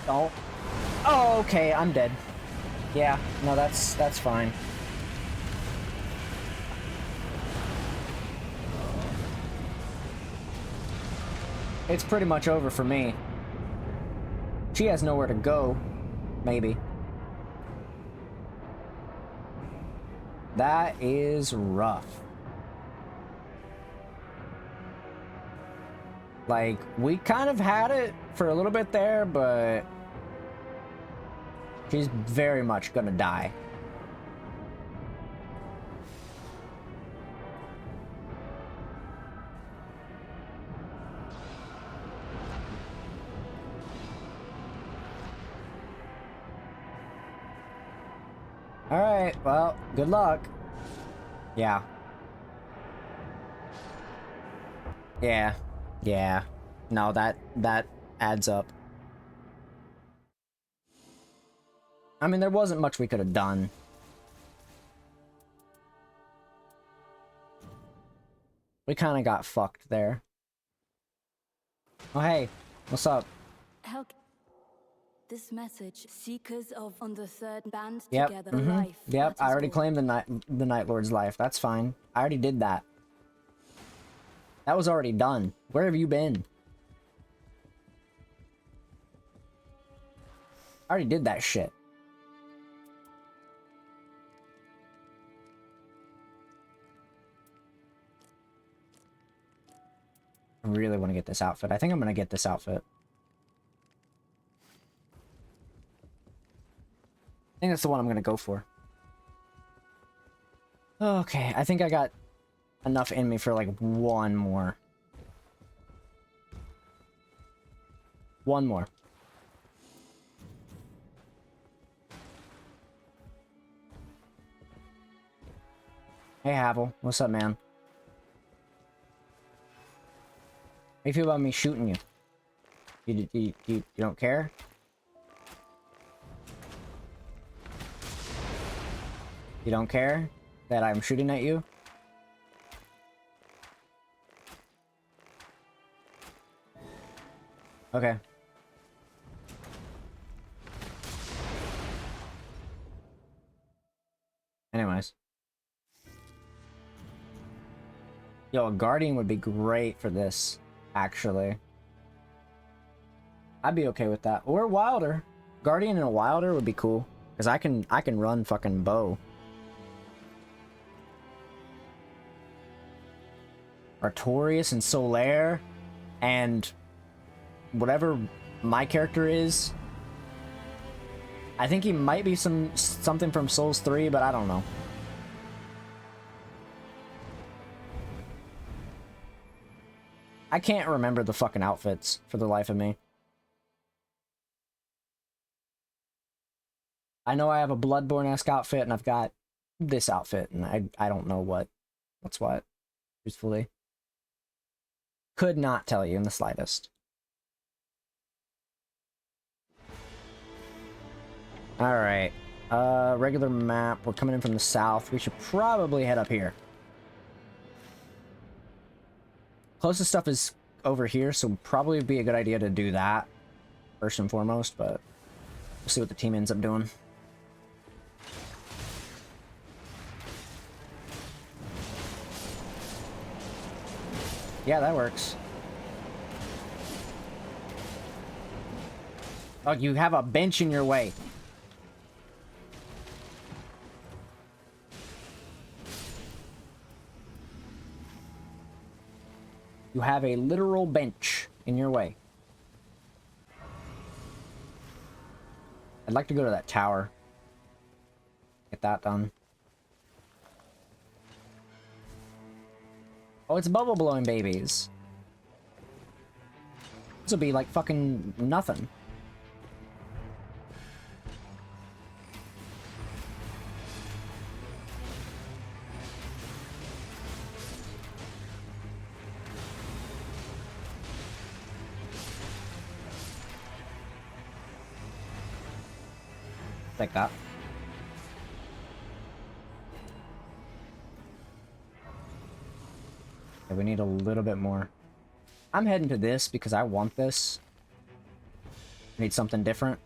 Oh. Oh, okay, I'm dead. Yeah, no, that's fine. It's pretty much over for me. She has nowhere to go. Maybe. That is rough. Like, we kind of had it for a little bit there, but she's very much gonna die. Alright, well, good luck. Yeah. Yeah. Yeah. No, that adds up. I mean, there wasn't much we could have done. We kind of got fucked there. Oh, hey. What's up? How this message, seekers of on the third band Yep. together life. Yep, that I is already all. claimed the Night Lord's life. That's fine. I already did that. That was already done. Where have you been? I already did that shit. I really want to get this outfit. I think I'm gonna get this outfit. I think that's the one I'm gonna go for. Okay, I think I got enough in me for like one more. One more. Hey Havel, what's up, man? How do you feel about me shooting you? You don't care? You don't care that I'm shooting at you? Okay. Anyways. Yo, a Guardian would be great for this, actually. I'd be okay with that. Or Wilder. Guardian and a Wilder would be cool. Because I can run fucking bow. Artorias and Solaire. And whatever my character is. I think he might be something from Souls 3, but I don't know. I can't remember the fucking outfits for the life of me. I know I have a Bloodborne-esque outfit, and I've got this outfit, and I don't know what's what, truthfully. Could not tell you in the slightest. Alright. Regular map. We're coming in from the south. We should probably head up here. Closest stuff is over here, so probably be a good idea to do that first and foremost, but we'll see what the team ends up doing. Yeah, that works. Oh, you have a bench in your way. You have a literal bench in your way. I'd like to go to that tower. Get that done. Oh, it's bubble blowing babies. This will be like fucking nothing. Like that. Okay, we need a little bit more. I'm heading to this because I want this. I need something different.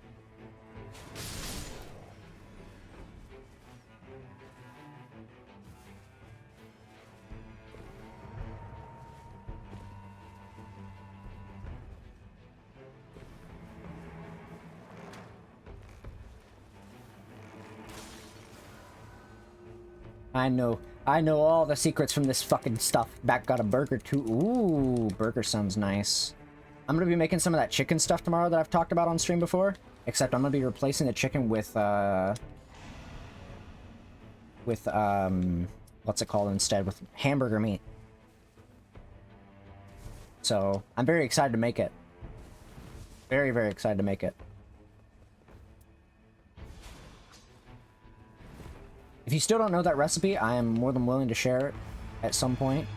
I know all the secrets from this fucking stuff. Back got a burger too. Ooh, burger sounds nice. I'm gonna be making some of that chicken stuff tomorrow that I've talked about on stream before. Except I'm gonna be replacing the chicken with what's it called instead? With hamburger meat. So, I'm very excited to make it. Very, very excited to make it. If you still don't know that recipe, I am more than willing to share it at some point.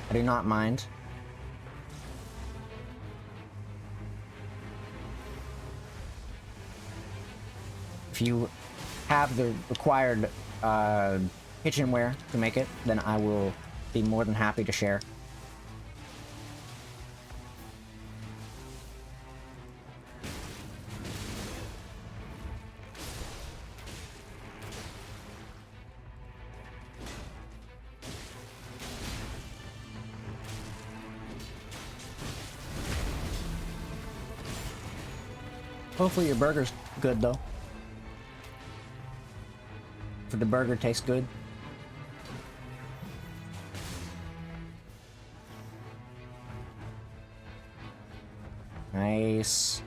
I do not mind. If you have the required kitchenware to make it, then I will be more than happy to share. Hopefully your burger's good, though. If the burger tastes good. Nice.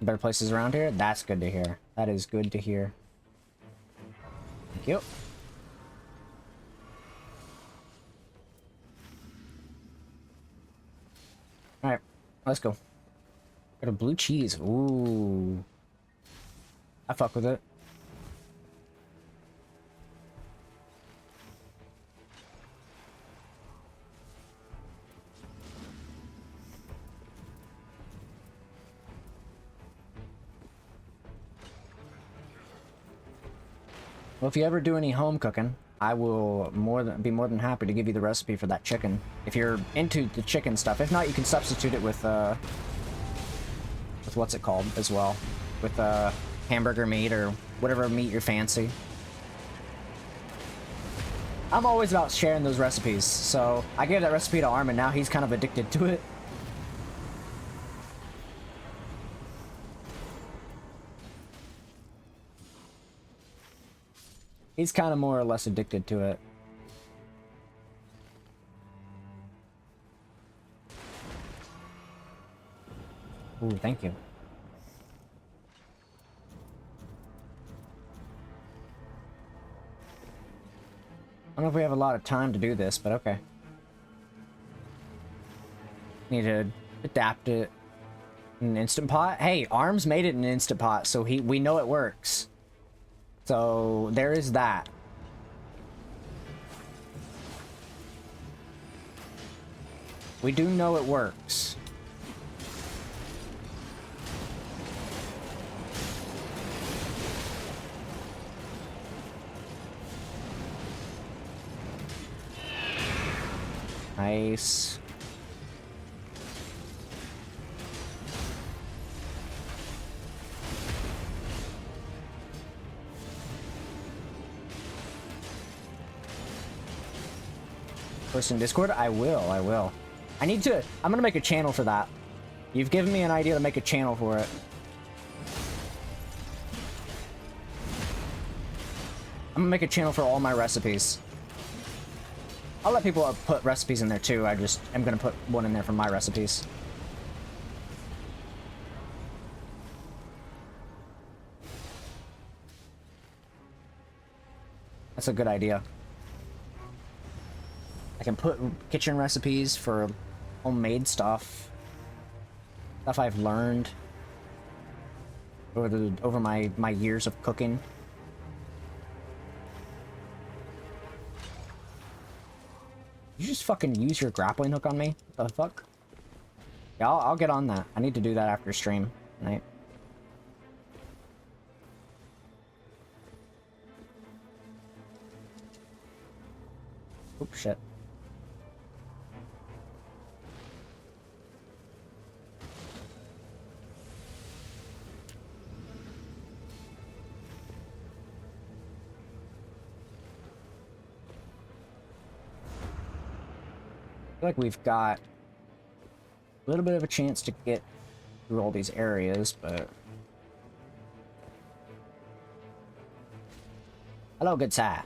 Better places around here? That's good to hear. That is good to hear. Thank you. Alright, let's go. Got a blue cheese. Ooh. I fuck with it. Well, if you ever do any home cooking, I will be more than happy to give you the recipe for that chicken. If you're into the chicken stuff. If not, you can substitute it with what's it called as well. With hamburger meat or whatever meat you fancy. I'm always about sharing those recipes, so I gave that recipe to Armin, now he's kind of addicted to it. He's kind of more or less addicted to it. Ooh, thank you. I don't know if we have a lot of time to do this, but okay. Need to adapt it in an Instant Pot. Hey, Arms made it in an Instant Pot, so we know it works. So there is that. We do know it works. Nice. Post in Discord? I will. I'm gonna make a channel for that. You've given me an idea to make a channel for it. I'm gonna make a channel for all my recipes. I'll let people put recipes in there too. I just am gonna put one in there for my recipes. That's a good idea. I can put kitchen recipes for homemade stuff. Stuff I've learned over my years of cooking. You just fucking use your grappling hook on me? What the fuck? Yeah, I'll get on that. I need to do that after stream tonight. Oops, shit. I feel like we've got a little bit of a chance to get through all these areas, but... Hello, good sir.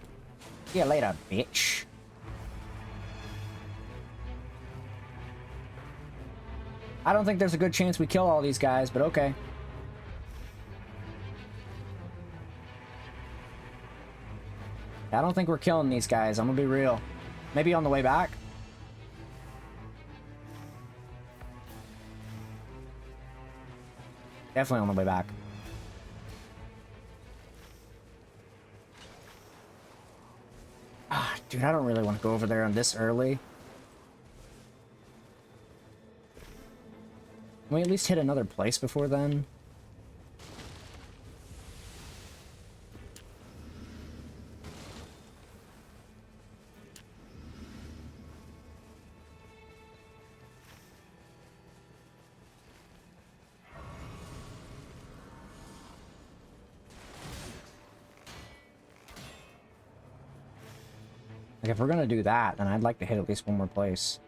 See you later, bitch. I don't think there's a good chance we kill all these guys, but okay. I don't think we're killing these guys, I'm gonna be real. Maybe on the way back? Definitely on the way back. Ah, dude, I don't really want to go over there on this early. Can we at least hit another place before then? Like, if we're gonna do that, then I'd like to hit at least one more place.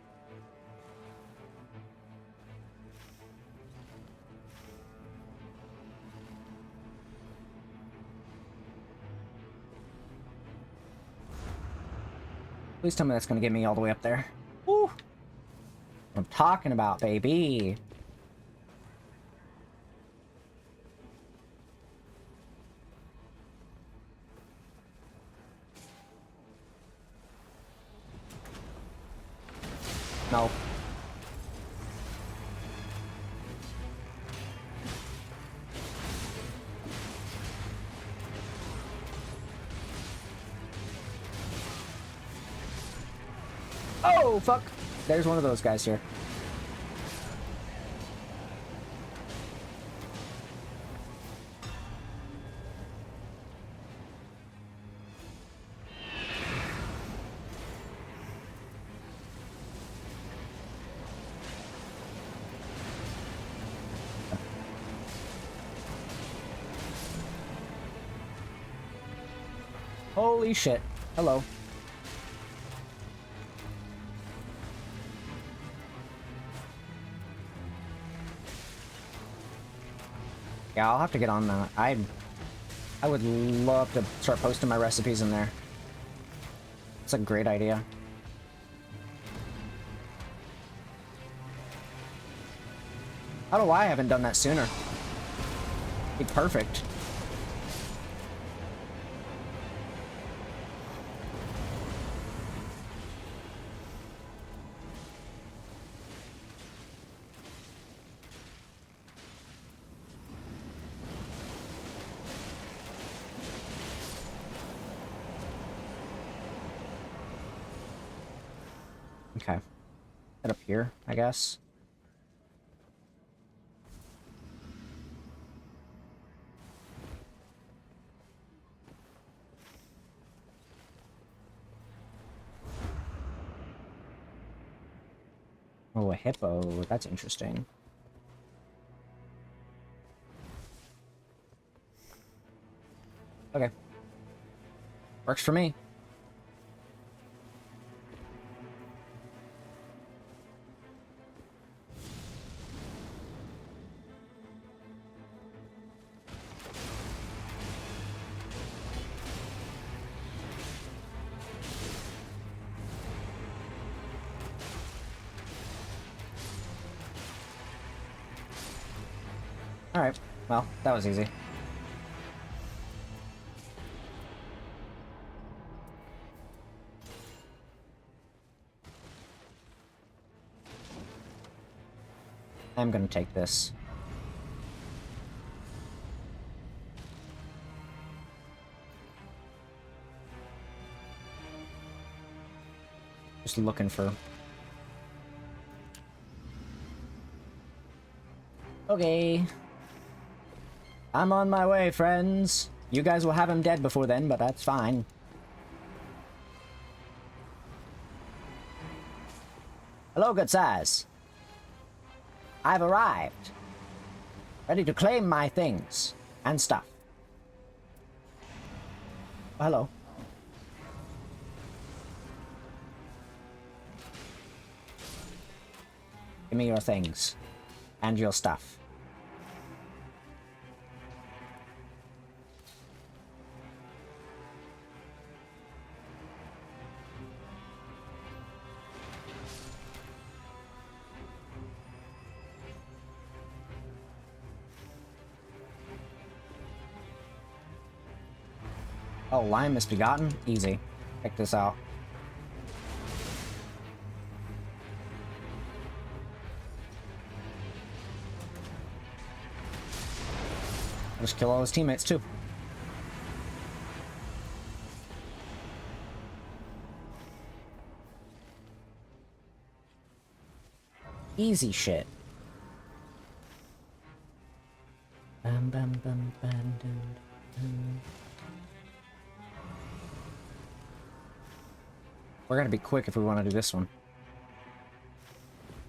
Please tell me that's gonna get me all the way up there. Woo! What I'm talking about, baby. No. Oh, fuck. There's one of those guys here. Holy shit. Hello. Yeah, I'll have to get on that. I would love to start posting my recipes in there. It's a great idea. I don't know why I haven't done that sooner. Be perfect. Okay. Head up here, I guess. Oh, a hippo. That's interesting. Okay. Works for me. Alright, well, that was easy. I'm gonna take this. Just looking for... Okay. I'm on my way, friends. You guys will have him dead before then, but that's fine. Hello, good sirs. I've arrived. Ready to claim my things and stuff. Oh, hello. Give me your things and your stuff. Oh, Lion Misbegotten? Easy. Check this out. Just kill all his teammates, too. Easy shit. Bam, bam, bam, bam, dum, dum. We're gonna be quick if we want to do this one.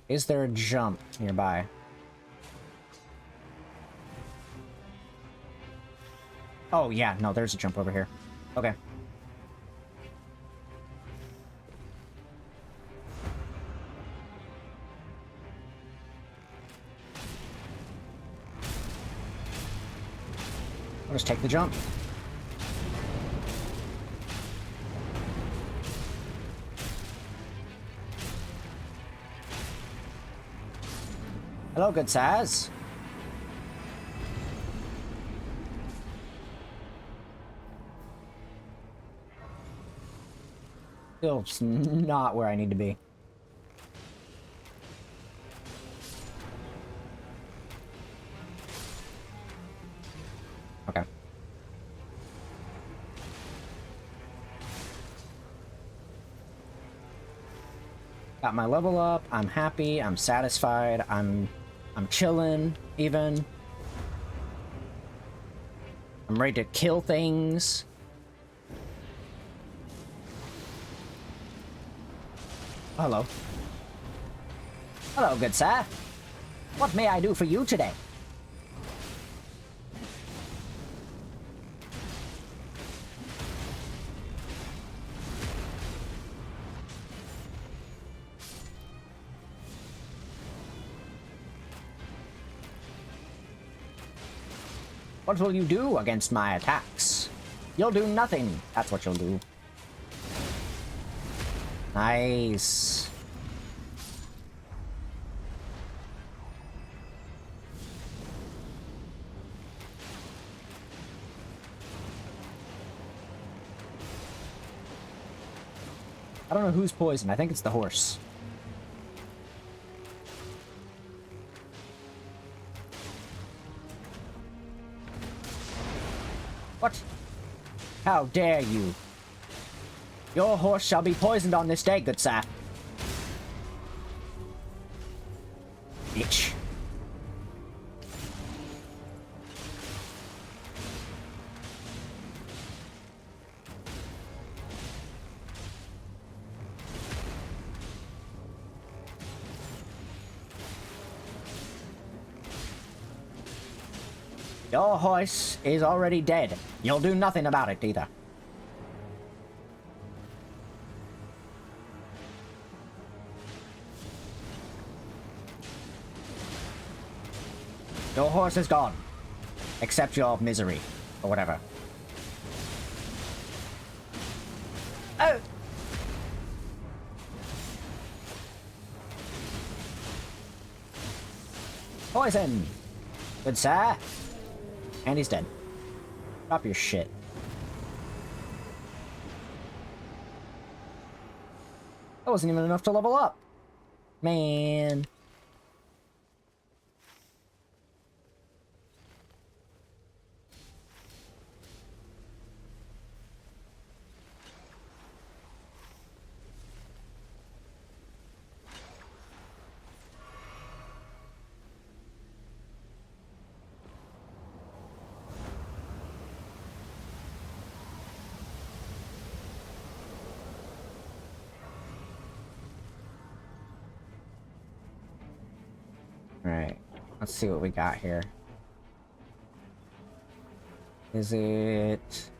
Is there a jump nearby? Oh, yeah, no, there's a jump over here. Okay. I'll just take the jump. Hello, good sirs. Still just not where I need to be. Okay. Got my level up. I'm happy. I'm satisfied. I'm chilling, even. I'm ready to kill things. Hello. Hello, good sir. What may I do for you today? What will you do against my attacks? You'll do nothing. That's what you'll do. Nice. I don't know who's poisoned. I think it's the horse. What? How dare you? Your horse shall be poisoned on this day, good sir. Bitch. Your horse is already dead. You'll do nothing about it either. Your horse is gone. Accept your misery. Or whatever. Oh! Poison! Good sir. And he's dead. Drop your shit. That wasn't even enough to level up. Man. Alright, let's see what we got here. Is it...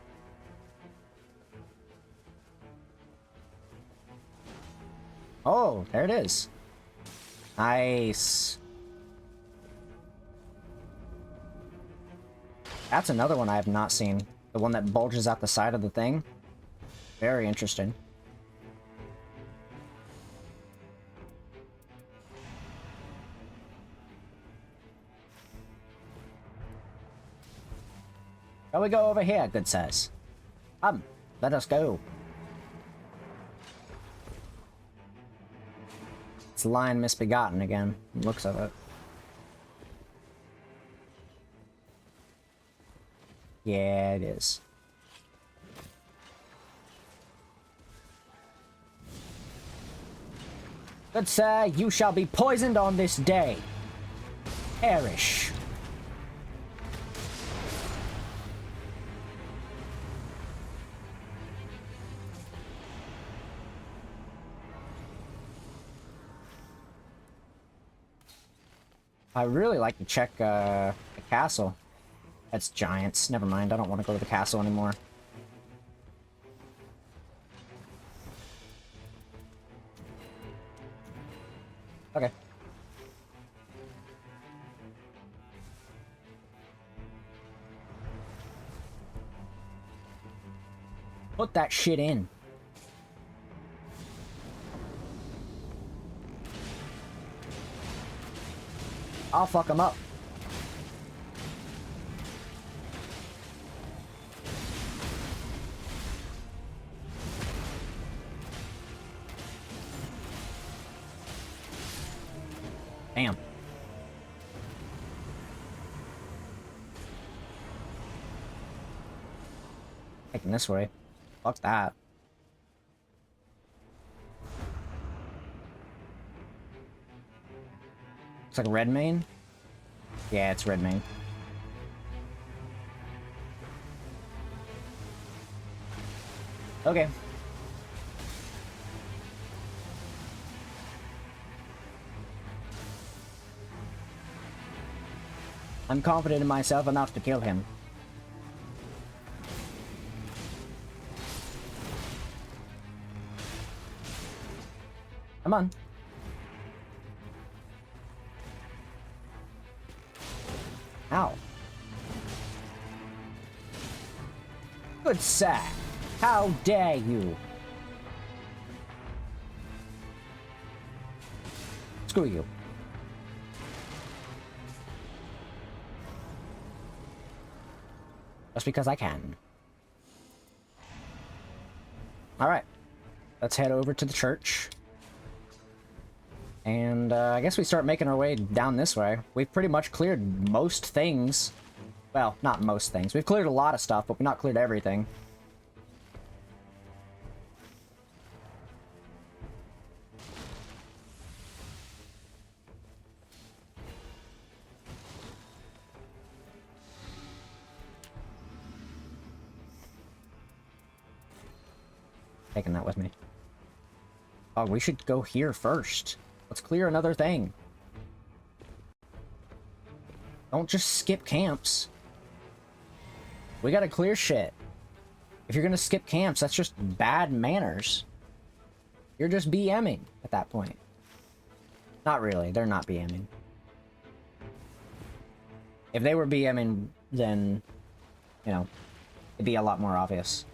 Oh, there it is. Nice. That's another one I have not seen. The one that bulges out the side of the thing. Very interesting. Shall we go over here, good sirs? Let us go. It's Lion Misbegotten again, looks of it. Yeah, it is. Good sir, you shall be poisoned on this day. Perish. I really like to check the castle. That's giants. Never mind, I don't want to go to the castle anymore. Okay. Put that shit in. I'll fuck him up. Bam. Taking this way. Fuck that. It's like red main? Yeah, it's red main. Okay. I'm confident in myself enough to kill him. Come on. Ow. Good sir. How dare you? Screw you. Just because I can. Alright. Let's head over to the church. And I guess we start making our way down this way. We've pretty much cleared most things. Well, not most things. We've cleared a lot of stuff, but we've not cleared everything. Taking that with me. Oh, we should go here first. Let's clear another thing. Don't just skip camps. We gotta clear shit. If you're gonna skip camps, that's just bad manners. You're just BMing at that point. Not really, they're not BMing. If they were BMing, then, you know, it'd be a lot more obvious.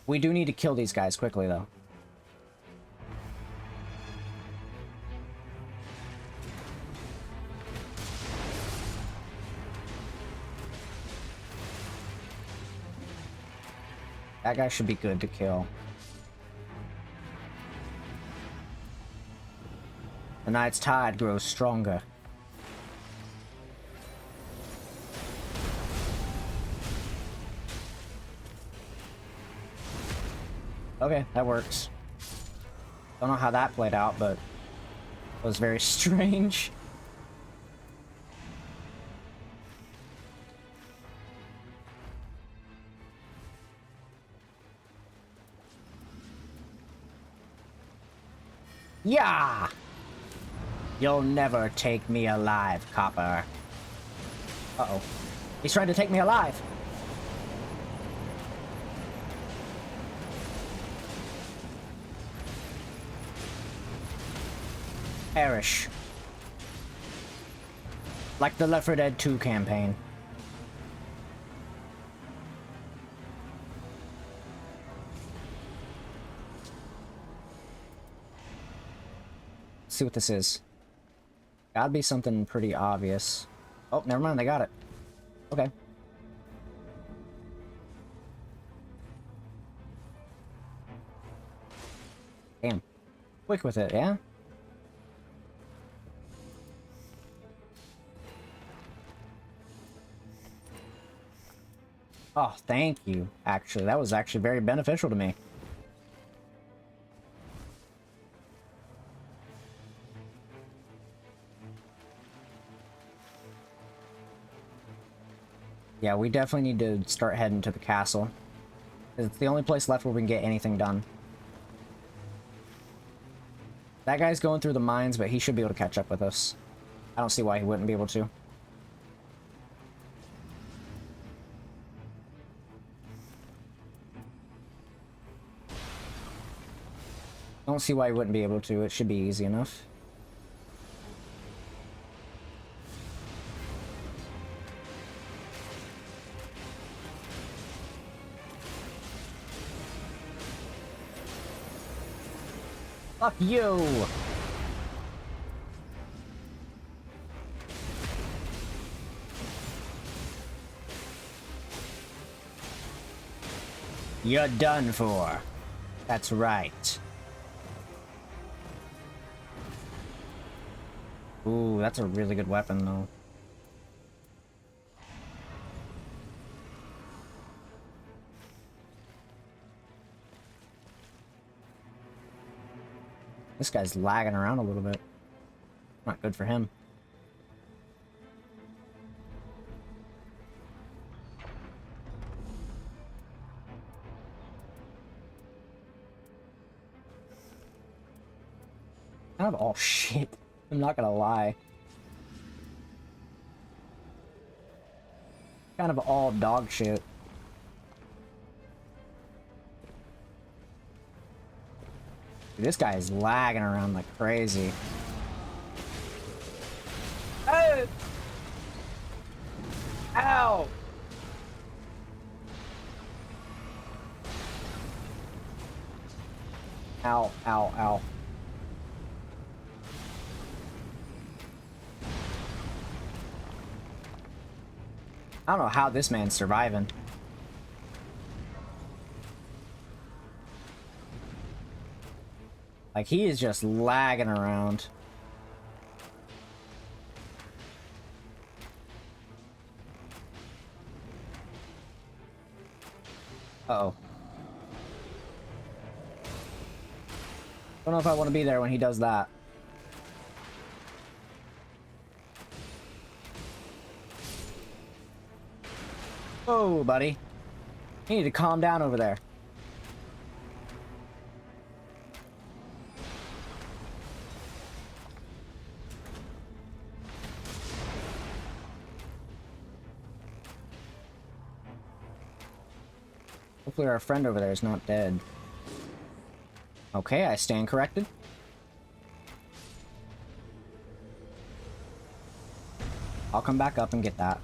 We do need to kill these guys quickly, though. That guy should be good to kill. The night's tide grows stronger. Okay, that works. Don't know how that played out, but it was very strange. Yeah! You'll never take me alive, Copper. Uh-oh. He's trying to take me alive! Perish. Like the Left 4 Dead 2 campaign. Let's see what this is. Gotta be something pretty obvious. Oh, never mind, they got it. Okay. Damn. Quick with it, yeah? Oh, thank you, actually. That was actually very beneficial to me. Yeah, we definitely need to start heading to the castle. It's the only place left where we can get anything done. That guy's going through the mines, but he should be able to catch up with us. I don't see why he wouldn't be able to. Don't see why he wouldn't be able to. It should be easy enough. Fuck you! You're done for. That's right. Ooh, that's a really good weapon, though. This guy's lagging around a little bit. Not good for him. Kind of all shit. I'm not gonna lie. Kind of all dog shit. Dude, this guy is lagging around like crazy. Oh! Ow! Ow, ow, ow. I don't know how this man's surviving. Like, he is just lagging around. Uh-oh. Don't know if I want to be there when he does that. Oh, buddy. You need to calm down over there. Hopefully our friend over there is not dead. Okay, I stand corrected. I'll come back up and get that.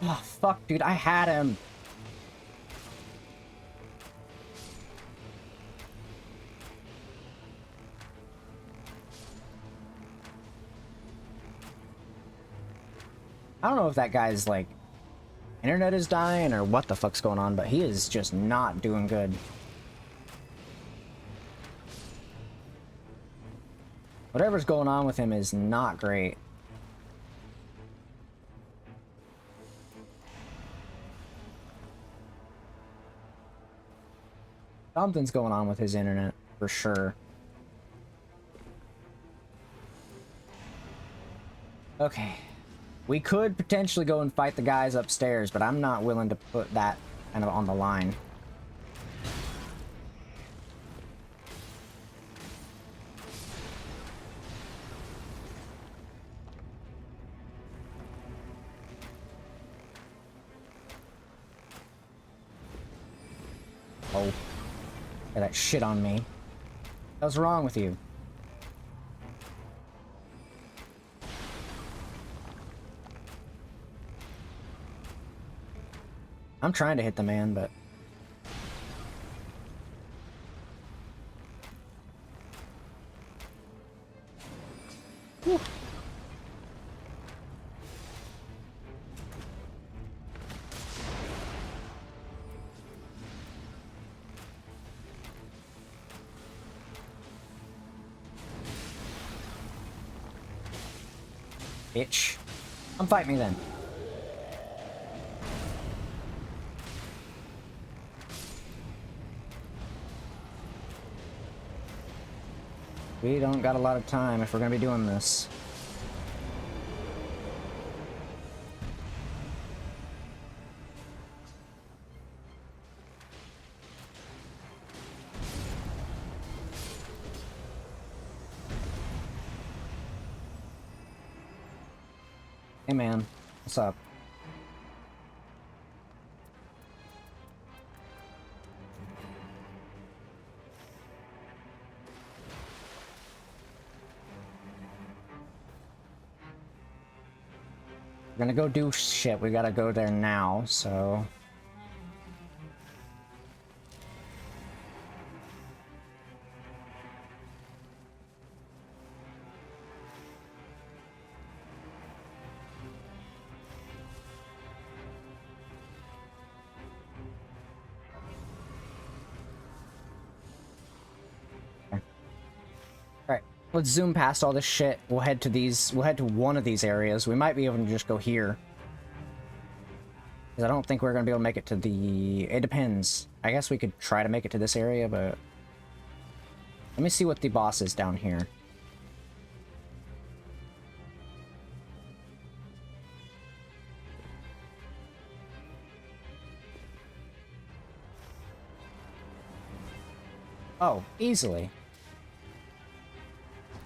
Oh, fuck, dude, I had him. I don't know if that guy's, like, internet is dying or what the fuck's going on, but he is just not doing good. Whatever's going on with him is not great. Something's going on with his internet, for sure. Okay. We could potentially go and fight the guys upstairs, but I'm not willing to put that kind of on the line. Oh. Got that shit on me. What's wrong with you? I'm trying to hit the man, but... Whew. Bitch. Come fight me then. We don't got a lot of time if we're gonna be doing this. Hey man, what's up? We're gonna go do shit. We gotta go there now, so... Alright, let's zoom past all this shit. We'll head to one of these areas. We might be able to just go here. Because I don't think we're going to be able to make it to the... It depends. I guess we could try to make it to this area, but... Let me see what the boss is down here. Oh, easily.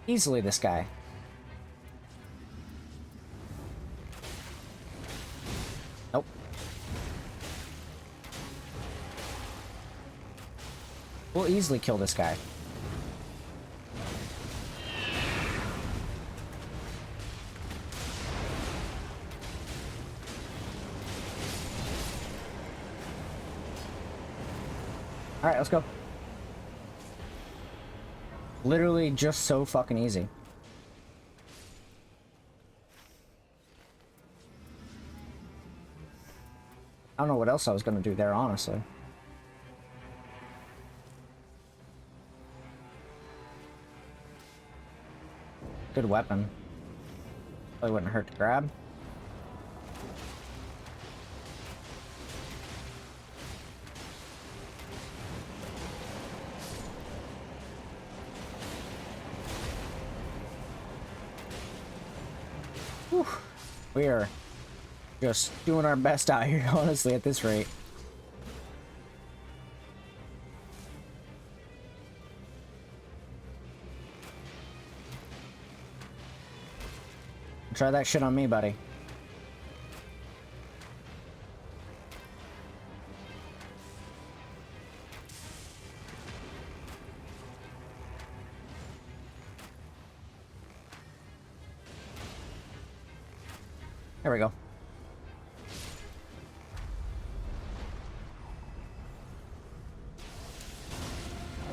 Easily this guy. Nope. We'll easily kill this guy. Alright, let's go. Literally just so fucking easy. I don't know what else I was gonna do there, honestly. Good weapon. Probably wouldn't hurt to grab. Whew. We are just doing our best out here, honestly, at this rate. Try that shit on me, buddy. There we go.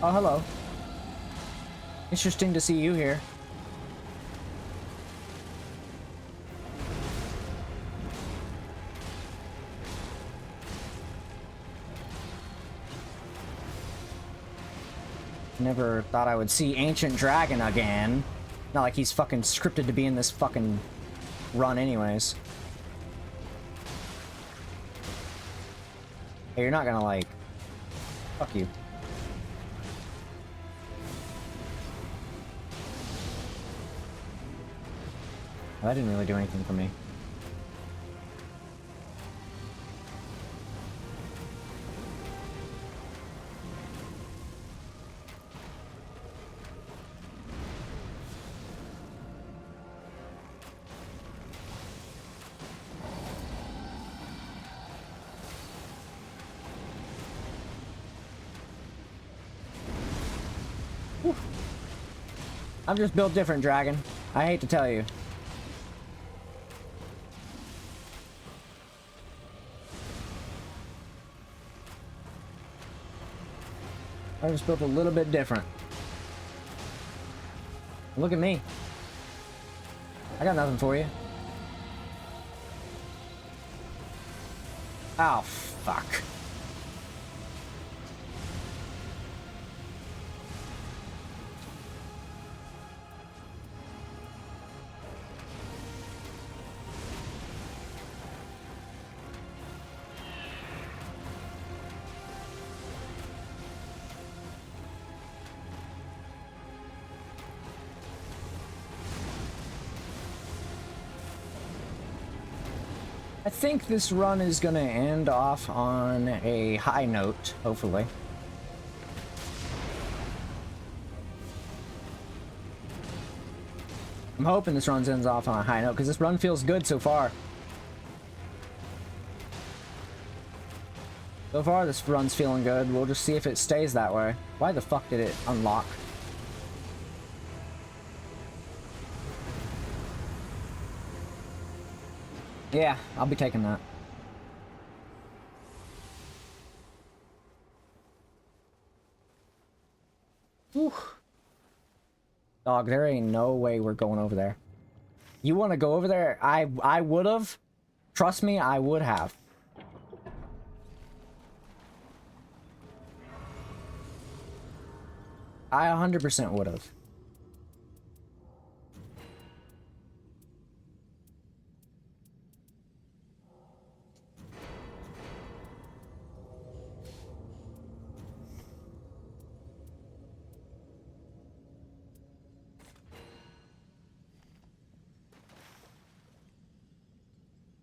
Oh, hello. Interesting to see you here. never thought I would see Ancient Dragon again. Not like he's fucking scripted to be in this fucking run anyways. Hey, you're not gonna like... Fuck you. Well, that didn't really do anything for me. I'm just built different, Dragon. I hate to tell you. I just built a little bit different. Look at me. I got nothing for you. Oh, fuck. I think this run is gonna end off on a high note, hopefully. I'm hoping this run ends off on a high note, because this run feels good so far. So far, this run's feeling good. We'll just see if it stays that way. Why the fuck did it unlock? Yeah, I'll be taking that. Whew. Dog, there ain't no way we're going over there. You want to go over there? I would have. Trust me, I would have. I 100% would have.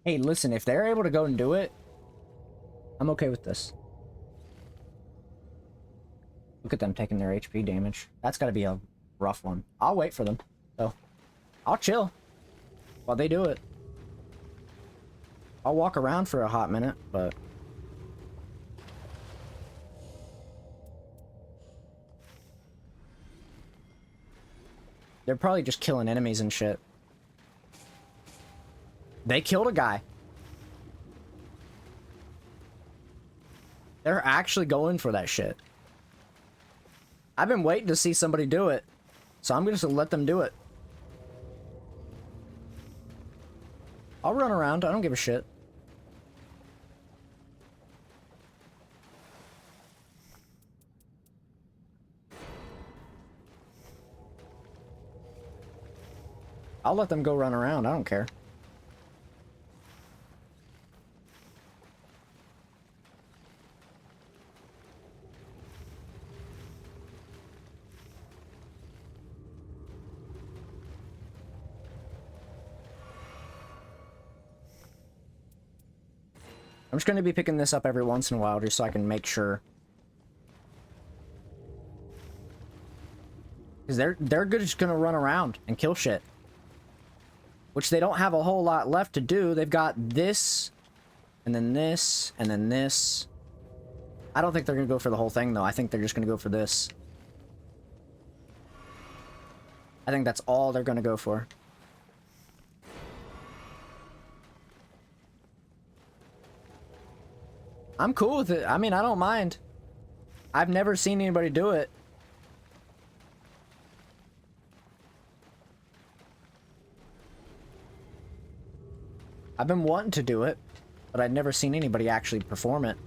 Hey, listen, if they're able to go and do it, I'm okay with this. Look at them taking their HP damage. That's gotta be a rough one. I'll wait for them, so I'll chill while they do it. I'll walk around for a hot minute, but... they're probably just killing enemies and shit. They killed a guy. They're actually going for that shit. I've been waiting to see somebody do it, so I'm just gonna let them do it. I'll run around. I don't give a shit. I'll let them go run around. I don't care. I'm just going to be picking this up every once in a while just so I can make sure. Because they're just going to run around and kill shit. Which they don't have a whole lot left to do. They've got this, and then this, and then this. I don't think they're going to go for the whole thing, though. I think they're just going to go for this. I think that's all they're going to go for. I'm cool with it. I mean, I don't mind. I've never seen anybody do it. I've been wanting to do it, but I've never seen anybody actually perform it.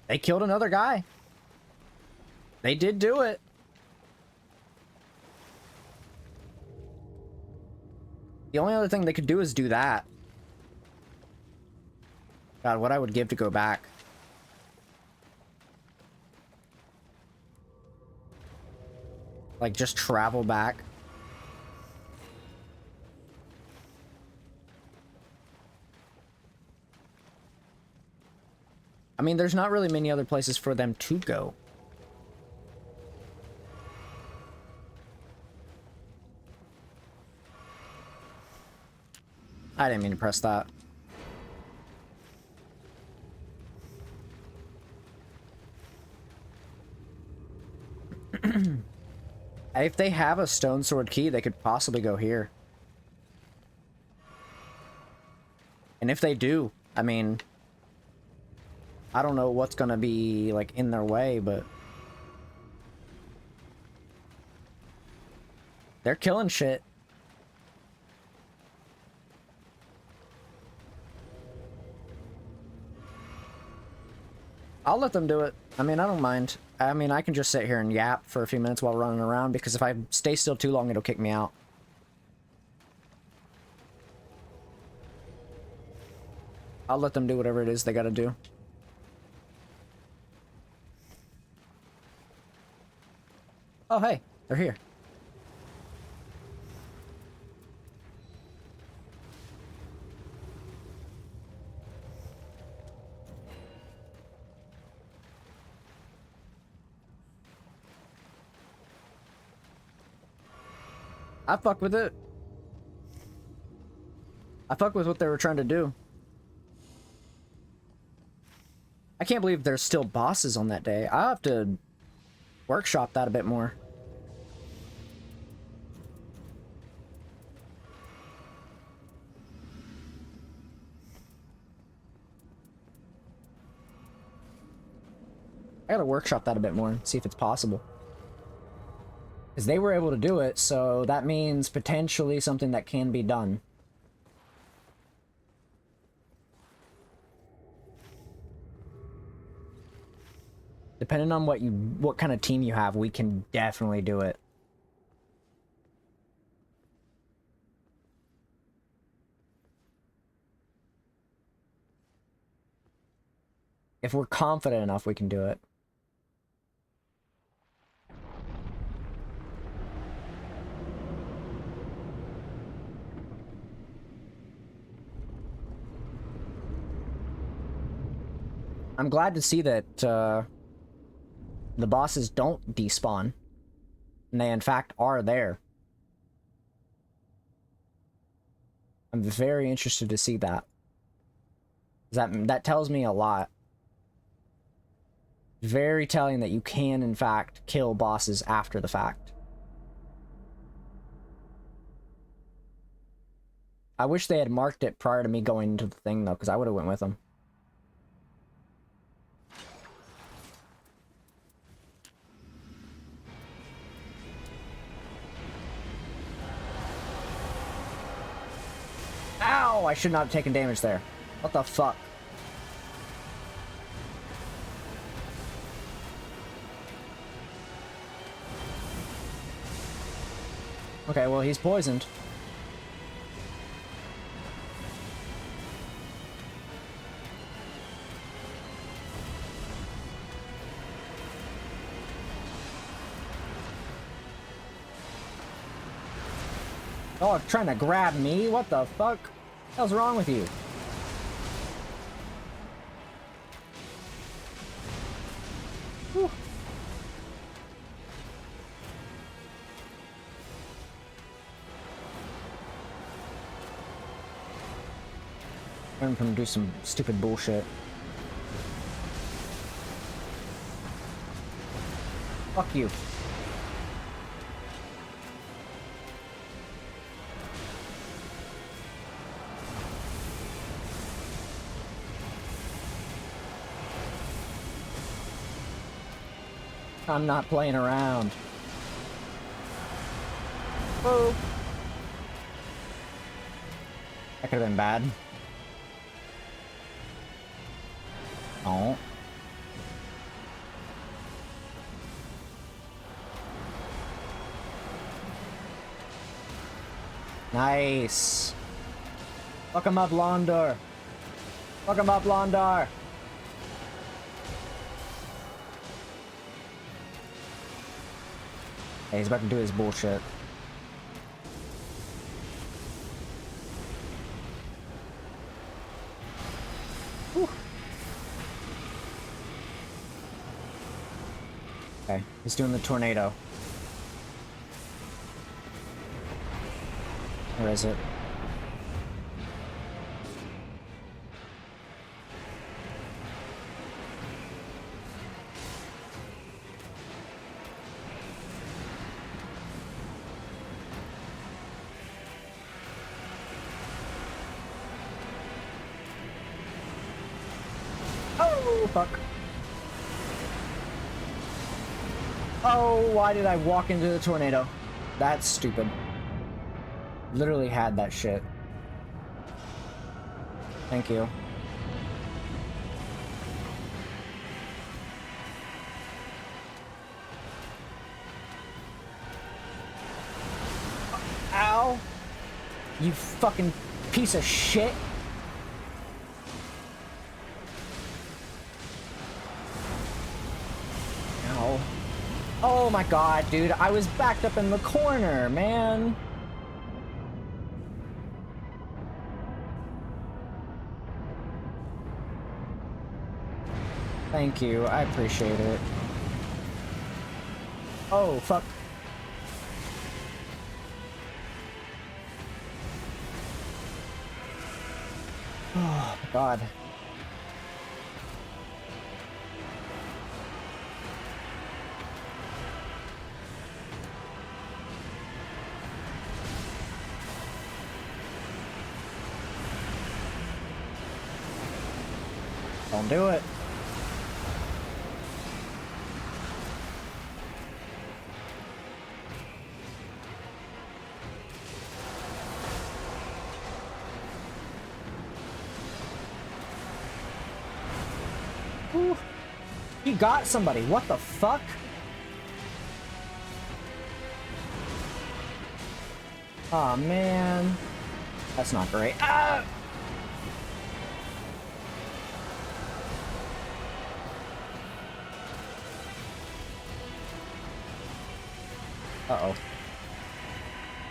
They killed another guy. They did do it. The only other thing they could do is do that. God, what I would give to go back. Like, just travel back. I mean, there's not really many other places for them to go. I didn't mean to press that. If they have a stone sword key, they could possibly go here. And if they do, I mean, I don't know what's gonna be, like, in their way, but they're killing shit. I'll let them do it. I mean, I don't mind. I mean, I can just sit here and yap for a few minutes while running around, because if I stay still too long, it'll kick me out. I'll let them do whatever it is they gotta do. Oh, hey, they're here. I fuck with it. I fuck with what they were trying to do. I can't believe there's still bosses on that day. I'll have to workshop that a bit more. I gotta workshop that a bit more and see if it's possible. Because they were able to do it, so that means potentially something that can be done. Depending on what kind of team you have, we can definitely do it. If we're confident enough, we can do it. I'm glad to see that the bosses don't despawn. And they, in fact, are there. I'm very interested to see that. That tells me a lot. Very telling that you can, in fact, kill bosses after the fact. I wish they had marked it prior to me going into the thing, though, because I would have went with them. Ow! I should not have taken damage there. What the fuck? Okay, well, he's poisoned. Oh, trying to grab me? What the fuck? What the hell's wrong with you? Whew. I'm gonna do some stupid bullshit. Fuck you. I'm not playing around. Whoa. That could have been bad. Oh. Nice. Fuck him up, Londor. Fuck him up, Londar. Hey, he's about to do his bullshit. Whew. Okay, he's doing the tornado. Where is it? Oh, fuck. Oh, why did I walk into the tornado? That's stupid. Literally had that shit. Thank you. Ow! You fucking piece of shit! Ow. Oh my god, dude, I was backed up in the corner, man! Thank you, I appreciate it. Oh, fuck. Oh, my God. Don't do it. Ooh. He got somebody. What the fuck? Aw, man. That's not great. Ah! Uh-oh.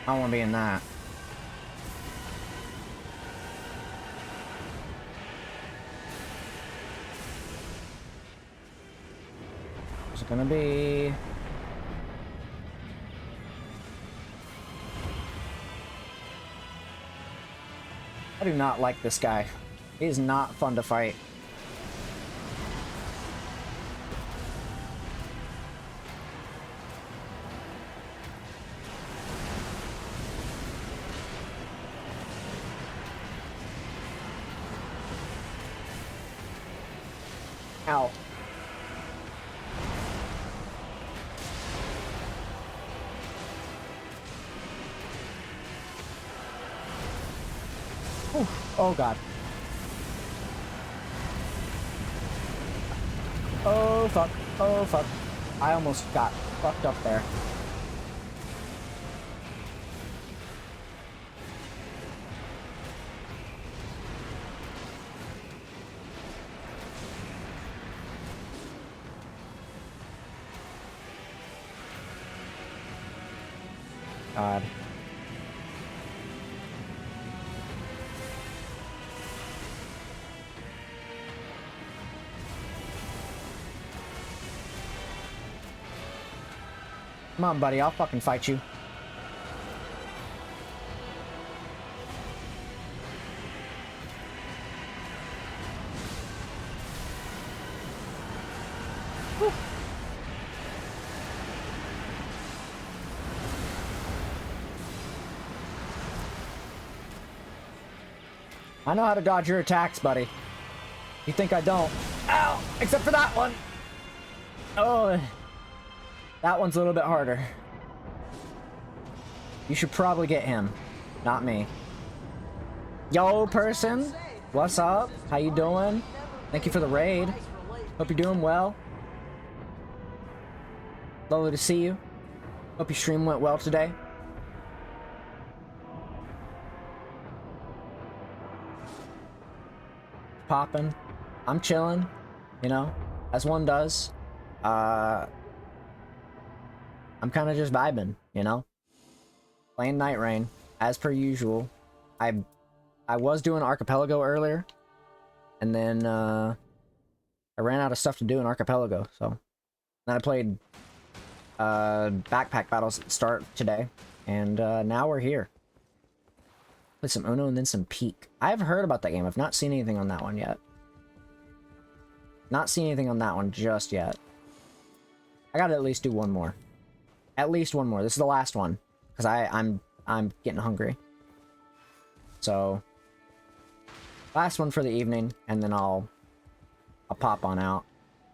I don't want to be in that. There's gonna be... I do not like this guy. He is not fun to fight. Ow. Ooh. Oh god. Oh fuck. Oh fuck. I almost got fucked up there. God. Come on, buddy. I'll fucking fight you. Whew. I know how to dodge your attacks, buddy. You think I don't? Ow! Except for that one! Oh... That one's a little bit harder. You should probably get him, not me. Yo, person! What's up? How you doing? Thank you for the raid. Hope you're doing well. Lovely to see you. Hope your stream went well today. popping. I'm chilling, you know, as one does. I'm kind of just vibing, you know, playing Nightreign as per usual. I was doing Archipelago earlier, and then I ran out of stuff to do in Archipelago, so then I played backpack battles at the start today, and now we're here. Played some Uno and then some Peak. I've heard about that game. I've not seen anything on that one yet. Not seen anything on that one just yet. I gotta at least do one more. At least one more. This is the last one, because I'm getting hungry. So last one for the evening, and then I'll pop on out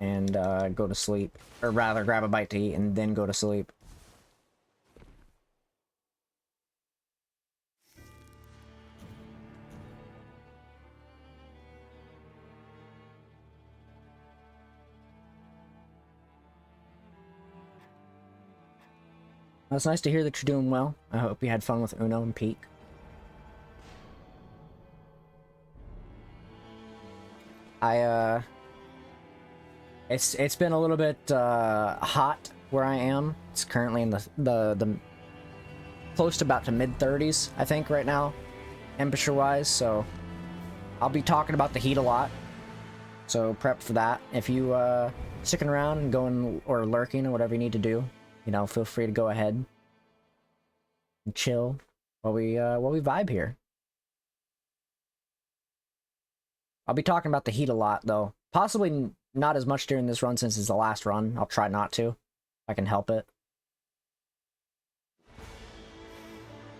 and go to sleep, or rather grab a bite to eat and then go to sleep. Well, it's nice to hear that you're doing well. I hope you had fun with Uno and Peak. It's been a little bit hot where I am. It's currently in the close to about to mid-30s, I think, right now, temperature-wise. So I'll be talking about the heat a lot. So prep for that. If you sticking around and going or lurking or whatever you need to do, you know, feel free to go ahead and chill while we vibe here. I'll be talking about the heat a lot, though. Possibly not as much during this run since it's the last run. I'll try not to, if I can help it.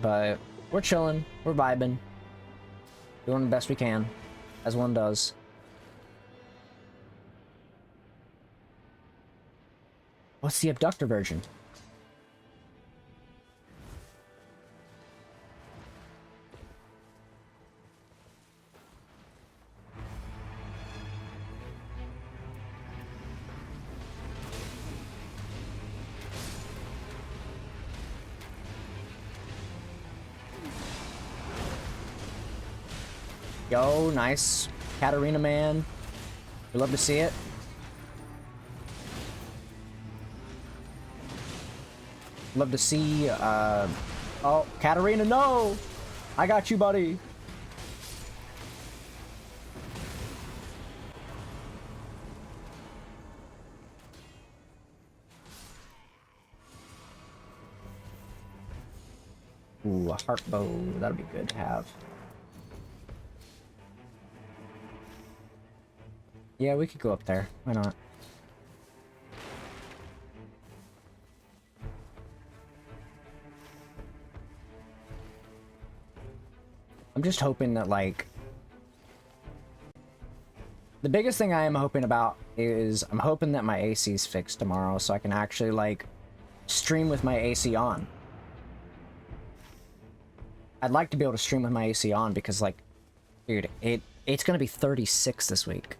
But we're chilling, we're vibing, doing the best we can, as one does. What's the abductor version? Yo, nice. Katarina, man. We love to see it. Love to see, oh, Katarina, no! I got you, buddy. Ooh, a heart bow. That'll be good to have. Yeah, we could go up there. Why not? I'm just hoping that, like... The biggest thing I am hoping about is I'm hoping that my AC is fixed tomorrow so I can actually, like, stream with my AC on. I'd like to be able to stream with my AC on because, like, dude, it's gonna be 36 this week.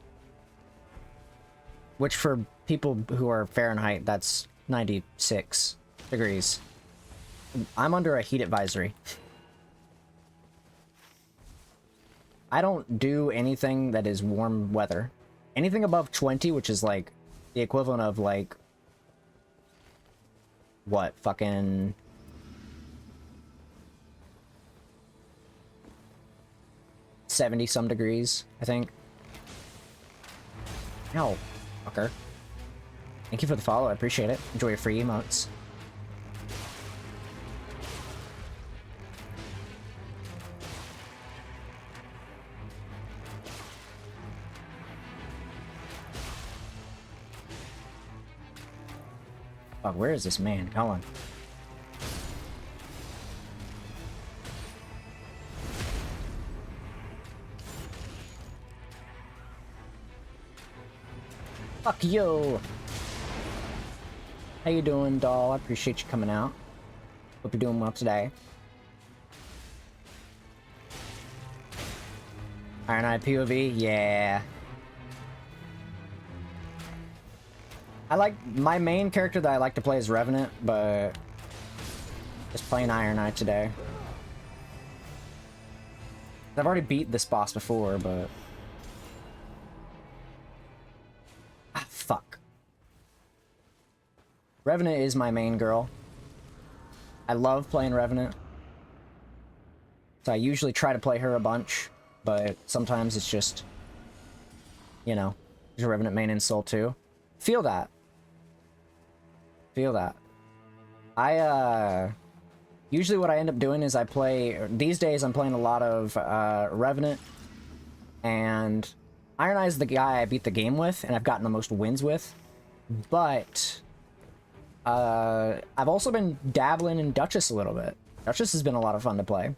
Which for people who are Fahrenheit, that's 96 degrees. I'm under a heat advisory. I don't do anything that is warm weather. Anything above 20, which is like the equivalent of like... What, fucking... ...70-some degrees, I think. Ow. Fucker. Thank you for the follow, I appreciate it. Enjoy your free emotes. Fuck, where is this man going? Fuck you! How you doing, doll? I appreciate you coming out. Hope you're doing well today. Iron Eye POV? Yeah. I like... My main character that I like to play is Revenant, but... Just playing Iron Eye today. I've already beat this boss before, but... Revenant is my main girl. I love playing Revenant. So I usually try to play her a bunch, but sometimes it's just, you know, there's a Revenant main in Soul 2. Feel that. Feel that. Usually what I end up doing is I play, these days I'm playing a lot of Revenant, and Iron Eye is the guy I beat the game with, and I've gotten the most wins with, but I've also been dabbling in Duchess a little bit. Duchess has been a lot of fun to play.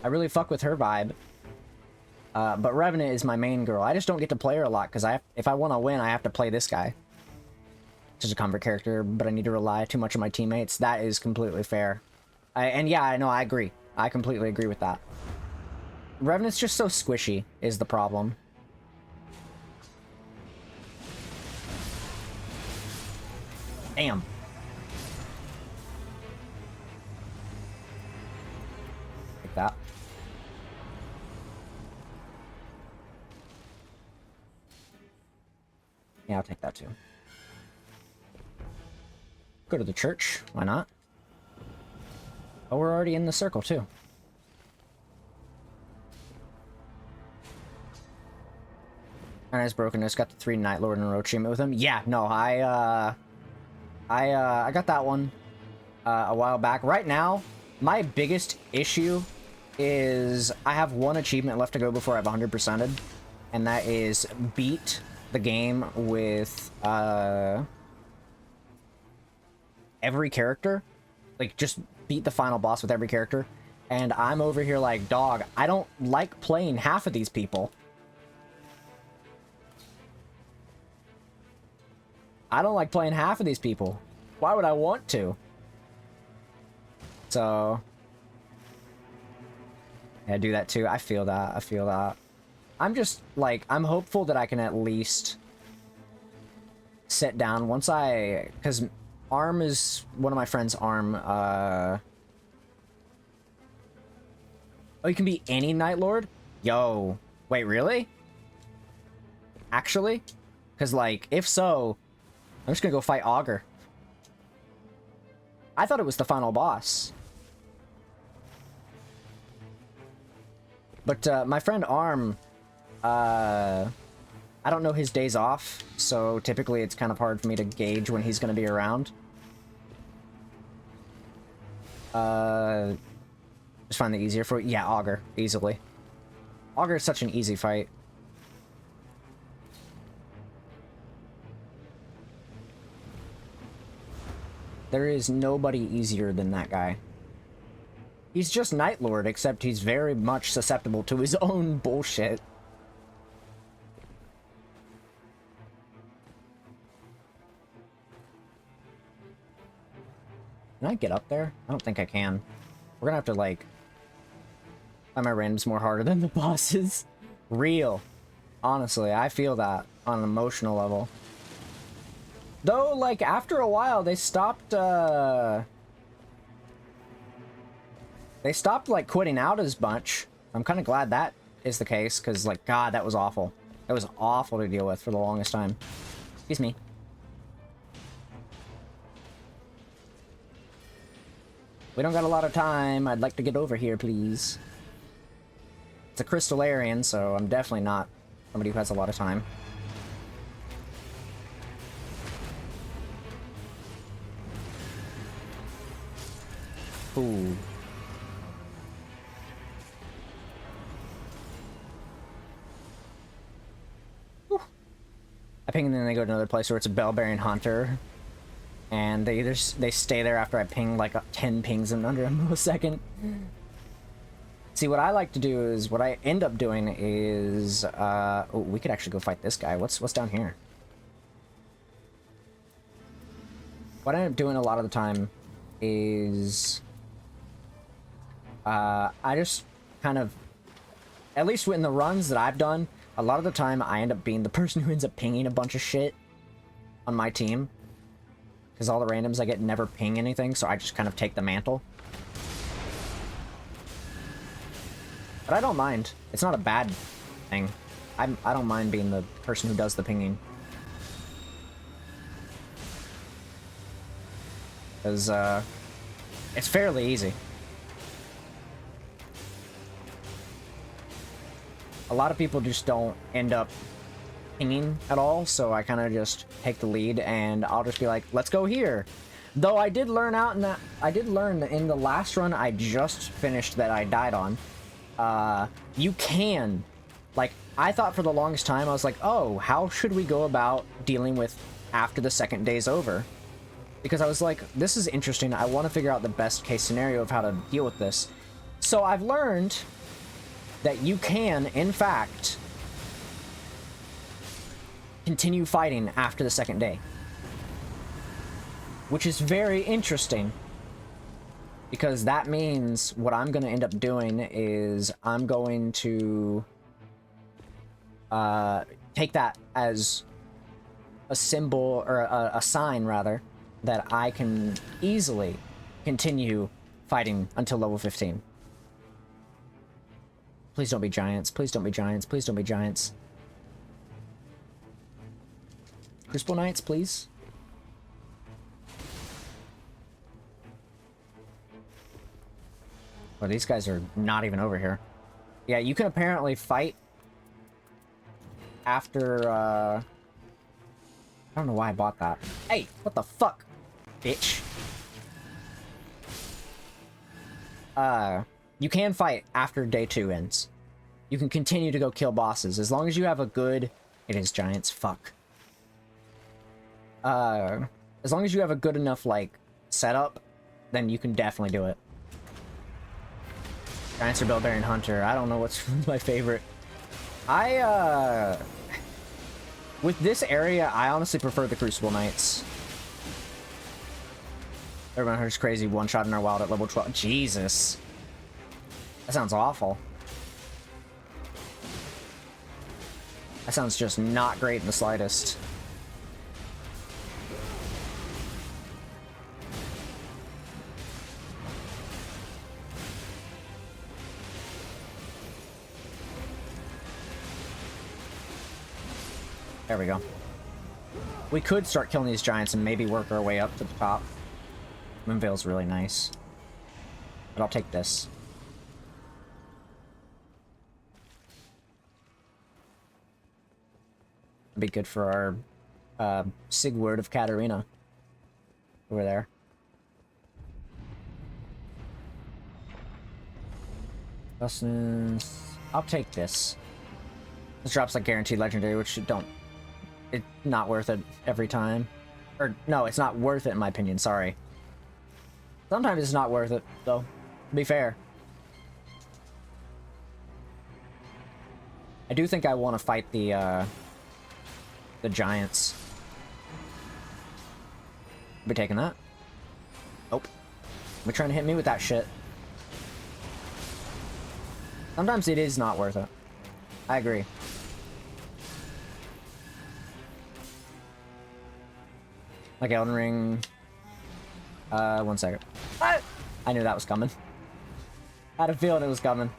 I really fuck with her vibe. But Revenant is my main girl. I just don't get to play her a lot, because if I want to win, I have to play this guy. Just a comfort character, but I need to rely too much on my teammates. That is completely fair. And yeah, I know, I agree. I completely agree with that. Revenant's just so squishy, is the problem. Damn. Like that. Yeah, I'll take that too. Go to the church. Why not? Oh, we're already in the circle too. And his brokenness got the 3 Night Lord in a row achievement with him. Yeah, no, I got that one a while back. Right now, my biggest issue is I have one achievement left to go before I've 100%ed, and that is beat the game with every character. Like, just beat the final boss with every character. And I'm over here like, dog, I don't like playing half of these people. I don't like playing half of these people. Why would I want to? So yeah, I do that too. I feel that. I feel that. I'm just like, I'm hopeful that I can at least sit down once because Arm is one of my friends. Arm, oh, you can be any Night Lord? Yo, wait, really? Actually? Because, like, if so, I'm just gonna go fight Augur. I thought it was the final boss. But, my friend Arm, I don't know his days off, so typically it's kind of hard for me to gauge when he's gonna be around. Just find the easier for... Yeah, Augur, easily. Augur is such an easy fight. There is nobody easier than that guy. He's just Night Lord, except he's very much susceptible to his own bullshit. Can I get up there? I don't think I can. We're gonna have to, like... find my randoms more harder than the bosses. Real. Honestly, I feel that on an emotional level. Though, like, after a while, they stopped, like, quitting out as much. I'm kind of glad that is the case, because, like, God, that was awful. That was awful to deal with for the longest time. Excuse me. We don't got a lot of time. I'd like to get over here, please. It's a Crystallarian, so I'm definitely not somebody who has a lot of time. Ooh. Whew. I ping and then they go to another place where it's a Bellbearing Hunter. And they stay there after I ping like 10 pings in under a millisecond. See, what I like to do is, what I end up doing is, oh, we could actually go fight this guy. What's down here? What I end up doing a lot of the time is, I just kind of, at least in the runs that I've done, a lot of the time I end up being the person who ends up pinging a bunch of shit on my team. Because all the randoms I get never ping anything, so I just kind of take the mantle. But I don't mind. It's not a bad thing. I don't mind being the person who does the pinging. because it's fairly easy. A lot of people just don't end up pinging at all, so I kind of just take the lead, and I'll just be like, let's go here. Though I did learn in the last run I just finished that I died on, you can, like, I thought for the longest time, I was like, oh, how should we go about dealing with after the second day's over? Because I was like, this is interesting, I want to figure out the best case scenario of how to deal with this. So I've learned that you can, in fact, continue fighting after the second day. Which is very interesting. Because that means what I'm going to end up doing is I'm going to take that as a symbol, or a sign, rather, that I can easily continue fighting until level 15. Please don't be giants. Please don't be giants. Please don't be giants. Crucible Knights, please. Oh, these guys are not even over here. Yeah, you can apparently fight after, I don't know why I bought that. Hey, what the fuck, bitch? You can fight after day 2 ends. You can continue to go kill bosses as long as you have a good... It is giants, fuck. As long as you have a good enough, like, setup, then you can definitely do it. Giants or Barbarian Hunter, I don't know what's my favorite. With this area, I honestly prefer the Crucible Knights. Everyone hears crazy one-shot in our wild at level 12. Jesus. That sounds awful. That sounds just not great in the slightest. There we go. We could start killing these giants and maybe work our way up to the top. Moonveil's really nice. But I'll take this. Be good for our Sigward of Katarina over there. Lessons. I'll take this. This drops like guaranteed legendary, which it's not worth it every time. Or no, it's not worth it in my opinion. Sorry. Sometimes it's not worth it, though. To be fair. I do think I want to fight the giants. Be taking that. Nope. Be trying to hit me with that shit. Sometimes it is not worth it. I agree. Like Elden Ring. 1 second. Ah! I knew that was coming. I had a feeling it was coming.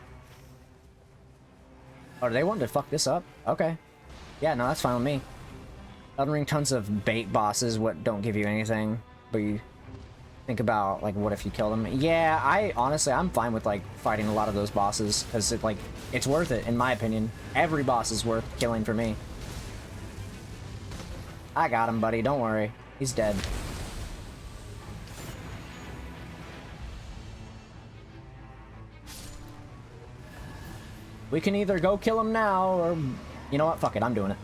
Oh, do they want to fuck this up? Okay. Yeah, no, that's fine with me. Elden Ring, tons of bait bosses, what don't give you anything, but you think about, like, what if you kill them? Yeah, honestly, I'm fine with, like, fighting a lot of those bosses, because, it's worth it, in my opinion. Every boss is worth killing for me. I got him, buddy, don't worry. He's dead. We can either go kill him now, or... You know what? Fuck it, I'm doing it.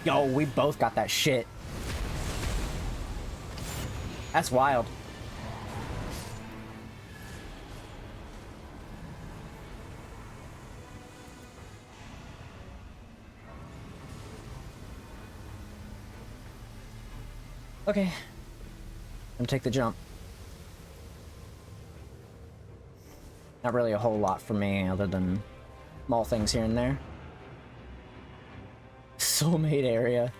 Yo, we both got that shit. That's wild. Okay. I'm gonna take the jump. Not really a whole lot for me, other than small things here and there. Soulmate area.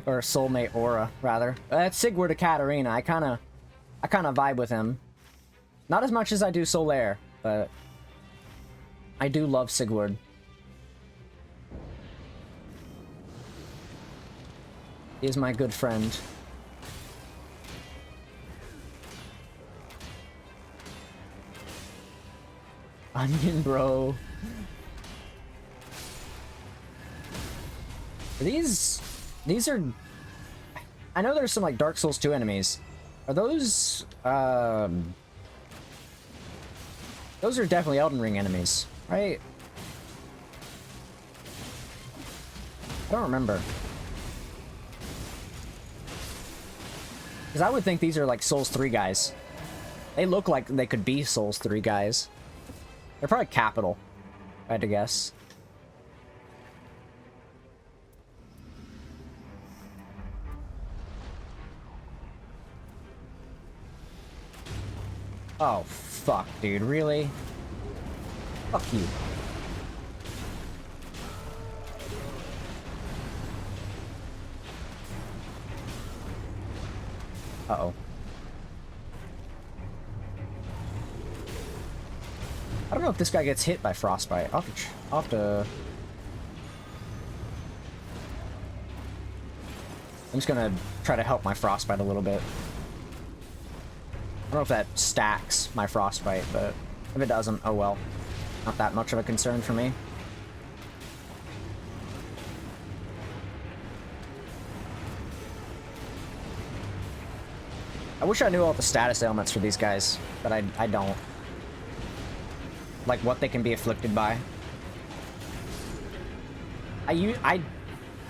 Or soulmate aura, rather. That's Sigward of Katarina. I kinda vibe with him. Not as much as I do Solaire, but I do love Sigward. He is my good friend. onion, bro. These are... I know there's some, like, Dark Souls 2 enemies. Are those, those are definitely Elden Ring enemies, right? I don't remember. Because I would think these are, like, Souls 3 guys. They look like they could be Souls 3 guys. They're probably capital, if I had to guess. Oh, fuck, dude. Really? Fuck you. Uh-oh. I don't know if this guy gets hit by frostbite. I'll have to... I'm just gonna try to help my frostbite a little bit. I don't know if that stacks my frostbite, but if it doesn't, oh well. Not that much of a concern for me. I wish I knew all the status ailments for these guys, but I don't. Like what they can be afflicted by. I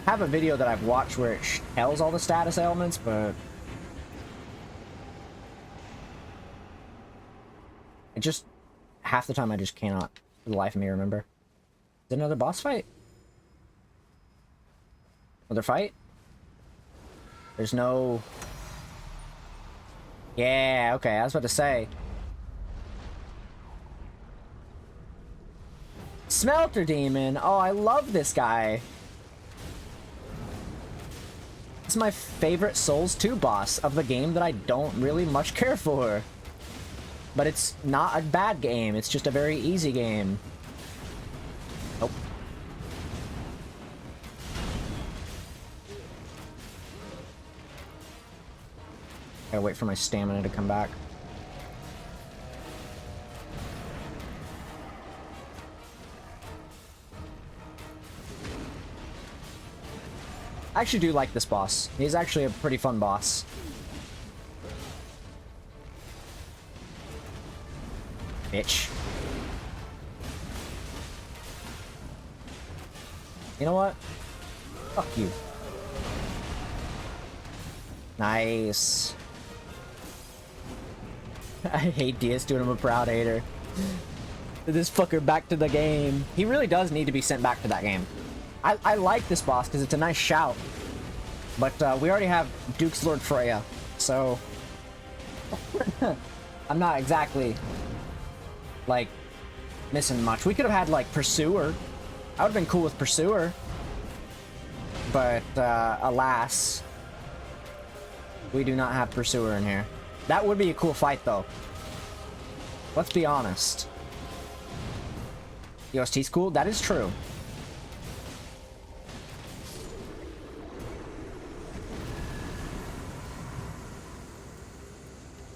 have a video that I've watched where it tells all the status ailments, but it just half the time I just cannot for the life of me remember. Is it another boss fight? Another fight? There's no... Yeah, okay, I was about to say. Smelter Demon! Oh, I love this guy. It's my favorite Souls 2 boss of the game that I don't really much care for. But it's not a bad game, it's just a very easy game. Nope. Gotta wait for my stamina to come back. I actually do like this boss. He's actually a pretty fun boss. Bitch. You know what? Fuck you. Nice. I hate DS doing him a proud hater. This fucker back to the game. He really does need to be sent back to that game. I like this boss because it's a nice shout. But we already have Duke's Lord Freya, so I'm not exactly like missing much. We could have had like Pursuer. I would have been cool with Pursuer. But alas, we do not have Pursuer in here. That would be a cool fight though. Let's be honest. OST's cool? That is true.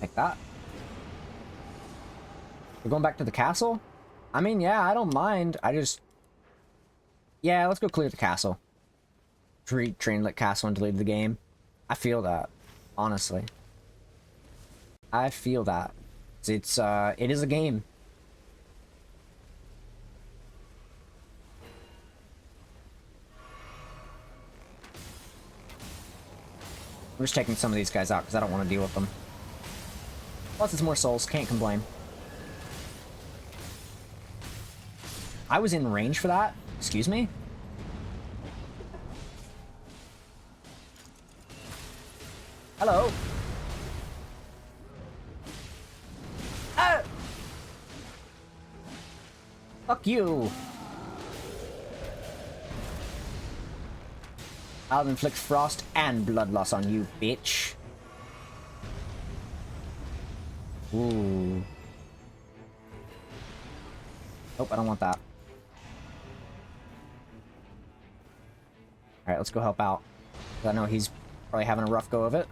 Like that. We're going back to the castle? I mean, yeah, I don't mind. I just... Yeah, let's go clear the castle. Train like castle and delete the game. I feel that. Honestly. I feel that. It's, it is a game. I'm just taking some of these guys out because I don't want to deal with them. Plus, it's more souls. Can't complain. I was in range for that? Excuse me? Hello? Ah! Fuck you! I'll inflict frost and blood loss on you, bitch. Ooh. Nope, I don't want that. Alright, let's go help out. I know he's probably having a rough go of it.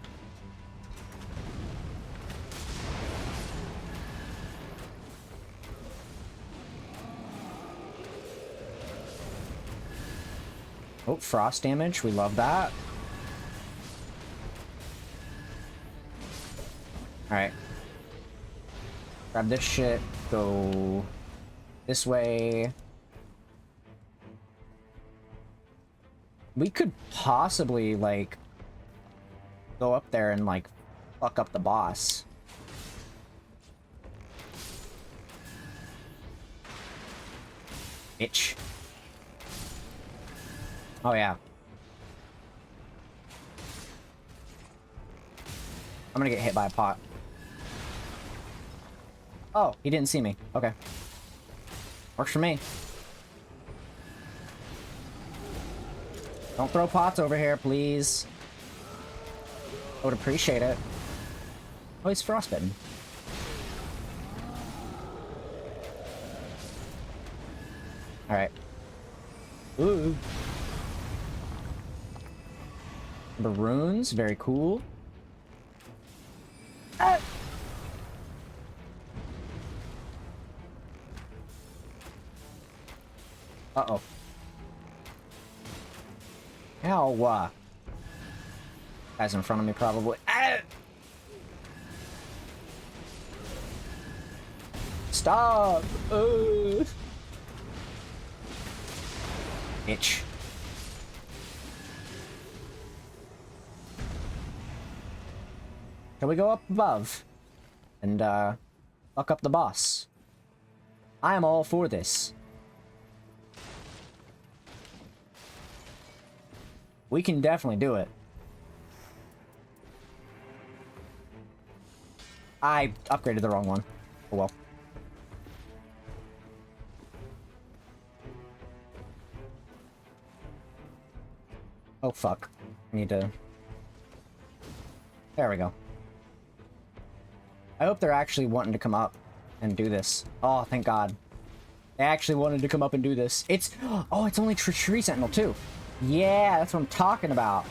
Oh, frost damage. We love that. Alright. Grab this shit. Go this way. We could possibly, like, go up there and, like, fuck up the boss. Bitch. Oh, yeah. I'm gonna get hit by a pot. Oh, he didn't see me. Okay. Works for me. Don't throw pots over here, please. I would appreciate it. Oh, he's frostbitten. Alright. Ooh. The runes, very cool. Ah! Uh-oh. Ow. Guy's in front of me, probably. Ah! Stop! Bitch. Can we go up above? And, fuck up the boss? I am all for this. We can definitely do it. I upgraded the wrong one. Oh well. Oh fuck. I need to... There we go. I hope they're actually wanting to come up and do this. Oh, thank God. They actually wanted to come up and do this. It's... Oh, it's only Tree Sentinel too. Yeah, that's what I'm talking about.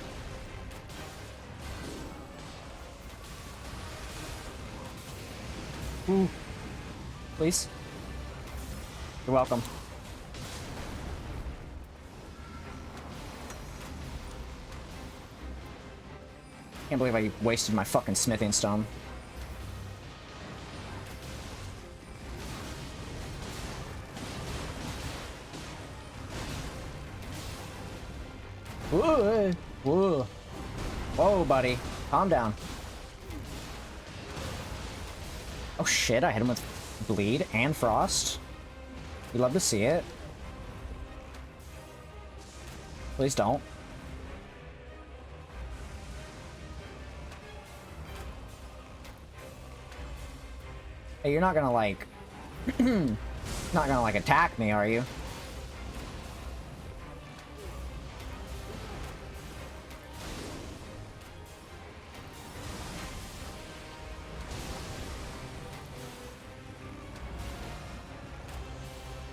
Ooh. Please. You're welcome. Can't believe I wasted my fucking smithing stone. Whoa, whoa. Whoa, buddy. Calm down. Oh shit, I hit him with bleed and frost. We love to see it. Please don't. Hey, you're not gonna like... not gonna like attack me, are you?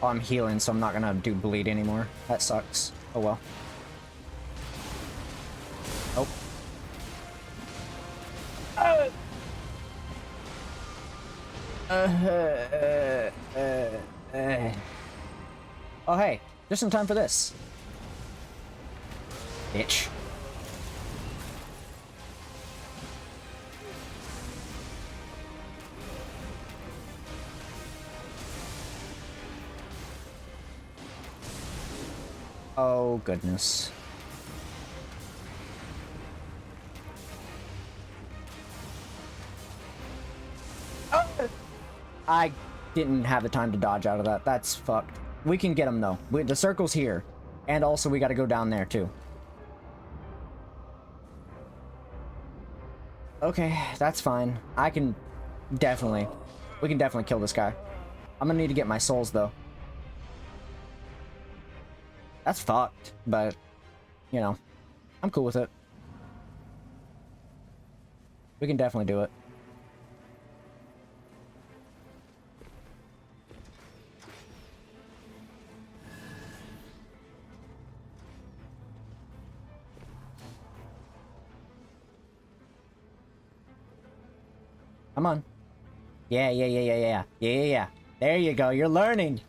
Oh, I'm healing, so I'm not gonna do bleed anymore. That sucks. Oh well. Oh. Oh, hey. Just in time for this. Bitch. Oh, goodness. Oh! I didn't have the time to dodge out of that. That's fucked. We can get him, though. The circle's here. And also, we gotta go down there, too. Okay, that's fine. I can definitely... We can definitely kill this guy. I'm gonna need to get my souls, though. That's fucked, but, you know, I'm cool with it. We can definitely do it. Come on. Yeah. There you go, you're learning.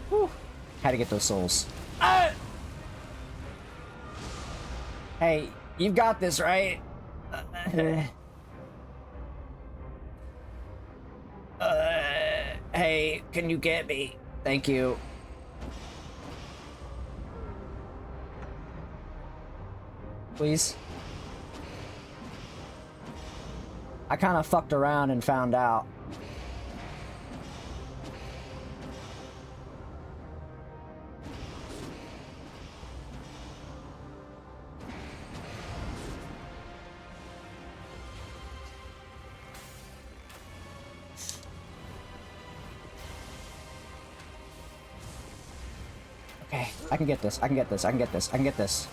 Whew. Had to get those souls. Hey, you've got this, right? Hey, can you get me? Thank you. Please. I kind of fucked around and found out. Okay, I can get this. I can get this. I can get this. I can get this.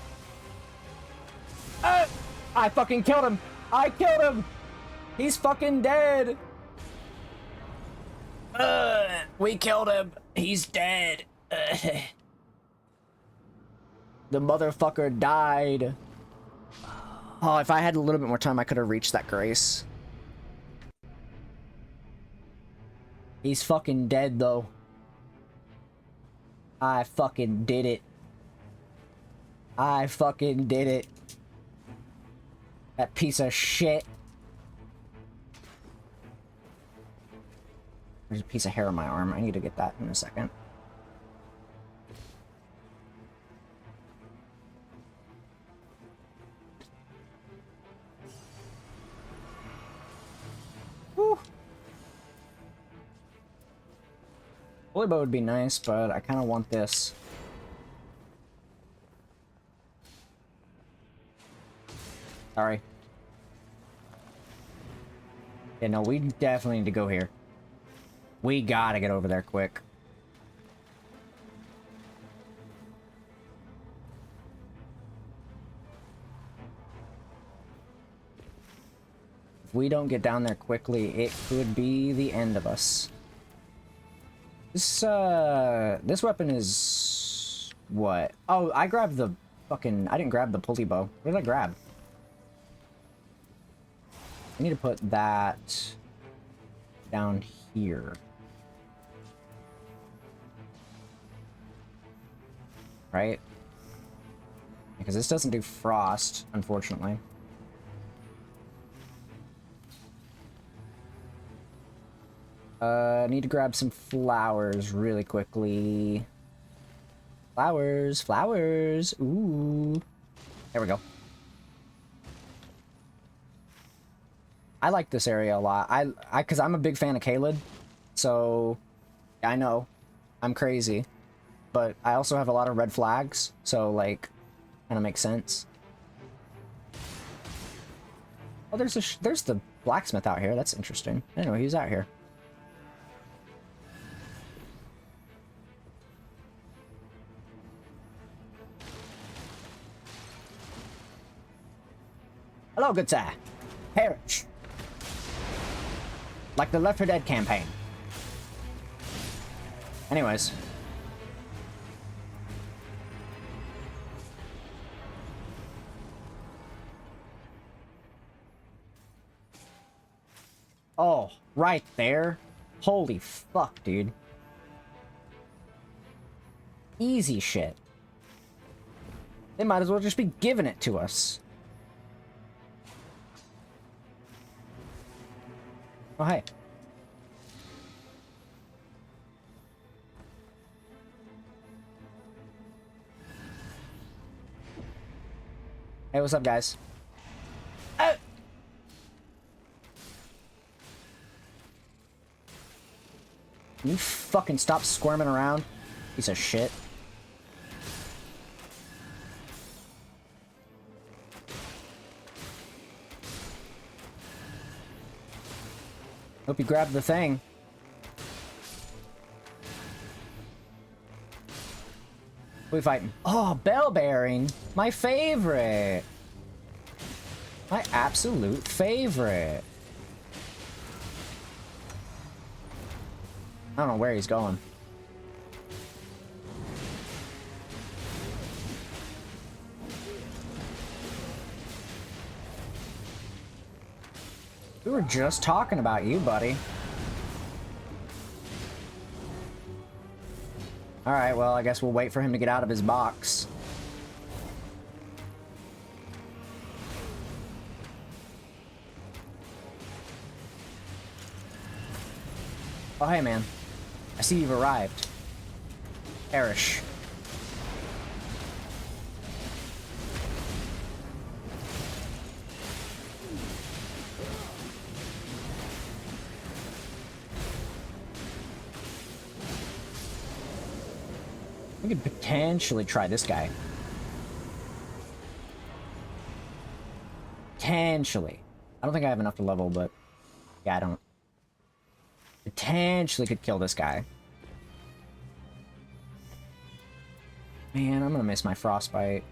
I fucking killed him. I killed him. He's fucking dead. We killed him. He's dead. The motherfucker died. Oh, if I had a little bit more time, I could have reached that grace. He's fucking dead, though. I fucking did it. I fucking did it. That piece of shit. There's a piece of hair on my arm. I need to get that in a second. Whew. Bully bow would be nice, but I kind of want this. Sorry. Yeah, no, we definitely need to go here. We gotta get over there quick. If we don't get down there quickly, it could be the end of us. This weapon is... what? Oh, I grabbed the fucking... I didn't grab the pulley bow. What did I grab? I need to put that down here. Right? Because this doesn't do frost, unfortunately. I need to grab some flowers really quickly. Flowers, flowers. Ooh. There we go. I like this area a lot. Cause I'm a big fan of Caelid. So I know I'm crazy, but I also have a lot of red flags. So like, kind of makes sense. Oh, there's the blacksmith out here. That's interesting. I didn't know he was out here. Hello, good sir. Perish. Like the Left 4 Dead campaign. Anyways. Oh, right there. Holy fuck, dude. Easy shit. They might as well just be giving it to us. Oh, hey. Hey, what's up, guys? You fucking stop squirming around, piece of shit. Hope you grabbed the thing. Who are we fighting? Oh, bell bearing. My favorite. My absolute favorite. I don't know where he's going. We were just talking about you, buddy. Alright, well, I guess we'll wait for him to get out of his box. Oh, hey, man. I see you've arrived. Perish. We could potentially try this guy. Potentially. I don't think I have enough to level, but... Yeah, I don't. Potentially could kill this guy. Man, I'm gonna miss my frostbite.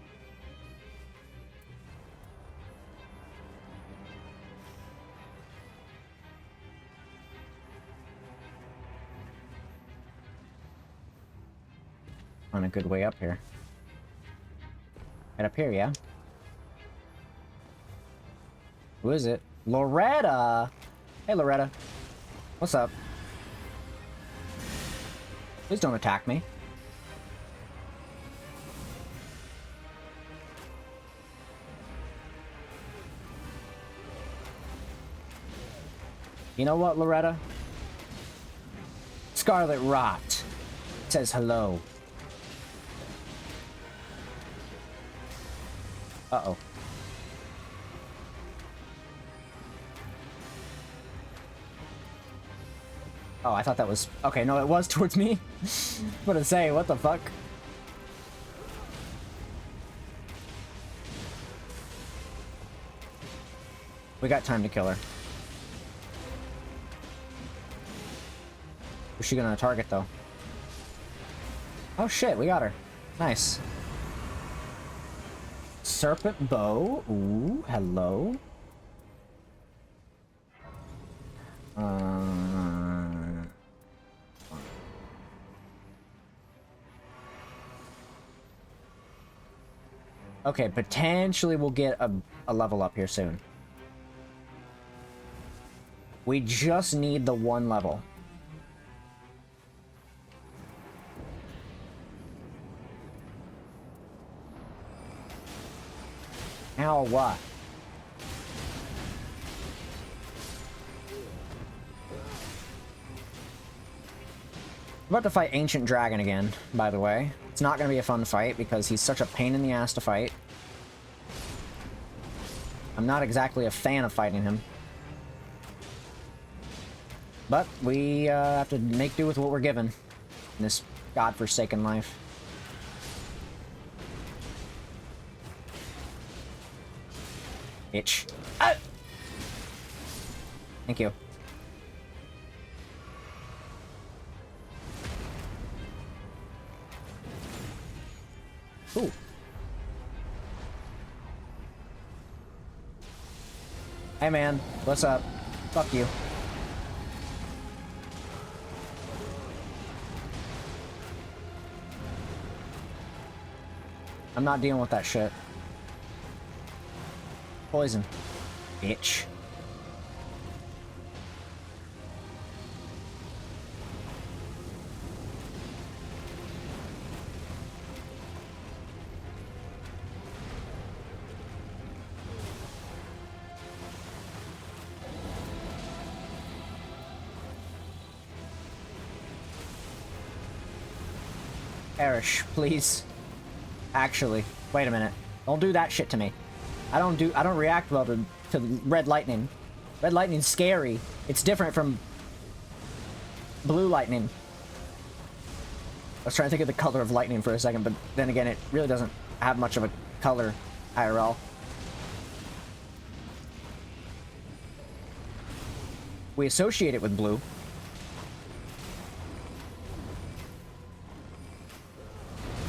On a good way up here. Right up here, yeah? Who is it? Loretta! Hey, Loretta. What's up? Please don't attack me. You know what, Loretta? Scarlet Rot says hello. Uh-oh. Oh, I thought that was... Okay, no, it was towards me. What to say? What the fuck? We got time to kill her. Who's she gonna target, though? Oh, shit, we got her. Nice. Serpent bow. Ooh, hello. Okay, potentially we'll get a level up here soon. We just need the one level. Now what? I'm about to fight Ancient Dragon again, by the way. It's not going to be a fun fight because he's such a pain in the ass to fight. I'm not exactly a fan of fighting him. But we have to make do with what we're given in this godforsaken life. Itch. Ah! Thank you. Ooh. Hey man, what's up? Fuck you. I'm not dealing with that shit. Poison. Bitch. Perish, please. Actually, wait a minute. Don't do that shit to me. I don't react well to red lightning. Red lightning's scary. It's different from blue lightning. I was trying to think of the color of lightning for a second, but then again, it really doesn't have much of a color IRL. We associate it with blue.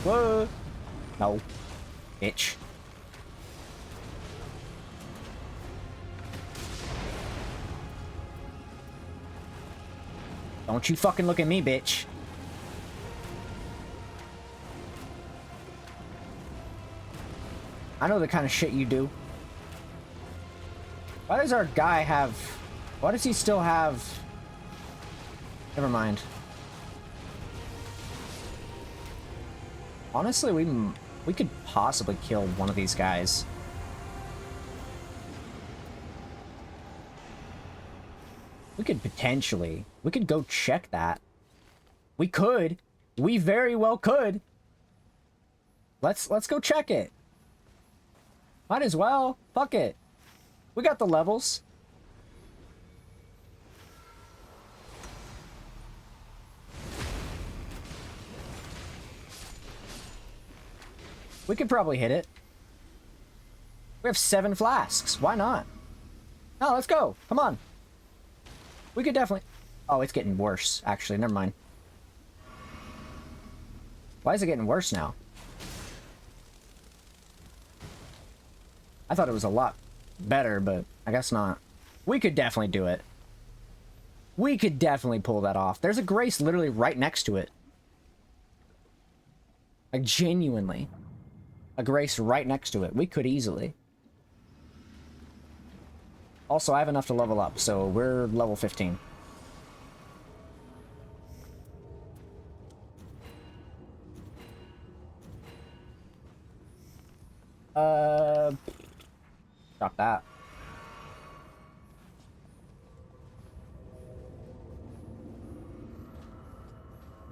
Whoa! No. Bitch. Don't you fucking look at me, bitch. I know the kind of shit you do. Why does our guy have... Why does he still have... Never mind. Honestly, we could possibly kill one of these guys. We could potentially. We could go check that. We could. We very well could. Let's go check it. Might as well. Fuck it. We got the levels. We could probably hit it. We have 7 flasks. Why not? No, let's go. Come on. We could definitely... Oh, it's getting worse, actually. Never mind. Why is it getting worse now? I thought it was a lot better, but I guess not. We could definitely do it. We could definitely pull that off. There's a Grace literally right next to it. Like, genuinely. A Grace right next to it. We could easily. Also, I have enough to level up, so we're level 15. Drop that.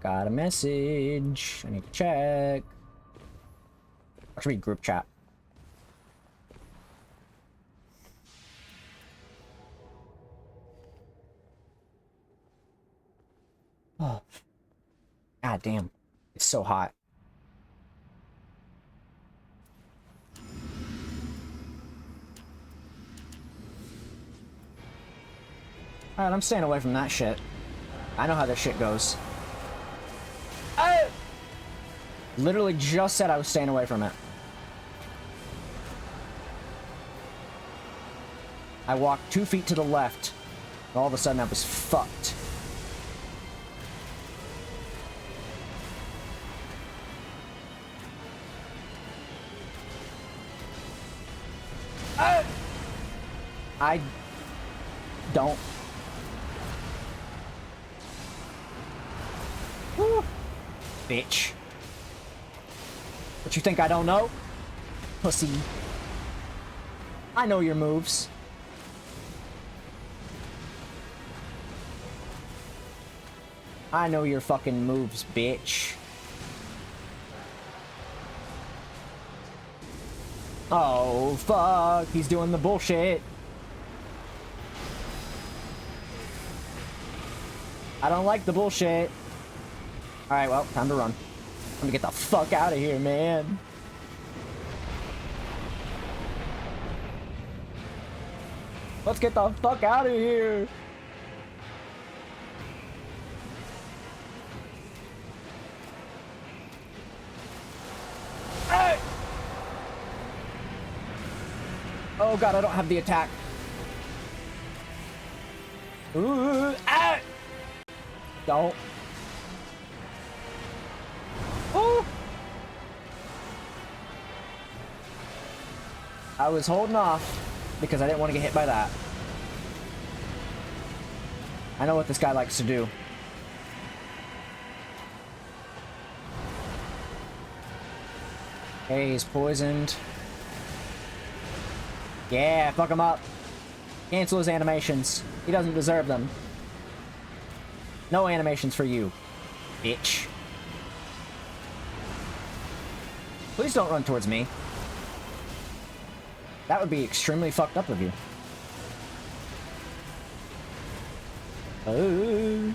Got a message. I need to check. Watch me group chat. Oh. God damn. It's so hot. Alright, I'm staying away from that shit. I know how this shit goes. I literally just said I was staying away from it. I walked 2 feet to the left, and all of a sudden I was fucked. I don't. Woo. Bitch. What you think I don't know? Pussy. I know your moves. I know your fucking moves, bitch. Oh, fuck. He's doing the bullshit. I don't like the bullshit. Alright, well, time to run. I'm gonna get the fuck out of here, man. Let's get the fuck out of here. Hey! Oh god, I don't have the attack. Ooh, ah! Don't. Ooh. I was holding off because I didn't want to get hit by that. I know what this guy likes to do. Hey, he's poisoned. Yeah, fuck him up. Cancel his animations. He doesn't deserve them. No animations for you, bitch. Please don't run towards me. That would be extremely fucked up of you. Oh.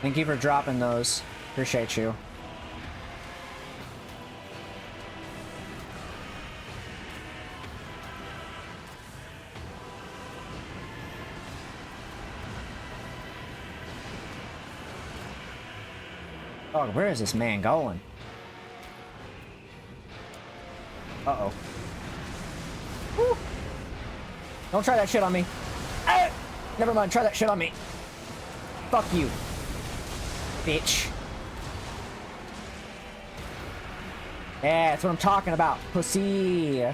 Thank you for dropping those. Appreciate you. Oh, where is this man going? Uh-oh. Woo. Don't try that shit on me. Ah! Never mind, try that shit on me. Fuck you. Bitch. Yeah, that's what I'm talking about. Pussy.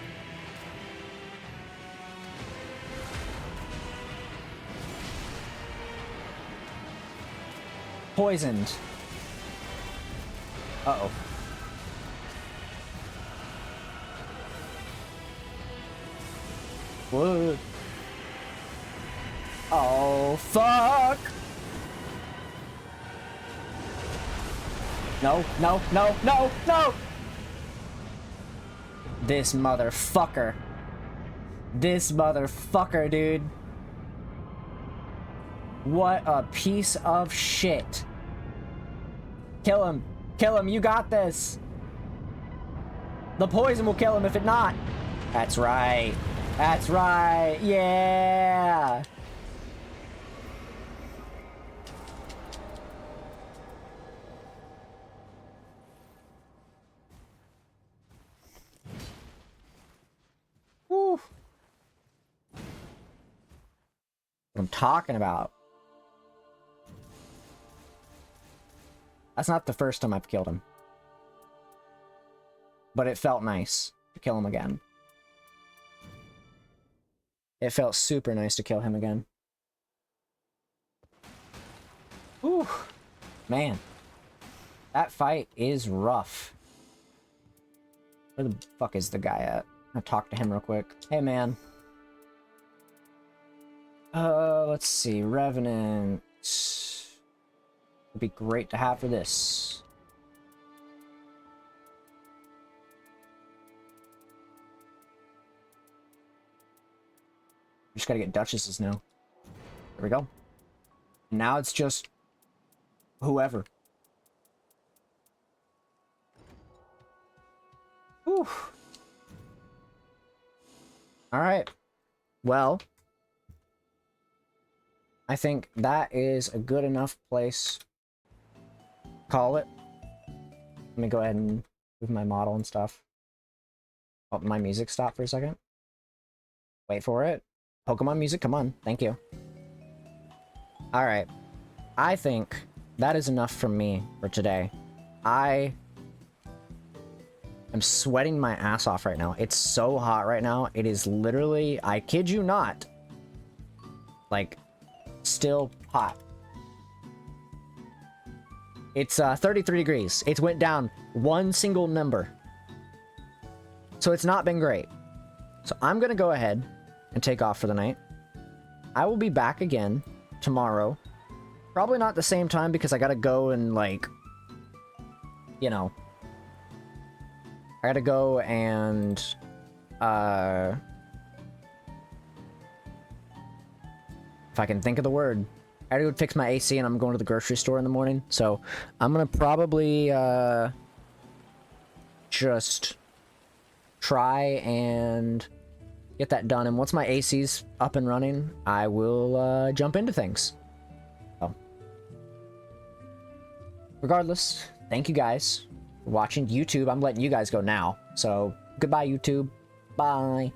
Poisoned. Uh-oh. What? Oh, fuck! No, no, no, no, no! This motherfucker. This motherfucker, dude. What a piece of shit. Kill him. Kill him, you got this. The poison will kill him if it not. That's right. That's right. Yeah. Woo. What I'm talking about. That's not the first time I've killed him. But it felt nice to kill him again. It felt super nice to kill him again. Whew. Man. That fight is rough. Where the fuck is the guy at? I'll talk to him real quick. Hey, man. Let's see. Revenant. Would be great to have for this. Just gotta get duchesses now. There we go. Now it's just whoever. Whew. Alright. Well, I think that is a good enough place. Call it. Let me go ahead and move my model and stuff. Oh, my music stopped for a second. Wait for it. Pokemon music, come on. Thank you. Alright. I think that is enough from me for today. I am sweating my ass off right now. It's so hot right now. It is literally, I kid you not, like, still hot. It's 33 degrees. It went down one single number. So it's not been great. So I'm going to go ahead and take off for the night. I will be back again tomorrow. Probably not the same time because I got to go and, like, you know, I got to go and, if I can think of the word. I gotta go fix my AC and I'm going to the grocery store in the morning. So I'm gonna probably just try and get that done. And once my AC's up and running, I will jump into things. So, regardless, thank you guys for watching. YouTube, I'm letting you guys go now. So goodbye, YouTube. Bye.